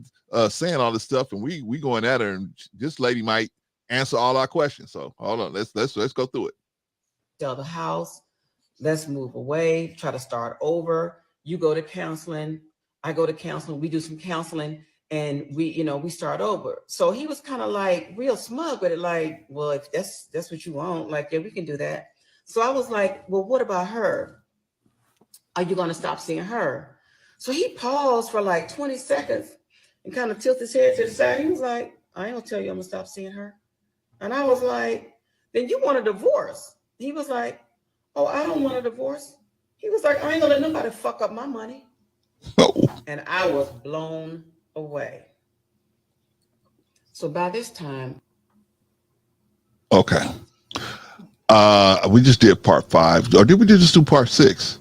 saying all this stuff and we going at her and this lady might answer all our questions. So hold on, let's go through it. Sell the house, let's move away, try to start over. You go to counseling, I go to counseling, we do some counseling, and we start over. So he was kind of like real smug with it, like, well, if that's what you want, like, yeah, we can do that. So I was like, well, what about her? Are you going to stop seeing her? So he paused for like 20 seconds and kind of tilted his head to the side. He was like, I ain't gonna tell you I'm gonna stop seeing her. And I was like, then you want a divorce? He was like, oh, I don't want a divorce. He was like, I ain't gonna let nobody fuck up my money. And I was blown away. So by this time. Okay. We just did part 5. Or did we just do part 6?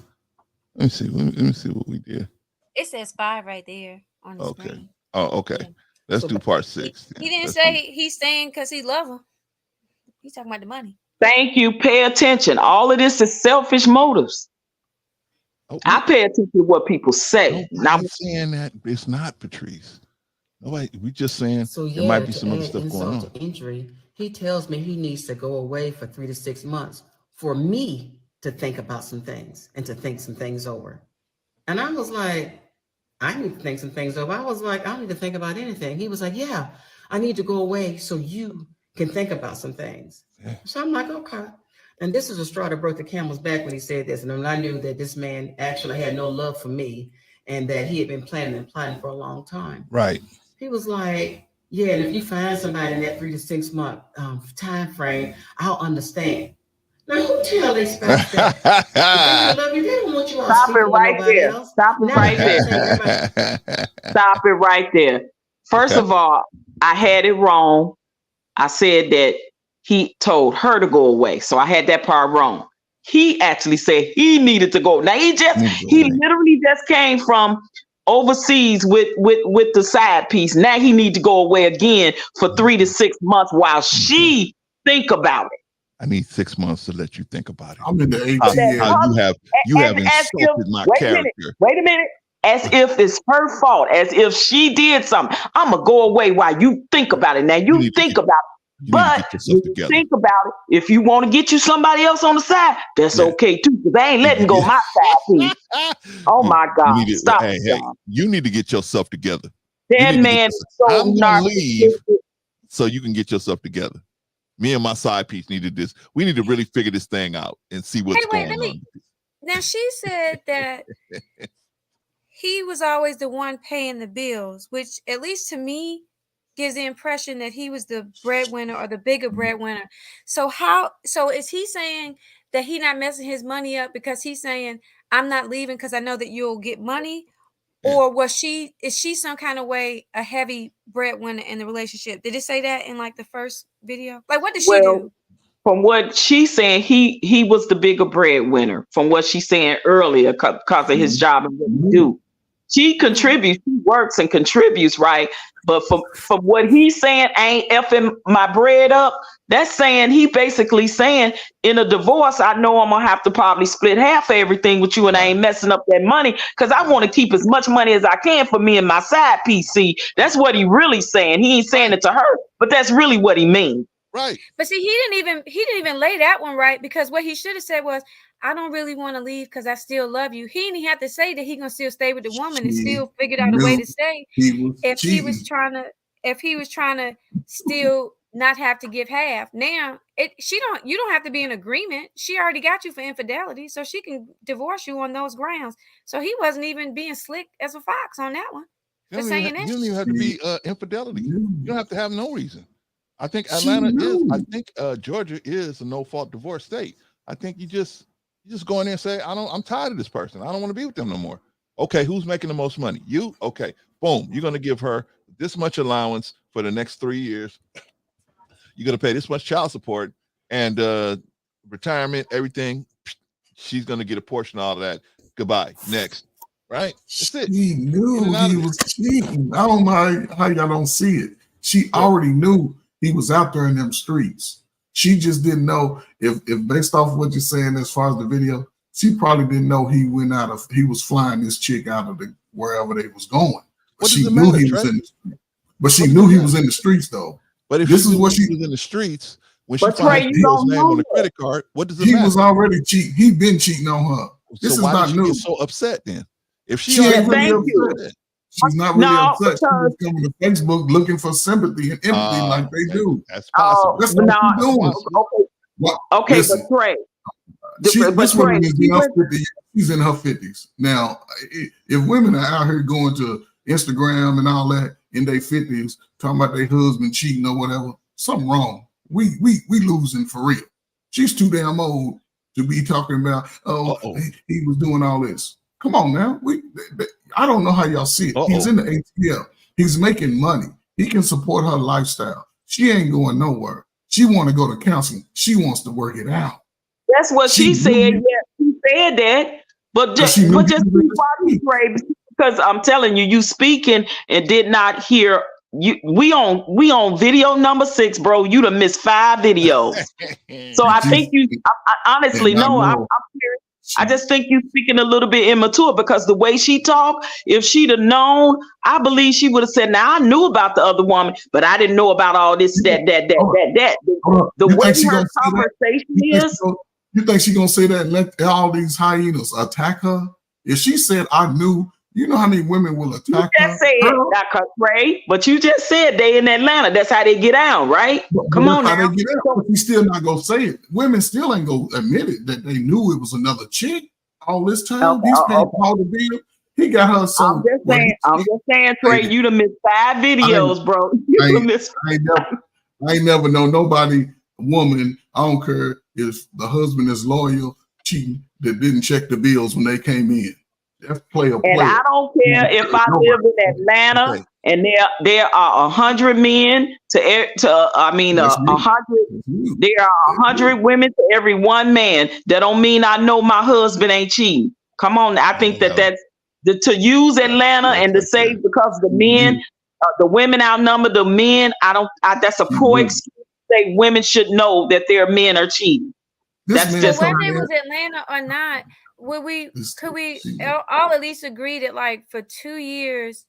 Let me see what we did. It says 5 right there on the screen. Oh, okay. Yeah. Let's do part 6. He didn't say he's staying because he love her. He's talking about the money. Thank you. Pay attention. All of this is selfish motives. I pay attention to what people say. Now I'm saying that it's not, Patrice. Nobody. We just saying there might be some other stuff going on. Injury. He tells me he needs to go away for 3 to 6 months for me to think about some things and to think some things over. And I was like, I need to think some things over. I was like, I don't need to think about anything. He was like, yeah, I need to go away so you can think about some things. Yeah. So I'm like, okay. And this is a straw that broke the camel's back when he said this. And I knew that this man actually had no love for me and that he had been planning and plotting for a long time. Right. He was like, yeah, and if you find somebody in that 3 to 6 month time frame, I'll understand. Now, who tell they spouse that? They love you. They don't want you all Stop it right there. Else. Stop it right there. Stop it right there. First of all, I had it wrong. I said that he told her to go away. So I had that part wrong. He actually said he needed to go. Now he literally just came from overseas with the side piece. Now he need to go away again for 3 to 6 months while she think about it. I need 6 months to let you think about it. I'm in the ATL. You have insulted my character. Wait a minute. As if it's her fault, as if she did something. I'm going to go away while you think about it. Now you think about it. But you think about it. If you want to get you somebody else on the side, that's okay too. Because I ain't letting go my side piece. Oh my God. Stop. Hey, you need to get yourself together. That man is so I'm gonna leave so you can get yourself together. Me and my side piece needed this. We need to really figure this thing out and see what's going on. Now she said that he was always the one paying the bills, which at least to me gives the impression that he was the breadwinner or the bigger breadwinner. So is he saying that he not messing his money up because he's saying, I'm not leaving because I know that you'll get money? Or is she some kind of way a heavy breadwinner in the relationship? Did it say that in like the first video? Like, what did she do? From what she's saying, he was the bigger breadwinner from what she's saying earlier because of his job and what he do. She contributes, she works and contributes, right? But from what he's saying, I ain't effing my bread up. That's saying he basically saying in a divorce, I know I'm gonna have to probably split half of everything with you, and I ain't messing up that money because I want to keep as much money as I can for me and my side PC. That's what he really saying. He ain't saying it to her, but that's really what he means. Right. But see, he didn't even lay that one right, because what he should have said was, I don't really want to leave because I still love you. He didn't have to say that he gonna still stay with the woman and still figured out a way to stay. If he was trying to still not have to give half. Now you don't have to be in agreement. She already got you for infidelity, so she can divorce you on those grounds. So he wasn't even being slick as a fox on that one. You don't even have to be infidelity. You don't have to have no reason. I think Atlanta is. I think Georgia is a no-fault divorce state. I think you just go in there and say, I'm tired of this person. I don't want to be with them no more. Okay, who's making the most money? You? Okay, boom. You're going to give her this much allowance for the next 3 years. You're going to pay this much child support and retirement, everything. She's going to get a portion of all of that. Goodbye. Next. Right? That's it. He knew he was cheating. I don't know how y'all don't see it. She already knew he was out there in them streets. She just didn't know if based off of what you're saying as far as the video, she probably didn't know he was flying this chick out of wherever they was going. But she knew he was in the streets. But she knew he was in the streets though. But if this is what she was in the streets, when she finds Bill's name on the credit card, what does it matter? He was already cheating. He'd been cheating on her. This is not new. Get so upset then? If she ain't really upset. She's not really upset. She was coming to Facebook looking for sympathy and empathy like they do. That's possible. That's what she's doing. Okay, listen, but Trey. This woman is in her 50s. She's in her 50s. Now, if women are out here going to Instagram and all that in their 50s, talking about their husband cheating or whatever, something wrong. We losing for real. She's too damn old to be talking about, he was doing all this. Come on now. I don't know how y'all see it. He's in the ATL. He's making money. He can support her lifestyle. She ain't going nowhere. She want to go to counseling. She wants to work it out. That's what she said. Yeah, she said that. But just be quiet, Ray, because I'm telling you, you speaking and did not hear. We on video number 6, bro. You done missed 5 videos. So I think I honestly no, I'm serious. I just think you speaking a little bit immature, because the way she talked, if she'd have known, I believe she would have said, now I knew about the other woman, but I didn't know about all this, that. The way her conversation is. You think she's going to say that and let all these hyenas attack her? If she said, I knew, you know how many women will attack her? You just said, Dr. Ray, but you just said they in Atlanta. That's how they get out, right? Come on now. They get out, but she's still not going to say it. Women still ain't going to admit it, that they knew it was another chick all this time. These people called the bill. He got her so. I'm just saying, Trey, you done missed 5 videos, bro. I ain't never know nobody, woman, I don't care if the husband is loyal, cheating, that didn't check the bills when they came in. That's player. And I don't care if I live in Atlanta and there are 100 men to 100. There are 100 women to every one man. That don't mean I know my husband ain't cheating. Come on, I think that's to use Atlanta and to say because the men, the women outnumber the men. That's a pro excuse. Say women should know that their men are cheating. That's just whether it was Atlanta or not. Could we all at least agree that, like, for 2 years,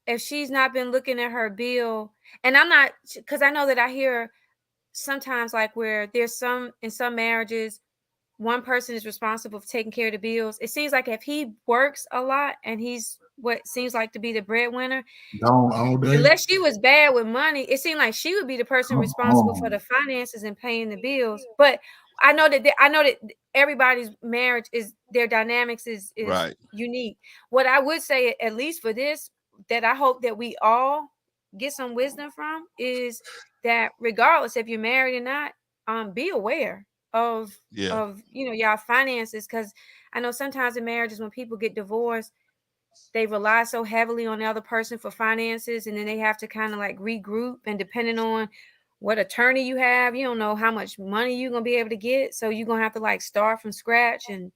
if she's not been looking at her bill, and I'm not, because I know that I hear sometimes like where there's in some marriages, one person is responsible for taking care of the bills. It seems like if he works a lot and he's what seems like to be the breadwinner, unless she was bad with money, it seemed like she would be the person responsible for the finances and paying the bills. But I know that everybody's marriage their dynamics is right. Unique. What I would say, at least for this, that I hope that we all get some wisdom from is that regardless if you're married or not, be aware of y'all finances, because I know sometimes in marriages when people get divorced, they rely so heavily on the other person for finances, and then they have to kind of like regroup, and depending on what attorney you have, you don't know how much money you're gonna be able to get, so you're gonna have to like start from scratch. And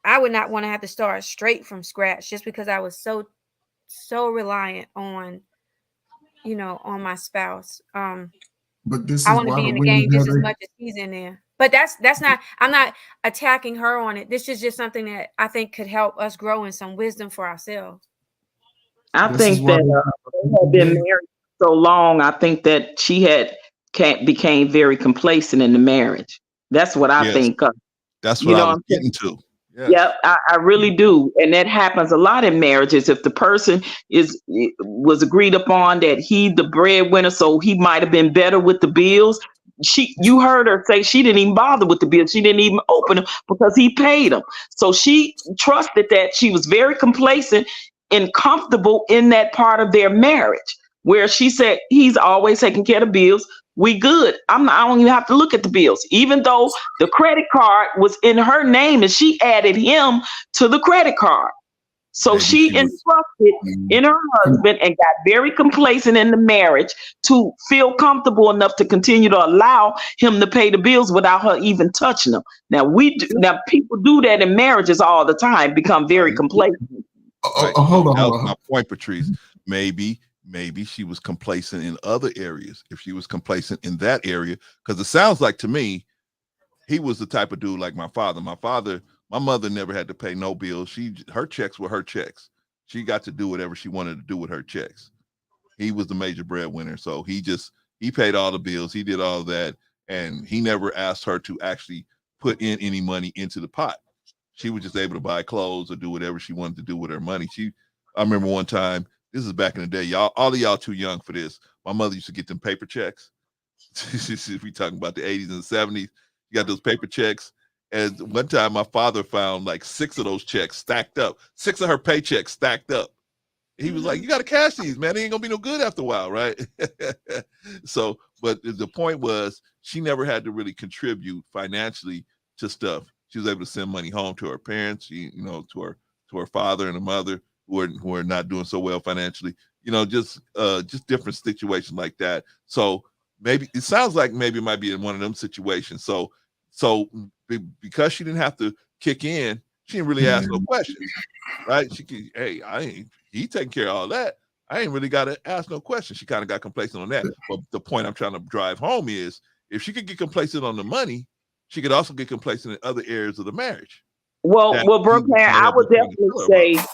I would not want to have to start straight from scratch just because I was so reliant on on my spouse. But this I want to be in the game just as much as he's in there. But that's not, I'm not attacking her on it. This is just something that I think could help us grow in some wisdom for ourselves. I think that they have been married so long, I think that she became very complacent in the marriage. That's what I Yes. think. That's You what I know was what I'm saying? getting to. Yes. Yeah, I really do. And that happens a lot in marriages. If the person was agreed upon that he the breadwinner, so he might have been better with the bills. You heard her say she didn't even bother with the bills. She didn't even open them because he paid them. So she trusted that. She was very complacent and comfortable in that part of their marriage, where she said he's always taking care of the bills. We good. I don't even have to look at the bills, even though the credit card was in her name and she added him to the credit card. So Maybe she she was- entrusted in her husband and got very complacent in the marriage to feel comfortable enough to continue to allow him to pay the bills without her even touching them. Now people do that in marriages all the time, become very complacent. Right. Hold That was on. my point, Patrice. Maybe she was complacent in other areas. If she was complacent in that area, because it sounds like to me, he was the type of dude like my father. My mother never had to pay no bills. Her checks were her checks. She got to do whatever she wanted to do with her checks. He was the major breadwinner, so he paid all the bills. He did all of that, and he never asked her to actually put in any money into the pot. She was just able to buy clothes or do whatever she wanted to do with her money. I remember one time, this is back in the day, y'all, all of y'all too young for this. My mother used to get them paper checks. We talking about the 80s and the 70s. You got those paper checks. And one time my father found like 6 of those checks stacked up, 6 of her paychecks stacked up. He was like, you got to cash these, man. They ain't gonna be no good after a while, right? So, but the point was she never had to really contribute financially to stuff. She was able to send money home to her parents, to her father and her mother who are not doing so well financially, just different situations like that. So maybe it sounds like maybe it might be in one of them situations. So because she didn't have to kick in, she didn't really ask no questions, right? He taking care of all that. I ain't really got to ask no questions. She kind of got complacent on that. But the point I'm trying to drive home is if she could get complacent on the money, she could also get complacent in other areas of the marriage. Well, Brooklyn, I would definitely say,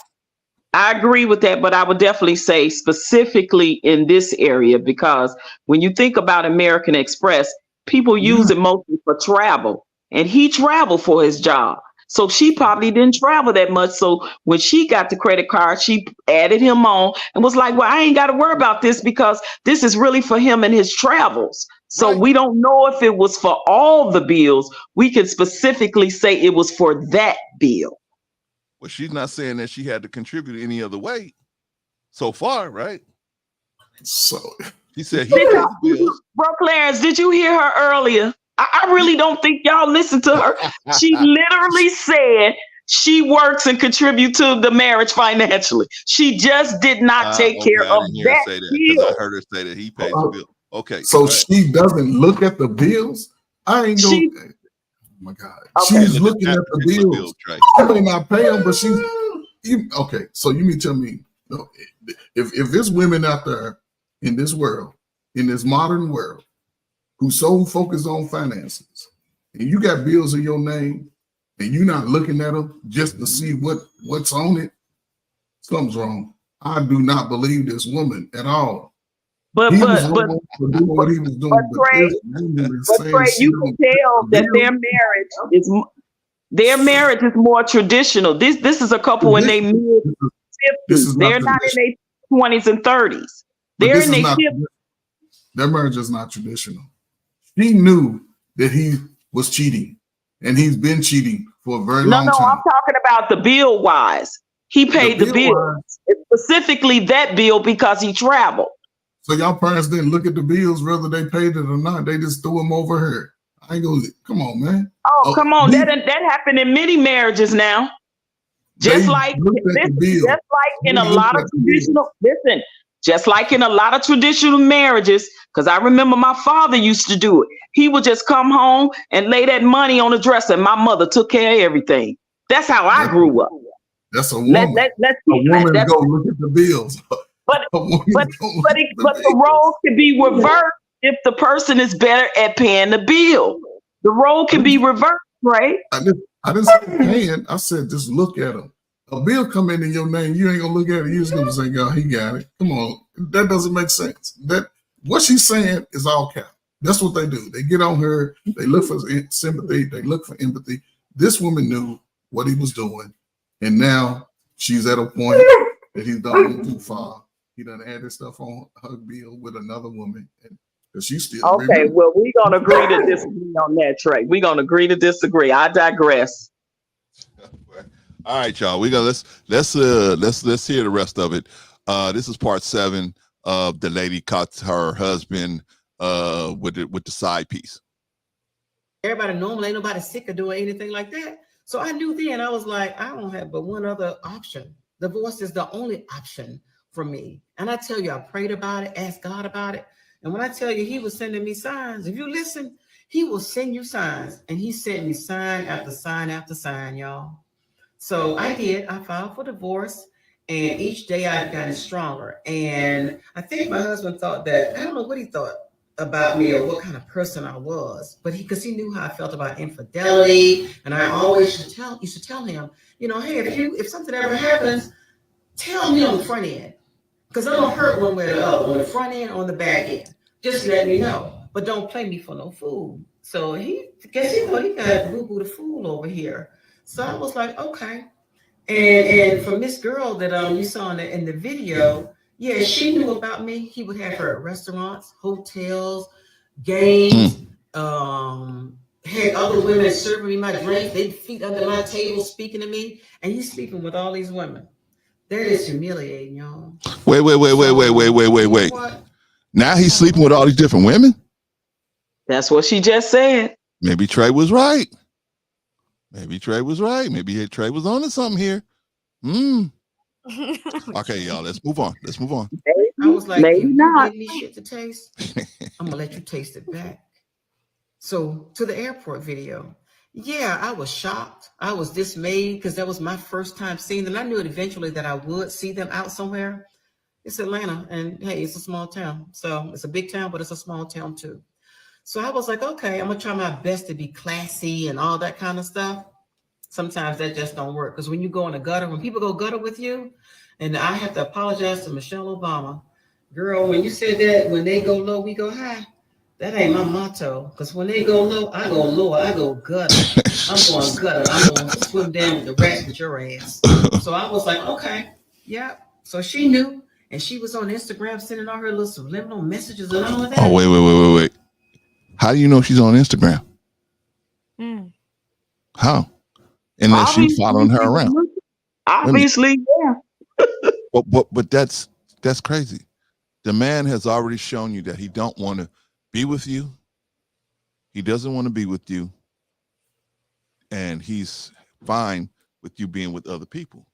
I agree with that, but I would definitely say specifically in this area, because when you think about American Express, people use it mostly for travel, and he traveled for his job. So she probably didn't travel that much. So when she got the credit card, she added him on and was like, well, I ain't got to worry about this because this is really for him and his travels. So Right. We don't know if it was for all the bills. We can specifically say it was for that bill. Well, she's not saying that she had to contribute any other way so far, right? So She said he paid the bills. Bro, Clarence, did you hear her earlier? I really don't think y'all listened to her. She literally said she works and contributes to the marriage financially. She just did not take care I of didn't hear her that say that because bill. I heard her say that he pays the bill. Okay. So go ahead. she doesn't look at the bills? I ain't She- oh my God. Okay. She's looking at the particular bills. Trey. She may not pay them, but okay. So you mean tell me, if there's women out there in this world, in this modern world, who so focused on finances, and you got bills in your name, and you're not looking at them just to see what's on it, something's wrong. I do not believe this woman at all. But He was wrong for doing what he was doing. but Trey, this woman is But saying Trey, she you don't can tell pay that the their bills. marriage is more traditional. This is a couple in their mid This is 50s. not They're not in their 20s and 30s. But They're this in is their not 50s. their marriage is not traditional. She knew that he was cheating, and he's been cheating for a very long No, time. I'm talking about the bill wise. He paid the bill. bill-wise. It's specifically that bill because he traveled. So y'all parents didn't look at the bills whether they paid it or not. They just threw them over her. I ain't gonna come on, man. Oh, come on. these- That happened in many marriages now. Just They like looked at the bill. just like in They a looked lot of at the bill. traditional just like in a lot of traditional marriages, because I remember my father used to do it. He would just come home and lay that money on the dresser, and my mother took care of everything. That's how I grew up. That's a woman. Let's A keep woman that's, go look at the bills. but A woman but go look but, at but the role can be reversed if the person is better at paying the bill. The role can be reversed, right? I didn't say paying. I said just look at them. A bill come in your name, you ain't gonna look at it. You just gonna say, "God, he got it." Come on, That doesn't make sense. That what she's saying is all cap. That's what they do. They get on her. They look for sympathy. They look for empathy. This woman knew what he was doing, and now she's at a point that he's done too far. He done added stuff on her bill with another woman, and she's still okay. Well, we're gonna agree to disagree on that, Trey. We're gonna agree to disagree. I digress. All right, y'all. We gonna let's hear the rest of it. This is part 7 of the lady caught her husband with the side piece. Everybody normal, ain't nobody sick of doing anything like that. So I knew then, I was like, I don't have but one other option. Divorce is the only option for me. And I tell you, I prayed about it, asked God about it. And when I tell you, he was sending me signs. If you listen, he will send you signs. And he sent me sign after sign after sign, y'all. So I did. I filed for divorce. And each day I've gotten stronger. And I think my husband thought that, I don't know what he thought about me or what kind of person I was, but because he knew how I felt about infidelity. And I always used to tell him, you know, hey, if something ever happens, tell me on the front end. Because I don't hurt one way or the other, on the front end or on the back end. Just let me know. But don't play me for no fool. So he thought he got boo-boo the fool over here. So I was like, okay. And from this girl that you saw in the video, yeah, she knew about me. He would have her at restaurants, hotels, games, had other women serving me my drink. They'd feet under my table speaking to me. And he's sleeping with all these women. That is humiliating, y'all. Wait. Now he's sleeping with all these different women? That's what she just said. Maybe Trey was right. Maybe Trey was on to something here. Okay, y'all, let's move on. I was like, maybe not. Give me shit to taste. I'm gonna let you taste it back. So to the airport video. Yeah, I was shocked. I was dismayed because that was my first time seeing them. I knew it eventually that I would see them out somewhere. It's Atlanta, and hey, it's a small town. So it's a big town, but it's a small town too. So I was like, okay, I'm gonna try my best to be classy and all that kind of stuff. Sometimes that just don't work. Because when you go in a gutter, when people go gutter with you, and I have to apologize to Michelle Obama. Girl, when you said that, when they go low, we go high. That ain't my motto. Because when they go low, I go lower. I go gutter. I'm going gutter. I'm going to swim down with the rats with your ass. So I was like, okay, yeah. So she knew, and she was on Instagram sending all her little subliminal messages and all of that. Oh, wait. How do you know she's on Instagram? How? Unless she's following her around. Obviously, yeah. But that's crazy. The man has already shown you that he don't want to be with you. He doesn't want to be with you. And he's fine with you being with other people.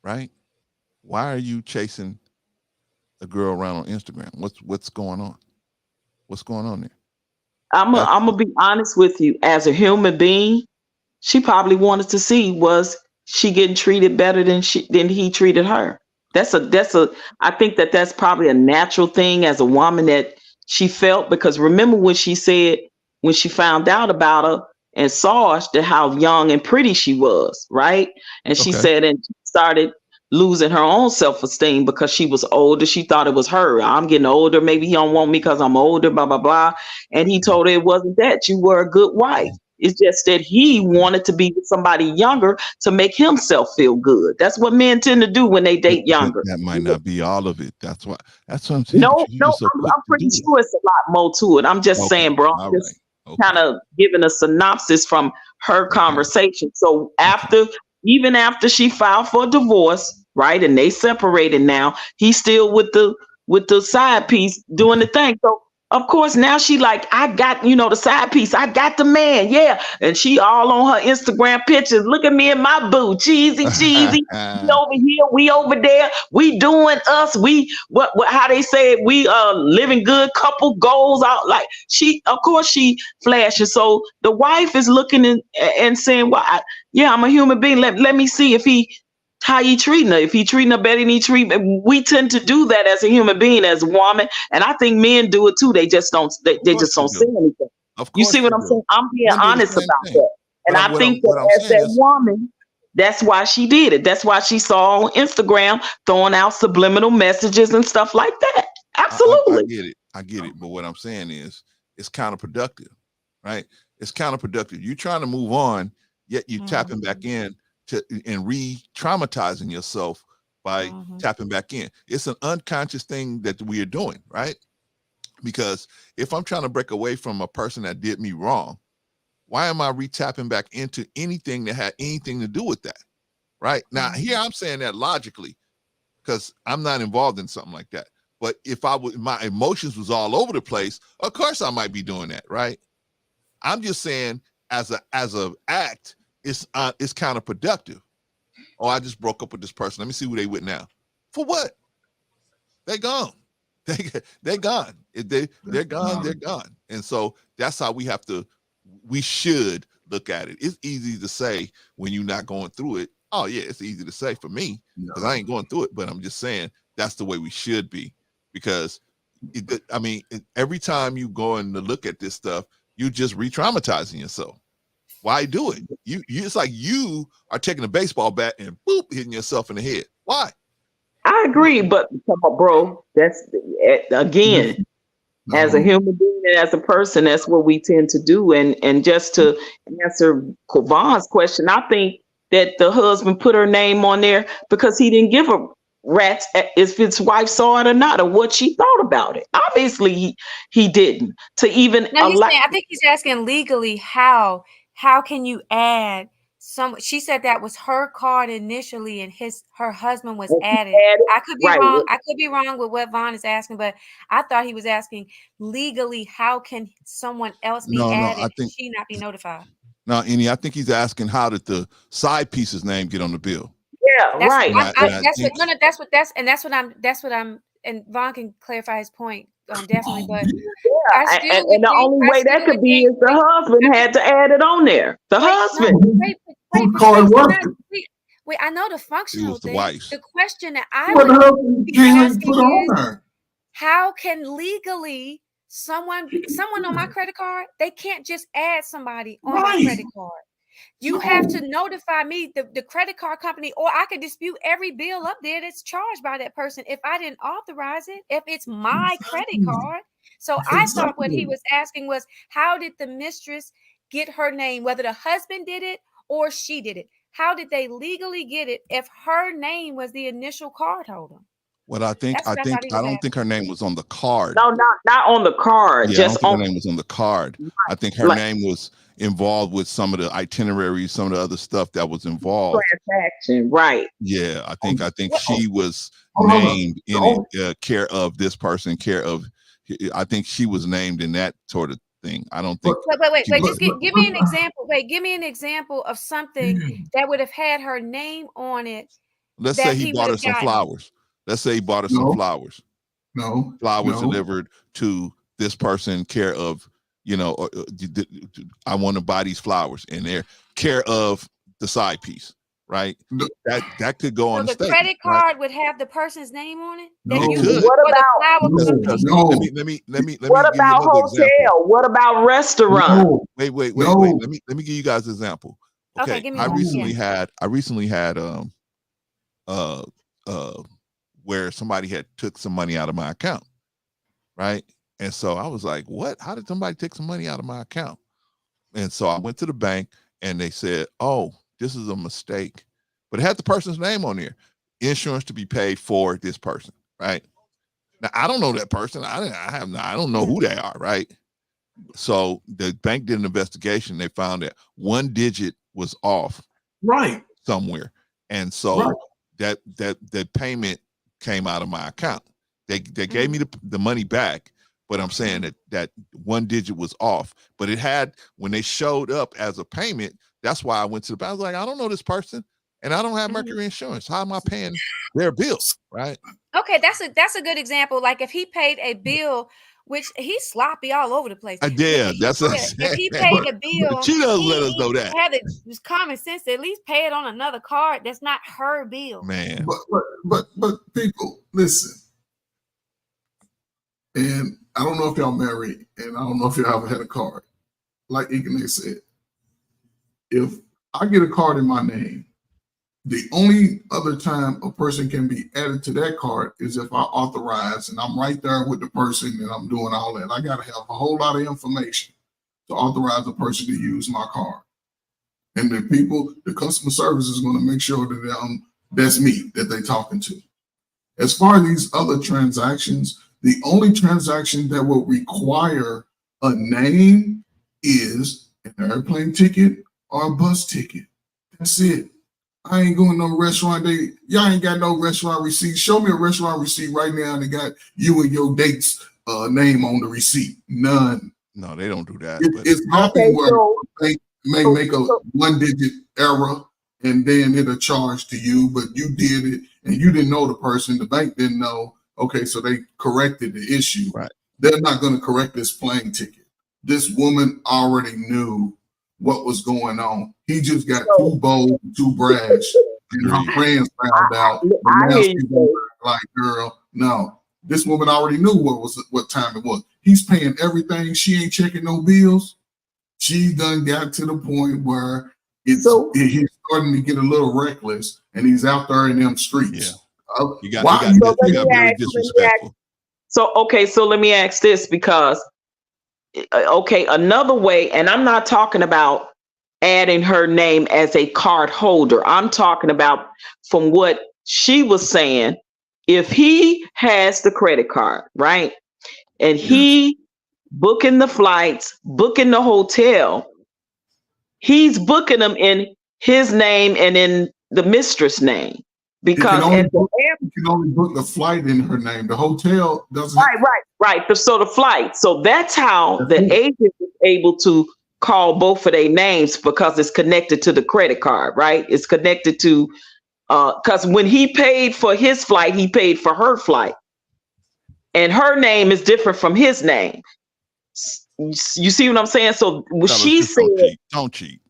Right? Why are you chasing a girl around on Instagram? What's going on? What's going on there? I'm gonna be honest with you. As a human being, she probably wanted to see, was she getting treated better than he treated her. I think that's probably a natural thing as a woman that she felt, because remember when she said, when she found out about her and saw how young and pretty she was, right? And she said, and she started losing her own self-esteem because she was older. She thought it was her. I'm getting older. Maybe he don't want me because I'm older, blah, blah, blah. And he told her it wasn't that. You were a good wife. It's just that he wanted to be with somebody younger to make himself feel good. That's what men tend to do when they date younger. That might not be all of it. That's what I'm saying. No, I'm pretty sure it's a lot more to it. I'm just saying, bro. I'm just kind of giving a synopsis from her conversation. So even after she filed for divorce, right, and they separated now, he's still with the side piece doing the thing. So of course, now she like, I got, the side piece. I got the man. Yeah. And she all on her Instagram pictures. Look at me and my boo. Cheesy. We over here. We over there. We doing us. We, how they say it, we living good couple goals out. Like of course she flashing. So the wife is looking and saying, well, I'm a human being. Let me see how he treating her. If he treating her better than he treat me. We tend to do that as a human being, as a woman, and I think men do it too. They just don't. They just don't say anything. You see what I'm saying? I'm being honest about that, and I think that as that woman, That's why she did it. That's why she saw on Instagram throwing out subliminal messages and stuff like that. Absolutely. I get it. But what I'm saying is it's counterproductive, right? It's counterproductive. You're trying to move on, yet you're tapping back in and re-traumatizing yourself by tapping back in. It's an unconscious thing that we are doing, right? Because if I'm trying to break away from a person that did me wrong, why am I re-tapping back into anything that had anything to do with that? Right? Now, here I'm saying that logically because I'm not involved in something like that. But if my emotions was all over the place, of course I might be doing that, right? I'm just saying as a act, it's counterproductive. Oh, I just broke up with this person. Let me see who they with now. For what? They gone. They're gone. They're gone. They're gone. And so that's how we should look at it. It's easy to say when you're not going through it. Oh yeah, it's easy to say for me because I ain't going through it. But I'm just saying that's the way we should be because every time you go and to look at this stuff, you just re-traumatizing yourself. Why do it? It's like you are taking a baseball bat and boop hitting yourself in the head. Why? I agree, but bro, that's again, as a human being and as a person, that's what we tend to do. And just to answer Kovan's question, I think that the husband put her name on there because he didn't give a rat's if his wife saw it or not, or what she thought about it. Obviously, he didn't. To even I think he's asking legally how can you add some? She said that was her card initially, and her husband was added. I could be wrong. I could be wrong with what Vaughn is asking, but I thought he was asking legally how can someone else be added and she not be notified? No, Annie, I think he's asking how did the side piece's name get on the bill? Yeah, right. That's what I'm. And Vaughn can clarify his point. Definitely, but and the only way that could be is the husband had to add it on there. The husband. Wait, I know the functional thing. The question that I would ask is, how can legally someone on my credit card, they can't just add somebody on my credit card. You have to notify me, the credit card company, or I could dispute every bill up there that's charged by that person if I didn't authorize it, if it's my credit card. So I thought what he was asking was, how did the mistress get her name, whether the husband did it or she did it? How did they legally get it if her name was the initial card holder? Well, I don't think her name was on the card. No, not on the card. Yeah, just her name was on the card. I think her name was involved with some of the itineraries, some of the other stuff that was involved. Transaction, right? Yeah, I think she was named in care of this person, care of. I think she was named in that sort of thing. I don't think. Wait. Just give me an example. Give me an example of something that would have had her name on it. Let's say he bought her some flowers. Let's say he bought her some flowers. No. Flowers delivered to this person, care of, I want to buy these flowers, and they're care of the side piece, right? That could go on the stage. Credit card would have the person's name on it. No. It could. Let me. What about hotel? Example. What about restaurant? No. Wait. Let me give you guys an example. Okay, give me I recently had where somebody had took some money out of my account, right? And so I was like, what? How did somebody take some money out of my account? And so I went to the bank and they said, oh, this is a mistake. But it had the person's name on there. Insurance to be paid for this person, right? Now, I don't know that person. I don't know who they are, right? So the bank did an investigation. They found that one digit was off somewhere. And so that payment came out of my account. They gave me the money back, but I'm saying that one digit was off. But it had, when they showed up as a payment, that's why I went to the bank. I was like, I don't know this person, and I don't have Mercury Insurance. How am I paying their bills, right? Okay, that's a good example. Like if he paid a bill, which he's sloppy all over the place. Yeah, that's if he paid a bill, she doesn't let us know that. Had this common sense to at least pay it on another card that's not her bill. Man, but people, listen. And I don't know if y'all married, and I don't know if y'all ever had a card. Like Ikene said, if I get a card in my name, The only other time a person can be added to that card is if I authorize and I'm right there with the person and I'm doing all that. I got to have a whole lot of information to authorize a person to use my card. And the customer service is going to make sure that that's me that they're talking to. As far as these other transactions, the only transaction that will require a name is an airplane ticket or a bus ticket. That's it. I ain't going to no restaurant. Y'all ain't got no restaurant receipt. Show me a restaurant receipt right now and they got you and your date's name on the receipt. None. No, they don't do that. It's happening where they may make a 1-digit error and then it'll charge to you, but you did it and you didn't know the person. The bank didn't know. Okay, so they corrected the issue. Right. They're not going to correct this plane ticket. This woman already knew what was going on. He just got too bold, too brash, and her friends found out. Now she's like, girl, no. This woman already knew what time it was. He's paying everything. She ain't checking no bills. She done got to the point where he's starting to get a little reckless, and he's out there in them streets. Yeah. You got very disrespectful. So let me ask this, because another way, and I'm not talking about adding her name as a card holder. I'm talking about, from what she was saying, if he has the credit card, right? And he booking the flights, booking the hotel, he's booking them in his name and in the mistress' name. Because you can only book the flight in her name. The hotel doesn't. Right. So the flight. So that's how the agent is able to call both of their names, because it's connected to the credit card, right? It's connected to, because when he paid for his flight, he paid for her flight. And her name is different from his name. You see what I'm saying? So she said, don't cheat.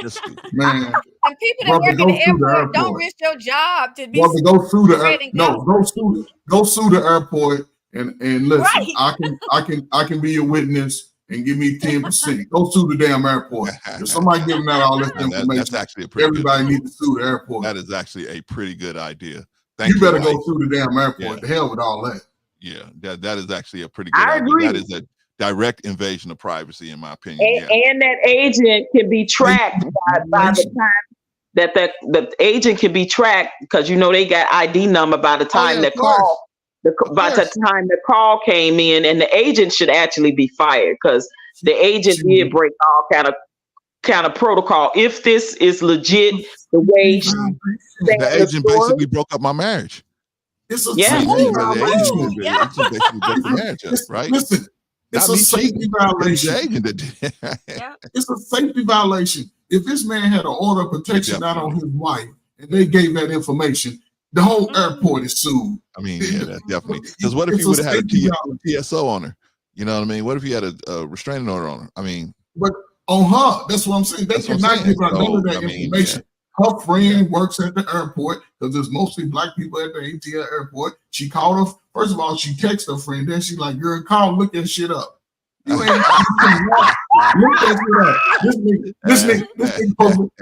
Just man. And people that work in the airport don't risk your job to be. Go sue the go sue the airport and listen. Right. I can be a witness and give me 10%. Go sue the damn airport. If somebody giving out all this information, that's actually everybody needs to sue the airport. That is actually a pretty good idea. You better go sue the damn airport. The hell with all that. Yeah, that is actually a pretty good idea. Agree. That is a direct invasion of privacy, in my opinion. And that agent can be tracked by the time that the agent can be tracked, because they got ID number by the time the time the call came in, and the agent should actually be fired, because the agent did break all kind of protocol. If this is legit, the way the agent basically broke up my marriage. It's a right? Listen, it's a safety violation. It's a safety violation. If this man had an order of protection out on his wife and they gave that information, the whole airport is sued. I mean, that's definitely. Because what if he would have had a TSO on her? You know what I mean? What if he had a restraining order on her? I mean, but on her, that's what I'm saying. They cannot give out none of that information. Her friend works at the airport, because there's mostly black people at the ATL airport. She called her. First of all, she texted her friend. Then she's like, "Girl, call, look that shit up." You ain't look that shit up. This nigga,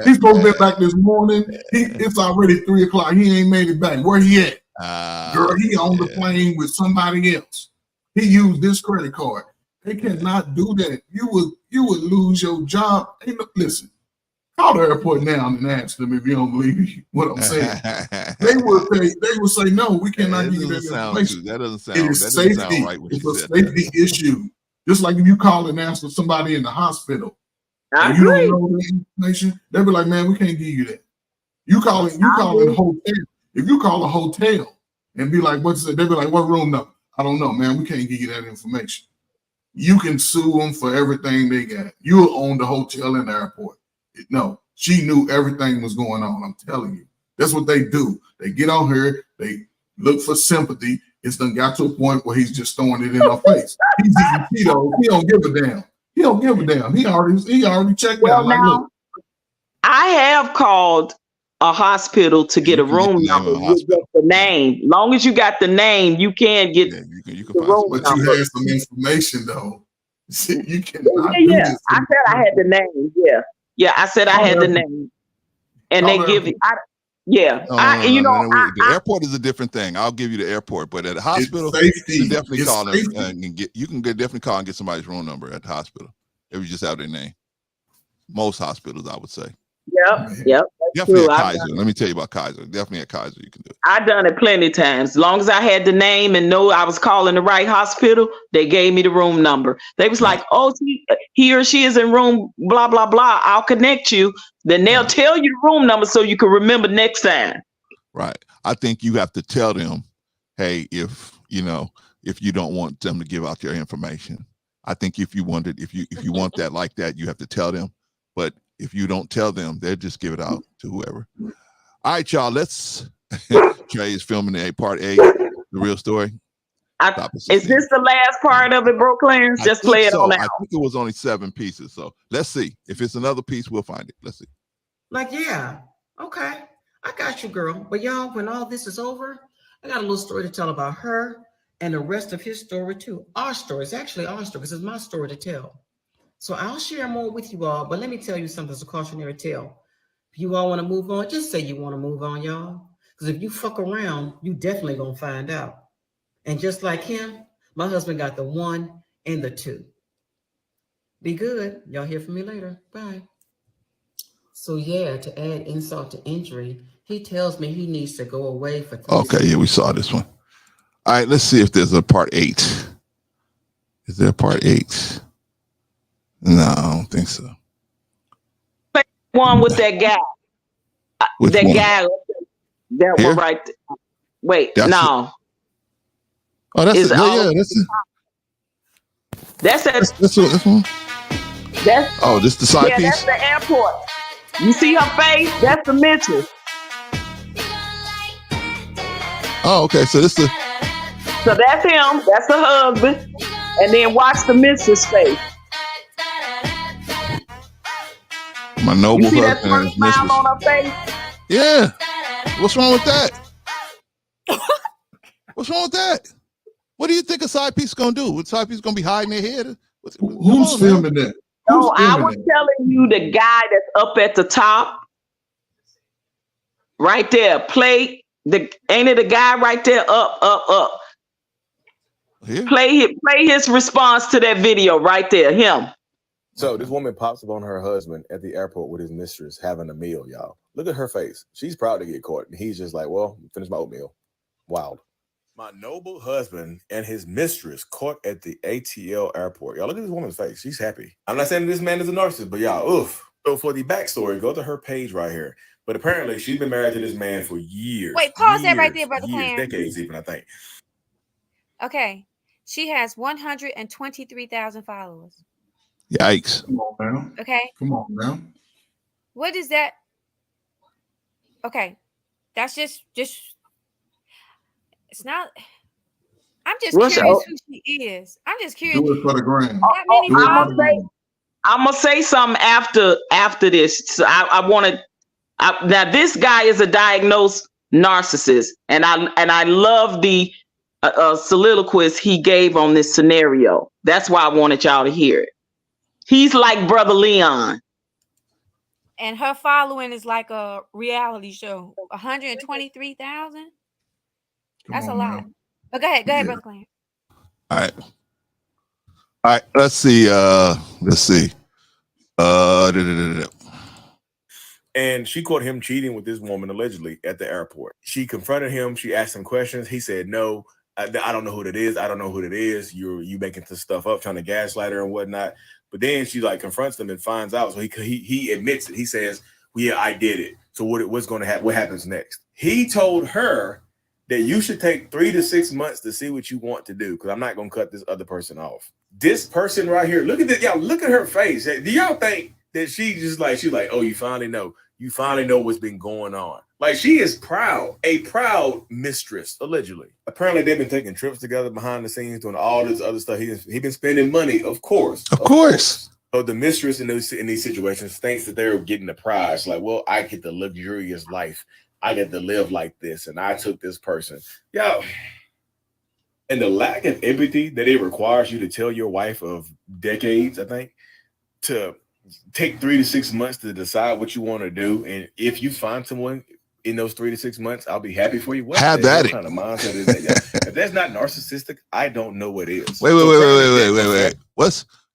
he's supposed to be back this morning. It's already 3:00. He ain't made it back. Where he at? Girl, he on the plane with somebody else. He used this credit card. They cannot do that. You would lose your job. Hey, look, listen. Call the airport now and ask them if you don't believe what I'm saying. They would say no. We cannot give you that information. That doesn't sound. It is safety. It's a safety issue. Just like if you call and ask for somebody in the hospital, and you don't know the information, they'll be like, "Man, we can't give you that." You call a hotel. If you call a hotel and be like, "What's it?" They'll be like, "What room number?" I don't know, man. We can't give you that information. You can sue them for everything they got. You own the hotel and the airport. No, she knew everything was going on. I'm telling you. That's what they do. They get on her. They look for sympathy. It's done got to a point where he's just throwing it in her face. He's eating Cheetos. He don't give a damn. He don't give a damn. He already checked out. Like, look. I have called a hospital to get a room number with the name. Long as you got the name, you can get the room number. But you have some information though. You cannot do this. I said I had the name. Yeah, I said I had the name, and they give you. Yeah, No, the airport is a different thing. I'll give you the airport, but at the hospital, you can definitely call them and definitely call and get somebody's room number at the hospital if you just have their name. Most hospitals, I would say. Yep. Definitely at Kaiser. Let me tell you about Kaiser. Definitely at Kaiser, you can do it. I've done it plenty of times. As long as I had the name and know I was calling the right hospital, they gave me the room number. They was like, "Oh, he or she is in room blah blah blah. I'll connect you." Then they'll tell you the room number so you can remember next time. Right. I think you have to tell them, hey, if you don't want them to give out your information. I think if you want that like that, you have to tell them. But if you don't tell them, they'll just give it out to whoever. All right, y'all. Let's. Trey is filming part 8, the real story. Is this the last part of it, bro, Clarence? Just play it on out. I think it was only 7 pieces. So let's see. If it's another piece, we'll find it. Let's see. Like, yeah, okay, I got you, girl. But y'all, when all this is over, I got a little story to tell about her and the rest of his story too. Our story. It's actually our story because it's my story to tell. So I'll share more with you all, but let me tell you something as a cautionary tale. If you all want to move on, just say you want to move on, y'all. Because if you fuck around, you definitely gonna find out. And just like him, my husband got the 1 and the 2. Be good. Y'all hear from me later. Bye. So yeah, to add insult to injury, he tells me he needs to go away for 3 Okay, yeah, we saw this one. All right, let's see if there's a part 8. Is there a part 8? No, I don't think so. One with that guy. Which that one? guy. That Here? one right there. Wait, That's no. Oh, that's it. Yeah, that's it. This one. This the side piece? That's the airport. You see her face? That's the mistress. Oh, okay. So that's him. That's the husband. And then watch the mistress face. My noble You see that husband and his smile mistress. on her face? Yeah. What's wrong with that? What's wrong with that? What do you think a side piece is gonna do? What side piece is gonna be hiding their head? Who's filming that? No, I was telling you the guy that's up at the top. Right there. Ain't it the guy right there? Up. Here? Play his response to that video right there. Him. So this woman pops up on her husband at the airport with his mistress having a meal, y'all. Look at her face. She's proud to get caught. And he's just like, well, finish my oatmeal. Wild. My noble husband and his mistress caught at the ATL airport. Y'all look at this woman's face. She's happy. I'm not saying this man is a narcissist, but y'all, oof. So for the backstory, go to her page right here. But apparently she's been married to this man for years. Wait, pause that right there, Brother Clarence. Decades even, I think. Okay. She has 123,000 followers. Yikes. Come on now. Okay. Come on now. What is that? Okay. That's just it's not. I'm just What's curious up? who she is. I'm just curious. Do it for the gram. I'm gonna say something after this. So I want to. Now this guy is a diagnosed narcissist, and I love the soliloquist he gave on this scenario. That's why I wanted y'all to hear it. He's like Brother Leon. And her following is like a reality show. 123,000. That's a lot. But go ahead, Brother Clarence. All right. Let's see. And she caught him cheating with this woman allegedly at the airport. She confronted him. She asked him questions. He said, no, I don't know who that is. I don't know who that is. You making this stuff up, trying to gaslight her and whatnot. But then she like confronts him and finds out. So he admits it. He says, well, yeah, I did it. So what's going to happen? What happens next? He told her that you should take 3 to 6 months to see what you want to do, because I'm not going to cut this other person off. This person right here, look at this. Y'all, look at her face. Do y'all think that she's like, oh, you finally know what's been going on? Like, she is proud, a proud mistress, allegedly. Apparently, they've been taking trips together behind the scenes, doing all this other stuff. He's been spending money, of course. So the mistress in these situations thinks that they're getting the prize. Like, well, I get the luxurious life. I get to live like this, and I took this person. Yo, and the lack of empathy that it requires you to tell your wife of decades, I think, to take 3 to 6 months to decide what you want to do. And if you find someone in those 3 to 6 months, I'll be happy for you. What Have the hell at it. kind of mindset is that? If that's not narcissistic, I don't know what is. Wait.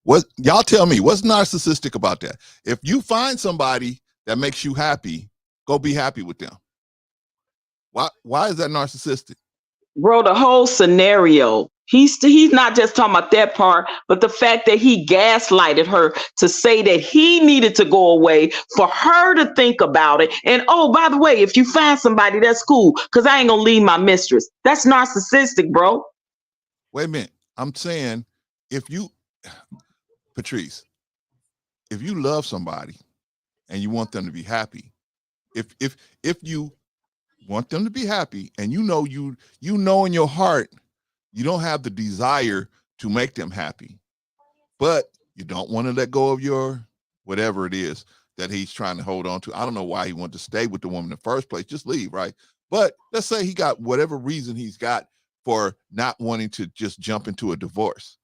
What y'all tell me, what's narcissistic about that? If you find somebody that makes you happy, go be happy with them. Why is that narcissistic? Bro, the whole scenario, he's not just talking about that part, but the fact that he gaslighted her to say that he needed to go away for her to think about it. And oh, by the way, if you find somebody, that's cool, because I ain't gonna leave my mistress. That's narcissistic, bro. Wait a minute. I'm saying, Patrice, if you love somebody and you want them to be happy, if you want them to be happy, and you know in your heart you don't have the desire to make them happy, but you don't want to let go of your whatever it is that he's trying to hold on to. I don't know why he wanted to stay with the woman in the first place. Just leave, right? But let's say he got whatever reason he's got for not wanting to just jump into a divorce.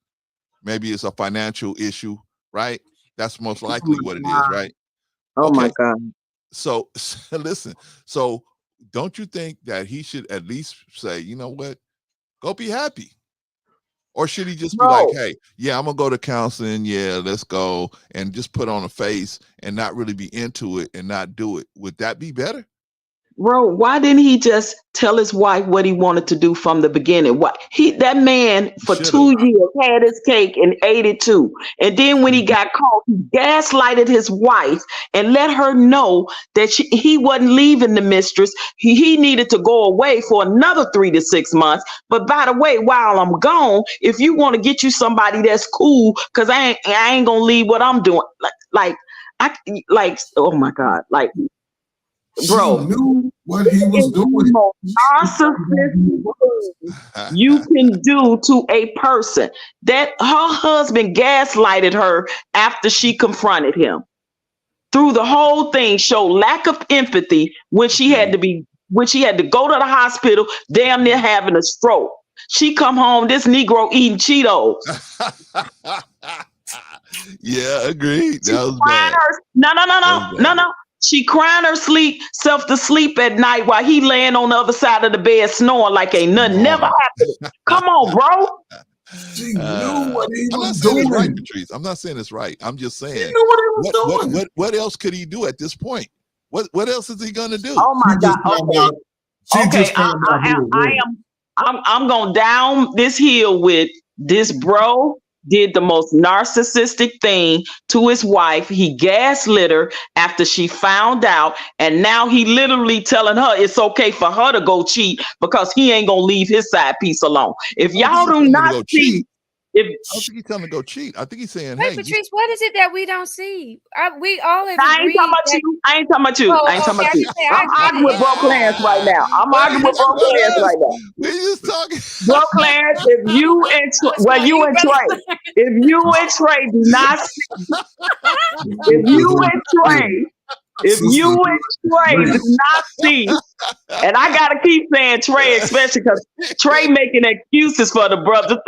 Maybe it's a financial issue, right? That's most likely what it is, right? Oh my God. So listen, so don't you think that he should at least say, you know what, go be happy? Or should he just be like, hey, yeah, I'm gonna go to counseling, yeah, let's go, and just put on a face and not really be into it and not do it? Would that be better? Bro, why didn't he just tell his wife what he wanted to do from the beginning? That man for 2 years had his cake and ate it too. And then when he got caught, he gaslighted his wife and let her know that he wasn't leaving the mistress. He needed to go away for another 3 to 6 months. But by the way, while I'm gone, if you want to get you somebody that's cool, because I ain't gonna leave what I'm doing. Oh my God, like. Bro, she knew what he was doing. Narcissistic you can do to a person. That her husband gaslighted her after she confronted him. Through the whole thing, showed lack of empathy when she had to go to the hospital, damn near having a stroke. She come home, this Negro eating Cheetos. Yeah, agreed. That was bad. No. She crying herself to sleep at night while he laying on the other side of the bed snoring like ain't nothing never happened. Come on, bro. She knew what he I'm not was saying doing. it's right, Patrice. I'm not saying it's right. I'm just saying, He knew what he was doing. What else could he do at this point? What else is he gonna do? Oh my God. Okay, I'm gonna down this hill with this bro. Did the most narcissistic thing to his wife. He gaslit her after she found out, and now he literally telling her it's okay for her to go cheat because he ain't gonna leave his side piece alone. If y'all do not see, I don't think he's telling to go cheat. I think he's saying, Wait, hey, Patrice, what is it that we don't see? We all have I ain't agreed talking about that- you. I ain't talking about you. Oh, I ain't talking about okay, you. I I'm arguing with Bro Clarence right now. I'm arguing with Bro Clarence right now. We just talking. Bro Clarence, if you and Trey do not see, if you and Trey do not see, and I gotta keep saying Trey, especially because Trey making excuses for the brother.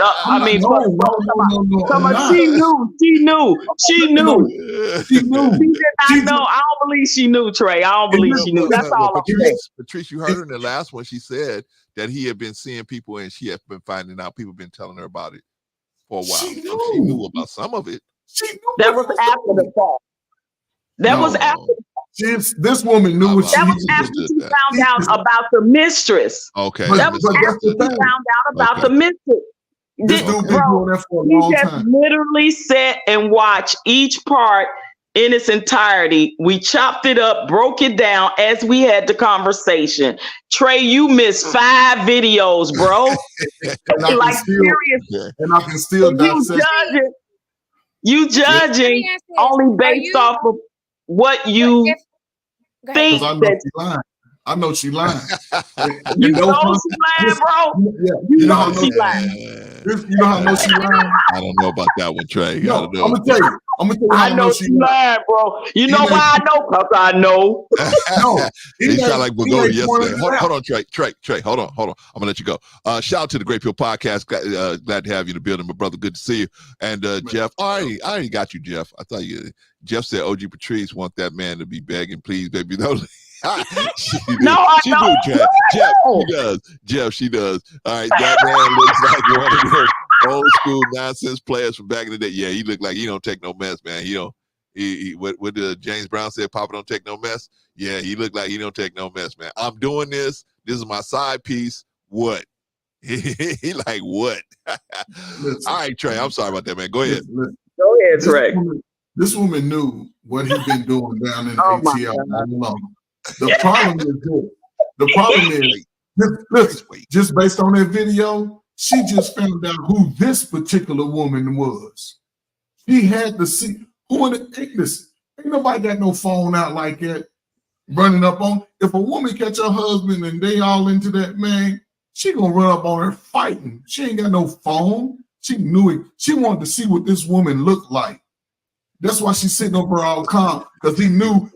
She knew. She did not know. I don't believe she knew, Trey. I don't believe she knew. That's all I'm saying. Patrice, you heard her in the last one. She said that he had been seeing people and she had been finding out. People been telling her about it for a while. She knew about some of it. That was after the fact. That was after. This woman knew what that was after she found out about the mistress. Okay. That was after she found out about the mistress. This dude been doing that for a long time. Literally sat and watched each part in its entirety. We chopped it up, broke it down as we had the conversation. Trey, you missed 5 videos, bro. Like seriously. And I can still dissect. You judging only based off of what you think. I know she lying. You know she lying, bro. You know she lying. You know how I know she lying? I don't know about that one, Trey. No, I'm gonna tell you. I know she lying, bro. You know why I know? Because I know. No, he sound like Bogota yesterday. Hold on, Trey. Hold on. I'm gonna let you go. Shout out to the Great Pill Podcast. Glad to have you in the building, my brother. Good to see you. And Jeff, I already got you, Jeff. I thought you. Jeff said, "OG Patrice want that man to be begging, please, baby." she No, I she don't. do, Jeff. Jeff, she does. Jeff, she does. All right, that man looks like one of those old school nonsense players from back in the day. Yeah, he looked like he don't take no mess, man. He don't. What James Brown said, Papa don't take no mess. Yeah, he looked like he don't take no mess, man. I'm doing this. This is my side piece. What? He like what? All right, Trey. I'm sorry about that, man. Go ahead. Go ahead, Trey. This woman knew what he'd been doing down in the Oh, my ATL God. all along. The problem is this. The problem is, listen, just based on that video, she just found out who this particular woman was. She had to see who in the listen, ain't nobody got no phone out like that running up on. If a woman catch her husband and they all into that, man, she gonna run up on her fighting. She ain't got no phone. She knew it. She wanted to see what this woman looked like. That's why she's sitting over all calm, because she knew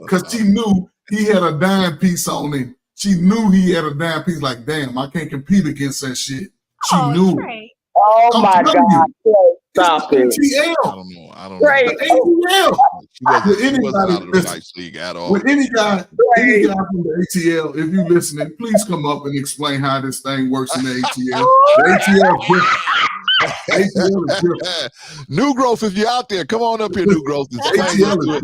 he had a dime piece on him. She knew he had a dime piece. Like, damn, I can't compete against that shit. She knew it. Oh my God! Stop it. ATL. I don't know. ATL. She wasn't out of the Vice League at all. With any guy from the ATL, if you listening, please come up and explain how this thing works in the ATL. The ATL is different. ATL is different. New Growth, if you're out there, come on up here, New Growth. ATL is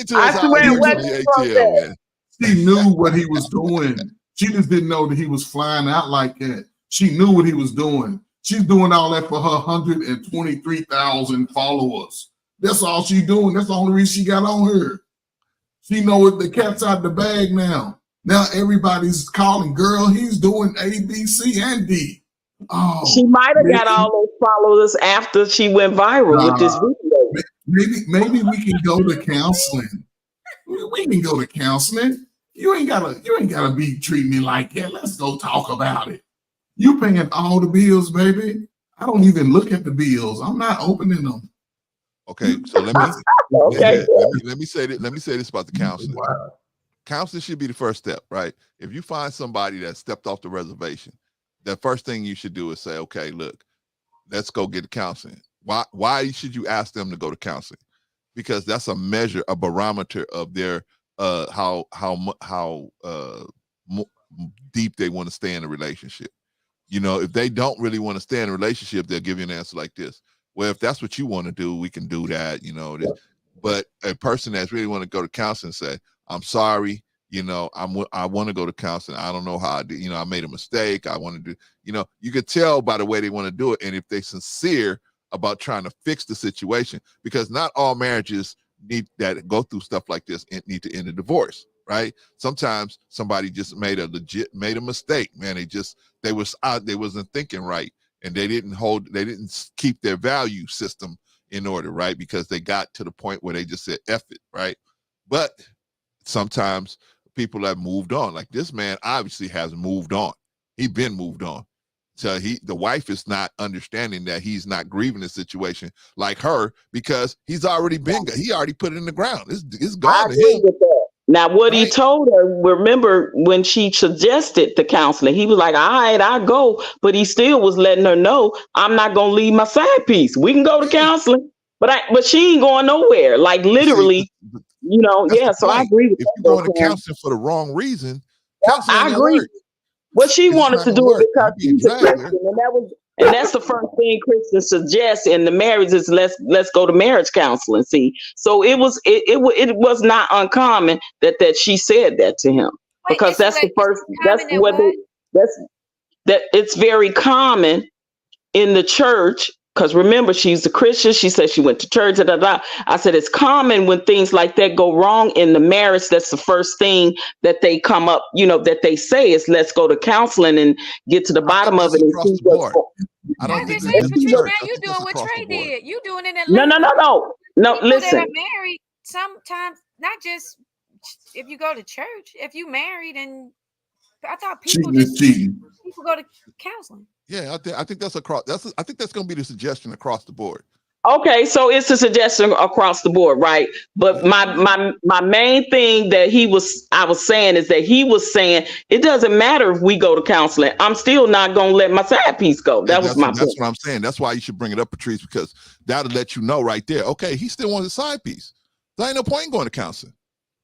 different. She knew what he was doing. She just didn't know that he was flying out like that. She knew what he was doing. She's doing all that for her 123,000 followers. That's all she's doing. That's the only reason she got on her. She know the cat's out the bag now. Now everybody's calling, girl, he's doing A, B, C, and D. Oh, she might have got all those followers after she went viral with this video. Maybe we can go to counseling. We can go to counseling. You ain't gotta be treating me like that. Let's go talk about it. You paying all the bills, baby. I don't even look at the bills. I'm not opening them. Okay, so let me say this. Let me say this about the counseling. Wow. Counseling should be the first step, right? If you find somebody that stepped off the reservation, the first thing you should do is say, okay, look, let's go get counseling. Why should you ask them to go to counseling? Because that's a measure, a barometer of their how deep they want to stay in a relationship. You know, if they don't really want to stay in a relationship, they'll give you an answer like this. Well, if that's what you want to do, we can do that, you know. But a person that's really want to go to counseling say, I'm sorry, you know, I want to go to counseling. I don't know how I did, you know, I made a mistake. I want to do, you know, you could tell by the way they want to do it. And if they're sincere about trying to fix the situation, because not all marriages go through stuff like this and need to end in divorce, right? Sometimes somebody just made a mistake, man. They wasn't thinking right, and they didn't keep their value system in order, right? Because they got to the point where they just said F it, right? But sometimes people have moved on. Like this man obviously has moved on. He's been moved on. So the wife is not understanding that he's not grieving the situation like her, because he already put it in the ground. It's gone to him. With that. Now, what he told her, remember when she suggested the counseling, he was like, all right, I'll go. But he still was letting her know, I'm not going to leave my side piece. We can go to counseling, but she ain't going nowhere. Like literally, you know, yeah. So I agree with if that. If you're going to counseling for the wrong reason, I agree. What she wanted to do it because she's a Christian, and that's the first thing Christians suggest in the marriage is let's go to marriage counseling. See, so it was not uncommon that she said that to him, because that's the first. That's what that it's very common in the church. Because remember, she's a Christian. She said she went to church. Da, da, da. I said it's common when things like that go wrong in the marriage. That's the first thing that they come up, you know, that they say is let's go to counseling and get to the bottom of it. And see what's I don't think now you doing what Trey did. You doing it in no. Listen, that are married sometimes, not just if you go to church. If you married, and I thought people go to counseling. Yeah, I think that's across. I think that's going to be the suggestion across the board. Okay, so it's a suggestion across the board, right? But my main thing that I was saying is that he was saying it doesn't matter if we go to counseling. I'm still not going to let my side piece go. That's what I'm saying. That's why you should bring it up, Patrice, because that'll let you know right there. Okay, he still wants a side piece. There ain't no point in going to counseling.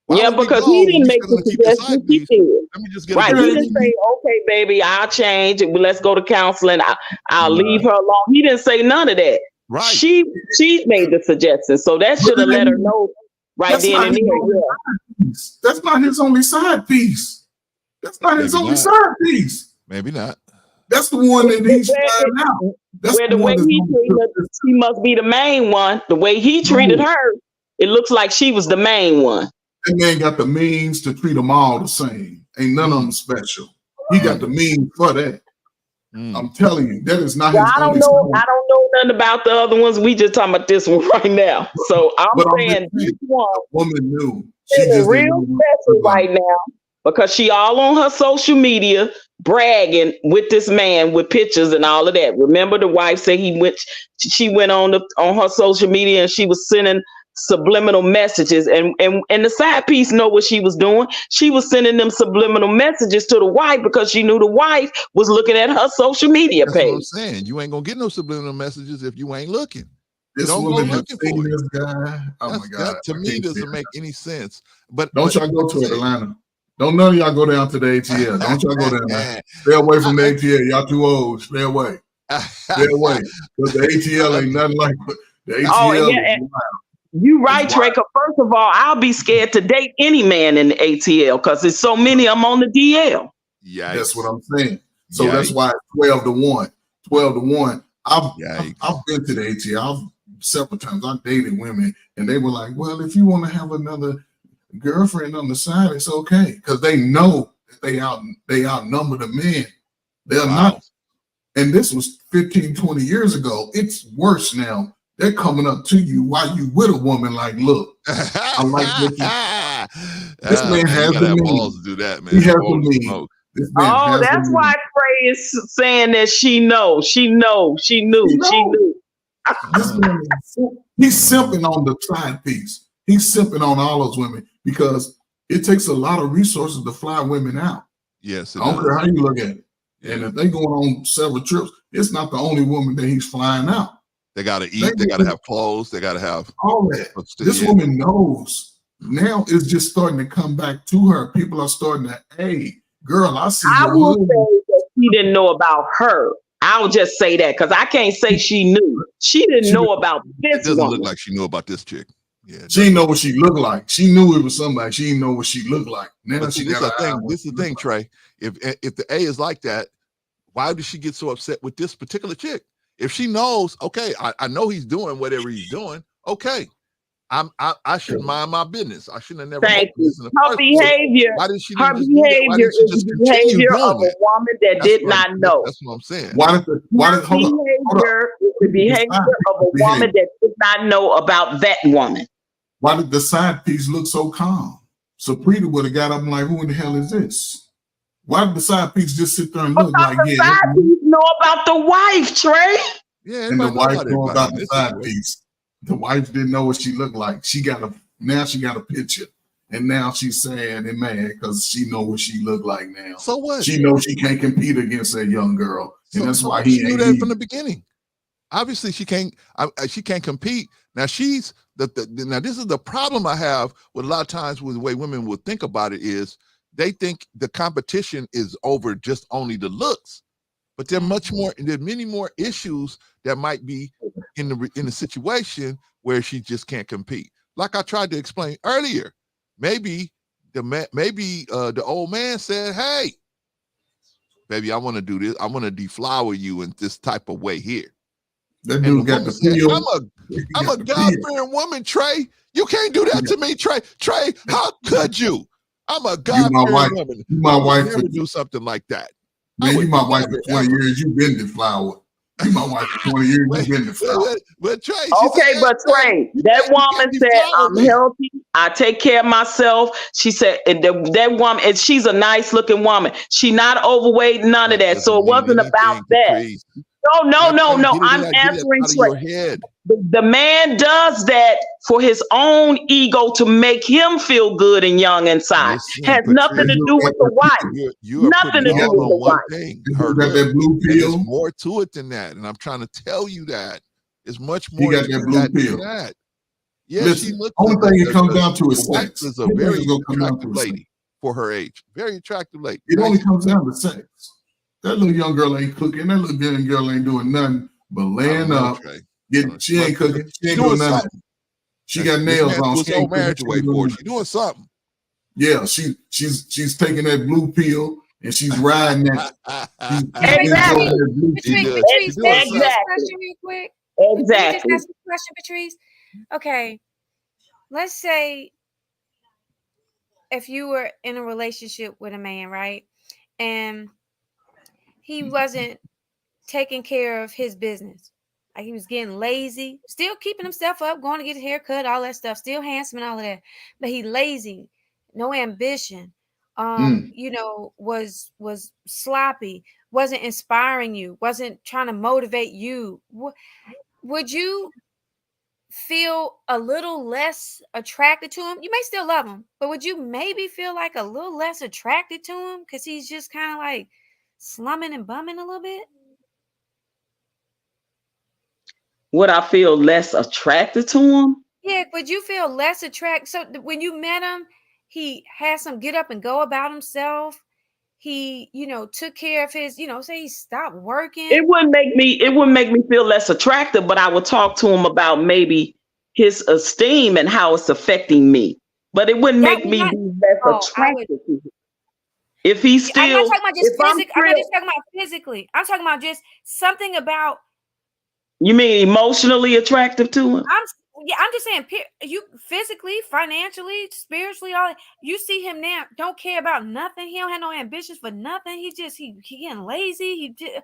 Why Yeah, would we because go he when didn't you make still the gonna keep the suggestion. side She piece? did. Let me just get a Right. He girl. didn't say, okay, baby, I'll change. Let's go to counseling. I'll leave her alone. He didn't say none of that. Right. She made the suggestion. So that should have let her know right That's then not and his there. only side piece. That's not his only side piece. That's not his Maybe only not. side piece. Maybe not. That's the one that he's flying out. That's Where the way that's he gonna treated her, put- she must be the main one. The way he treated No. her, it looks like she was the main one. That man got the means to treat them all the same. Ain't none of them special. He got the means for that. I'm telling you, that is not Well, his I don't only know. side. I don't know nothing about the other ones. We just talking about this one right now. So I'm But I'm saying just this saying, one the woman knew. She is just didn't real know. special right now because she all on her social media bragging with this man with pictures and all of that. Remember, the wife said she went on her social media and she was sending subliminal messages, and the side piece know what she was doing. She was sending them subliminal messages to the wife because she knew the wife was looking at her social media That's what I'm page. saying. You ain't gonna get no subliminal messages if you ain't looking. This Don't go woman has looking seen for it. this guy. Oh my God. That to I me can't see doesn't it. make any sense. But Don't y'all go to Atlanta. Don't none of y'all go down to the ATL. Don't y'all go down there. Stay away from the ATL. Y'all too old. Stay away. Stay away. Because the ATL ain't nothing like the ATL. Oh, is yeah. wild. You right, Trey. 'Cause first of all, I'll be scared to date any man in the ATL because there's so many of them on the DL. Yeah, that's what I'm saying. So that's why it's 12-1. 12-1. I've been to the ATL several times. I dated women, and they were like, "Well, if you want to have another girlfriend on the side, it's okay," because they know that they outnumber the men. They're not. And this was 15, 20 years ago. It's worse now. They're coming up to you while you with a woman like, "Look, I like what you." This man has the the balls means. to do that, man. He has the Holy means. smoke. This man Oh, has the that's means. why Trey is saying that she knew. This man, he's simping on the side piece. He's simping on all those women because it takes a lot of resources to fly women out. Yes, I don't care how you look at it. And if they going on several trips, it's not the only woman that he's flying out. They gotta eat. They gotta have clothes. They gotta have all that. This woman knows. Now it's just starting to come back to her. People are starting to, hey, girl, I see I your will husband. say that she didn't know about her. I'll just say that because I can't say she knew. She didn't know about It this doesn't woman. look like she knew about this chick. Yeah, She didn't know what she looked like. She knew it was somebody. She didn't know what she looked like. Now But she see, this got is the thing. This is the thing, Trey. If the A is like that, why did she get so upset with this particular chick? If she knows, okay, I know he's doing whatever he's doing. Okay, I should mind my business. I shouldn't have never. Thank opened you. this in the Her first place. behavior, Why did she her just do that? Why behavior didn't she is just the continue behavior doing of a that? woman that That's did what not know. That's what I'm saying. Why did Her behavior is the behavior of a woman that did not know about that woman. Why did the side piece look so calm? Saprita would have got up and like, who in the hell is this? Why did the side piece just sit there and look like, The yeah? side piece know about the wife, Trey. Yeah, And the wife about know everybody about in the this side situation. piece. The wife didn't know what she looked like. She got a picture, and now she's sad and mad because she know what she looked like now. So what? She knows she can't compete against that young girl, and that's why she he knew ain't that leaving. from the beginning. Obviously, she can't. She can't compete. Now she's now this is the problem I have with a lot of times with the way women will think about it is they think the competition is over just only the looks, but there are much more. There are many more issues that might be in the situation where she just can't compete. Like I tried to explain earlier, maybe the old man said, "Hey, baby, I want to do this. I want to deflower you in this type of way here." That dude got the feel. I'm a God-fearing woman, Trey. You can't do that to me, Trey. Trey, how could you? I'm a God-fearing woman. You my I would wife. never do something like that. Man, you my wife for 20 years. You've been deflowered. You my wife for 20 years. You've been deflowered. But Trey, Okay, but Trey, that woman said, "I'm healthy. I take care of myself." She said, and that woman, and she's a nice looking woman. She not overweight, none of that. So it wasn't about that. No. I'm answering Trey. The man does that for his own ego to make him feel good and young inside. Has nothing to do with the wife. Nothing to do with the wife. That blue pill. There's more to it than that, and I'm trying to tell you that it's much more He got to that blue that than pill. that. Yeah, Listen, she looks. only thing it comes down to is the wife sex. is a Only thing very it's gonna come down attractive to is lady sex. for her age. Very attractive lady. It Nice. only comes down to sex. That little young girl ain't cooking. That little young girl ain't doing nothing but I don't laying know, up. Trey. She ain't cooking. She ain't doing doing nothing. something. She got This nails man on. threw She his whole ain't cooking. marriage She away ain't for doing her. nothing. She doing something. Yeah, she's taking that blue pill and she's riding that. She's Exactly. enjoying that blue She pill. does. She Patrice, doing let me ask you this something. question real quick. Let me just Exactly. ask you a question, Patrice. Okay, let's say if you were in a relationship with a man, right? And he wasn't taking care of his business. Like he was getting lazy, still keeping himself up, going to get his hair cut, all that stuff, still handsome and all of that. But he lazy, no ambition. You know, was sloppy, wasn't inspiring you, wasn't trying to motivate you. Would you feel a little less attracted to him? You may still love him, but would you maybe feel like a little less attracted to him because he's just kind of like slumming and bumming a little bit? Would I feel less attracted to him? Yeah, would you feel less attracted? So when you met him, he had some get up and go about himself. He, you know, took care of his, you know, say he stopped working. It wouldn't make me feel less attractive, but I would talk to him about maybe his esteem and how it's affecting me. But it wouldn't That make would me not. be less Oh, I would. attracted to him. If he's I'm not still, talking about just if I'm physically. I'm not still, just talking about physically. I'm talking about just something about. you mean emotionally attractive to him? I'm just saying, you physically, financially, spiritually, all you see him now, don't care about nothing. He don't have no ambitions for nothing. He getting lazy. He just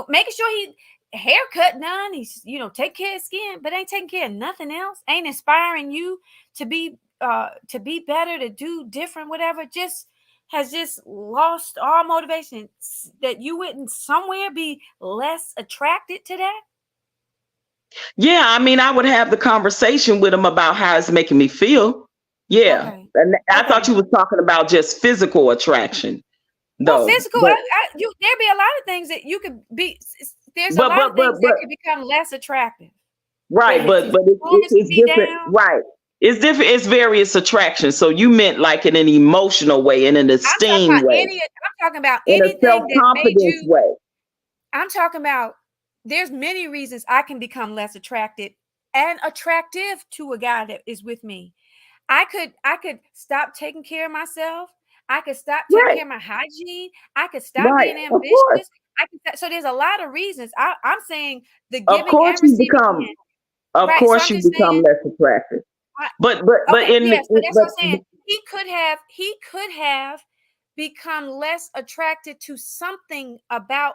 making sure he haircut done. He's, you know, take care of skin, but ain't taking care of nothing else. Ain't inspiring you to be better, to do different, whatever. Just has just lost all motivation. That you wouldn't somewhere be less attracted to that. Yeah, I mean, I would have the conversation with him about how it's making me feel. Yeah. Okay. And I Okay. thought you was talking about just physical attraction, Well, though. physical, But there'd be a lot of things that you could be. There's a but lot but of things but that could become less attractive. right, But but performance it's could be different, down. right? It's different. It's various attractions. So you meant like in an emotional way, in an I'm talking esteem about way, I'm talking about in a anything that made self-confidence you. way. I'm talking about. There's many reasons I can become less attracted and attractive to a guy that is with me. I could stop taking care of myself. I could stop taking Right, care of my hygiene. I could stop right. being Of course, ambitious. So there's a lot of reasons. I'm saying the of giving course and you receiving become, end. of Right. So course I'm you just become saying. less attractive. But Okay. in Yeah. So that's what I'm but saying. He could have become less attracted to something about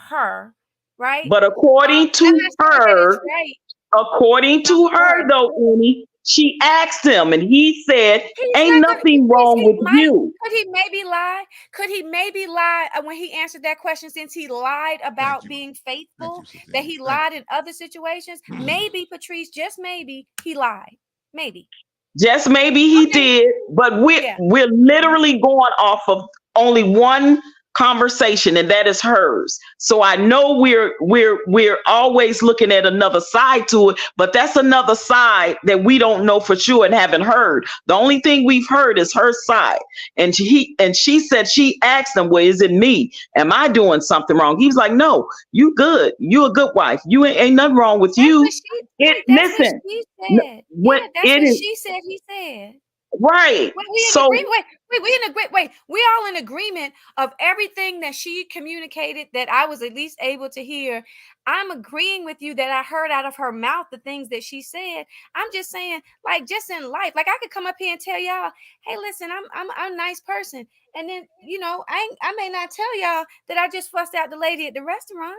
her. Right. but And according I'm to not saying that it's her, right. according No, to go her ahead. though, Annie, she asked him, and he said, He's "Ain't not gonna. nothing wrong He with might. you." Could he maybe lie? Could he maybe lie when he answered that question? Since he lied Thank about you. being Thank faithful, you, Sister that Annie. he Thank lied in other situations. Maybe Patrice, just maybe, he lied. Maybe. Just maybe he Okay. did, but Yeah. we're literally going off of only one conversation, and that is hers. So I know we're always looking at another side to it, but that's another side that we don't know for sure and haven't heard. The only thing we've heard is her side. And she said, she asked him, well, is it me? Am I doing something wrong? He was like, no, you good. You a good wife. You ain't nothing wrong with That's you. what she. Right, that's what Listen, she said. when Yeah, that's it what is she said. He said. right. We in So agreement. We in agreement. Wait, we all in agreement of everything that she communicated that I was at least able to hear. I'm agreeing with you that I heard out of her mouth the things that she said. I'm just saying, like, just in life, like I could come up here and tell y'all, hey, listen, I'm a nice person, and then you know, I may not tell y'all that I just fussed out the lady at the restaurant.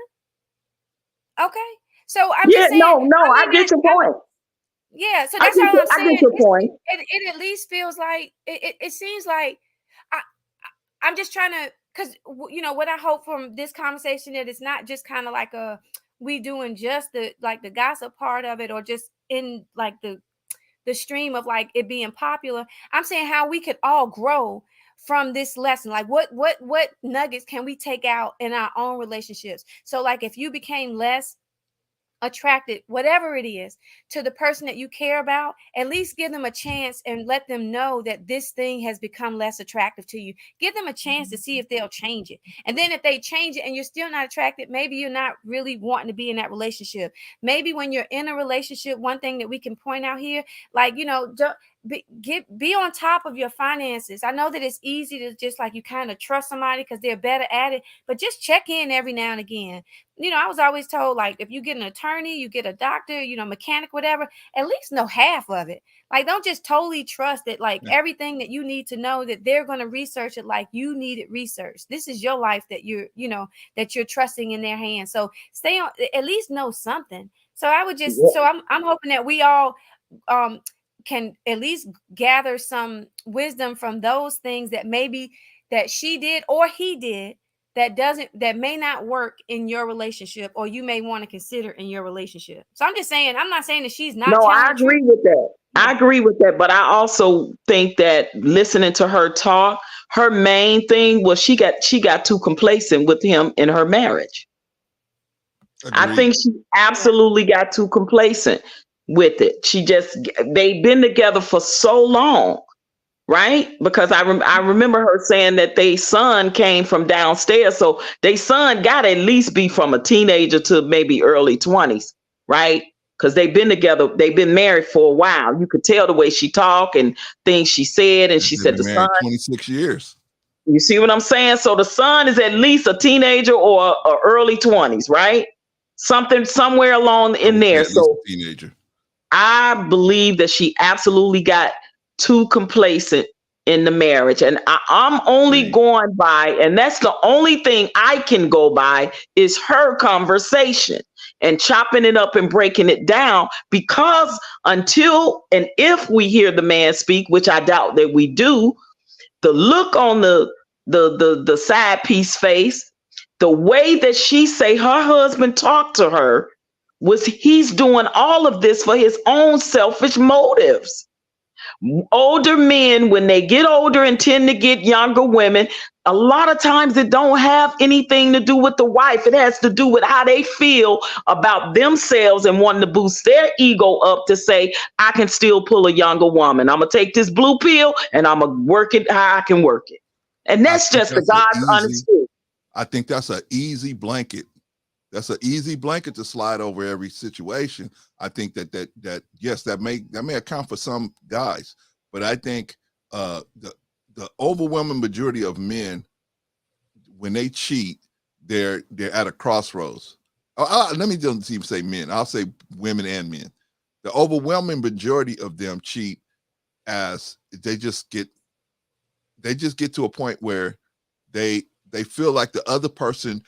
Okay, so I'm yeah, just saying, I I may get not. your point. Yeah, so that's all I'm I saying. get your point. It at least feels like it seems like I, I'm just trying to, because you know what I hope from this conversation, that it's not just kind of like we doing just the gossip part of it, or just in like the stream of like it being popular. I'm saying how we could all grow from this lesson. Like what nuggets can we take out in our own relationships? So like if you became less attracted, whatever it is, to the person that you care about, at least give them a chance and let them know that this thing has become less attractive to you. Give them a chance to see if they'll change it. And then if they change it and you're still not attracted, maybe you're not really wanting to be in that relationship. Maybe when you're in a relationship, one thing that we can point out here, like, you know, be on top of your finances. I know that it's easy to just like you kind of trust somebody because they're better at it, but just check in every now and again. You know, I was always told, like, if you get an attorney, you get a doctor, you know, mechanic, whatever, at least know half of it. Like, don't just totally trust it. Like, everything that you need to know, that they're going to research it like you need it researched. This is your life that you're, you know, that you're trusting in their hands. So stay on, at least know something. So I would just, so I'm hoping that we all can at least gather some wisdom from those things that maybe that she did or he did that may not work in your relationship, or you may want to consider in your relationship. So I'm just saying, I'm not saying that she's not. No, I agree with that. I agree with that. But I also think that listening to her talk, her main thing was she got too complacent with him in her marriage. Agreed. I think she absolutely got too complacent with it. They've been together for so long. Right? Because I remember her saying that their son came from downstairs. So their son got to at least be from a teenager to maybe early 20s, right? Because they've been together, they've been married for a while. You could tell the way she talked and things she said. And she said the son 26 years. You see what I'm saying? So the son is at least a teenager or early 20s, right? Somewhere along in there. So teenager. I believe that she absolutely got too complacent in the marriage. And I'm only going by, and that's the only thing I can go by, is her conversation and chopping it up and breaking it down. Because until and if we hear the man speak, which I doubt that we do, the look on the side piece face, the way that she say her husband talked to her, was he's doing all of this for his own selfish motives. Older men, when they get older and tend to get younger women, a lot of times it don't have anything to do with the wife. It has to do with how they feel about themselves and wanting to boost their ego up to say, I can still pull a younger woman. I'm going to take this blue pill and I'm going to work it how I can work it. And that's just the God's honest truth. I think that's an easy blanket. That's an easy blanket to slide over every situation. I think that yes, that may account for some guys, but I think the overwhelming majority of men, when they cheat, they're at a crossroads. Let me just even say men. I'll say women and men. The overwhelming majority of them cheat as they just get to a point where they feel like the other person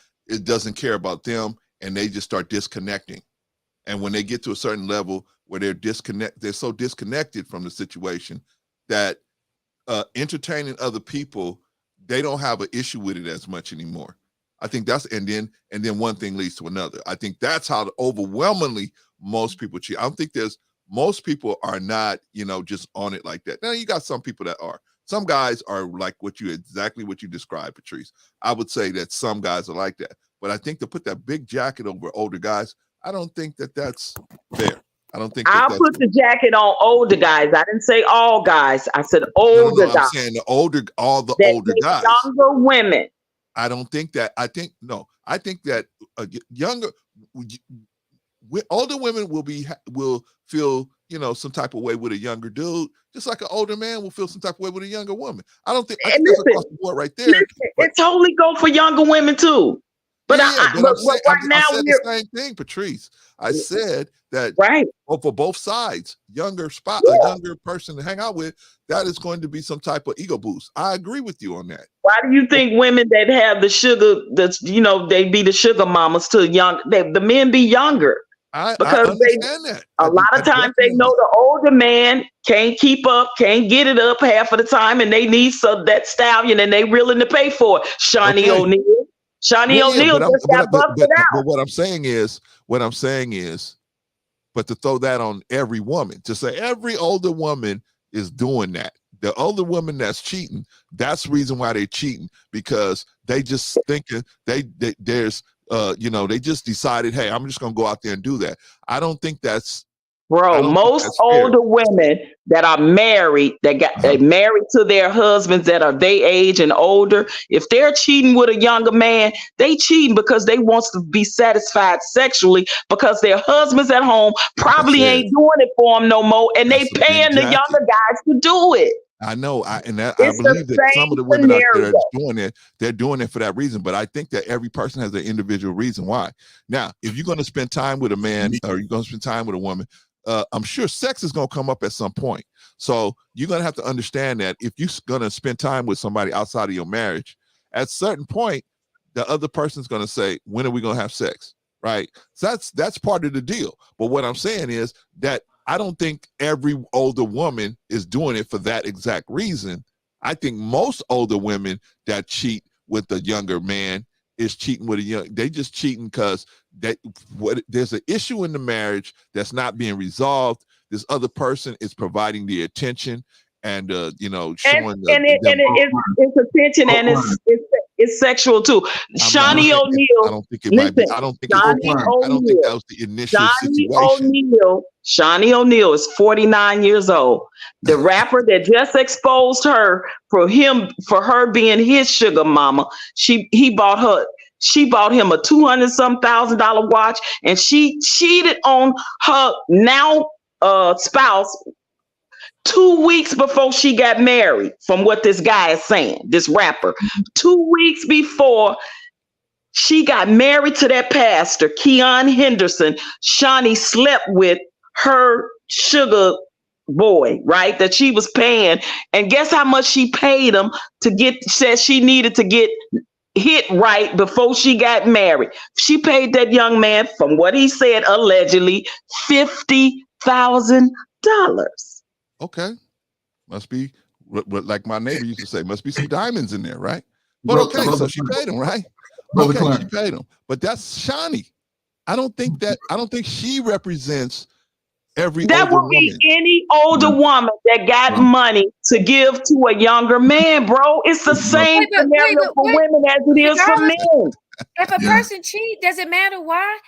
doesn't care about them, and they just start disconnecting. And when they get to a certain level where they're so disconnected from the situation that entertaining other people, they don't have an issue with it as much anymore. I think that's, and then one thing leads to another. I think that's how overwhelmingly most people cheat. I don't think most people are not, just on it like that. Now you got some people that are. Some guys are like exactly what you described, Patrice. I would say that some guys are like that. But I think to put that big jacket over older guys, I don't think that's fair. I don't think I'll put the jacket on older guys. I didn't say all guys. I said older guys. I'm saying all the older guys. Younger women. I don't think that. I think that older women will feel some type of way with a younger dude, just like an older man will feel some type of way with a younger woman. I think that's across the board right there. It totally go for younger women too. But I said the same thing, Patrice. I said that for both sides, a younger person to hang out with, that is going to be some type of ego boost. I agree with you on that. Why do you think women that have the sugar, they be the sugar mamas to the men be younger? Because I understand that. A lot of times they know the older man can't keep up, can't get it up half of the time, and they need that stallion, and they willing to pay for it. Shawnee O'Neal just got busted out. But what I'm saying is, but to throw that on every woman, to say every older woman is doing that. The older woman that's cheating, that's the reason why they're cheating, because they just thinking there's they just decided, hey, I'm just going to go out there and do that. I don't think that's Bro, most older women that are married, that got married to their husbands that are their age and older, if they're cheating with a younger man, they cheating because they want to be satisfied sexually because their husbands at home probably ain't doing it for them no more, and they paying the younger guys to do it. I know, I believe that some of the women out there are doing it. They're doing it for that reason, but I think that every person has their individual reason why. Now, if you're going to spend time with a man or you're going to spend time with a woman, I'm sure sex is going to come up at some point. So you're going to have to understand that if you're going to spend time with somebody outside of your marriage, at a certain point, the other person's going to say, when are we going to have sex? Right? So that's part of the deal. But what I'm saying is that I don't think every older woman is doing it for that exact reason. I think most older women that cheat with a younger man is cheating with they just cheating because there's an issue in the marriage that's not being resolved. This other person is providing the attention and showing it's attention and it's sexual too. Shawnee O'Neal. I don't think it might be. I don't think that was the initial situation. Shawnee O'Neal is 49 years old. The rapper that just exposed her for her being his sugar mama. She bought him a $200,000 watch, and she cheated on her now spouse 2 weeks before she got married, from what this guy is saying, this rapper. 2 weeks before she got married to that pastor, Keon Henderson, Shawnee slept with her sugar boy, right? That she was paying. And guess how much she paid him said she needed to get hit right before she got married. She paid that young man, from what he said, allegedly, $50,000. Okay. Must be, like my neighbor used to say, must be some diamonds in there, right? But okay, so she paid him, right? Okay, she paid him. But that's Shawnee. I don't think she represents every older woman. That would be any older woman that got money to give to a younger man, bro. It's the same scenario for women as it is for men. If a person cheats, does it matter why?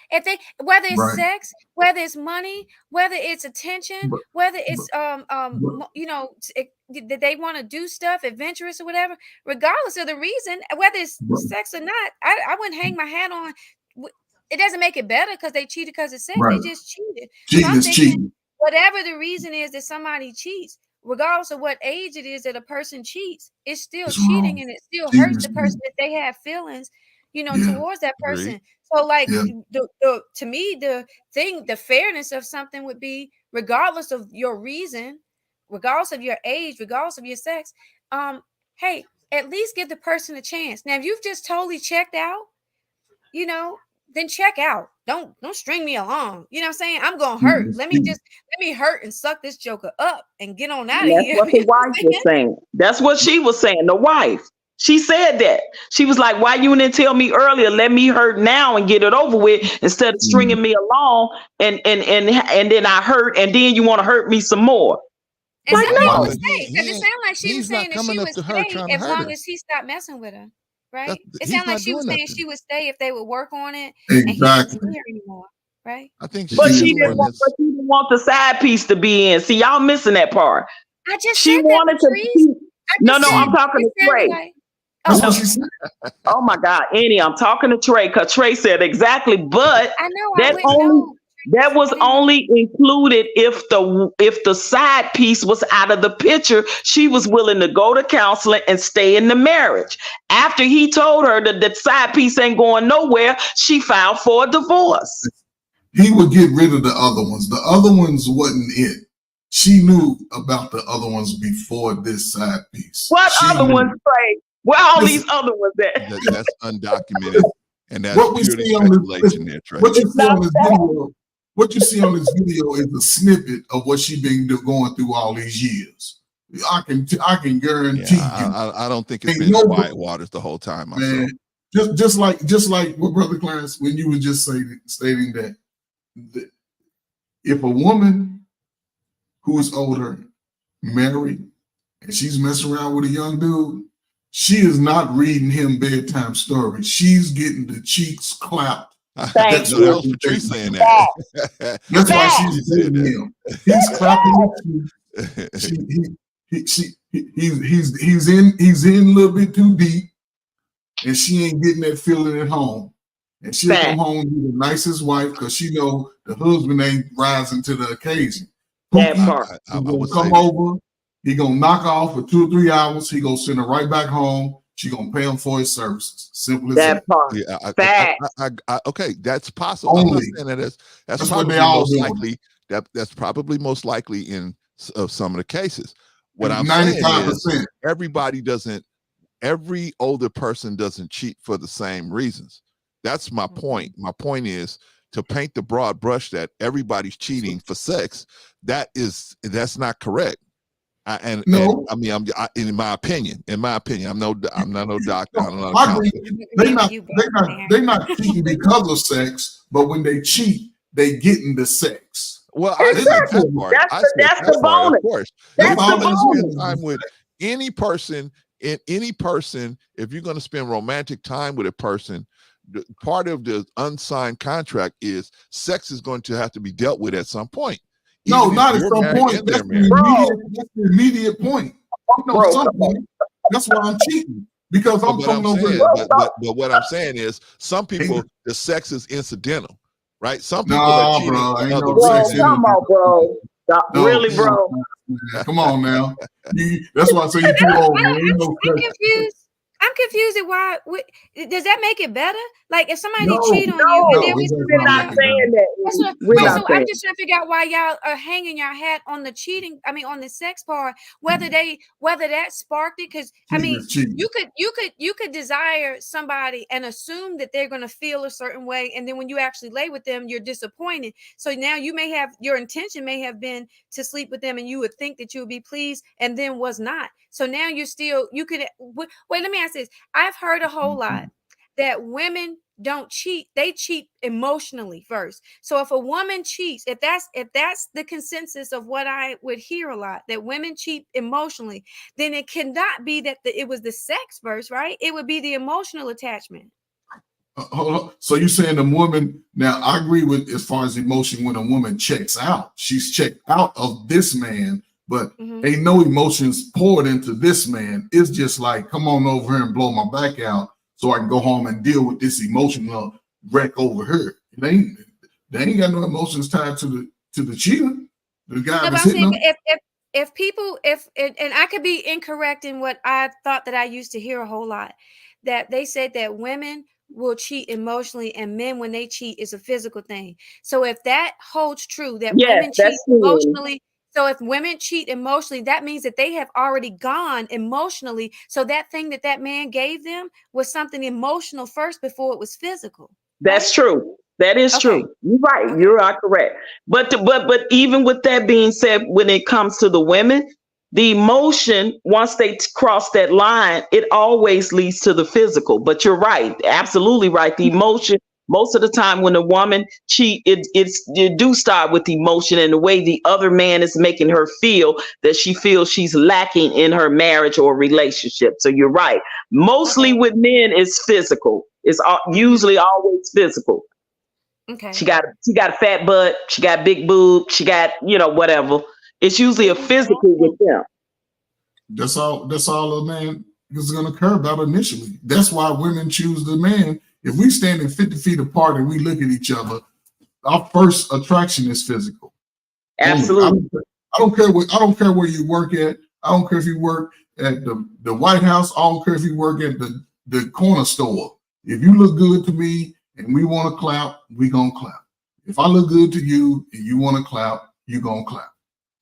Whether it's sex, whether it's money, whether it's attention, whether it's that they want to do stuff adventurous or whatever, regardless of the reason, whether it's sex or not, I wouldn't hang my hat on. It doesn't make it better because they cheated because of sex. They just cheated. Cheating is cheating. Whatever the reason is that somebody cheats, regardless of what age it is that a person cheats, it's still cheating, and it still hurts the person if they have feelings, towards that person. So to me, the fairness of something would be, regardless of your reason, regardless of your age, regardless of your sex, hey, at least give the person a chance. Now, if you've just totally checked out, then check out. Don't string me along. You know what I'm saying? I'm gonna hurt. Let me hurt and suck this joker up and get on out of here. That's what the wife was saying. That's what she was saying. The wife. She said that. She was like, why you didn't tell me earlier? Let me hurt now and get it over with instead of stringing me along and then I hurt and then you want to hurt me some more. And like, no. Because it sounded like she was saying that she would stay as long as he stopped messing with her. Right? It sounded like she was saying she would stay if they would work on it. Exactly. And he wasn't here anymore. Right? I think she didn't want the side piece to be in. See, y'all missing that part. I just she said wanted that, No, I'm talking to Trey. Like, oh my God, Annie, I'm talking to Trey because Trey said exactly, but I know that was only included if the side piece was out of the picture. She was willing to go to counseling and stay in the marriage. After he told her that the side piece ain't going nowhere, she filed for a divorce. He would get rid of the other ones. The other ones wasn't it. She knew about the other ones before this side piece. What other ones, Trey? Where all these other ones at? That's undocumented, and that's purely speculation there, Trey. What you see on this video is a snippet of what she been going through all these years. I can guarantee you. I don't think it's been quiet waters the whole time. Man, just like what Brother Clarence, when you were just stating that if a woman who is older married and she's messing around with a young dude, she is not reading him bedtime stories. She's getting the cheeks clapped. That was Patrice saying that. That's why she's dating him. He's clapping the cheeks. He's in a little bit too deep, and she ain't getting that feeling at home. And she'll come home and be the nicest wife because she know the husband ain't rising to the occasion. That part. He gonna come over. He gonna knock off for 2 or 3 hours. He gonna send her right back home. She gonna pay him for his services. Simple as that. Part. Yeah, okay, that's possible. I'm not saying that's probably most likely. That's probably most likely in some of the cases. What I'm 95%. Saying is every older person doesn't cheat for the same reasons. That's my point. My point is to paint the broad brush that everybody's cheating for sex. That's not correct. And in my opinion, I'm not no doctor. I agree. They're not cheating because of sex, but when they cheat, they get into sex. Well, exactly. That's the bonus. Of course, that's the bonus. Spend time with any person. If you're going to spend romantic time with a person, part of the unsigned contract is sex is going to have to be dealt with at some point. No, not at some point. That's the immediate point. That's why I'm cheating. Because I'm coming over. But what I'm saying is, some people, the sex is incidental, right? Some people are cheating. Come on, bro. Really, bro. Come on now. That's why I say you're too old. I'm confused. I'm confused at why. Does that make it better? Like if somebody cheat on you, and then we're not saying that. So I'm just trying to figure out why y'all are hanging your hat on the cheating. I mean, on the sex part. Whether that sparked it, because I mean, you could desire somebody and assume that they're going to feel a certain way, and then when you actually lay with them, you're disappointed. So now your intention may have been to sleep with them, and you would think that you would be pleased, and then was not. So now you could wait. Let me ask this. I've heard a whole lot that women don't cheat. They cheat emotionally first. So if a woman cheats, if that's the consensus of what I would hear a lot, that women cheat emotionally, then it cannot be that it was the sex first, right? It would be the emotional attachment. Hold on. So you're saying the woman, now I agree with as far as emotion, when a woman checks out, she's checked out of this man, but ain't no emotions poured into this man. It's just like, come on over here and blow my back out so I can go home and deal with this emotional wreck over here. They ain't got no emotions tied to the cheater. The guy that's hitting them. If people, and I could be incorrect in what I thought that I used to hear a whole lot, that they said that women will cheat emotionally and men, when they cheat, is a physical thing. So if that holds true, that women cheat emotionally. So if women cheat emotionally, that means that they have already gone emotionally. So that thing that man gave them was something emotional first before it was physical. That's true. That is true. You're right. You are correct. But even with that being said, when it comes to the women, the emotion, once they cross that line, it always leads to the physical. But you're right. Absolutely right. The emotion, most of the time when a woman cheat, it do start with emotion and the way the other man is making her feel, that she feels she's lacking in her marriage or relationship. So you're right. Mostly with men, it's physical. It's usually always physical. Okay. She got a fat butt. She got big boob. She got, whatever. It's usually a physical with them. That's all a man is going to care about initially. That's why women choose the man. If we standing 50 feet apart and we look at each other, our first attraction is physical. Absolutely. I don't care where you work at. I don't care if you work at the White House. I don't care if you work at the corner store. If you look good to me and we want to clap, we gonna clap. If I look good to you and you want to clap, you gonna clap.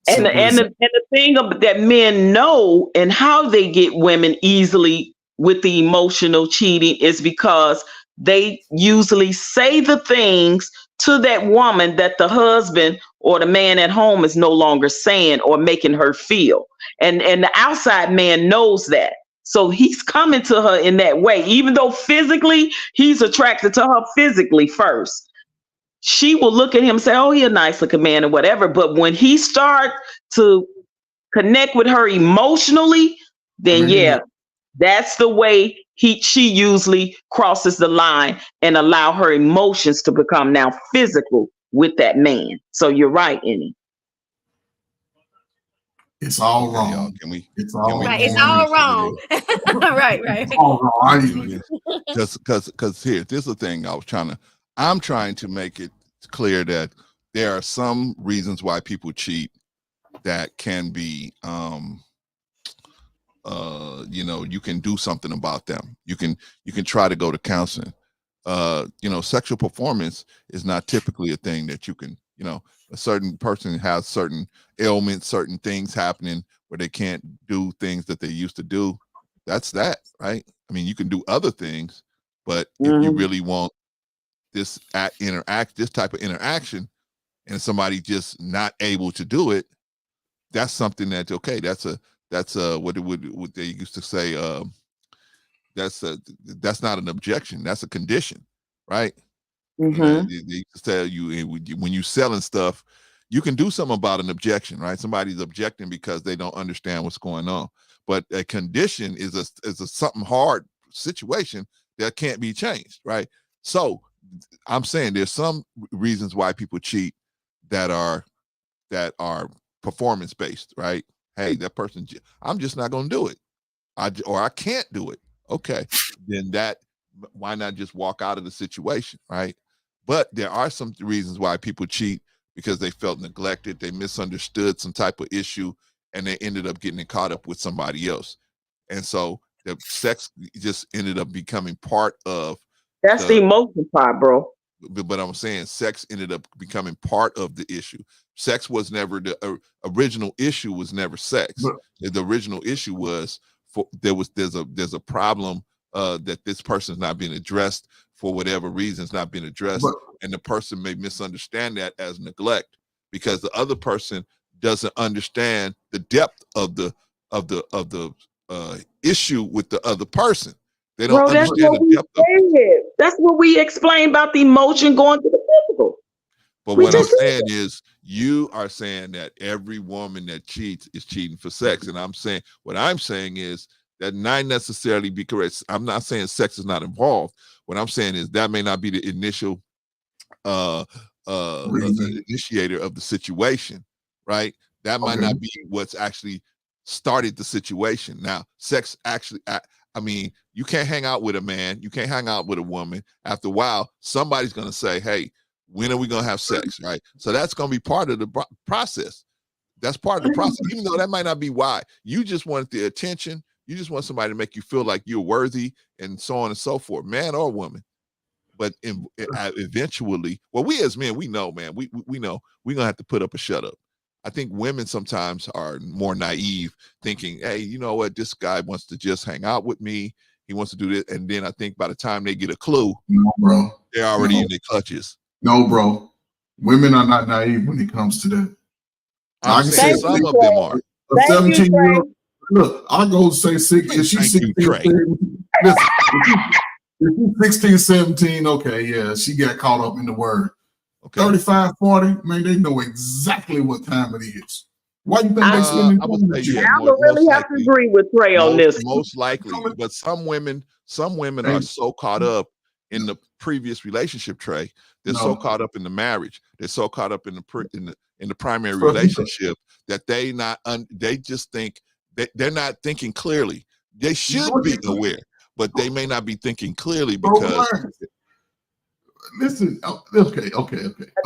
And the thing that men know and how they get women easily with the emotional cheating is because they usually say the things to that woman that the husband or the man at home is no longer saying or making her feel. And the outside man knows that. So he's coming to her in that way, even though physically he's attracted to her physically first. She will look at him and say, oh, he's a nice looking man or whatever. But when he starts to connect with her emotionally, then That's the way she usually crosses the line and allow her emotions to become now physical with that man. So you're right, Annie. It's all Okay, wrong. y'all. It's all Right. It's wrong. all wrong. Right. It's all wrong. Because here's the thing I'm trying to make it clear that there are some reasons why people cheat that can be you can do something about them. You can try to go to counseling. Sexual performance is not typically a thing that you can, a certain person has certain ailments, certain things happening where they can't do things that they used to do. That's that, right? I mean, you can do other things, but if you really want this type of interaction and somebody just not able to do it, that's something that's okay. That's what they used to say. That's not an objection. That's a condition, right? They used to tell you when you selling stuff, you can do something about an objection, right? Somebody's objecting because they don't understand what's going on. But a condition is a something hard situation that can't be changed, right? So I'm saying there's some reasons why people cheat that are performance based, right? Hey, that person, I'm just not going to do it. I can't do it. Okay, then why not just walk out of the situation, right? But there are some reasons why people cheat because they felt neglected, they misunderstood some type of issue, and they ended up getting caught up with somebody else. And so the sex just ended up becoming part of that's the emotion part, bro. But I'm saying sex ended up becoming part of the issue. Sex was never the original issue. Was never sex. The original issue was there's a problem that this person's not being addressed for whatever reasons, not being addressed, and the person may misunderstand that as neglect because the other person doesn't understand the depth of the issue with the other person. They don't understand the depth of it. That's what we explained about the emotion going to the physical. But what I'm saying is you are saying that every woman that cheats is cheating for sex. And what I'm saying is that not necessarily be correct. I'm not saying sex is not involved. What I'm saying is that may not be the initial initiator of the situation, right? That might not be what's actually started the situation. Now, sex actually, I mean, you can't hang out with a man, you can't hang out with a woman. After a while, somebody's going to say, hey, when are we going to have sex, right? So that's going to be part of the process. That's part of the process, even though that might not be why. You just want the attention. You just want somebody to make you feel like you're worthy and so on and so forth, man or woman. But eventually, well, we as men, we know, man, we know we're going to have to put up a shut up. I think women sometimes are more naive, thinking, hey, you know what? This guy wants to just hang out with me. He wants to do this. And then I think by the time they get a clue, no, bro, they're already in their clutches. No, bro. Women are not naive when it comes to that. I'm saying some of them are. A 17-year-old, look, I'll go say 6. If she's 16, if she's 16, 17, okay, yeah, she got caught up in the word. Okay. 35, 40, man, they know exactly what time it is. Why you think they spending time with you? I would really have to agree with Trey on this. Most likely, but some women are so caught up in the previous relationship, Trey. They're so caught up in the marriage. They're so caught up in the primary relationship that they just think they're not thinking clearly. They should be aware, but they may not be thinking clearly because. Listen, okay.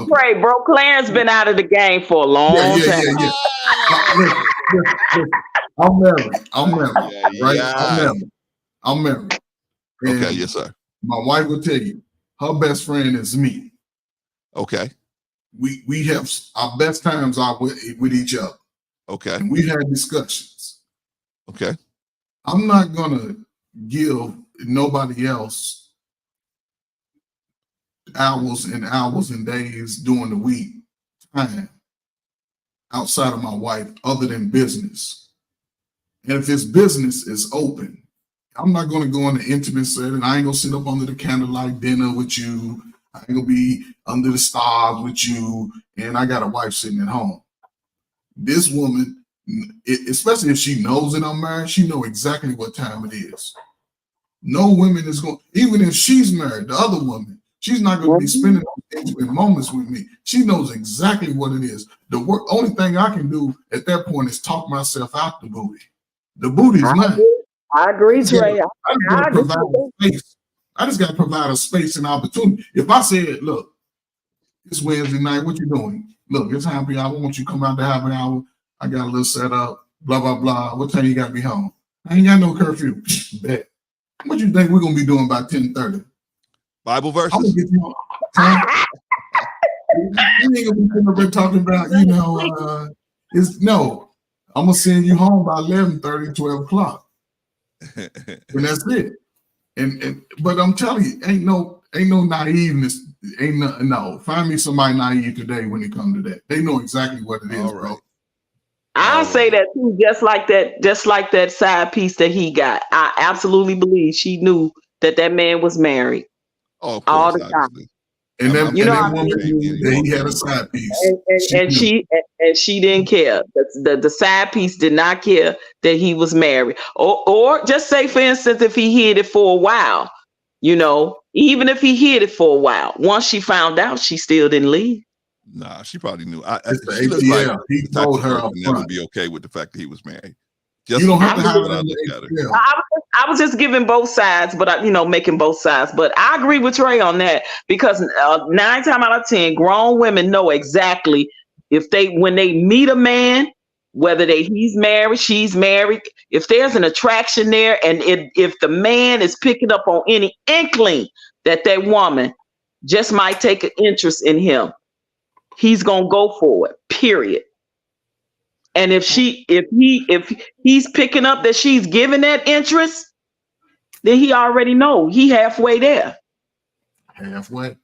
Right, bro. Clarence been out of the game for a long time. Yeah. I'm married. Right? I'm married. Okay, yes, sir. My wife will tell you, her best friend is me. Okay. We have our best times are with each other. Okay. And we had discussions. Okay. I'm not gonna give nobody else hours and days during the week time outside of my wife other than business. And if it's business, it's open. I'm not going to go in the intimate setting. I ain't going to sit up under the candlelight dinner with you. I ain't going to be under the stars with you. And I got a wife sitting at home. This woman especially if she knows that I'm married, she know exactly what time it is. No woman is going, even if she's married, the other woman, she's not going to be spending intimate moments with me. She knows exactly what it is. The only thing I can do at that point is talk myself out the booty. The booty's mine. I agree, Trey. I just got to provide a space and opportunity. If I said, look, it's Wednesday night, what you doing? Look, it's happy hour. I want you to come out to happy hour. I got a little set up, blah, blah, blah. What time you got me home? I ain't got no curfew. Bet. What you think we're going to be doing by 10:30? Bible verses? I'm going to get you on. You ain't going to be talking about, I'm going to send you home by 11:30, 12 o'clock. And that's it. But I'm telling you, ain't no naiveness. No. Find me somebody naive today when it comes to that. They know exactly what it is, bro. I'll say that too, just like that side piece that he got. I absolutely believe she knew that man was married. Oh, of course, all the time. And that woman knew that he had a side piece. And she didn't care. The side piece did not care that he was married. Or just say, for instance, if he hid it for a while, even if he hid it for a while, once she found out, she still didn't leave. Nah, she probably knew. She looks like he told her would never be okay with the fact that he was married. Just you don't have to have it. I was just giving both sides, but making both sides. But I agree with Trey on that because 9 times out of 10, grown women know exactly when they meet a man, whether he's married, she's married, if there's an attraction there, and if the man is picking up on any inkling that woman just might take an interest in him, he's gonna go for it. Period. And if he's picking up that she's giving that interest, then he already know he halfway there. Halfway.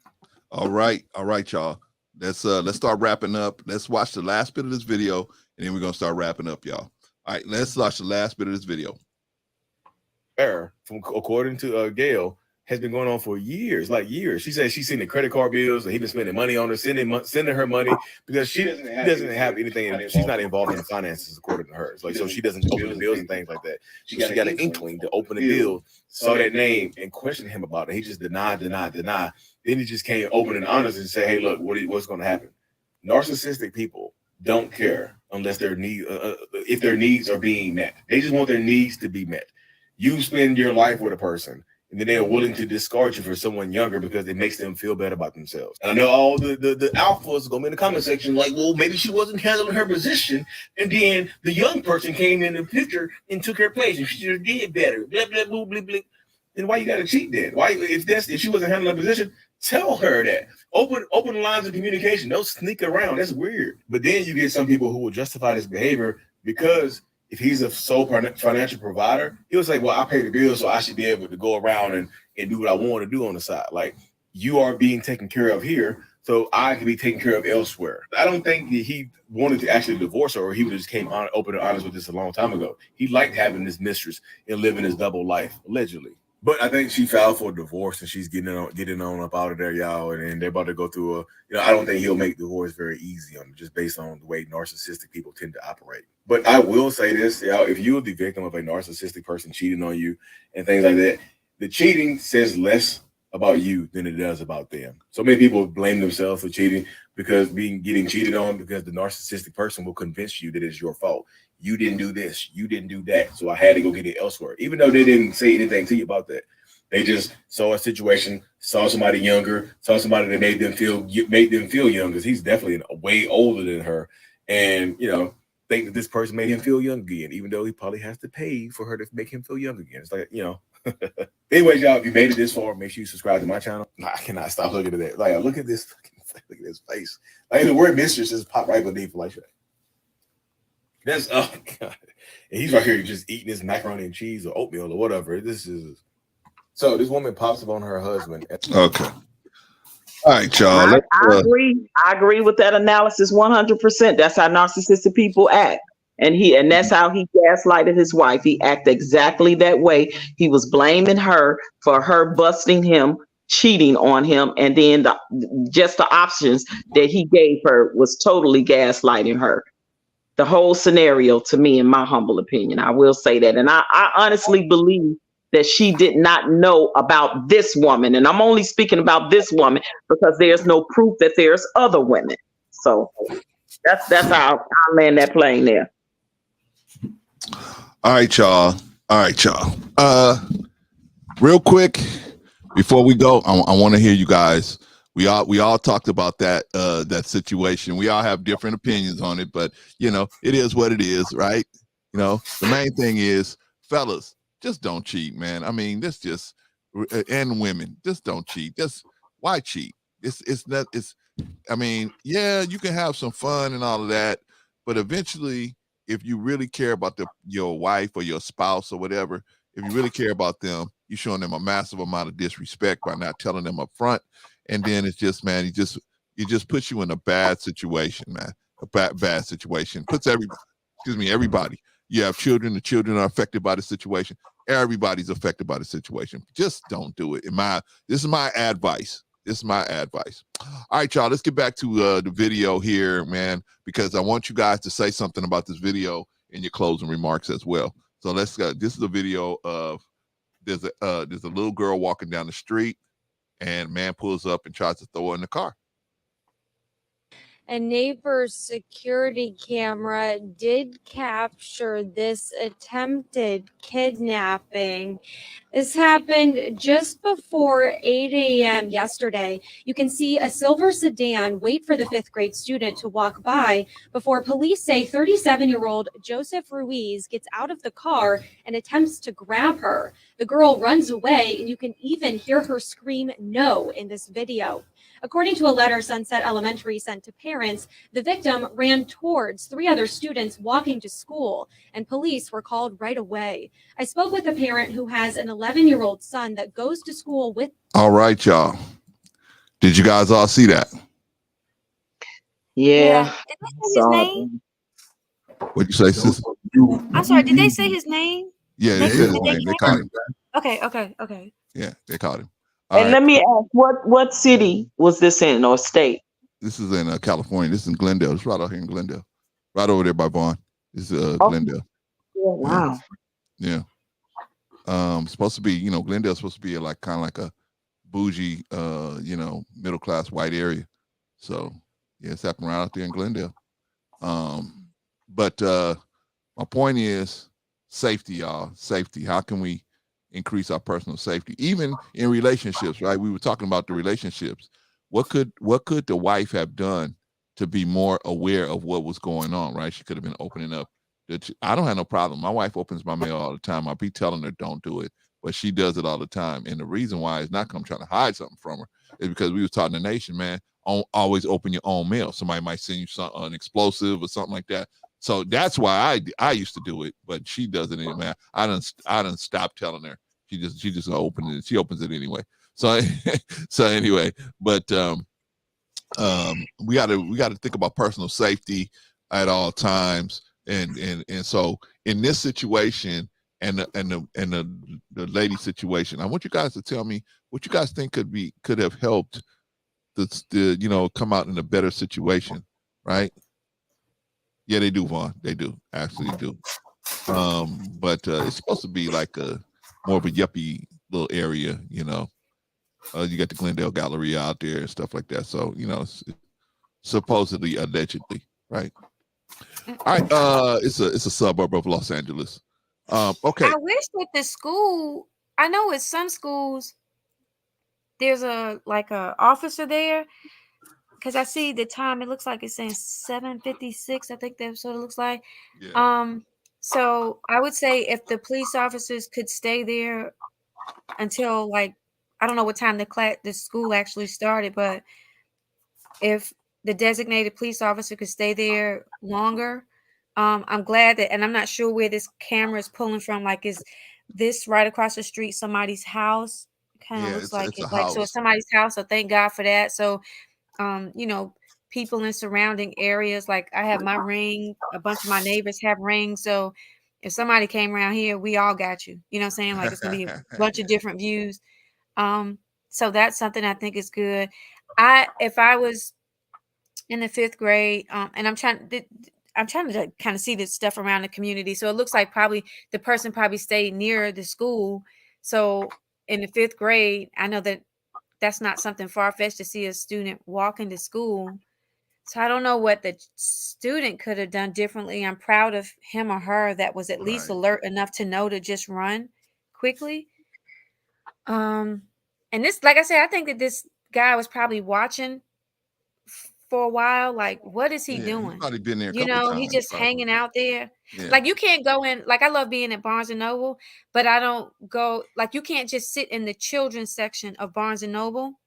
All right, y'all. Let's start wrapping up. Let's watch the last bit of this video, and then we're gonna start wrapping up, y'all. All right, let's watch the last bit of this video. According to Gail, has been going on for years. She said she's seen the credit card bills and he's been spending money on her, sending her money because she doesn't have anything. She's not involved in the finances according to her. So she doesn't open the bills and things like that. She got an inkling to open the bill, saw that name and questioned him about it. He just denied. Then he just came open and honest and said, "Hey, look, what's going to happen?" Narcissistic people don't care unless if their needs are being met. They just want their needs to be met. You spend your life with a person, and then they are willing to discard you for someone younger because it makes them feel better about themselves. And I know all the alphas going to be in the comment section like, well, maybe she wasn't handling her position, and then the young person came in the picture and took her place, and she just did better. Blah blah blah blah blah. Then why you got to cheat then? Why if she wasn't handling her position, tell her that. Open the lines of communication. Don't sneak around. That's weird. But then you get some people who will justify this behavior because if he's a sole financial provider, he'll say, well, I pay the bills, so I should be able to go around and do what I want to do on the side. Like, you are being taken care of here, so I can be taken care of elsewhere. I don't think that he wanted to actually divorce her, or he would have just came on open and honest with this a long time ago. He liked having this mistress and living his double life, allegedly. But I think she filed for a divorce and she's getting on up out of there, y'all. And they're about to go through I don't think he'll make divorce very easy on him, just based on the way narcissistic people tend to operate. But I will say this, y'all, if you're the victim of a narcissistic person cheating on you and things like that, the cheating says less about you than it does about them. So many people blame themselves for cheating because getting cheated on because the narcissistic person will convince you that it's your fault. You didn't do this, you didn't do that, so I had to go get it elsewhere. Even though they didn't say anything to you about that. They just saw a situation, saw somebody younger, saw somebody that made them feel young, because he's definitely way older than her. And, think that this person made him feel young again, even though he probably has to pay for her to make him feel young again. It's like, Anyways, y'all, if you made it this far, make sure you subscribe to my channel. I cannot stop looking at that. Like, look at this face. Like, the word mistress just popped right beneath like that. That's oh god, and he's right here just eating his macaroni and cheese or oatmeal or whatever. So this woman pops up on her husband. Okay. All right, y'all. I agree with that analysis 100%. That's how narcissistic people act. And that's how he gaslighted his wife. He acted exactly that way. He was blaming her for her busting him, cheating on him, and then just the options that he gave her was totally gaslighting her. the whole scenario to me, in my humble opinion. I will say that. And I honestly believe that she did not know about this woman. And I'm only speaking about this woman because there's no proof that there's other women. So that's how I land that plane there. All right, y'all. Real quick, before we go, I want to hear you guys. We all talked about that situation. We all have different opinions on it, but it is what it is, right? The main thing is, fellas, just don't cheat, man. I mean, and women, just don't cheat. Why cheat? I mean, yeah, you can have some fun and all of that, but eventually, if you really care about your wife or your spouse or whatever, if you really care about them, you're showing them a massive amount of disrespect by not telling them up front. And then it's just, man, it just puts you in a bad situation, man. A bad situation. Puts everybody. You have children. The children are affected by the situation. Everybody's affected by the situation. Just don't do it. This is my advice. All right, y'all, let's get back to the video here, man, because I want you guys to say something about this video in your closing remarks as well. So let's go. This is a video of there's a little girl walking down the street, and a man pulls up and tries to throw her in the car. A neighbor's security camera did capture this attempted kidnapping. This happened just before 8 a.m. yesterday. You can see a silver sedan wait for the 5th grade student to walk by before police say 37-year-old Joseph Ruiz gets out of the car and attempts to grab her. The girl runs away, and you can even hear her scream no in this video. According to a letter Sunset Elementary sent to parents, the victim ran towards 3 other students walking to school, and police were called right away. I spoke with a parent who has an 11-year-old son that goes to school with. All right, y'all. Did you guys all see that? Yeah. Did they say his name? What'd you say, sis? I'm sorry. Did they say his name? Yeah, they said his name. They caught him. Okay. Yeah, they caught him. Let me ask, what city was this in, or state? This is in California. This is in Glendale. It's right out here in Glendale. Right over there by Vaughn. This is Glendale. Yeah, wow. Yeah. Supposed to be, Glendale's supposed to be kind of like a bougie, middle class white area. So yeah, it's happening right out there in Glendale. But my point is safety, y'all. Safety. How can we increase our personal safety, even in relationships, right? We were talking about the relationships. What could the wife have done to be more aware of what was going on, right? She could have been opening up. I don't have no problem. My wife opens my mail all the time. I'll be telling her don't do it, but she does it all the time. And the reason why is not because I'm trying to hide something from her. It's because we was taught in the nation, man, always open your own mail. Somebody might send you an explosive or something like that. So that's why I used to do it, but she does it anyway. I done stopped telling her. She just open it. She opens it anyway. So anyway, but we gotta think about personal safety at all times. And so in this situation and the lady situation, I want you guys to tell me what you guys think could have helped the come out in a better situation, right? Yeah, they do, Vaughn. They do, actually do. But it's supposed to be like more of a yuppie little area, you got the Glendale Galleria out there and stuff like that. So, supposedly, allegedly, right? All right. It's a suburb of Los Angeles. Okay. I wish that the school, I know at some schools, there's a officer there. Because I see the time, it looks like it's saying 7:56. I think that's what it looks like. Yeah. So I would say if the police officers could stay there until I don't know what time the school actually started, but if the designated police officer could stay there longer, I'm glad that, and I'm not sure where this camera is pulling from. Is this right across the street somebody's house? Kind of looks like it's so it's somebody's house. So thank God for that. So. People in surrounding areas, I have my ring, a bunch of my neighbors have rings. So if somebody came around here, we all got you. You know what I'm saying? It's gonna be a bunch of different views. So that's something I think is good. If I was in the 5th grade, and I'm trying to kind of see this stuff around the community. So it looks like probably the person probably stayed near the school. So in the 5th grade, I know that that's not something far-fetched to see a student walking to school. So I don't know what the student could have done differently. I'm proud of him or her that was at least alert enough to know to just run quickly. And this, like I said, I think that this guy was probably watching for a while. Like, what is he doing? He's probably been there a You couple know, times. he's just probably. hanging out there. Yeah. Like, you can't go in. Like, I love being at Barnes and Noble, but I don't go. Like, you can't just sit in the children's section of Barnes and Noble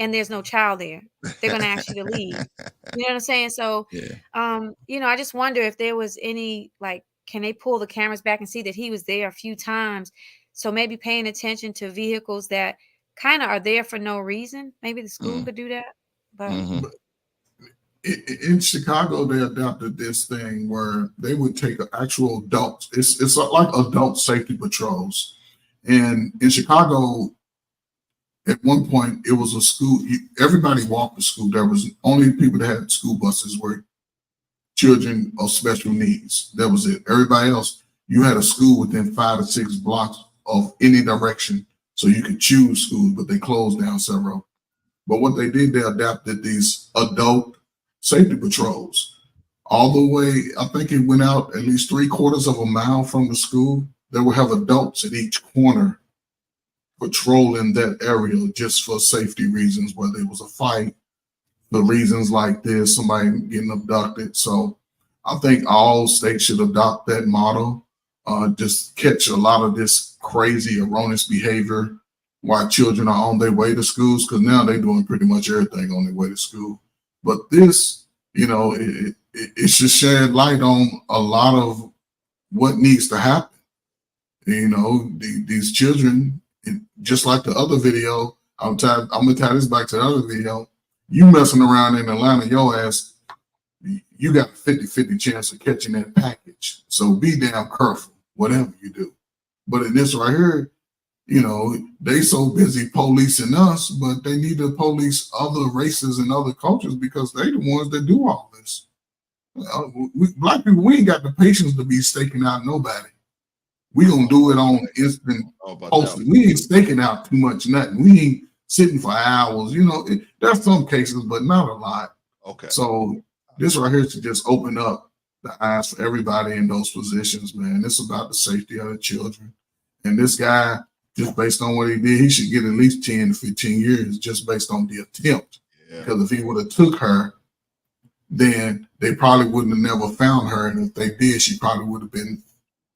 and there's no child there. They're gonna ask you to leave. You know what I'm saying? So, you know, I just wonder if there was any, like, can they pull the cameras back and see that he was there a few times? So maybe paying attention to vehicles that kind of are there for no reason. Maybe the school could do that. But in Chicago, they adopted this thing where they would take actual adults. It's like adult safety patrols. And in Chicago, at one point, it was a school. Everybody walked to school. There was only people that had school buses were children of special needs. That was it. Everybody else, you had a school within 5 or 6 blocks of any direction, so you could choose schools, but they closed down several. But what they did, they adapted these adult safety patrols all the way. I think it went out at least 3/4 of a mile from the school. They would have adults at each corner patrolling that area just for safety reasons, whether it was a fight, the reasons like this, somebody getting abducted. So I think all states should adopt that model, just catch a lot of this crazy, erroneous behavior while children are on their way to schools, because now they're doing pretty much everything on their way to school. But this, you know, it should shed light on a lot of what needs to happen. You know, these children, just like the other video, I'm gonna tie this back to the other video. You messing around in Atlanta, your ass, you got a 50-50 chance of catching that package. So be damn careful, whatever you do. But in this right here, you know, they so busy policing us, but they need to police other races and other cultures because they the ones that do all this. Black people, we ain't got the patience to be staking out nobody. We gonna do it on instant posting. We ain't staking out too much nothing. We ain't sitting for hours. You know, there's some cases, but not a lot. Okay. So this right here should just open up the eyes for everybody in those positions, man. It's about the safety of the children. And this guy, just based on what he did, he should get at least 10 to 15 years just based on the attempt. Yeah. Because if he would have took her, then they probably wouldn't have never found her. And if they did, she probably would have been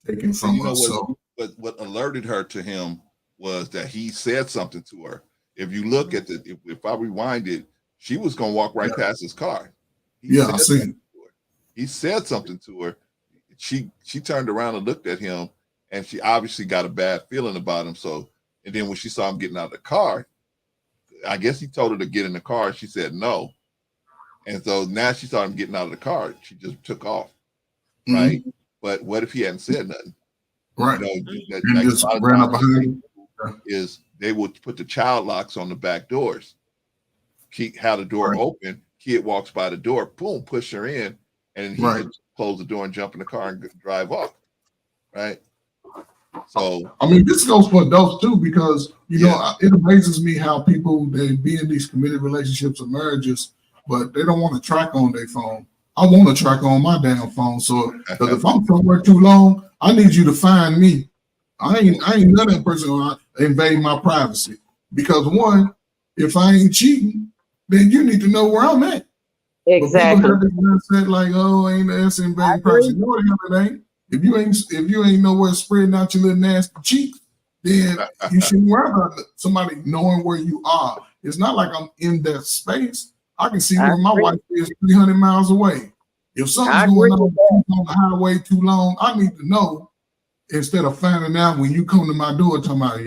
taken from her. So what alerted her to him was that he said something to her. If you look at if I rewind it, she was gonna walk right past his car. I see. He said something to her. She turned around and looked at him, and she obviously got a bad feeling about him. So, and then when she saw him getting out of the car, I guess he told her to get in the car. She said no. And so now she saw him getting out of the car. She just took off. Right. Mm-hmm. But what if he hadn't said nothing? Right. You know, just ran up behind him. Is they would put the child locks on the back doors, have the door open. Kid walks by the door, boom, push her in, and he would close the door and jump in the car and drive off. Right. So I mean, this goes for adults too, because you know it amazes me how people they be in these committed relationships or marriages, but they don't want to track on their phone. I want to track on my damn phone. So because if I'm somewhere too long, I need you to find me. I ain't none of that person who invade my privacy. Because one, if I ain't cheating, then you need to know where I'm at. Exactly. But people have this mindset like, oh, ain't that's invading privacy. No, it ain't. If you ain't nowhere spreading out your little nasty cheeks, then you shouldn't worry about somebody knowing where you are. It's not like I'm in that space. I can see where my wife is 300 miles away. If something's going on the highway too long, I need to know instead of finding out when you come to my door talking about,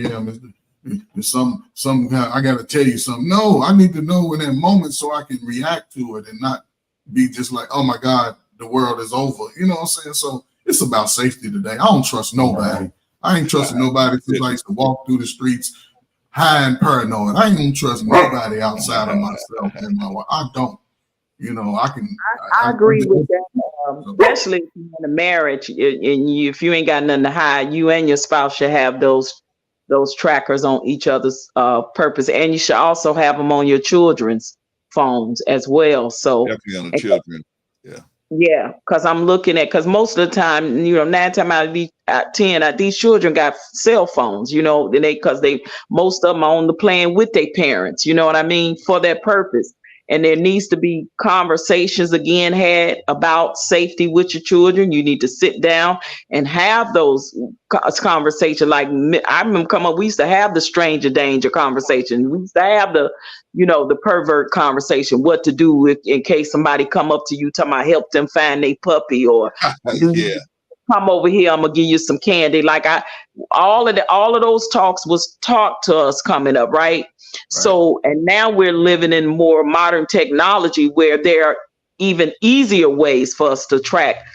there's some I got to tell you something. No, I need to know in that moment so I can react to it and not be just like, oh my God, the world is over. You know what I'm saying? So it's about safety today. I don't trust nobody. I ain't trusting nobody who likes to walk through the streets high and paranoid. I ain't gonna trust nobody outside of myself and my wife. I don't. You know, I can. I agree with that, especially if you're in a marriage and if you ain't got nothing to hide, you and your spouse should have those trackers on each other's purpose, and you should also have them on your children's phones as well. So definitely on the children. Yeah, because I'm looking at, because most of the time, 9 times out of 10, these children got cell phones, because most of them are on the plan with their parents, you know what I mean, for that purpose. And there needs to be conversations again had about safety with your children. You need to sit down and have those conversations. Like I remember we used to have the stranger danger conversation. We used to have the pervert conversation, what to do in case somebody come up to you talking about help them find their puppy, or come over here, I'm gonna give you some candy. Like all of those talks was taught to us coming up, right? So, and now we're living in more modern technology where there are even easier ways for us to track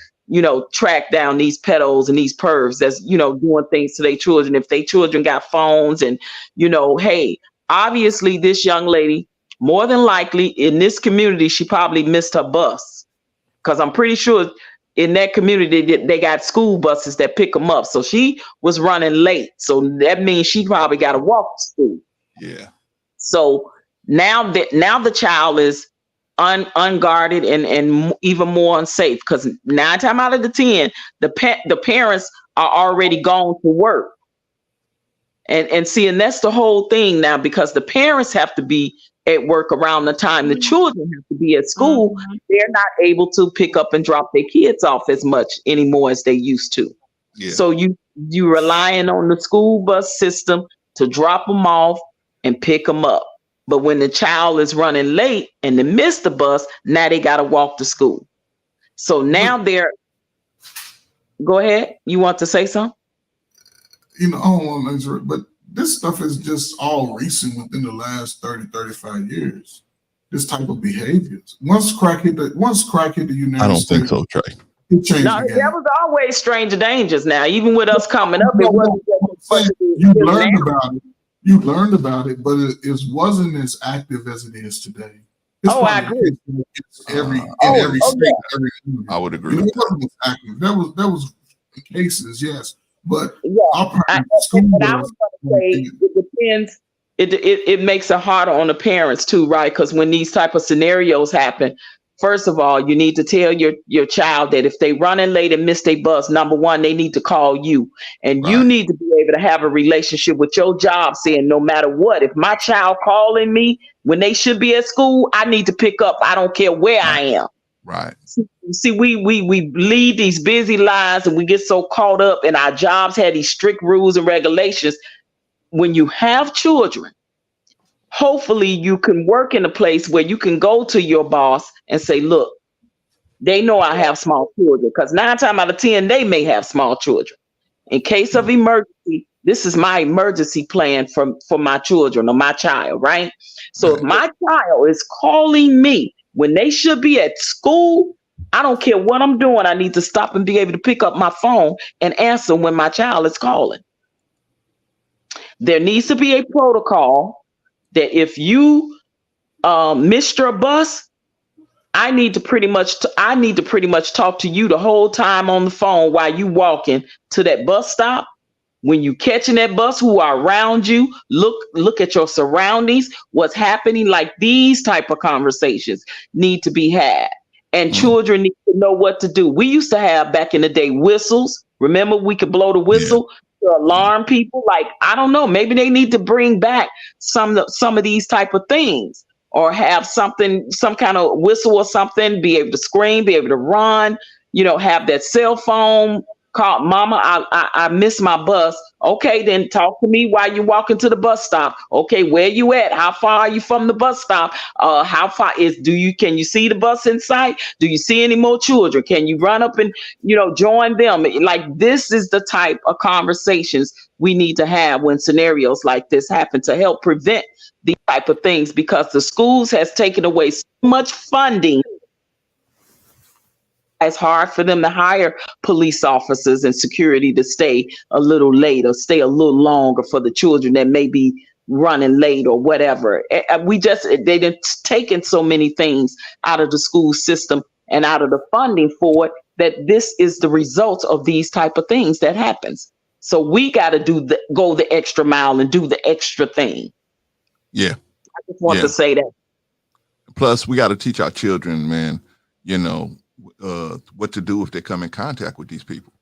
down these pedos and these pervs that's, doing things to their children. If their children got phones and, hey, obviously this young lady, more than likely in this community, she probably missed her bus, because I'm pretty sure in that community they got school buses that pick them up. So she was running late. So that means she probably got to walk to school. Yeah. So now the child is unguarded and even more unsafe, because 9 times out of 10, the parents are already gone to work. And that's the whole thing now, because the parents have to be at work around the time the children have to be at school. They're not able to pick up and drop their kids off as much anymore as they used to. Yeah. So you relying on the school bus system to drop them off and pick them up. But when the child is running late and they miss the bus, now they got to walk to school. So now go ahead. You want to say something? I don't want to answer it, but this stuff is just all recent within the last 30, 35 years. This type of behaviors. Once crack hit the United States. I don't think so, Trey. It changed no, that was always stranger dangers. Now, even with us coming up, it wasn't. You learned about it, but it wasn't as active as it is today. I agree. Every state, every community. I would agree. It wasn't as active. That was cases, yes. But I was going to say it depends. It makes it harder on the parents too, right? Because when these type of scenarios happen, first of all, you need to tell your child that if they running late and miss their bus, number one, they need to call you, and you need to be able to have a relationship with your job, saying no matter what, if my child calling me when they should be at school, I need to pick up. I don't care where I am. Right. See, we lead these busy lives and we get so caught up in our jobs, have these strict rules and regulations. When you have children, hopefully you can work in a place where you can go to your boss and say, look, they know I have small children, because 9 times out of 10, they may have small children. In case of emergency, this is my emergency plan for my children or my child, right? So if my child is calling me when they should be at school, I don't care what I'm doing. I need to stop and be able to pick up my phone and answer when my child is calling. There needs to be a protocol that if you missed your bus, I need to pretty much talk to you the whole time on the phone while you walking to that bus stop. When you catching that bus, who are around you, look at your surroundings, what's happening. Like these type of conversations need to be had, and children need to know what to do. We used to have back in the day whistles. Remember, we could blow the whistle to alarm people. Like, I don't know, maybe they need to bring back some of these type of things, or have some kind of whistle or something, be able to scream, be able to run, have that cell phone. Call mama, I missed my bus. Okay, then talk to me while you're walking to the bus stop. Okay, where you at? How far are you from the bus stop? How far can you see the bus in sight? Do you see any more children? Can you run up and, join them? Like, this is the type of conversations we need to have when scenarios like this happen, to help prevent these type of things, because the schools has taken away so much funding. It's hard for them to hire police officers and security to stay a little late or stay a little longer for the children that may be, running late or whatever. They done taken so many things out of the school system and out of the funding for it, that this is the result of these type of things that happens. So we got to go the extra mile and do the extra thing. Yeah. I just want to say that. Plus, we got to teach our children, man, what to do if they come in contact with these people.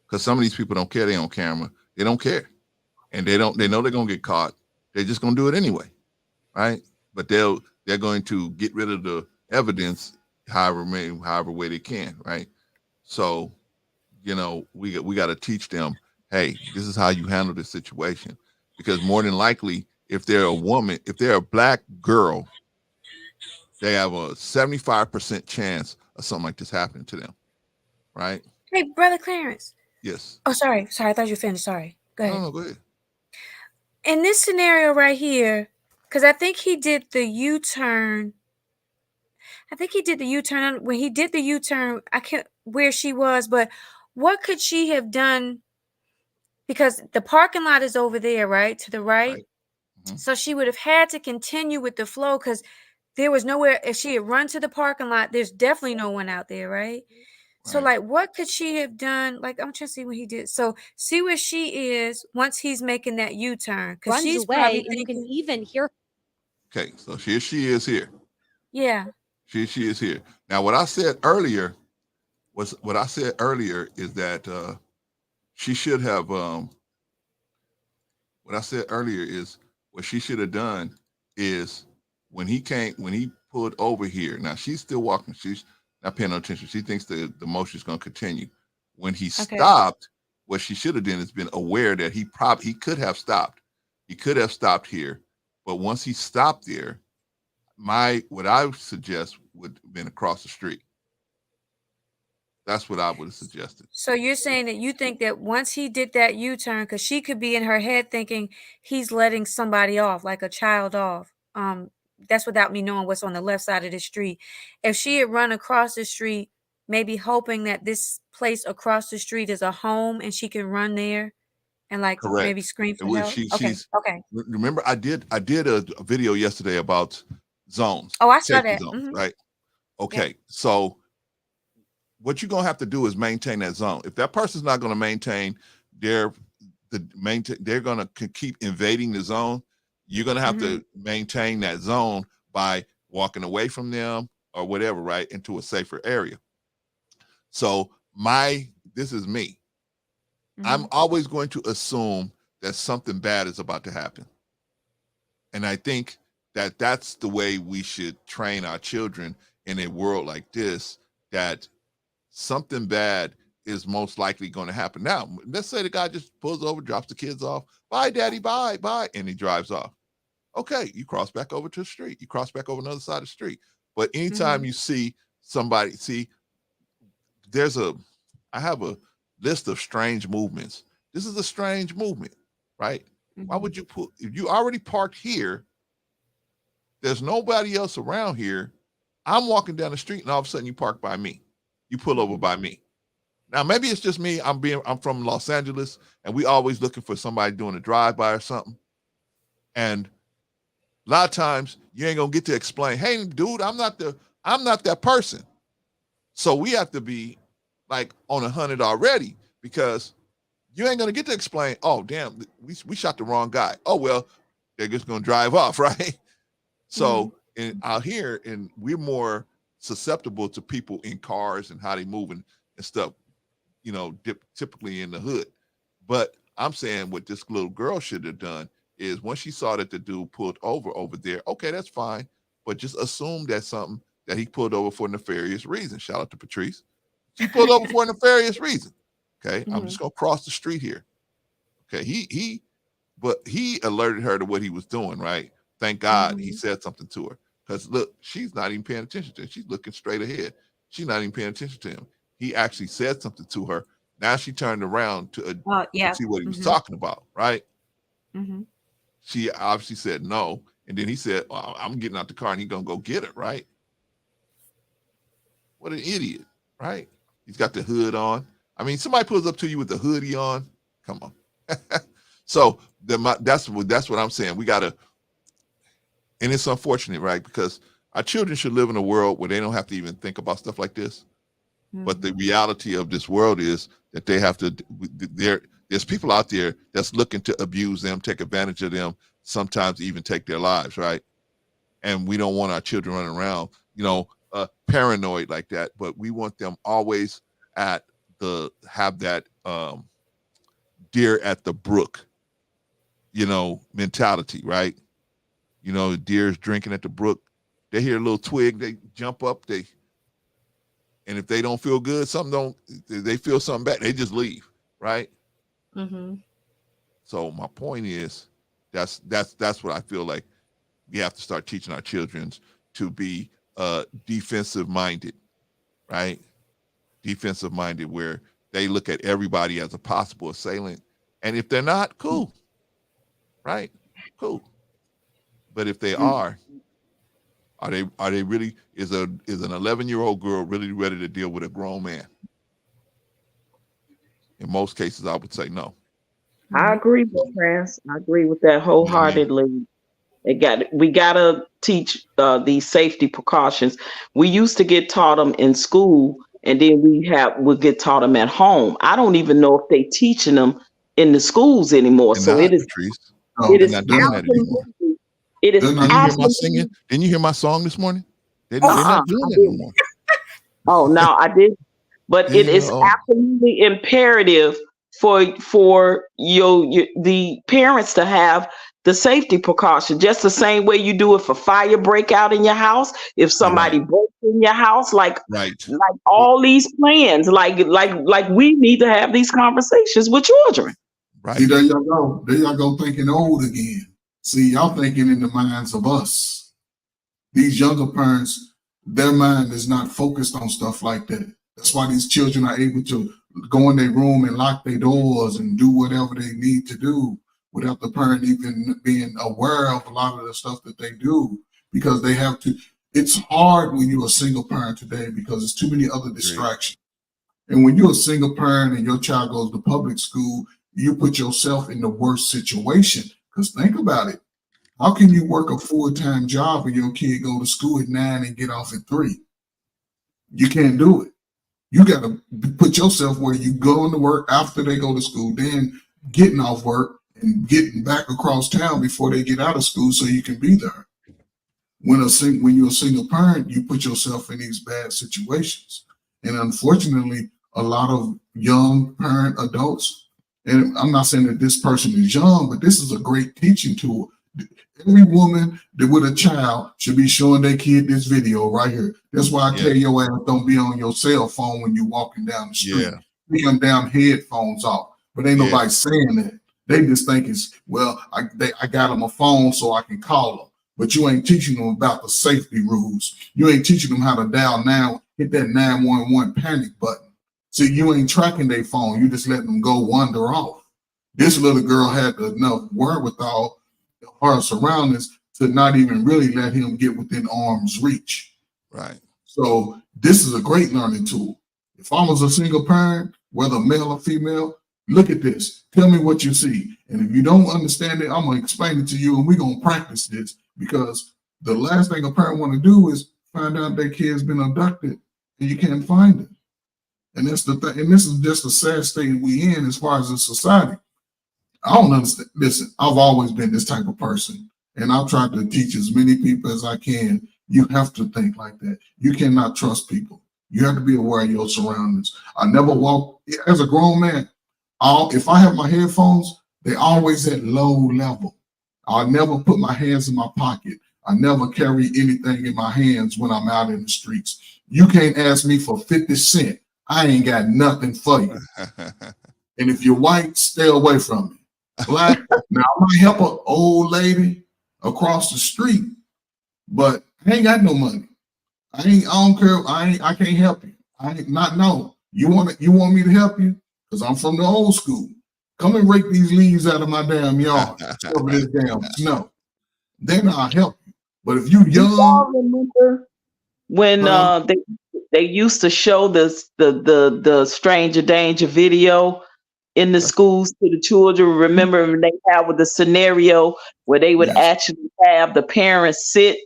Because some of these people don't care. They on camera. They don't care. And they know they're going to get caught. They're just going to do it anyway. Right. But they're going to get rid of the evidence however way they can. Right. So, we got to teach them, hey, this is how you handle this situation. Because more than likely, if they're a woman, if they're a black girl, they have a 75% chance of something like this happening to them. Right. Hey, Brother Clarence. Yes. Oh, sorry. I thought you finished. Sorry. Go ahead. No, go ahead. In this scenario right here, because I think he did the U-turn. When he did the U-turn, I can't where she was, but what could she have done? Because the parking lot is over there, right? To the right. Mm-hmm. So she would have had to continue with the flow because there was nowhere. If she had run to the parking lot, there's definitely no one out there, right? So, like, what could she have done? Like, I'm trying to see what he did. So, see where she is once he's making that U-turn. Because she's away, probably and thinking, you can even hear. Okay, so here she is here. Yeah. She is here. Now, what I said earlier is that she should have. What I said earlier is what she should have done is when he pulled over here. Now she's still walking. She's not paying no attention. She thinks the motion is going to continue. When he stopped, what she should have done is been aware that he could have stopped. He could have stopped here, but once he stopped there, what I would suggest would have been across the street. That's what I would have suggested. So you're saying that you think that once he did that U-turn, because she could be in her head thinking he's letting somebody off, like a child off. That's without me knowing what's on the left side of the street. If she had run across the street, maybe hoping that this place across the street is a home and she can run there and like Correct. maybe scream for help. Okay. Remember, I did a video yesterday about zones. Oh, I saw safety that. zones, Mhm. right? Okay, Yep. so what you're gonna have to do is maintain that zone. If that person's not gonna maintain they're gonna keep invading the zone. You're gonna have to maintain that zone by walking away from them or whatever, right, into a safer area. So this is me. I'm always going to assume that something bad is about to happen. And I think that that's the way we should train our children in a world like this, that something bad is most likely going to happen. Now, let's say the guy just pulls over, drops the kids off. Bye, daddy, bye, and he drives off. Okay, you cross back over to the street. You cross back over another side of the street. But anytime you see somebody, I have a list of strange movements. This is a strange movement, right? Why would you if you already parked here, there's nobody else around here. I'm walking down the street and all of a sudden you park by me. You pull over by me. Now, maybe it's just me. I'm from Los Angeles and we always looking for somebody doing a drive-by or something. And a lot of times you ain't gonna get to explain, hey, dude, I'm not that person. So we have to be like on 100 already, because you ain't gonna get to explain, oh damn, we shot the wrong guy. Oh well, they're just gonna drive off, right? So out here, and we're more susceptible to people in cars and how they move and stuff, typically in the hood. But I'm saying what this little girl should have done is once she saw that the dude pulled over there, okay, that's fine. But just assume that's something that he pulled over for a nefarious reason. Shout out to Patrice. She pulled over for a nefarious reason. Okay, I'm just gonna cross the street here. Okay, he alerted her to what he was doing, right? Thank God he said something to her. Because look, she's not even paying attention to him. She's looking straight ahead. She's not even paying attention to him. He actually said something to her. Now she turned around to see what he was talking about, right? She obviously said no. And then he said, well, I'm getting out the car and he's going to go get her, right? What an idiot, right? He's got the hood on. I mean, somebody pulls up to you with the hoodie on. Come on. So that's what I'm saying. We gotta, and it's unfortunate, right? Because our children should live in a world where they don't have to even think about stuff like this. But the reality of this world is that they have to. There's people out there that's looking to abuse them, take advantage of them, sometimes even take their lives, right? And we don't want our children running around, paranoid like that. But we want them always have that deer at the brook, mentality, right? Deer's drinking at the brook. They hear a little twig, they jump up, and if they don't feel good, they feel something bad, they just leave, right? Mm-hmm. So my point is, that's what I feel like we have to start teaching our children to be defensive minded, right? Defensive minded, where they look at everybody as a possible assailant, and if they're not, cool, right? Cool. But if they are they really, is an 11-year-old girl really ready to deal with a grown man? In most cases, I would say no. I agree with Prince. I agree with that wholeheartedly. We gotta teach these safety precautions. We used to get taught them in school, and then we'll get taught them at home. I don't even know if they teaching them in the schools anymore. They're So not, it is. Patrice. It is not doing that anymore. It is. Didn't you hear my singing? Didn't you hear my song this morning? They're not doing that no more. Oh no, I did. But it is absolutely imperative for the parents to have the safety precaution, just the same way you do it for fire breakout in your house. If somebody breaks in your house, like all these plans, like we need to have these conversations with children. Right. See, there y'all go. There y'all go thinking old again. See, y'all thinking in the minds of us. These younger parents, their mind is not focused on stuff like that. That's why these children are able to go in their room and lock their doors and do whatever they need to do without the parent even being aware of a lot of the stuff that they do, because they have to. It's hard when you're a single parent today because there's too many other distractions. And when you're a single parent and your child goes to public school, you put yourself in the worst situation. Because think about it. How can you work a full-time job and your kid go to school at 9 and get off at 3? You can't do it. You got to put yourself where you going to work after they go to school, then getting off work and getting back across town before they get out of school so you can be there. When you're a single parent, you put yourself in these bad situations. And unfortunately, a lot of young parent adults, and I'm not saying that this person is young, but this is a great teaching tool. Every woman that with a child should be showing their kid this video right here. That's why I tell your ass don't be on your cell phone when you're walking down the street. Be them damn headphones off. But ain't nobody saying that. They just think it's, well, I got them a phone so I can call them. But you ain't teaching them about the safety rules. You ain't teaching them how to dial now, hit that 911 panic button. See, you ain't tracking their phone. You just letting them go wander off. This little girl had enough wherewithal, her surroundings, to not even really let him get within arm's reach. Right. So this is a great learning tool. If I was a single parent, whether male or female, look at this. Tell me what you see. And if you don't understand it, I'm going to explain it to you, and we're going to practice this, because the last thing a parent want to do is find out their kid's been abducted and you can't find it. And that's the thing. And this is just a sad state we in as far as a society. I don't understand. Listen, I've always been this type of person, and I've tried to teach as many people as I can. You have to think like that. You cannot trust people. You have to be aware of your surroundings. I never walk, as a grown man, if I have my headphones, they're always at low level. I never put my hands in my pocket. I never carry anything in my hands when I'm out in the streets. You can't ask me for 50 cents. I ain't got nothing for you. And if you're white, stay away from me. Black, now I might help an old lady across the street, but I ain't got no money. I don't care. I can't help you. No. You want me to help you? Because I'm from the old school. Come and rake these leaves out of my damn yard. Over this damn snow. Then I'll help you. But if you young, y'all remember when they used to show the Stranger Danger video in the schools to the children. Remember when they have with the scenario where they would actually have the parents sit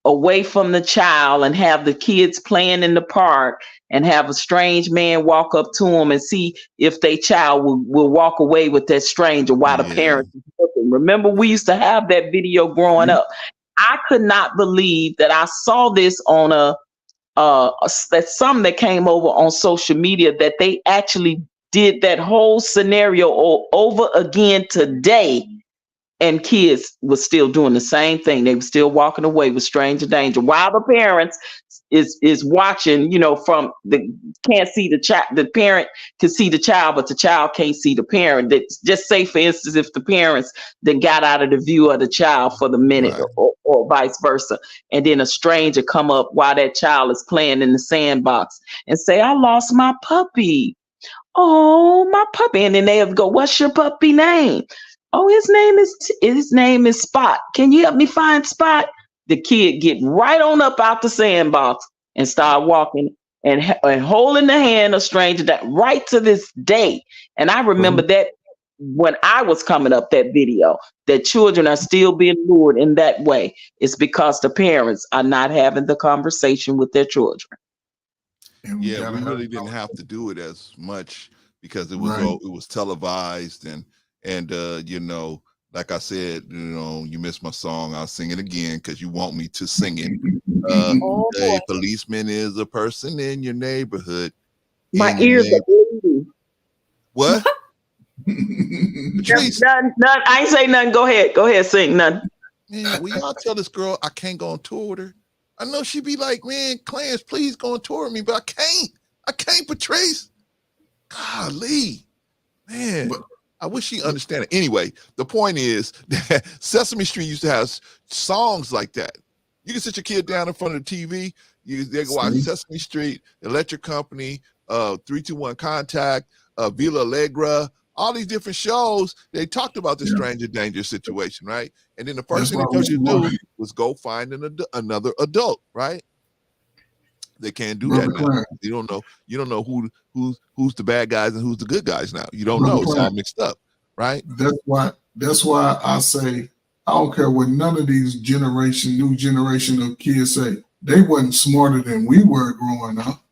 away from the child and have the kids playing in the park and have a strange man walk up to them and see if their child will walk away with that stranger while the parents is looking. Remember, we used to have that video growing up. I could not believe that I saw this on that's something that came over on social media, that they actually did that whole scenario over again today. And kids was still doing the same thing. They were still walking away with stranger danger while the parents is watching, from can't see the child. The parent can see the child, but the child can't see the parent. Just say, for instance, if the parents then got out of the view of the child for the minute, or vice versa, and then a stranger come up while that child is playing in the sandbox and say, "I lost my puppy. Oh, my puppy." And then they'll go, "What's your puppy name?" "Oh, his name is Spot. Can you help me find Spot?" The kid get right on up out the sandbox and start walking and holding the hand of stranger that right to this day. And I remember that when I was coming up, that video, that children are still being lured in that way. It's because the parents are not having the conversation with their children. Yeah, we really didn't have to do it as much because it was televised and like I said, you missed my song. I'll sing it again because you want me to sing it. A policeman is a person in your neighborhood. My ears are bleeding. What? None. I ain't say nothing. Go ahead, sing none. Man, will y'all tell this girl I can't go on tour with her? I know she be like, "Man, Clarence, please go on tour with me," but I can't, Patrice. Golly, man. I wish she understand it. Anyway, the point is that Sesame Street used to have songs like that. You can sit your kid down in front of the TV. They go watch Sesame Street, Electric Company, 321 Contact, Villa Allegra, all these different shows. They talked about the stranger danger situation, right? And then the first thing they told you to do was go find another adult, right? They can't do that now. You don't know who's the bad guys and who's the good guys now. You don't know. It's all mixed up, right? That's why I say I don't care what none of these new generation of kids say. They wasn't smarter than we were growing up.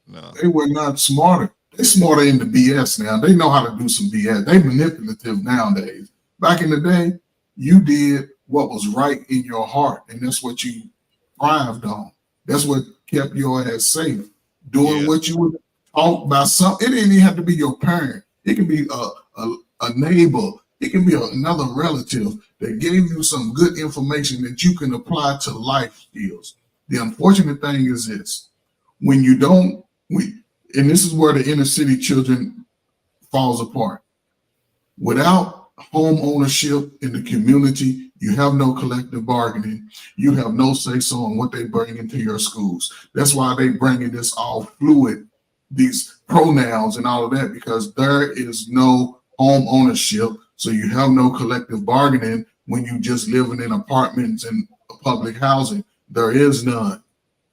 No. They were not smarter. They're smarter in the BS now. They know how to do some BS. They manipulative nowadays. Back in the day, you did what was right in your heart, and that's what you thrived on. That's what kept your ass safe. Doing what you would talk about. It didn't even have to be your parent. It can be a neighbor. It can be another relative that gave you some good information that you can apply to life skills. The unfortunate thing is this: when you don't, and this is where the inner city children falls apart. Without home ownership in the community, you have no collective bargaining. You have no say-so on what they bring into your schools. That's why they bring in this all fluid, these pronouns and all of that, because there is no home ownership. So you have no collective bargaining when you just living in apartments and public housing. There is none.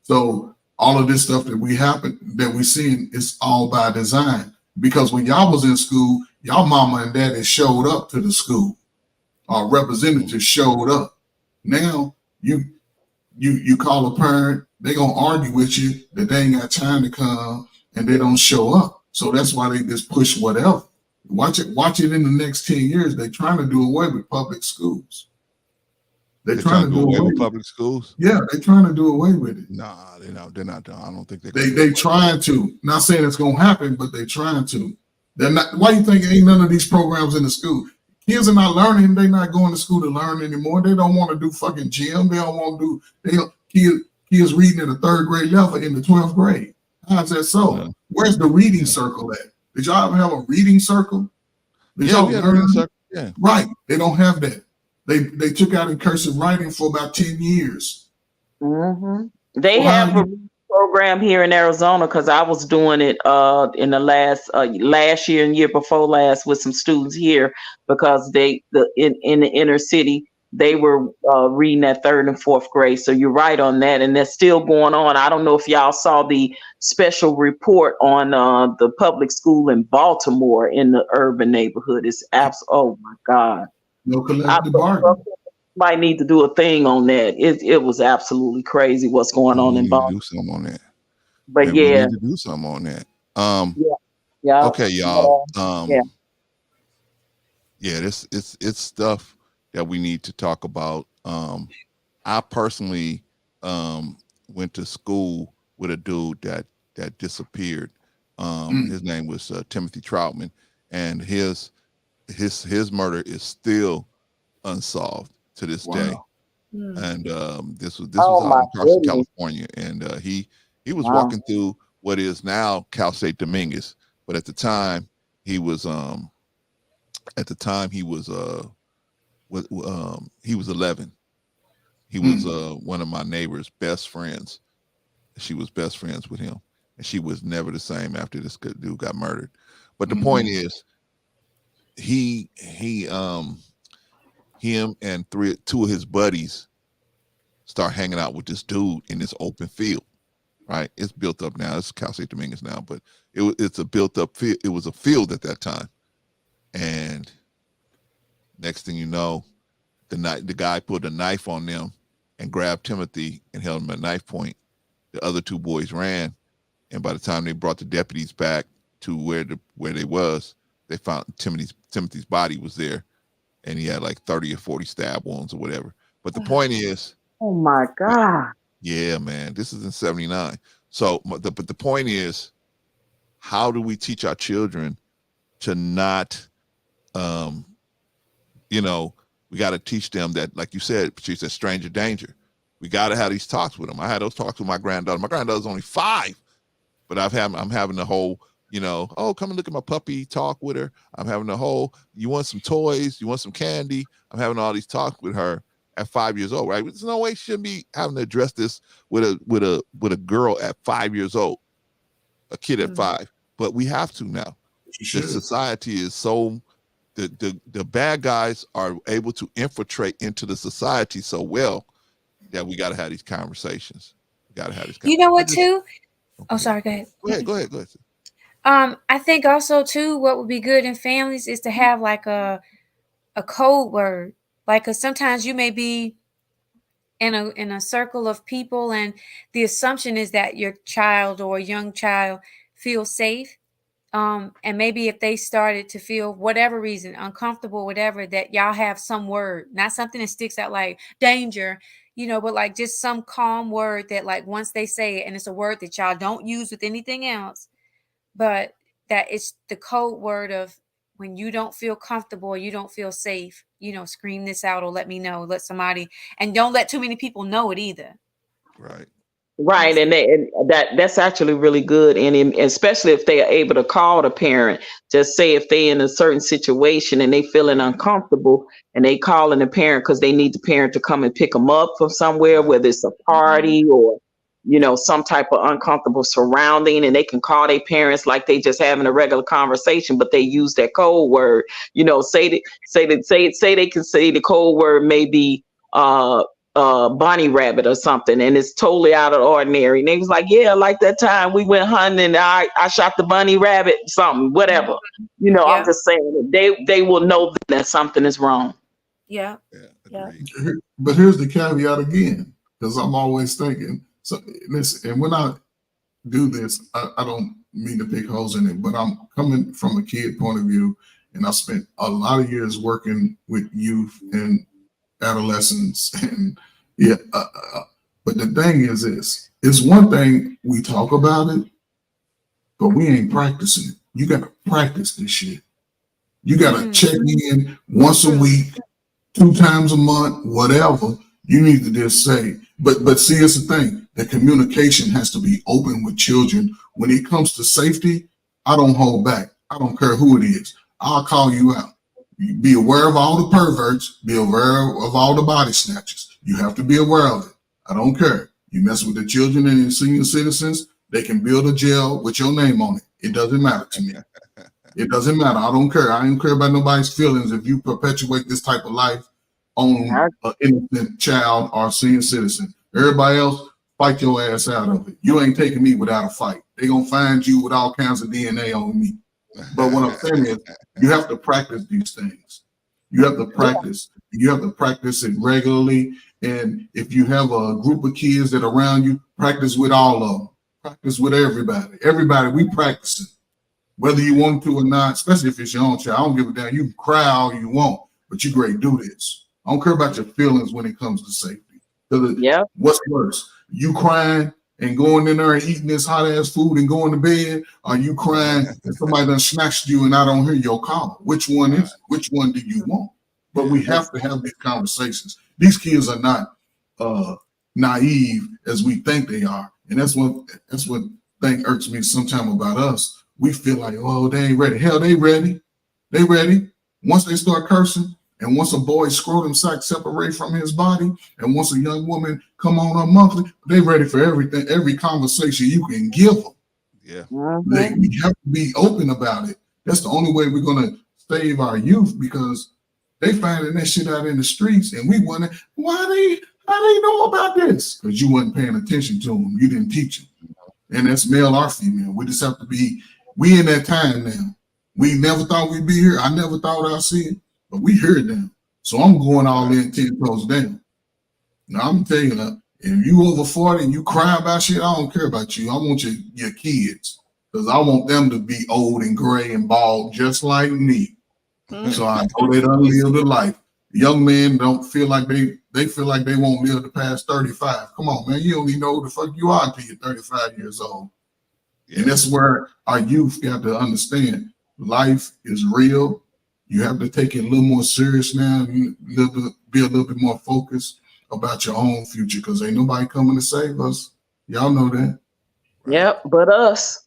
So all of this stuff that we seeing is all by design. Because when y'all was in school, y'all mama and daddy showed up to the school. Our representatives showed up. Now you call a parent, they gonna argue with you that they ain't got time to come and they don't show up. So that's why they just push whatever. Watch it in the next 10 years. They're trying to do away with public schools. They're trying to do away with public schools. Yeah, they're trying to do away with it. Nah, they're not. I don't think they trying to. Not saying it's gonna happen, but they trying to. They're not. Why you think ain't none of these programs in the school? Kids are not learning. They're not going to school to learn anymore. They don't want to do fucking gym. They don't want to do. Kids reading at a 3rd grade level in the 12th grade. How's that so? Yeah. Where's the reading circle at? Did y'all ever have a reading circle? We had a reading circle. Yeah. Right. They don't have that. They took out in cursive writing for about 10 years. Mm-hmm. They have a program here in Arizona because I was doing it in the last year and year before last with some students here because in the inner city they were reading at 3rd and 4th grade. So you're right on that. And that's still going on. I don't know if y'all saw the special report on the public school in Baltimore in the urban neighborhood. It's oh my God. No collective bargaining. Might need to do a thing on that. It was absolutely crazy what's going on in Baltimore. Do something on that. But we yeah. need to do something on that. Yeah. Okay, y'all. Yeah. It's stuff that we need to talk about. I personally went to school with a dude that disappeared. His name was Timothy Troutman, and his murder is still unsolved to this day. And this was out in Carson, California, and he was walking through what is now Cal State Dominguez, but at the time he was 11. He was one of my neighbor's best friends. She was best friends with him, and she was never the same after this dude got murdered. But the point is, him and two of his buddies start hanging out with this dude in this open field. Right, it's built up now. It's Cal State Dominguez now, but it's a built up field. It was a field at that time, and next thing you know, the guy pulled a knife on them and grabbed Timothy and held him at knife point. The other two boys ran, and by the time they brought the deputies back to where they was, they found Timothy's body was there, and he had like 30 or 40 stab wounds or whatever. But the point is, oh my God. Yeah, man, this is in 79. So, but the point is, how do we teach our children to not, we got to teach them that, like you said, Patrice, that stranger danger. We got to have these talks with them. I had those talks with my granddaughter. My granddaughter's only 5, but I'm having the whole, oh, come and look at my puppy talk with her. I'm having the whole, you want some toys? You want some candy? I'm having all these talks with her at 5 years old, right? There's no way she shouldn't be having to address this with a girl at 5 years old, a kid at 5. But we have to now. The society is so the bad guys are able to infiltrate into the society so well that we got to have these conversations. We got to have these conversations. You know what, too? Oh, sorry. Go ahead. Go ahead. I think also too, what would be good in families is to have like a code word. Like, cause sometimes you may be in a circle of people, and the assumption is that your child or young child feels safe. And maybe if they started to feel whatever reason uncomfortable, whatever, that y'all have some word, not something that sticks out like danger, but like just some calm word that like once they say it, and it's a word that y'all don't use with anything else, but that it's the code word of when you don't feel comfortable or you don't feel safe, scream this out or let me know, let somebody, and don't let too many people know it either. Right. And that's actually really good. And especially if they are able to call the parent, just say if they in a certain situation and they feeling uncomfortable and they calling the parent because they need the parent to come and pick them up from somewhere, whether it's a party or, some type of uncomfortable surrounding, and they can call their parents like they just having a regular conversation, but they use that code word, say they can say the code word maybe bunny rabbit or something, and it's totally out of the ordinary. And they was like, yeah, like that time we went hunting and I shot the bunny rabbit, something, whatever. I'm just saying that they will know that something is wrong. Yeah. But here's the caveat again, because I'm always thinking, so listen, and when I do this, I don't mean to pick holes in it, but I'm coming from a kid point of view, and I spent a lot of years working with youth and adolescents, and but the thing is this, it's one thing we talk about it, but we ain't practicing it. You got to practice this shit. You got to check in once a week, 2 times a month, whatever. You need to just say, but see, it's the thing, the communication has to be open with children. When it comes to safety, I don't hold back. I don't care who it is. I'll call you out. Be aware of all the perverts. Be aware of all the body snatchers. You have to be aware of it. I don't care. You mess with the children and the senior citizens, they can build a jail with your name on it. It doesn't matter to me. It doesn't matter. I don't care. I don't care about nobody's feelings. If you perpetuate this type of life, on an innocent child or senior citizen. Everybody else, fight your ass out of it. You ain't taking me without a fight. They're going to find you with all kinds of DNA on me. But what I'm saying is you have to practice these things. You have to practice. You have to practice it regularly. And if you have a group of kids that are around you, practice with all of them. Practice with everybody. Everybody, we practice it. Whether you want to or not, especially if it's your own child. I don't give a damn. You can cry all you want, but you great, do this. I don't care about your feelings when it comes to safety. Yeah. What's worse? You crying and going in there and eating this hot ass food and going to bed, or you crying and somebody done snatched you and I don't hear your call? Which one is it? Which one do you want? But we have to have these conversations. These kids are not naive as we think they are. And that's what thing irks me sometimes about us. We feel like, oh, they ain't ready. Hell, they ready. They ready. Once they start cursing, and once a boy's scrotum sac separate from his body, and once a young woman come on her monthly, they ready for everything, every conversation you can give them. Yeah. We have to be open about it. That's the only way we're going to save our youth, because they finding that shit out in the streets, and we wonder how they know about this? Because you wasn't paying attention to them. You didn't teach them. And that's male or female. We just have to be, we in that time now. We never thought we'd be here. I never thought I'd see it, but we here now. So I'm going all in 10 toes down. Now I'm telling you that if you over 40 and you cry about shit, I don't care about you. I want your kids, because I want them to be old and gray and bald just like me. So I know they done lived a life. Young men don't feel like they feel like they won't live to past 35. Come on, man. You don't even know who the fuck you are until you're 35 years old. Yeah. And that's where our youth got to understand life is real. You have to take it a little more serious now. Be a little bit more focused about your own future, because ain't nobody coming to save us. Y'all know that. Yep, but us.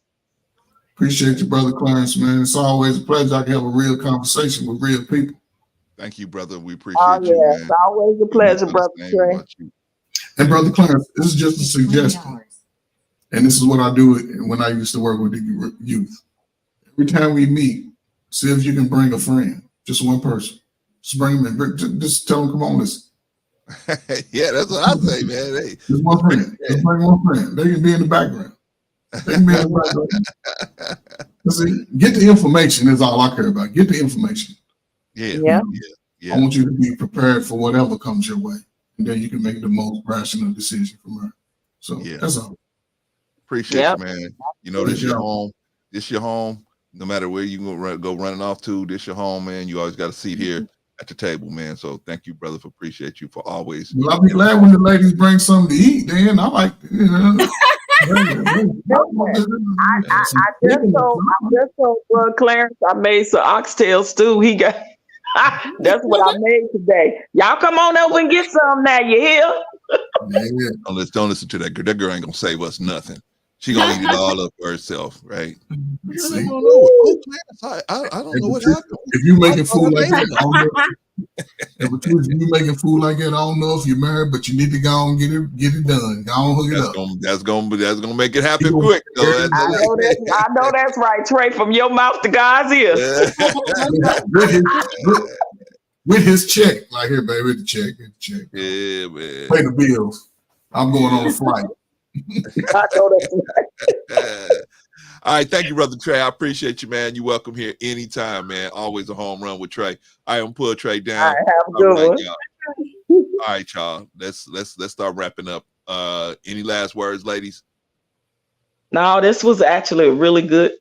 Appreciate you, Brother Clarence, man. It's always a pleasure. I can have a real conversation with real people. Thank you, brother. We appreciate you, man. It's always a pleasure, Brother Trey. And Brother Clarence, this is just a suggestion. And this is what I do when I used to work with the youth. Every time we meet, see if you can bring a friend, just one person. Just bring them in. Just tell them, come on, listen. Yeah, that's what I say, man. Hey. Just one friend. Just bring one friend. They can be in the background. They can be in the background. See, get the information is all I care about. Get the information. Yeah. I want you to be prepared for whatever comes your way, and then you can make the most rational decision from there. So that's all. Appreciate you, man. You know, this your home. This your home. No matter where you go running off to, this your home, man. You always got a seat here at the table, man. So thank you, brother, for appreciate you for always. Well, I'll be glad when the ladies bring something to eat. Then I like, you know. I just told Clarence I made some oxtail stew. He got that's what I made today. Y'all come on over and get some now. You hear? Don't listen to that girl. That girl ain't gonna save us nothing. She gonna eat it all up for herself, right? I don't know what happened. If you making food like that, if you making food like that, I don't know if you're married, but you need to go and get it done. Go on, hook it up. That's gonna make it happen quick. I know that's right, Trey. From your mouth to God's ears. With his check, like here, baby, the check. Yeah, man. Pay the bills. I'm going on a flight. I know that's All right, thank you, Brother Trey. I appreciate you, man. You're welcome here anytime, man. Always a home run with Trey. I am pull Trey down. All right, have a good one. All right, y'all. Let's start wrapping up. Any last words, ladies? No, this was actually a really good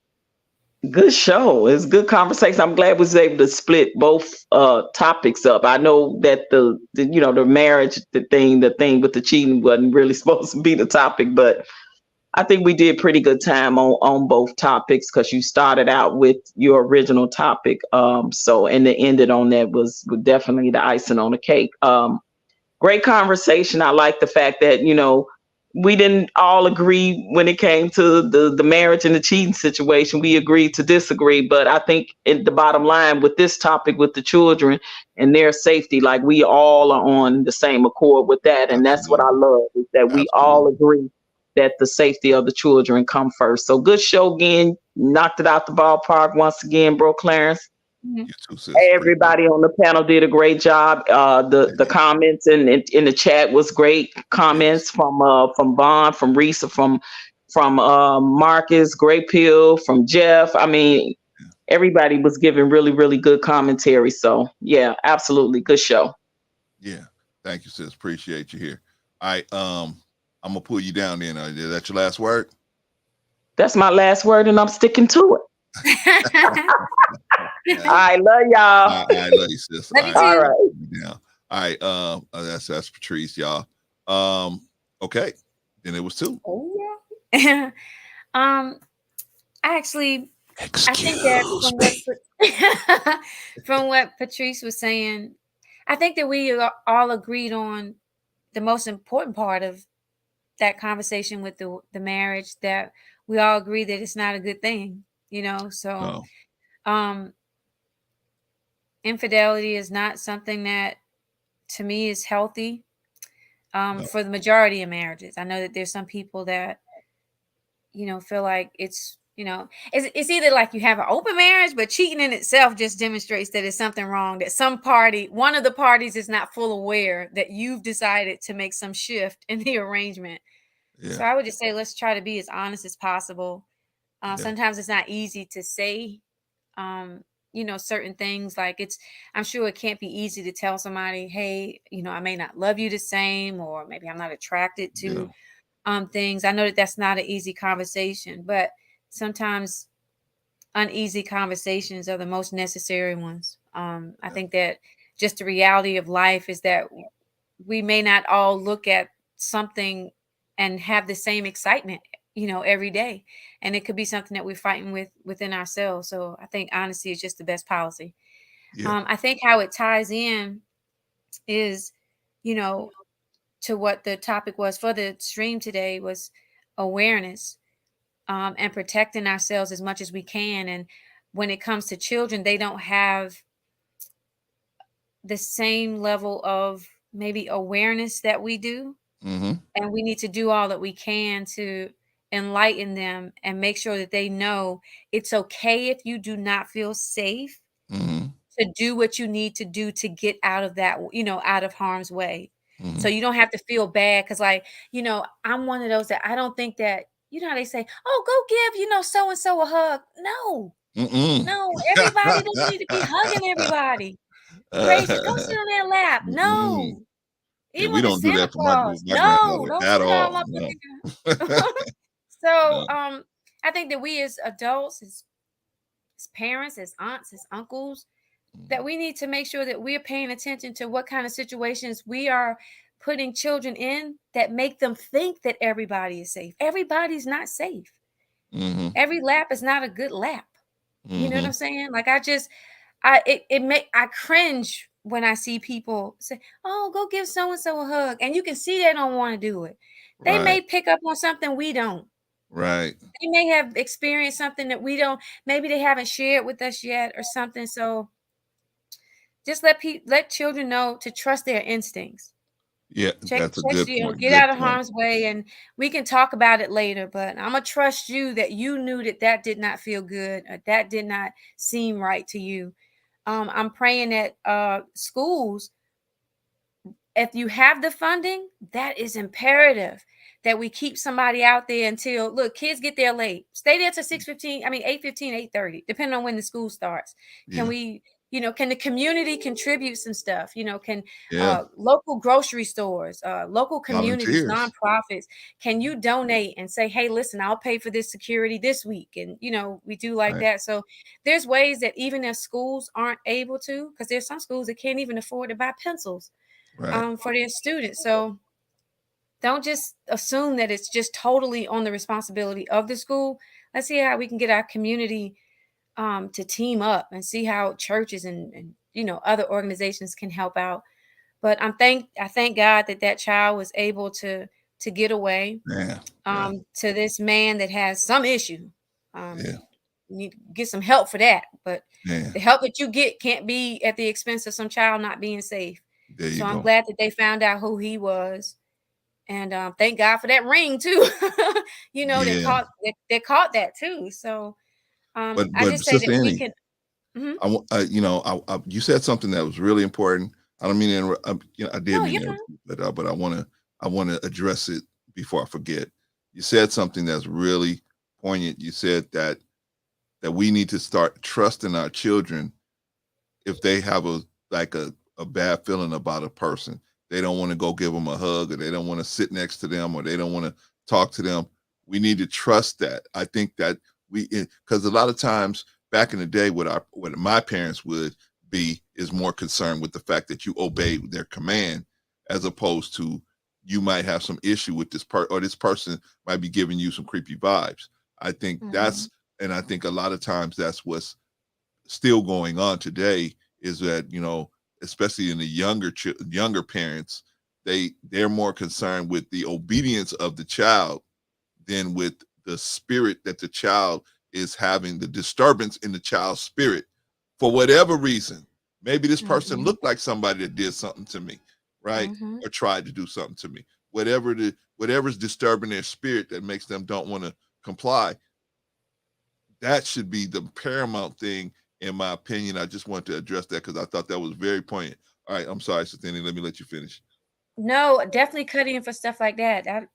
show. It's a good conversation. I'm glad we was able to split both topics up. I know that the marriage, the thing with the cheating wasn't really supposed to be the topic, but I think we did pretty good time on both topics, because you started out with your original topic. So and the ended on that was definitely the icing on the cake. Great conversation. I like the fact that, we didn't all agree when it came to the marriage and the cheating situation. We agreed to disagree. But I think the bottom line with this topic, with the children and their safety, like we all are on the same accord with that. And that's what I love, is that we all agree that the safety of the children come first. So good show again. Knocked it out the ballpark once again, bro, Clarence. You too, sis. Everybody on the panel did a great job. The comments in the chat was great. Comments from Vaughn, from Risa, from Marcus, Great Pill, from Jeff. I mean, everybody was giving really, really good commentary. So yeah, absolutely good show. Yeah, thank you, sis. Appreciate you here. All right, I'm gonna pull you down then. Is that your last word? That's my last word, and I'm sticking to it. I love y'all. I love you, sis. Love you too. All right. Yeah. All right. That's Patrice, y'all. Okay. Then it was 2. Oh yeah. I think that from what Patrice was saying, I think that we all agreed on the most important part of that conversation with the marriage, that we all agree that it's not a good thing, you know. So infidelity is not something that to me is healthy for the majority of marriages. I know that there's some people that, you know, feel like it's, you know, it's either like you have an open marriage, but cheating in itself just demonstrates that it's something wrong, that one of the parties is not full aware that you've decided to make some shift in the arrangement. So I would just say, let's try to be as honest as possible. Sometimes it's not easy to say, you know, certain things. Like I'm sure it can't be easy to tell somebody, hey, you know, I may not love you the same, or maybe I'm not attracted to things. I know that that's not an easy conversation, but sometimes uneasy conversations are the most necessary ones. I think that just the reality of life is that we may not all look at something and have the same excitement, you know, every day. And it could be something that we're fighting within ourselves. So I think honesty is just the best policy. I think how it ties in is, you know, to what the topic was for the stream today was awareness. And protecting ourselves as much as we can. And when it comes to children, they don't have the same level of maybe awareness that we do. And we need to do all that we can to enlighten them and make sure that they know it's okay if you do not feel safe to do what you need to do to get out of that, you know, out of harm's way. So you don't have to feel bad. Cause like, you know, I'm one of those that I don't think that, you know how they say, oh, go give, you know, so-and-so a hug. No, everybody doesn't need to be hugging everybody. Crazy, go sit on their lap. No. Even we don't do that for my don't at all. So I think that we as adults, as parents, as aunts, as uncles, that we need to make sure that we're paying attention to what kind of situations we are putting children in that make them think that everybody is safe. Everybody's not safe. Every lap is not a good lap. You know what I'm saying? Like I cringe when I see people say, oh, go give so-and-so a hug. And you can see they don't want to do it. They may pick up on something we don't. Right. They may have experienced something that we don't, maybe they haven't shared with us yet or something. So just let children know to trust their instincts. Yeah, that's a good point. Get out of harm's way, and we can talk about it later. But I'm gonna trust you that you knew that did not feel good, or that did not seem right to you. I'm praying that schools, if you have the funding, that is imperative that we keep somebody out there until, look, kids get there late. Stay there till 6:15. I mean 8:15, 8:30, depending on when the school starts. Can we? You know, can the community contribute some stuff? You know, can local grocery stores, local communities, nonprofits, can you donate and say, hey, listen, I'll pay for this security this week? And, you know, we do like that. So there's ways that even if schools aren't able to, because there's some schools that can't even afford to buy pencils for their students. So don't just assume that it's just totally on the responsibility of the school. Let's see how we can get our community to team up and see how churches and you know other organizations can help out. But I thank God that child was able to get away to this man that has some issue. You need to get some help for that, but the help that you get can't be at the expense of some child not being safe. So I'm glad that they found out who he was, and thank God for that ring too. You know, they caught that too. So but I just say that we can. Mhm. I want, you said something that was really important. I don't mean to interrupt. I did No, mean you're to fine. interrupt, but I want to address it before I forget. You said something that's really poignant. You said that we need to start trusting our children if they have a bad feeling about a person. They don't want to go give them a hug, or they don't want to sit next to them, or they don't want to talk to them. We need to trust that. I think that because a lot of times back in the day, what my parents would be is more concerned with the fact that you obey their command, as opposed to you might have some issue with this or this person might be giving you some creepy vibes. I think and I think a lot of times that's what's still going on today, is that, especially in the younger parents, they're more concerned with the obedience of the child than with the spirit that the child is having, the disturbance in the child's spirit for whatever reason. Maybe this person looked like somebody that did something to me, right? Or tried to do something to me. Whatever's disturbing their spirit that makes them don't want to comply, that should be the paramount thing, in my opinion. I just want to address that because I thought that was very poignant. All right, I'm sorry, Satini, let me let you finish. No, definitely cut in for stuff like that.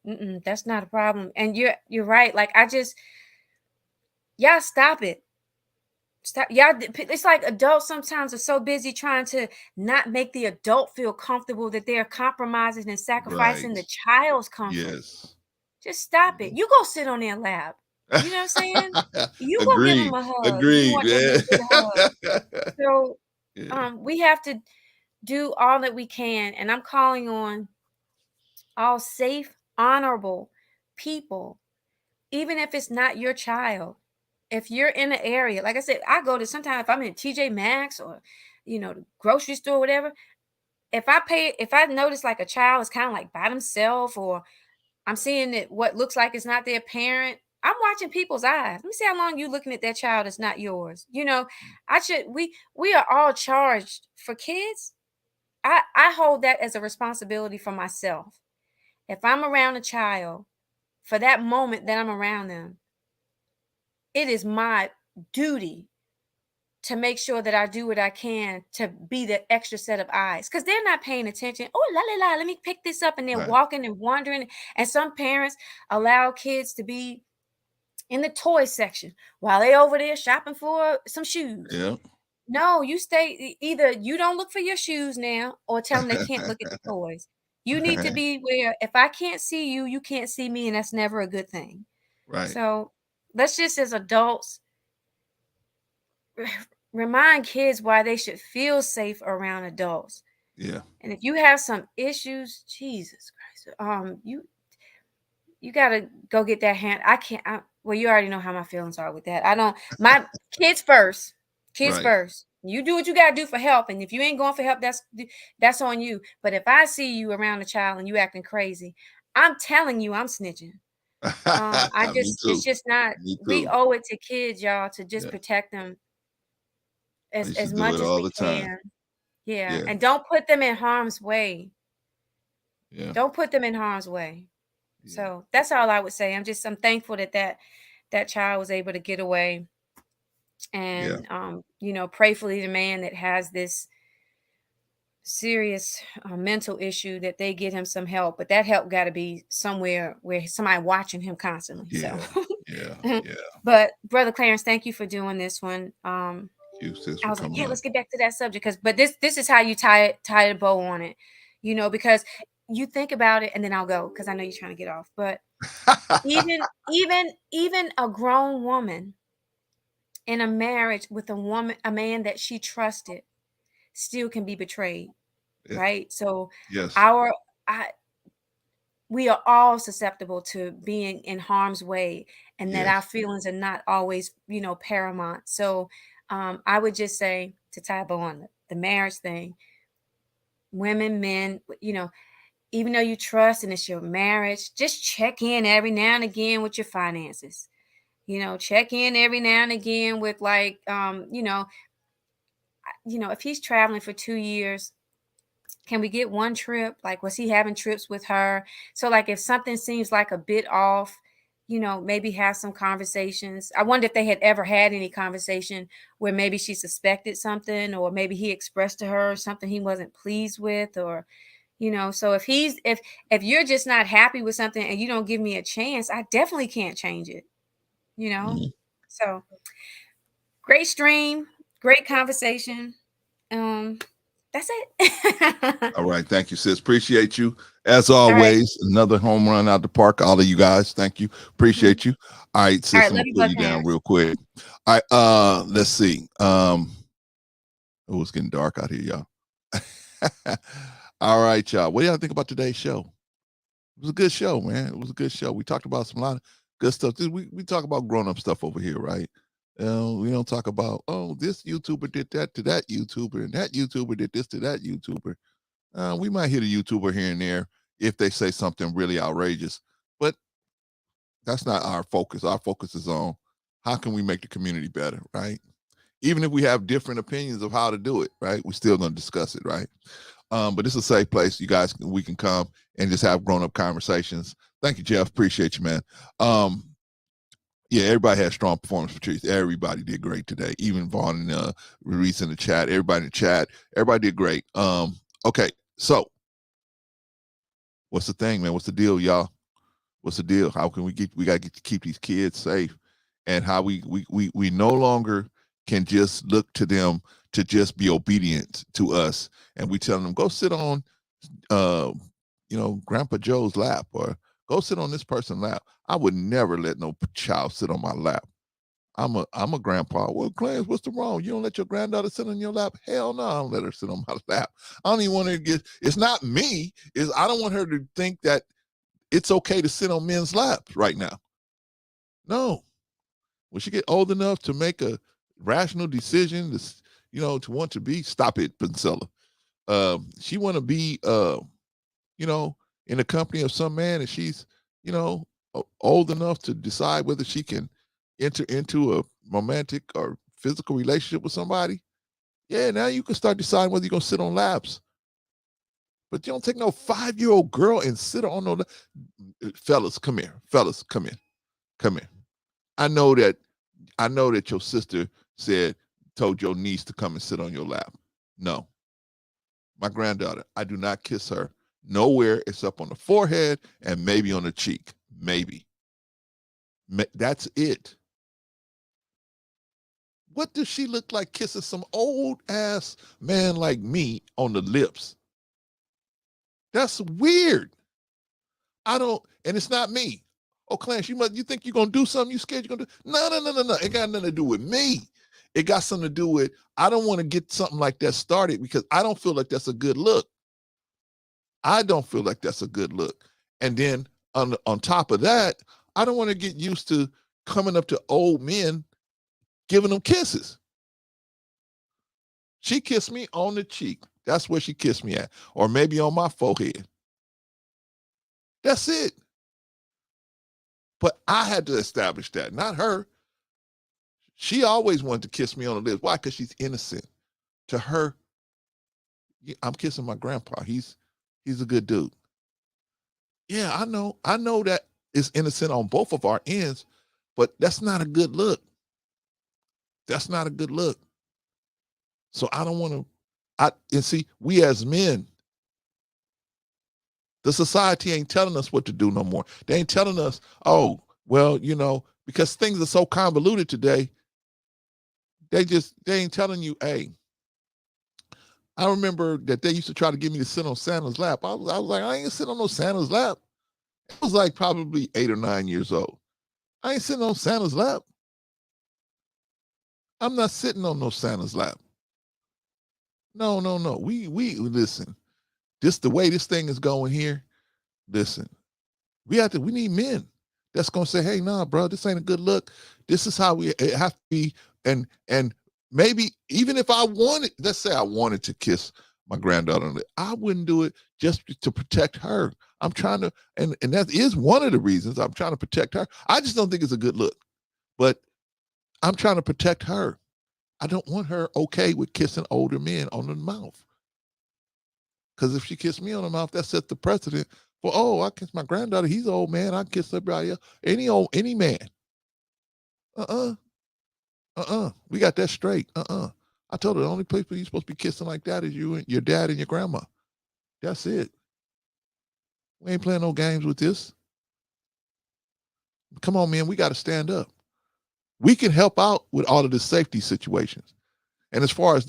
That's not a problem. And you're right. Like y'all stop it. Stop. Y'all. It's like adults sometimes are so busy trying to not make the adult feel comfortable that they're compromising and sacrificing the child's comfort. Yes. Just stop it. You go sit on their lap. You know what I'm saying? You go give them a hug. Agreed, You want them to get a hug. So we have to do all that we can. And I'm calling on all safe, honorable people, even if it's not your child. If you're in an area, like I said, I go to sometimes if I'm in TJ Maxx or, the grocery store, whatever. If I notice like a child is kind of like by themselves, or I'm seeing that what looks like it's not their parent, I'm watching people's eyes. Let me see how long you looking at that child that's not yours. We are all charged for kids. I hold that as a responsibility for myself. If I'm around a child, for that moment that I'm around them, it is my duty to make sure that I do what I can to be the extra set of eyes, because they're not paying attention. Oh, la la la, let me pick this up. And they're walking and wandering. And some parents allow kids to be in the toy section while they over there shopping for some shoes. Yeah. No, you stay. Either you don't look for your shoes now, or tell them they can't look at the toys. You need to be where if I can't see you, you can't see me, and that's never a good thing. Right. So let's just, as adults, remind kids why they should feel safe around adults. Yeah. And if you have some issues, Jesus Christ, you gotta go get that hand. Well, you already know how my feelings are with that. My kids first. Kids first. You do what you gotta do for help, and if you ain't going for help, that's on you. But if I see you around a child and you acting crazy, I'm telling you, I'm snitching. It's just not. We owe it to kids, y'all, to just protect them as much as we can. Yeah, and don't put them in harm's way. Yeah, don't put them in harm's way. Yeah. So that's all I would say. I'm thankful that child was able to get away. And prayfully, the man that has this serious mental issue, that they get him some help, but that help got to be somewhere where somebody watching him constantly. Yeah. But Brother Clarence, thank you for doing this one. I was like, let's get back to that subject, but this is how you tie a bow on it, because you think about it, and then I'll go because I know you're trying to get off. But even a grown woman in a marriage with a man that she trusted, still can be betrayed, right? So yes, we are all susceptible to being in harm's way, and that our feelings are not always, paramount. So I would just say, to tie a bow on the marriage thing, women, men, even though you trust and it's your marriage, just check in every now and again with your finances. Check in every now and again with if he's traveling for 2 years, can we get one trip? Like, was he having trips with her? So like, if something seems like a bit off, maybe have some conversations. I wonder if they had ever had any conversation where maybe she suspected something, or maybe he expressed to her something he wasn't pleased with, or so if you're just not happy with something and you don't give me a chance, I definitely can't change it. So great stream, great conversation. That's it. All right. Thank you, sis. Appreciate you. As right. always, another home run out the park. All of you guys. Thank you. Appreciate you. All right, sis. All right, I'm love gonna you, pull love you down hands. real quick. All right. Let's see. It's getting dark out here, y'all. All right, y'all. What do y'all think about today's show? It was a good show, man. It was a good show. We talked about a lot of good stuff. We talk about grown-up stuff over here, right? We don't talk about, oh, this YouTuber did that to that YouTuber, and that YouTuber did this to that YouTuber. We might hit a YouTuber here and there if they say something really outrageous, but that's not our focus. Our focus is on how can we make the community better, right? Even if we have different opinions of how to do it, right? We're still going to discuss it, right? But it's a safe place. You guys, we can come and just have grown-up conversations. Thank you, Jeff. Appreciate you, man. Yeah, everybody had strong performance, Patrice. Everybody did great today. Even Vaughn and Reese in the chat. Everybody in the chat. Everybody did great. Okay, so what's the thing, man? What's the deal, y'all? What's the deal? How can we got to keep these kids safe, and how we no longer can just look to them to just be obedient to us, and we tell them go sit on, Grandpa Joe's lap, or go sit on this person's lap. I would never let no child sit on my lap. I'm a grandpa. Well, Clarence, what's the wrong? You don't let your granddaughter sit on your lap? Hell no, I don't let her sit on my lap. I don't even want her to get. It's not me. I don't want her to think that it's okay to sit on men's laps right now. No. When she get old enough to make a rational decision, to want to be, stop it, Pincella. She want to be, in the company of some man, and she's, old enough to decide whether she can enter into a romantic or physical relationship with somebody. Yeah, now you can start deciding whether you're going to sit on laps. But you don't take no 5-year-old girl and sit on no. Fellas, come here. Fellas, come in. Come here. I know that your sister told your niece to come and sit on your lap. No. My granddaughter, I do not kiss her nowhere except on the forehead and maybe on the cheek. Maybe. That's it. What does she look like kissing some old ass man like me on the lips? That's weird. And it's not me. Oh, Clarence, you think you're gonna do something? You scared you're gonna do? No. It got nothing to do with me. It got something to do with, I don't want to get something like that started because I don't feel like that's a good look. I don't feel like that's a good look. And then on top of that, I don't want to get used to coming up to old men giving them kisses. She kissed me on the cheek. That's where she kissed me at. Or maybe on my forehead. That's it. But I had to establish that, not her. She always wanted to kiss me on the lips. Why? Because she's innocent. To her, I'm kissing my grandpa. He's a good dude. Yeah, I know that is innocent on both of our ends, but that's not a good look. That's not a good look. So I don't want to, and see, we as men, the society ain't telling us what to do no more. They ain't telling us, oh, well, because things are so convoluted today, they ain't telling you, hey, I remember that they used to try to get me to sit on Santa's lap. I was like, I ain't sitting on no Santa's lap. I was like probably 8 or 9 years old. I ain't sitting on Santa's lap. I'm not sitting on no Santa's lap. No. We listen. The way this thing is going here, listen. We need men that's gonna say, hey, nah, bro, this ain't a good look. This is how it have to be. And maybe even if let's say I wanted to kiss my granddaughter, I wouldn't do it just to protect her. I'm trying to, and that is one of the reasons I'm trying to protect her. I just don't think it's a good look, but I'm trying to protect her. I don't want her okay with kissing older men on the mouth. Because if she kissed me on the mouth, that sets the precedent For, oh, I kiss my granddaughter. He's an old man. I kiss everybody else. Any man. We got that straight. I told her the only people you're supposed to be kissing like that is you and your dad and your grandma. That's it. We ain't playing no games with this. Come on, man. We got to stand up. We can help out with all of the safety situations. And as far as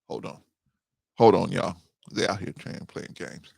hold on, y'all. They out here playing games.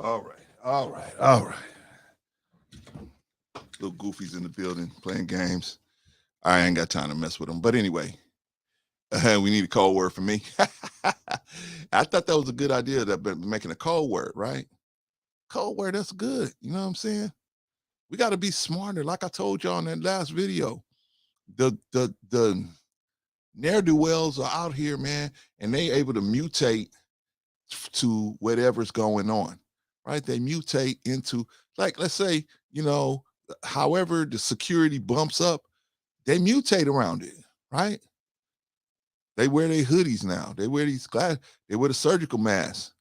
All right. Little goofies in the building playing games. I ain't got time to mess with them. But anyway, we need a code word for me. I thought that was a good idea, that making a code word, right? Code word, that's good. You know what I'm saying? We got to be smarter. Like I told y'all in that last video, the ne'er-do-wells are out here, man, and they able to mutate to whatever's going on, right? They mutate into, like, let's say, however the security bumps up, they mutate around it, right? They wear their hoodies now. They wear these glasses. They wear the surgical mask,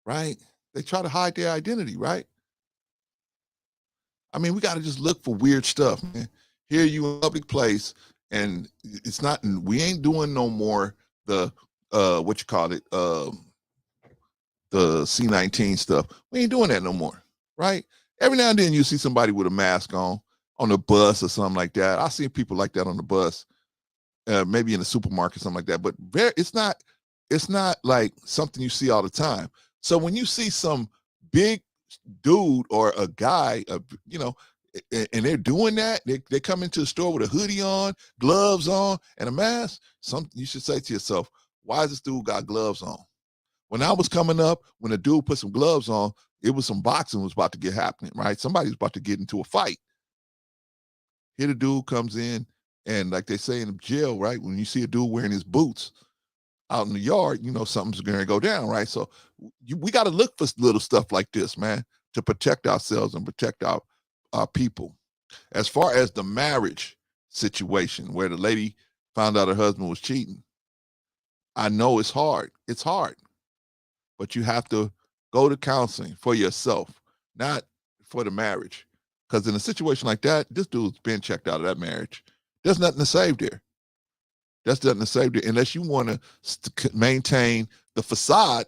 right? They try to hide their identity, right? I mean, we got to just look for weird stuff, man. Here you in a public place, and it's not, we ain't doing no more the, the C-19 stuff. We ain't doing that no more, right? Every now and then you see somebody with a mask on the bus or something like that. I've seen people like that on the bus, maybe in the supermarket, something like that. But it's not like something you see all the time. So when you see some big dude or a guy, and they're doing that, they come into the store with a hoodie on, gloves on, and a mask, you should say to yourself, why is this dude got gloves on? When I was coming up, when a dude put some gloves on, it was some boxing was about to get happening, right? Somebody's about to get into a fight. Here the dude comes in, and like they say in jail, right? When you see a dude wearing his boots out in the yard, something's going to go down, right? So we got to look for little stuff like this, man, to protect ourselves and protect our people. As far as the marriage situation where the lady found out her husband was cheating, I know it's hard. It's hard. But you have to go to counseling for yourself, not for the marriage. Because in a situation like that, this dude's been checked out of that marriage. There's nothing to save there. That's nothing to save there unless you want to maintain the facade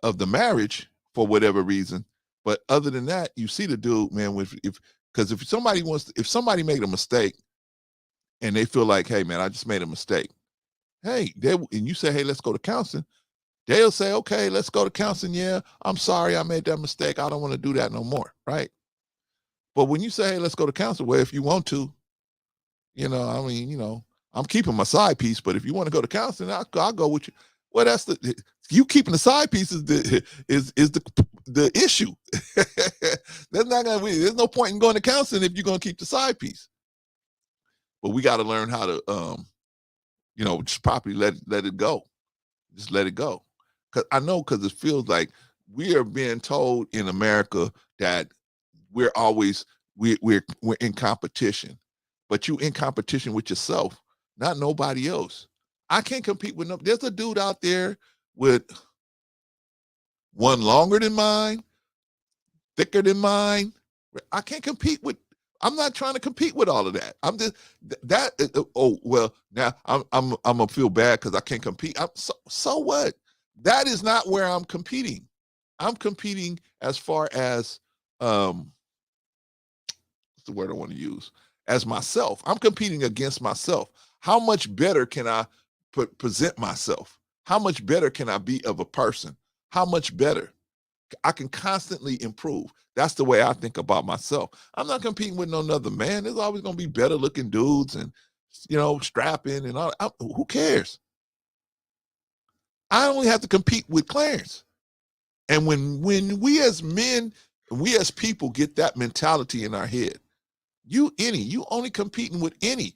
of the marriage for whatever reason. But other than that, you see the dude, man, if somebody made a mistake and they feel like, hey, man, I just made a mistake. Hey, and you say, hey, let's go to counseling. They'll say, okay, let's go to counseling. Yeah, I'm sorry I made that mistake. I don't want to do that no more, right? But when you say, hey, let's go to counseling, well, if you want to, I'm keeping my side piece, but if you want to go to counseling, I'll go with you. Well, you keeping the side piece is the issue. There's no point in going to counseling if you're going to keep the side piece. But we got to learn how to, just properly let it go. Just let it go. Because it feels like we are being told in America that we're in competition, but you in competition with yourself, not nobody else. I can't compete with there's a dude out there with one longer than mine, thicker than mine, I can't compete with. I'm not trying to compete with all of that. I'm just that. Oh well, now I'm gonna feel bad because I can't compete. So what? That is not where I'm competing. I'm competing as far as what's the word I want to use? As myself. I'm competing against myself. How much better can I present myself? How much better can I be of a person? How much better? I can constantly improve. That's the way I think about myself. I'm not competing with no other man. There's always going to be better looking dudes and, strapping and all. Who cares? I only have to compete with Clarence. And when we as men, we as people get that mentality in our head, you only competing with any.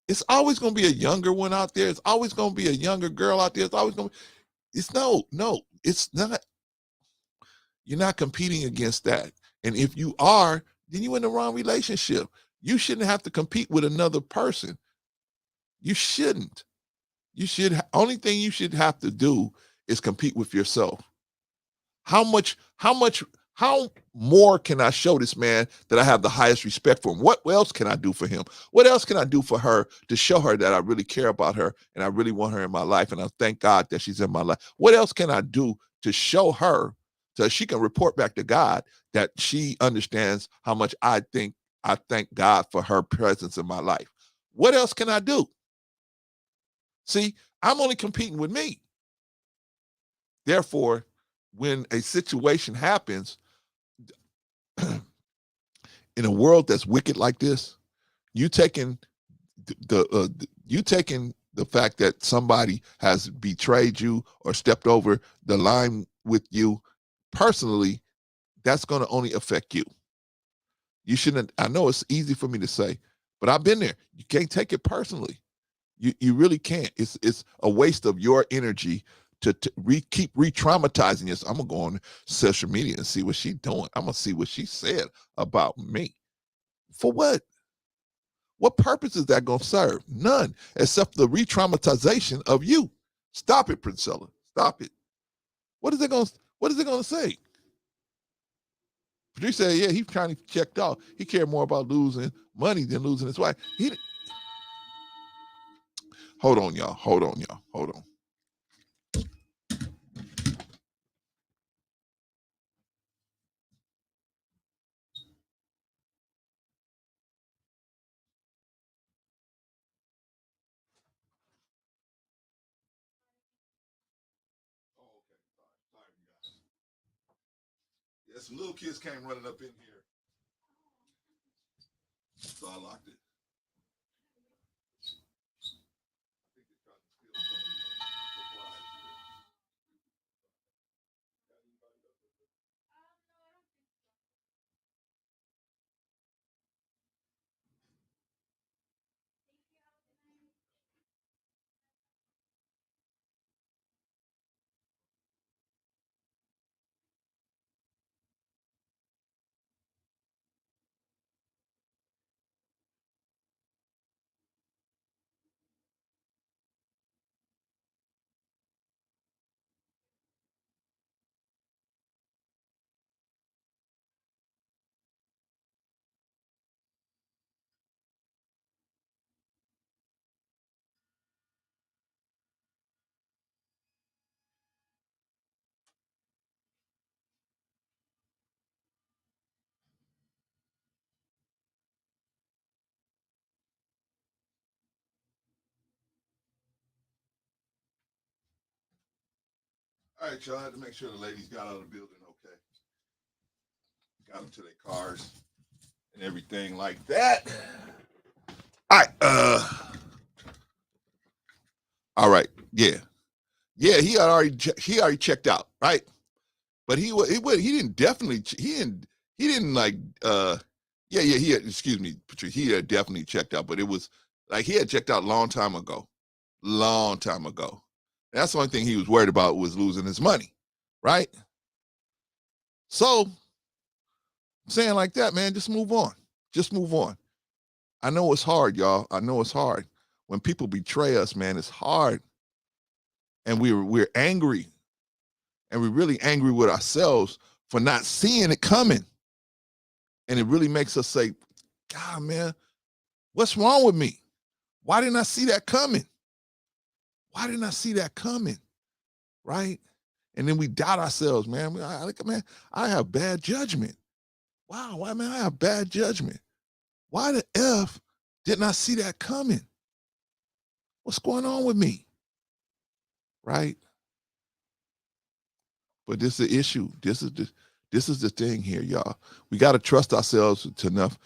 It's always going to be a younger one out there. It's always going to be a younger girl out there. It's always going to it's no, it's not. You're not competing against that. And if you are, then you're in the wrong relationship. You shouldn't have to compete with another person. You shouldn't. Only thing you should have to do is compete with yourself. How more can I show this man that I have the highest respect for him? What else can I do for him? What else can I do for her to show her that I really care about her and I really want her in my life and I thank God that she's in my life? What else can I do to show her so she can report back to God that she understands how much I thank God for her presence in my life? What else can I do? See, I'm only competing with me. Therefore, when a situation happens in a world that's wicked like this, you taking the fact that somebody has betrayed you or stepped over the line with you personally, that's going to only affect you. You shouldn't. I know it's easy for me to say, but I've been there. You can't take it personally. You really can't. It's a waste of your energy to keep re-traumatizing yourself. I'm gonna go on social media and see what she's doing. I'm gonna see what she said about me. For what? What purpose is that gonna serve? None, except the re-traumatization of you. Stop it, Priscilla. Stop it. What is it gonna say? Patrice said, yeah, he's trying to checked out. He cared more about losing money than losing his wife. Hold on, y'all. Hold on. Yeah, some little kids came running up in here. So I locked it. All right, y'all. I had to make sure the ladies got out of the building okay. Got them to their cars and everything like that. All right. All right. Yeah. He already checked out, right? But he didn't excuse me, Patrice. He had definitely checked out, but it was like he had checked out a long time ago. That's the only thing he was worried about was losing his money, right? So, saying like that, man, just move on. I know it's hard, y'all. I know it's hard. When people betray us, man, it's hard. And we're angry. And we're really angry with ourselves for not seeing it coming. And it really makes us say, God, man, what's wrong with me? Why didn't I see that coming? Why didn't I see that coming? Right? And then we doubt ourselves, man. Man, I have bad judgment. Wow, why, man, I have bad judgment. Why the F didn't I see that coming? What's going on with me? Right? But this is the issue. This is the thing here, y'all. We got to trust ourselves enough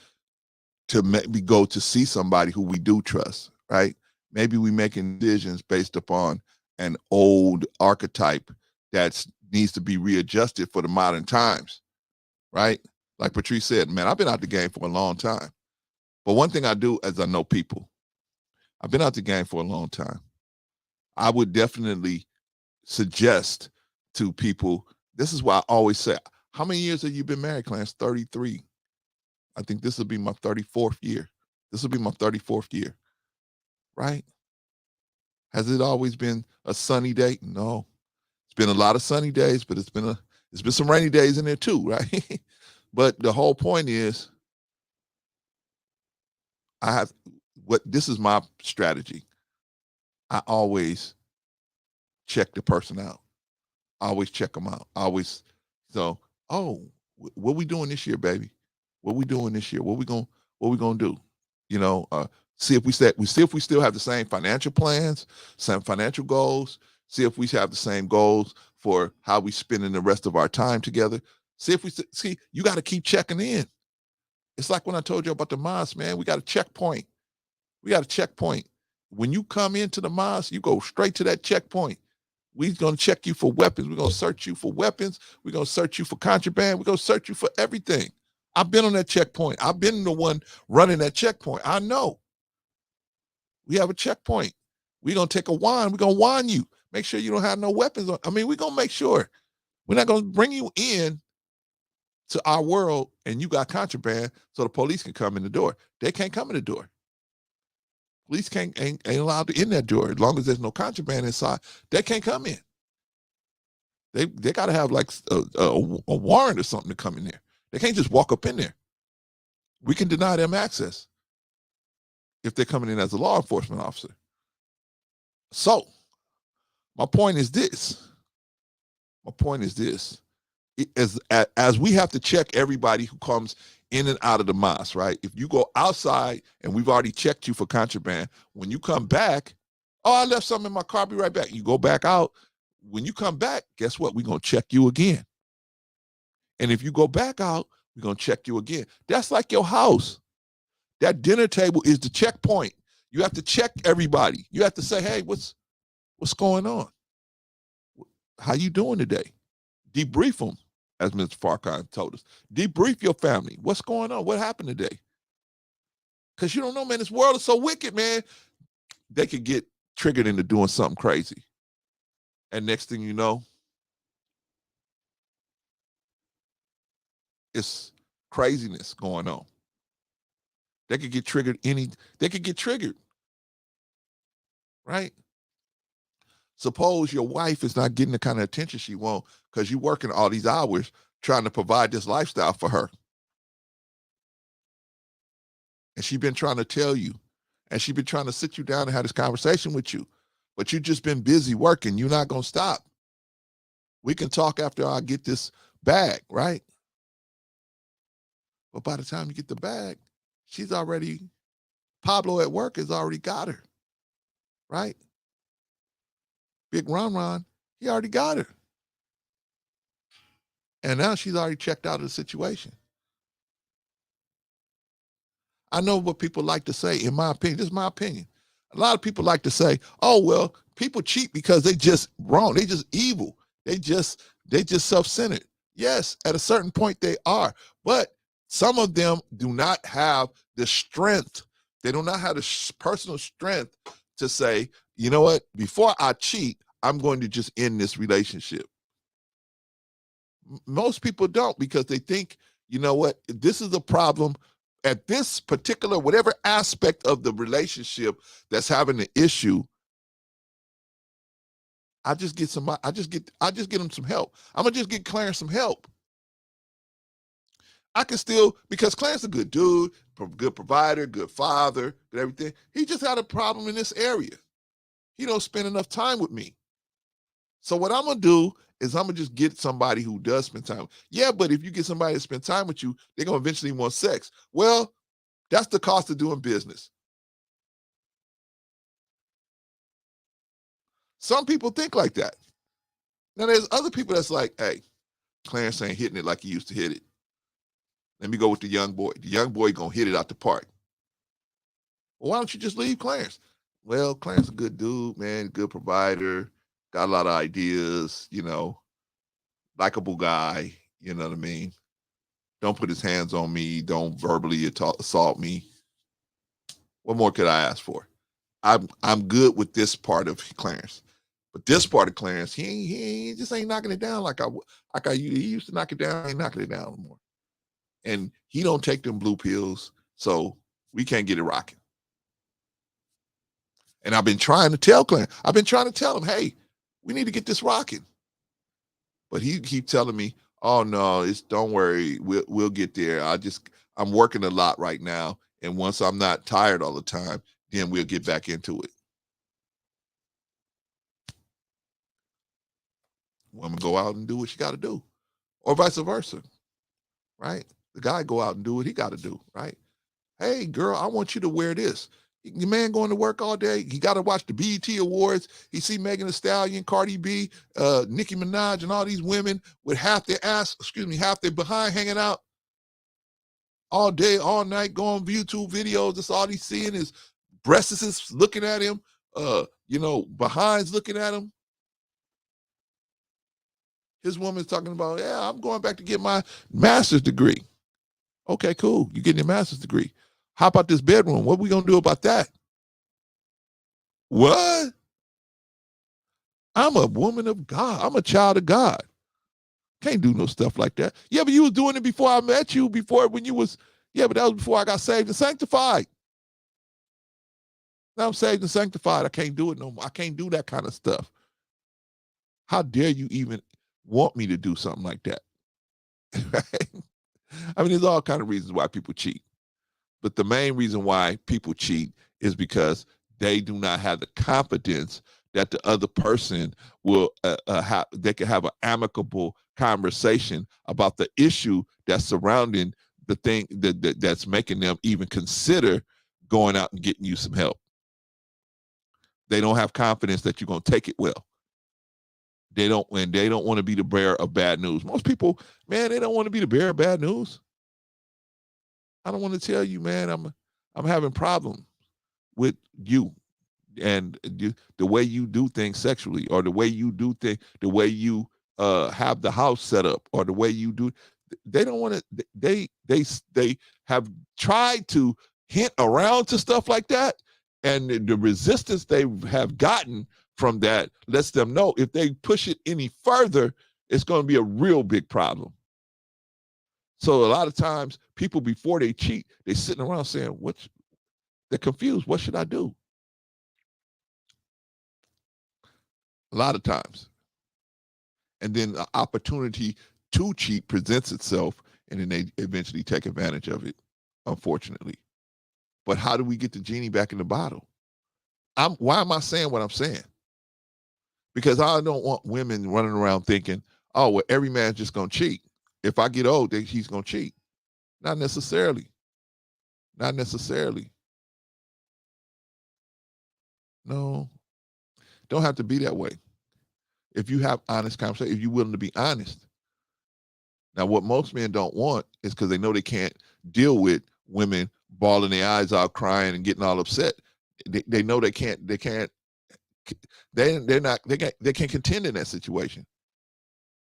to maybe go to see somebody who we do trust, right? Maybe we making decisions based upon an old archetype that needs to be readjusted for the modern times, right? Like Patrice said, man, I've been out the game for a long time. But one thing I do is I know people. I've been out the game for a long time. I would definitely suggest to people, this is why I always say, how many years have you been married, Clarence? 33. I think this will be my 34th year. This will be my 34th year, right? Has it always been a sunny day? No. It's been a lot of sunny days, but it's been some rainy days in there too, right? But the whole point is, this is my strategy. I always check the person out. I always check them out. What we doing this year, baby? What we doing this year? What we gonna do? See if we still have the same financial plans, same financial goals. See if we have the same goals for how we spending the rest of our time together. See, you got to keep checking in. It's like when I told you about the mosque, man. We got a checkpoint. When you come into the mosque, you go straight to that checkpoint. We're going to check you for weapons. We're going to search you for weapons. We're going to search you for contraband. We're going to search you for everything. I've been on that checkpoint. I've been the one running that checkpoint. I know. We have a checkpoint. We're going to take a wand. We're going to wand you. Make sure you don't have no weapons on. We're going to make sure. We're not going to bring you in to our world and you got contraband so the police can come in the door. They can't come in the door. Police ain't allowed to in that door. As long as there's no contraband inside, they can't come in. They got to have like a warrant or something to come in there. They can't just walk up in there. We can deny them access if they're coming in as a law enforcement officer. So, my point is this. As we have to check everybody who comes in and out of the mosque, right? If you go outside and we've already checked you for contraband, when you come back, I left something in my car, be right back. You go back out. When you come back, guess what? We're going to check you again. And if you go back out, we're going to check you again. That's like your house. That dinner table is the checkpoint. You have to check everybody. You have to say, hey, what's going on? How you doing today? Debrief them, as Mr. Farrakhan told us. Debrief your family. What's going on? What happened today? Because you don't know, man. This world is so wicked, man. They could get triggered into doing something crazy. And next thing you know, it's craziness going on. They could get triggered. Right? Suppose your wife is not getting the kind of attention she wants because you're working all these hours trying to provide this lifestyle for her. And she's been trying to tell you, and she's been trying to sit you down and have this conversation with you, but you've just been busy working. You're not going to stop. We can talk after I get this bag, right? But by the time you get the bag, Pablo at work has already got her, right? Big Ron, he already got her. And now she's already checked out of the situation. I know what people like to say, in my opinion. This is my opinion. A lot of people like to say, oh, well, people cheat because they just wrong. They just evil. They just self-centered. Yes, at a certain point they are. But some of them do not have the strength. They do not have the personal strength to say, you know what, before I cheat, I'm going to just end this relationship. Most people don't, because they think, you know what, this is a problem at this particular, whatever aspect of the relationship that's having an issue. I just get them some help. I'm gonna just get Clarence some help. I can still, because Clarence a good dude, good provider, good father, good everything. He just had a problem in this area. He don't spend enough time with me. So what I'm going to do is I'm going to just get somebody who does spend time. Yeah, but if you get somebody to spend time with you, they're going to eventually want sex. Well, that's the cost of doing business. Some people think like that. Now, there's other people that's like, hey, Clarence ain't hitting it like he used to hit it. Let me go with the young boy. The young boy going to hit it out the park. Well, why don't you just leave Clarence? Well, Clarence is a good dude, man, good provider, got a lot of ideas, you know, likable guy, you know what I mean? Don't put his hands on me. Don't verbally assault me. What more could I ask for? I'm good with this part of Clarence. But this part of Clarence, he just ain't knocking it down like he used to knock it down. He ain't knocking it down anymore. And he don't take them blue pills, so we can't get it rocking. And I've been trying to tell Clarence, him, hey, we need to get this rocking. But he keep telling me, oh no, don't worry, we'll get there. I'm working a lot right now, and once I'm not tired all the time, then we'll get back into it. Woman go out and do what she got to do, or vice versa, right? The guy go out and do what he got to do, right? Hey, girl, I want you to wear this. Your man going to work all day. He got to watch the BET Awards. He see Megan Thee Stallion, Cardi B, Nicki Minaj, and all these women with half their behind hanging out all day, all night, going YouTube videos. That's all he's seeing is breasts looking at him, behinds looking at him. His woman's talking about, yeah, I'm going back to get my master's degree. Okay, cool. You're getting your master's degree. How about this bedroom? What are we going to do about that? What? I'm a woman of God. I'm a child of God. Can't do no stuff like that. Yeah, but you was doing it before I met you, but that was before I got saved and sanctified. Now I'm saved and sanctified. I can't do it no more. I can't do that kind of stuff. How dare you even want me to do something like that? Right? I mean, there's all kinds of reasons why people cheat. But the main reason why people cheat is because they do not have the confidence that the other person will they can have an amicable conversation about the issue that's surrounding the thing that's making them even consider going out and getting you some help. They don't have confidence that you're going to take it well. They don't want to be the bearer of bad news. Most people, man, they don't want to be the bearer of bad news. I don't want to tell you, man, I'm having problems with you and the way you do things sexually, or the way you do things, the way you have the house set up, or the way you do. They don't want to. They have tried to hint around to stuff like that, and the resistance they have gotten from that lets them know if they push it any further, it's going to be a real big problem. So a lot of times people, before they cheat, they're sitting around saying, they're confused. What should I do? A lot of times. And then the opportunity to cheat presents itself, and then they eventually take advantage of it, unfortunately. But how do we get the genie back in the bottle? Why am I saying what I'm saying? Because I don't want women running around thinking, oh, well, every man's just going to cheat. If I get old, then he's going to cheat. Not necessarily. Not necessarily. No. Don't have to be that way. If you have honest conversation, if you're willing to be honest. Now, what most men don't want is because they know they can't deal with women bawling their eyes out, crying and getting all upset. They know they can't contend in that situation.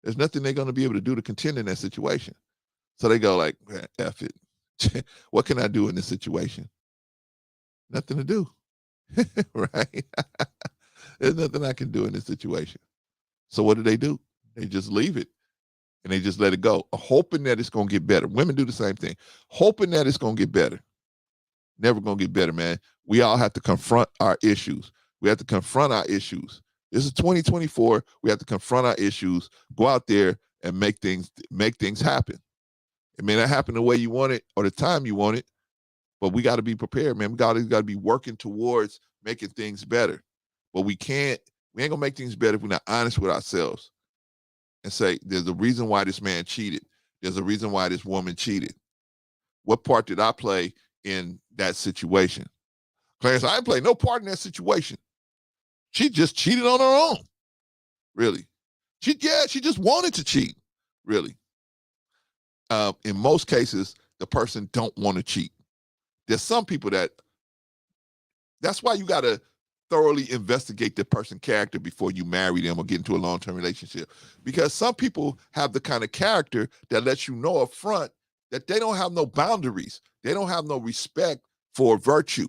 There's nothing they're going to be able to do to contend in that situation. So they go like, F it. What can I do in this situation? Nothing to do. Right? There's nothing I can do in this situation. So what do? They just leave it. And they just let it go, hoping that it's going to get better. Women do the same thing, hoping that it's going to get better. Never going to get better, man. We all have to confront our issues. We have to confront our issues. This is 2024. We have to confront our issues, go out there and make things happen. It may not happen the way you want it or the time you want it, but we got to be prepared, man. We got to be working towards making things better. But we ain't gonna make things better if we're not honest with ourselves and say, there's a reason why this man cheated. There's a reason why this woman cheated. What part did I play in that situation? Clarence, I didn't play no part in that situation. She just cheated on her own. Really. She just wanted to cheat. Really. In most cases, the person don't want to cheat. There's some people that's why you got to thoroughly investigate the person's character before you marry them or get into a long-term relationship. Because some people have the kind of character that lets you know up front that they don't have no boundaries. They don't have no respect for virtue.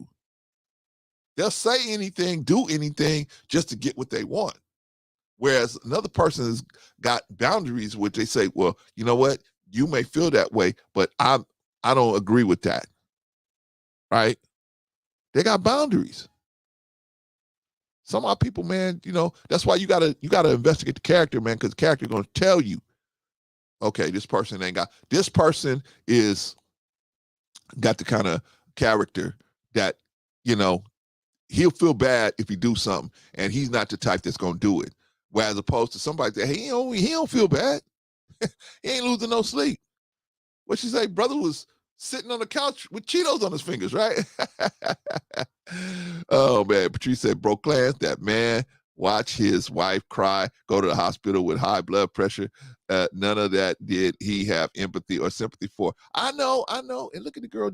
They'll say anything, do anything just to get what they want. Whereas another person has got boundaries, which they say, well, you know what? You may feel that way, but I don't agree with that. Right? They got boundaries. Some of our people, man, that's why you gotta investigate the character, man, because the character is gonna tell you, okay, this person is got the kind of character that, he'll feel bad if he do something, and he's not the type that's gonna do it. Whereas opposed to somebody that, hey, he don't feel bad. He ain't losing no sleep. What she say? Brother was sitting on the couch with Cheetos on his fingers, right? Oh, man. Patrice said, bro, Clarence, that man watch his wife cry, go to the hospital with high blood pressure. None of that did he have empathy or sympathy for. I know. And look at the girl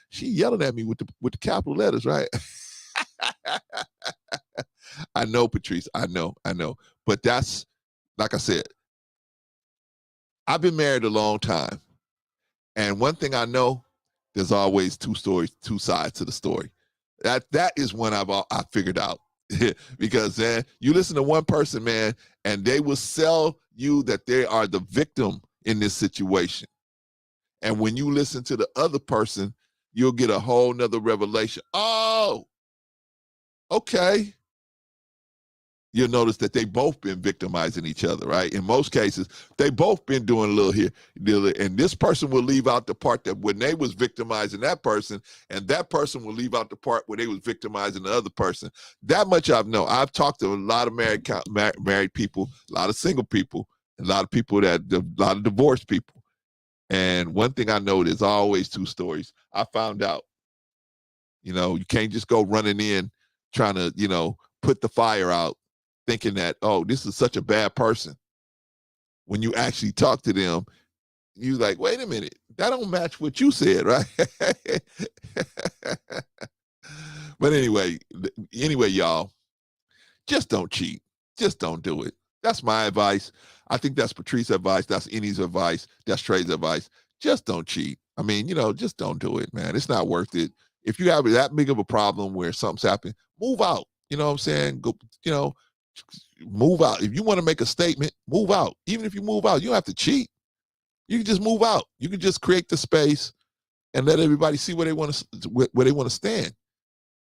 she yelling at me with the capital letters, right? I know, Patrice. I know. But that's, like I said, I've been married a long time. And one thing I know, there's always two sides to the story. That is one I figured out. Because you listen to one person, man, and they will sell you that they are the victim in this situation. And when you listen to the other person, you'll get a whole nother revelation. Oh, okay. You'll notice that they both been victimizing each other, right? In most cases, they both been doing a little here, and this person will leave out the part that when they was victimizing that person, and that person will leave out the part where they was victimizing the other person. That much I know. I've talked to a lot of married people, a lot of single people, a lot of divorced people. And one thing I know, there's always two stories. I found out, you can't just go running in trying to, put the fire out, thinking that, oh, this is such a bad person. When you actually talk to them, you're like, wait a minute, that don't match what you said, right? But anyway, y'all, just don't cheat. Just don't do it. That's my advice. I think that's Patrice's advice. That's Annie's advice. That's Trey's advice. Just don't cheat. I mean, just don't do it, man. It's not worth it. If you have that big of a problem where something's happening, move out. You know what I'm saying? Go, move out. If you want to make a statement, move out. Even if you move out, you don't have to cheat. You can just move out. You can just create the space and let everybody see where they want to stand.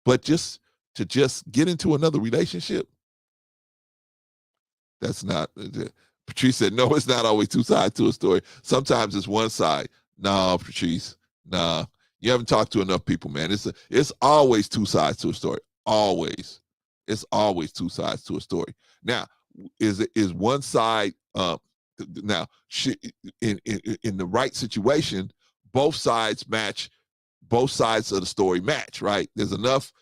But just to get into another relationship, that's not. Patrice said, no, it's not always two sides to a story. Sometimes it's one side. No, Patrice, nah. You haven't talked to enough people, man. It's always two sides to a story. Always. It's always two sides to a story. Now, is one side now in the right situation, both sides match, both sides of the story match, right? There's enough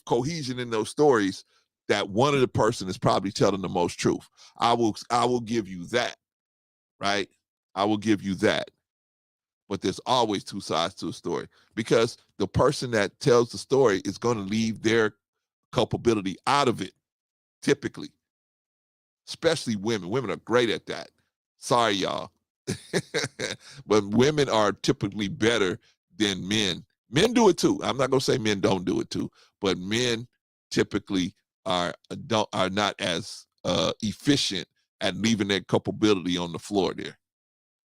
cohesion in those stories that one of the person is probably telling the most truth. I will give you that, right? I will give you that. But there's always two sides to a story, because the person that tells the story is going to leave their culpability out of it, typically. Especially women. Women are great at that. Sorry, y'all. But women are typically better than men. Men do it too. I'm not going to say men don't do it too, but men typically are not as efficient at leaving their culpability on the floor there,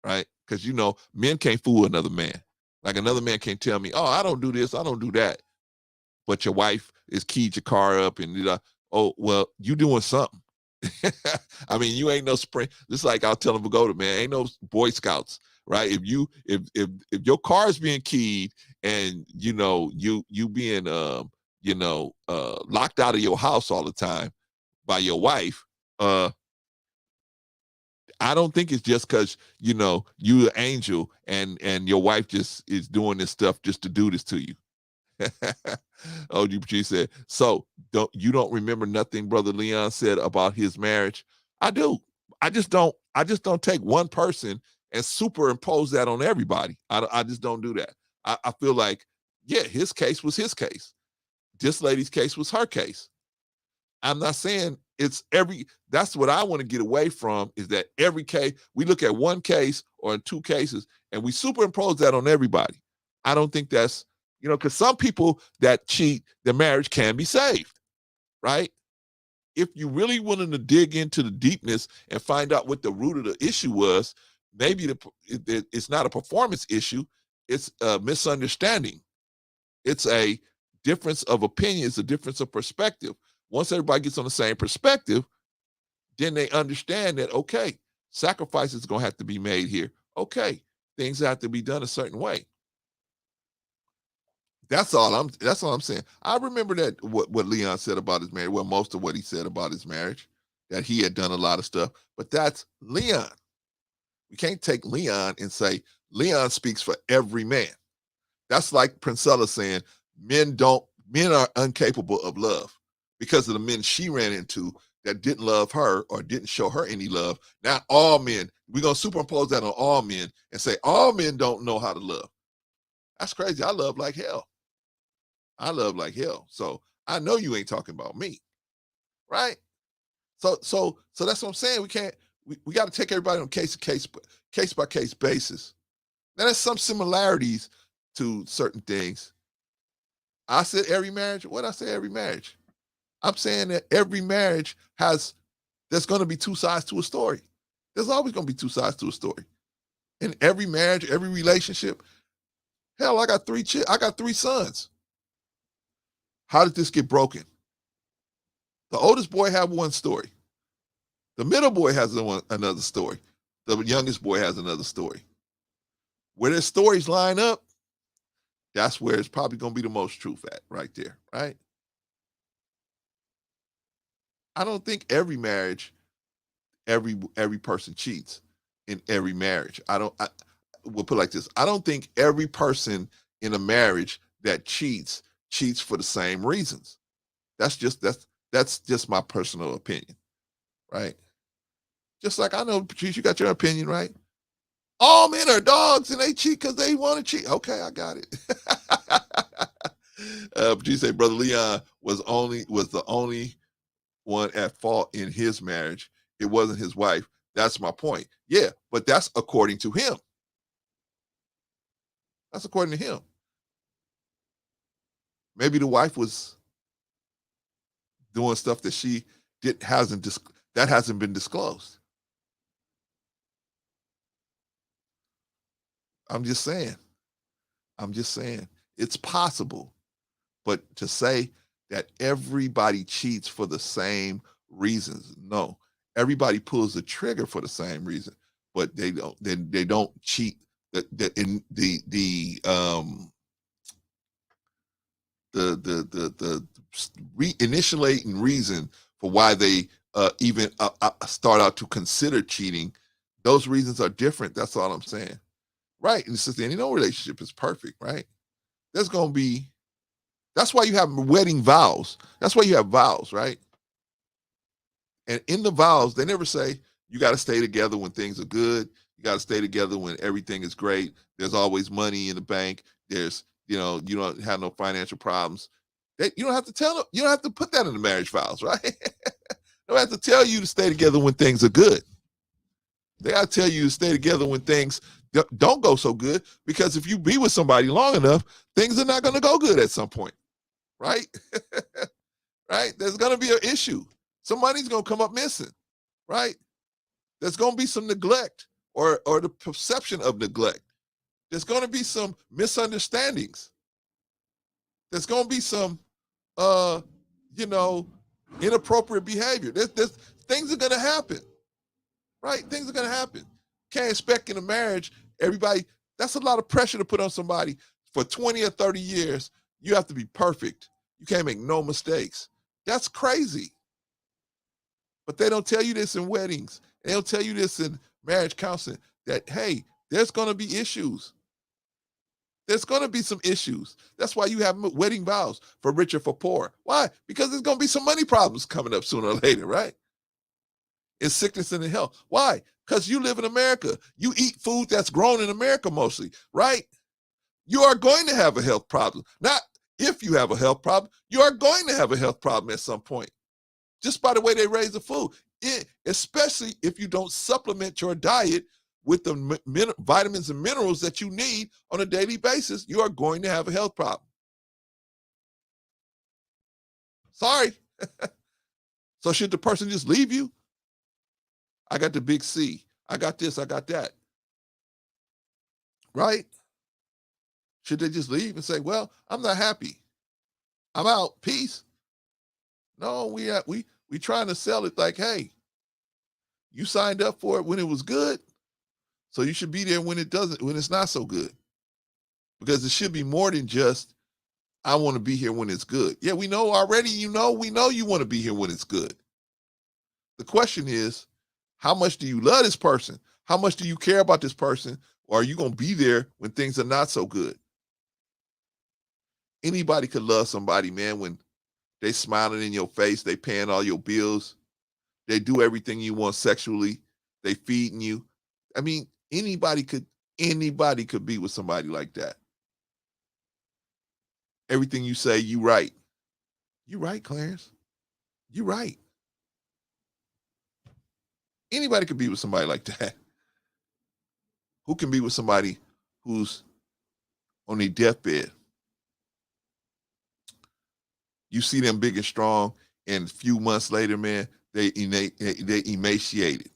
right? Because men can't fool another man. Like, another man can't tell me, oh, I don't do this, I don't do that. But your wife is keyed your car up and oh, well, you doing something. I mean, you ain't no spring. Just like I'll tell them to go to, man, ain't no Boy Scouts, right? If your car is being keyed and you being locked out of your house all the time by your wife, I don't think it's just because you an angel and your wife just is doing this stuff just to do this to you. OG said, so you don't remember nothing Brother Leon said about his marriage? I do. I just don't take one person and superimpose that on everybody. I just don't do that. I feel like, yeah, his case was his case. This lady's case was her case. I'm not saying that's what I want to get away from, is that every case, we look at one case or two cases and we superimpose that on everybody. I don't think that's, because some people that cheat, their marriage can be saved, right? If you really willing to dig into the deepness and find out what the root of the issue was, maybe it's not a performance issue, it's a misunderstanding. It's a difference of opinion, it's a difference of perspective. Once everybody gets on the same perspective, then they understand that, okay, sacrifice is going to have to be made here. Okay, things have to be done a certain way. That's all I'm saying. I remember that what Leon said about his marriage, well, most of what he said about his marriage, that he had done a lot of stuff, but that's Leon. We can't take Leon and say Leon speaks for every man. That's like Princella saying men are incapable of love because of the men she ran into that didn't love her or didn't show her any love. Now all men, we're going to superimpose that on all men and say all men don't know how to love. That's crazy. I love like hell. So I know you ain't talking about me, right? So that's what I'm saying. We got to take everybody on case by case basis. Now there's some similarities to certain things. I said every marriage. What I say every marriage? I'm saying that every marriage there's going to be two sides to a story. There's always going to be two sides to a story. In every marriage, every relationship. Hell, I got three sons. How did this get broken? The oldest boy had one story. The middle boy has another story. The youngest boy has another story. Where their stories line up, that's where it's probably going to be the most truth at, right there, right? I don't think every marriage, every person cheats in every marriage. We'll put it like this. I don't think every person in a marriage that cheats for the same reasons. That's just my personal opinion, right? Just like I know, Patrice, you got your opinion, right? All men are dogs and they cheat because they want to cheat. Okay, I got it. Patrice say Brother Leon was the only one at fault in his marriage. It wasn't his wife. That's my point. Yeah, but that's according to him. That's according to him. Maybe the wife was doing stuff that hasn't been disclosed. I'm just saying. It's possible. But to say that everybody cheats for the same reasons, no. Everybody pulls the trigger for the same reason, but they don't cheat. In the initiating reason for why they even start out to consider cheating, those reasons are different. That's all I'm saying, right? And it's just no relationship is perfect, right? That's why you have wedding vows. That's why you have vows, right? And in the vows, they never say you got to stay together when things are good. You got to stay together when everything is great. There's always money in the bank. There's, you don't have no financial problems. You don't have to you don't have to put that in the marriage vows, right? They don't have to tell you to stay together when things are good. They got to tell you to stay together when things don't go so good, because if you be with somebody long enough, things are not going to go good at some point, right? Right? There's going to be an issue. Some money's going to come up missing, right? There's going to be some neglect or the perception of neglect. There's going to be some misunderstandings. There's going to be some, inappropriate behavior. things are gonna happen, right? Things are gonna happen. Can't expect in a marriage, everybody, that's a lot of pressure to put on somebody. For 20 or 30 years, you have to be perfect. You can't make no mistakes. That's crazy. But they don't tell you this in weddings. They don't tell you this in marriage counseling, that, hey, there's going to be issues. There's going to be some issues. That's why you have wedding vows for rich or for poor. Why? Because there's going to be some money problems coming up sooner or later, right? In sickness and in health. Why? Because you live in America. You eat food that's grown in America mostly, right? You are going to have a health problem. Not if you have a health problem, you are going to have a health problem at some point. Just by the way they raise the food. Especially if you don't supplement your diet with the vitamins and minerals that you need on a daily basis, you are going to have a health problem. Sorry. So should the person just leave you? I got the big C. I got this, I got that. Right? Should they just leave and say, well, I'm not happy. I'm out. Peace. No, we trying to sell it like, hey, you signed up for it when it was good. So you should be there when it's not so good. Because it should be more than just, I want to be here when it's good. Yeah, we know already, we know you want to be here when it's good. The question is, how much do you love this person? How much do you care about this person? Or are you going to be there when things are not so good? Anybody could love somebody, man, when they smiling in your face, they paying all your bills, they do everything you want sexually, they feeding you. I mean, anybody could be with somebody like that. Everything you say, you right. You right, Clarence. You right. Anybody could be with somebody like that. Who can be with somebody who's on their deathbed? You see them big and strong, and a few months later, man, they emaciated.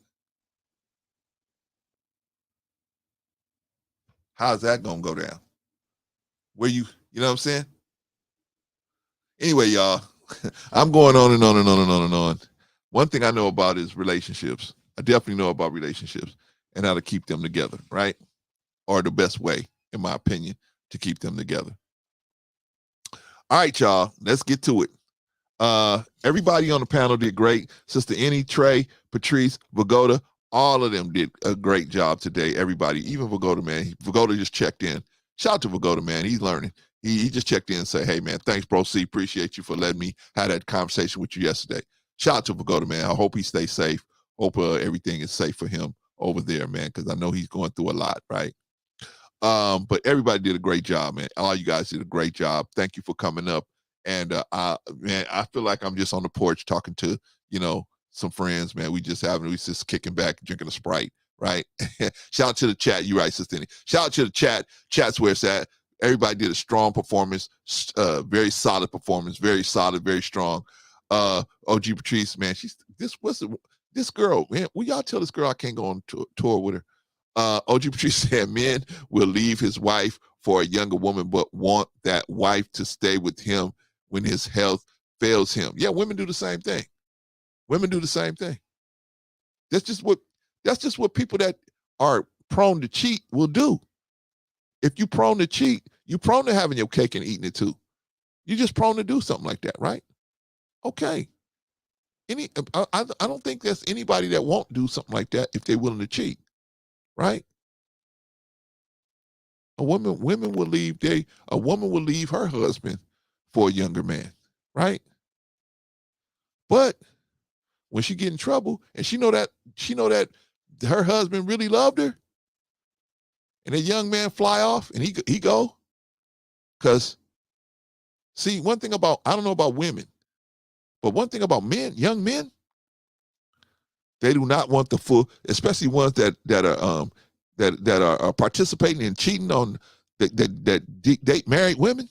How's that gonna go down? Where you know what I'm saying? Anyway, y'all, I'm going on and on and on and on and on. One thing I know about is relationships. I definitely know about relationships and how to keep them together, right? Or the best way, in my opinion, to keep them together. All right, y'all, let's get to it. Everybody on the panel did great. Sister Annie, Trey, Patrice, Vagoda, all of them did a great job today. Everybody, even Vagoda, man. Vagoda just checked in. Shout out to Vagoda, man. He's learning. He just checked in and said, hey, man, thanks, bro. C. Appreciate you for letting me have that conversation with you yesterday. Shout out to Vagoda, man. I hope he stays safe. Hope everything is safe for him over there, man, because I know he's going through a lot, right? But everybody did a great job, man. All you guys did a great job. Thank you for coming up. And man, I feel like I'm just on the porch talking to, some friends, man. We just kicking back, drinking a Sprite, right? Shout out to the chat. You're right, Sister Annie. Shout out to the chat. Chat's where it's at. Everybody did a strong performance, very solid performance, very solid, very strong. OG Patrice, man, this girl, man, will y'all tell this girl I can't go on tour with her? OG Patrice said men will leave his wife for a younger woman, but want that wife to stay with him when his health fails him. Yeah, women do the same thing. Women do the same thing. That's just what people that are prone to cheat will do. If you're prone to cheat, you're prone to having your cake and eating it too. You're just prone to do something like that, right? Okay. I don't think there's anybody that won't do something like that if they're willing to cheat, right? A woman will leave her husband for a younger man, right? But when she get in trouble and she know that her husband really loved her, and a young man fly off and he go, because see, one thing about, I don't know about women, but one thing about men, young men, they do not want the full, especially ones that are participating in cheating on that date married women.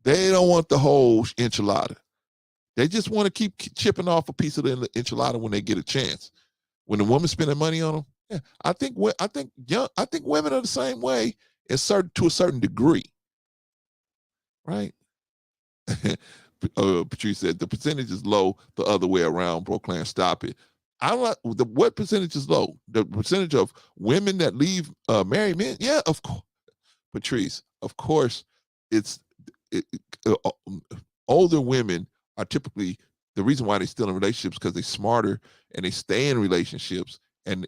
They don't want the whole enchilada. They just want to keep chipping off a piece of the enchilada when they get a chance. When the woman's spending money on them, yeah, I think women are the same way, to a certain degree, right? Patrice said the percentage is low the other way around. Brooklyn, stop it. What percentage is low? The percentage of women that leave married men? Yeah, of course. Patrice, of course, older women are typically, the reason why they're still in relationships because they're smarter and they stay in relationships and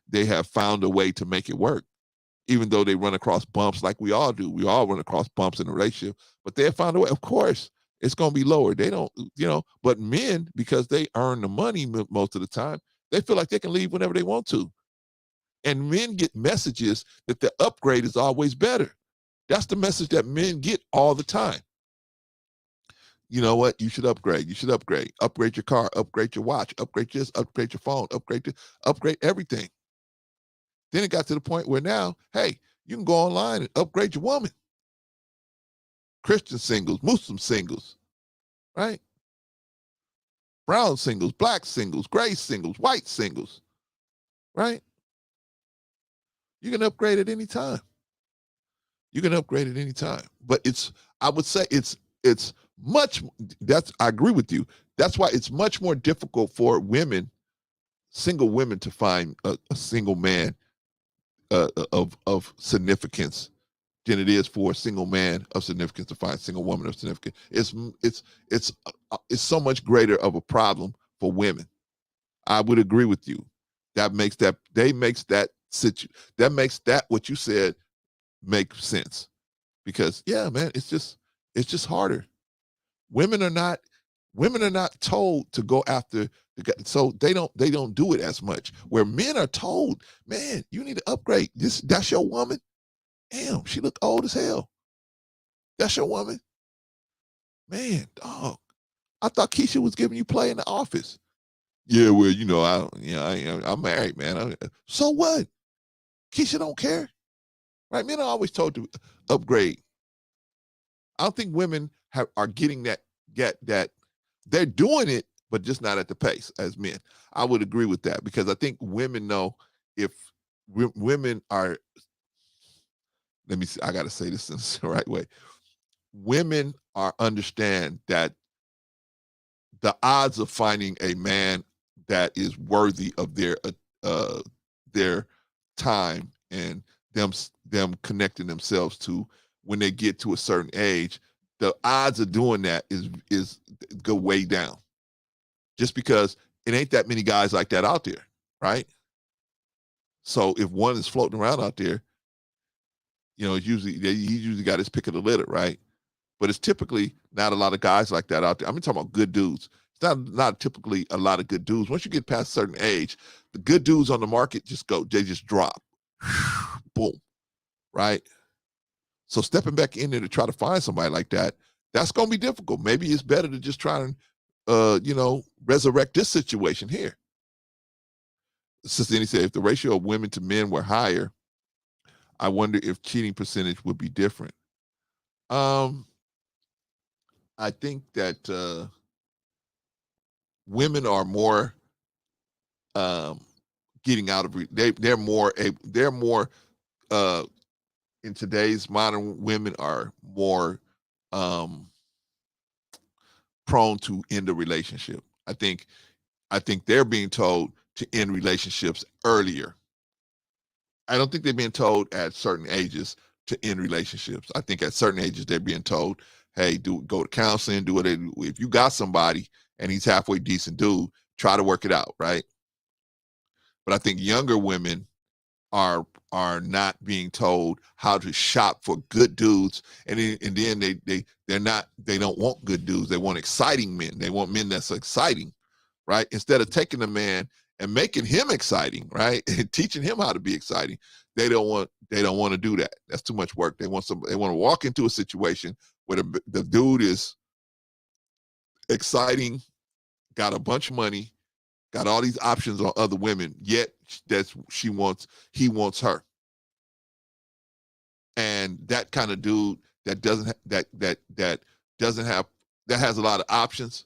they have found a way to make it work, even though they run across bumps like we all do. We all run across bumps in a relationship, but they have found a way. Of course, it's going to be lower. They don't, but men, because they earn the money most of the time, they feel like they can leave whenever they want to. And men get messages that the upgrade is always better. That's the message that men get all the time. You know what? You should upgrade. You should upgrade. Upgrade your car, upgrade your watch, upgrade this, upgrade your phone, upgrade everything. Then it got to the point where now, hey, you can go online and upgrade your woman. Christian singles, Muslim singles, right? Brown singles, black singles, gray singles, white singles, right? You can upgrade at any time. You can upgrade at any time. But I would say it's much, I agree with you. That's why it's much more difficult for women, single women, to find a single man of significance than it is for a single man of significance to find a single woman of significance. It's so much greater of a problem for women. I would agree with you. That makes that what you said make sense. Because yeah, man, it's just harder. Women are not told to go after the guy, so they don't do it as much. Where men are told, man, you need to upgrade. That's your woman. Damn, she look old as hell. That's your woman. Man, dog. I thought Keisha was giving you play in the office. Yeah, well, I'm married, man. So what? Keisha don't care, right? Men are always told to upgrade. I don't think women are getting that. They're doing it, but just not at the pace as men. I would agree with that because I think women know if women are. Let me see. I got to say this in the right way. Women understand that the odds of finding a man that is worthy of their time and them connecting themselves to when they get to a certain age, the odds of doing that is go way down. Just because it ain't that many guys like that out there, right? So if one is floating around out there, he's usually got his pick of the litter, right? But it's typically not a lot of guys like that out there. I'm talking about good dudes. It's not typically a lot of good dudes. Once you get past a certain age, the good dudes on the market they just drop. Boom. Right? So stepping back in there to try to find somebody like that, that's going to be difficult. Maybe it's better to just try and, resurrect this situation here. Sister Annie said, if the ratio of women to men were higher, I wonder if cheating percentage would be different. I think that women are more getting out of they're more in today's modern women are more prone to end a relationship. I think they're being told to end relationships earlier. I don't think they're being told at certain ages to end relationships. I think at certain ages they're being told, hey, go to counseling, do what they do. If you got somebody and he's halfway decent dude, try to work it out, right? But I think younger women are not being told how to shop for good dudes, and then they don't want good dudes. They want exciting men. They want men that's exciting, right? Instead of taking a man and making him exciting, right, and teaching him how to be exciting, they don't want to do that. That's too much work. They want to walk into a situation where the dude is exciting, got a bunch of money, got all these options on other women, yet he wants her. And that kind of dude that has a lot of options.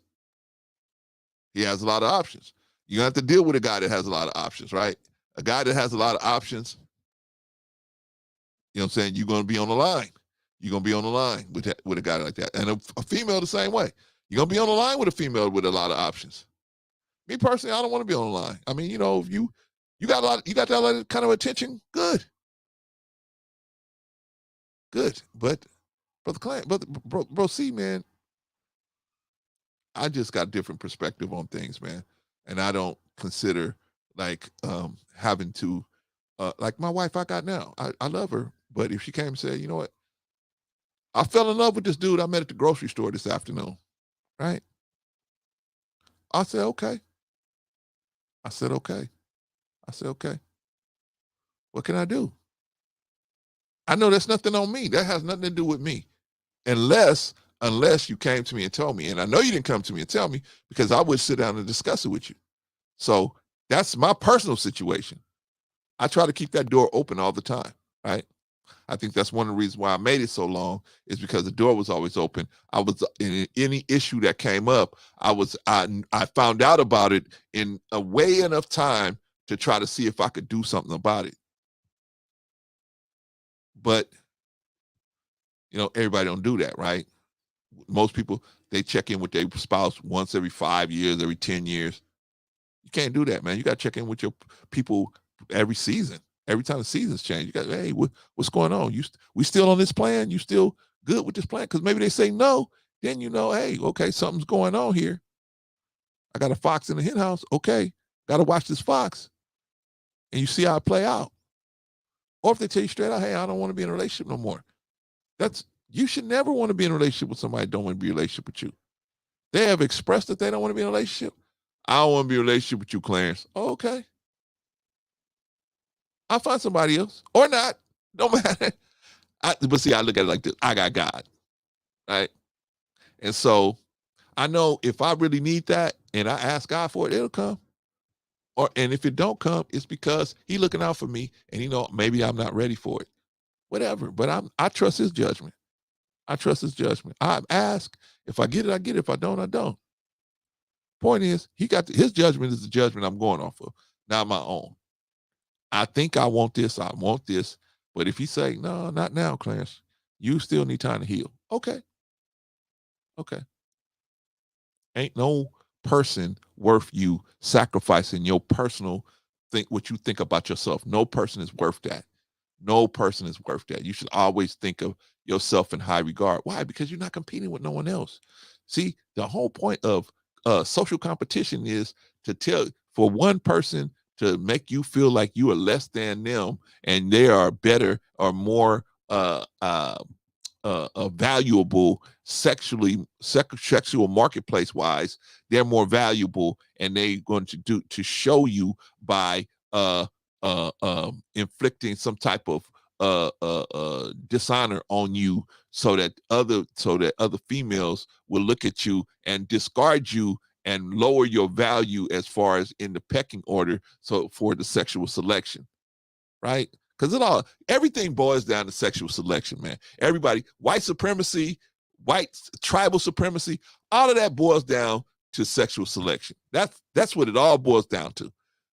He has a lot of options. You have to deal with a guy that has a lot of options, right? A guy that has a lot of options, you know what I'm saying? You're going to be on the line. You're going to be on the line with a guy like that. And a female the same way. You're gonna be on the line with a female with a lot of options. Me personally, I don't want to be on the line. I mean, if you got that kind of attention, good. But Brother Clint, bro, see, man, I just got a different perspective on things, man. And I don't consider like having to like my wife I got now. I love her, but if she came and said, you know what, I fell in love with this dude I met at the grocery store this afternoon, right? I said, okay. I said, okay. What can I do? I know that's nothing on me. That has nothing to do with me. Unless you came to me and told me. And I know you didn't come to me and tell me, because I would sit down and discuss it with you. So that's my personal situation. I try to keep that door open all the time, right? I think that's one of the reasons why I made it so long, is because the door was always open. I was in any issue that came up, I found out about it in a way enough time to try to see if I could do something about it. But everybody don't do that, right? Most people, they check in with their spouse once every 5 years, every 10 years. You can't do that, man. You got to check in with your people every season. Every time the seasons change, you got, hey, what's going on? We still on this plan? You still good with this plan? Because maybe they say no, then hey, okay, something's going on here. I got a fox in the hen house. Okay, got to watch this fox. And you see how it play out. Or if they tell you straight out, hey, I don't want to be in a relationship no more. You should never want to be in a relationship with somebody that don't want to be in a relationship with you. They have expressed that they don't want to be in a relationship. I don't want to be in a relationship with you, Clarence. Oh, okay. I'll find somebody else. Or not. No matter. But see, I look at it like this. I got God. Right? And so I know if I really need that and I ask God for it, it'll come. And if it don't come, it's because He's looking out for me and maybe I'm not ready for it. Whatever. But I trust His judgment. I ask. If I get it, I get it. If I don't, I don't. Point is, His judgment is the judgment I'm going off of, not my own. I think I want this. But if He say, no, not now, Clarence, you still need time to heal. Okay. Ain't no person worth you sacrificing your personal what you think about yourself. No person is worth that. No person is worth that. You should always think of yourself in high regard. Why? Because you're not competing with no one else. See, the whole point of social competition is for one person to make you feel like you are less than them and they are better or more valuable sexual marketplace wise. They're more valuable, and they're going to show you by inflicting some type of dishonor on you, so that other females will look at you and discard you and lower your value as far as in the pecking order, so for the sexual selection, right? Because everything boils down to sexual selection, man. Everybody, white supremacy, white tribal supremacy, all of that boils down to sexual selection. That's what it all boils down to.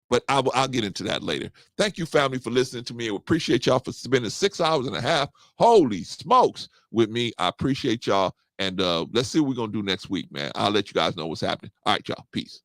But I'll get into that later. Thank you, family, for listening to me. I appreciate y'all for spending 6 hours and a half, holy smokes, with me. I appreciate y'all. And let's see what we're going to do next week, man. I'll let you guys know what's happening. All right, y'all. Peace.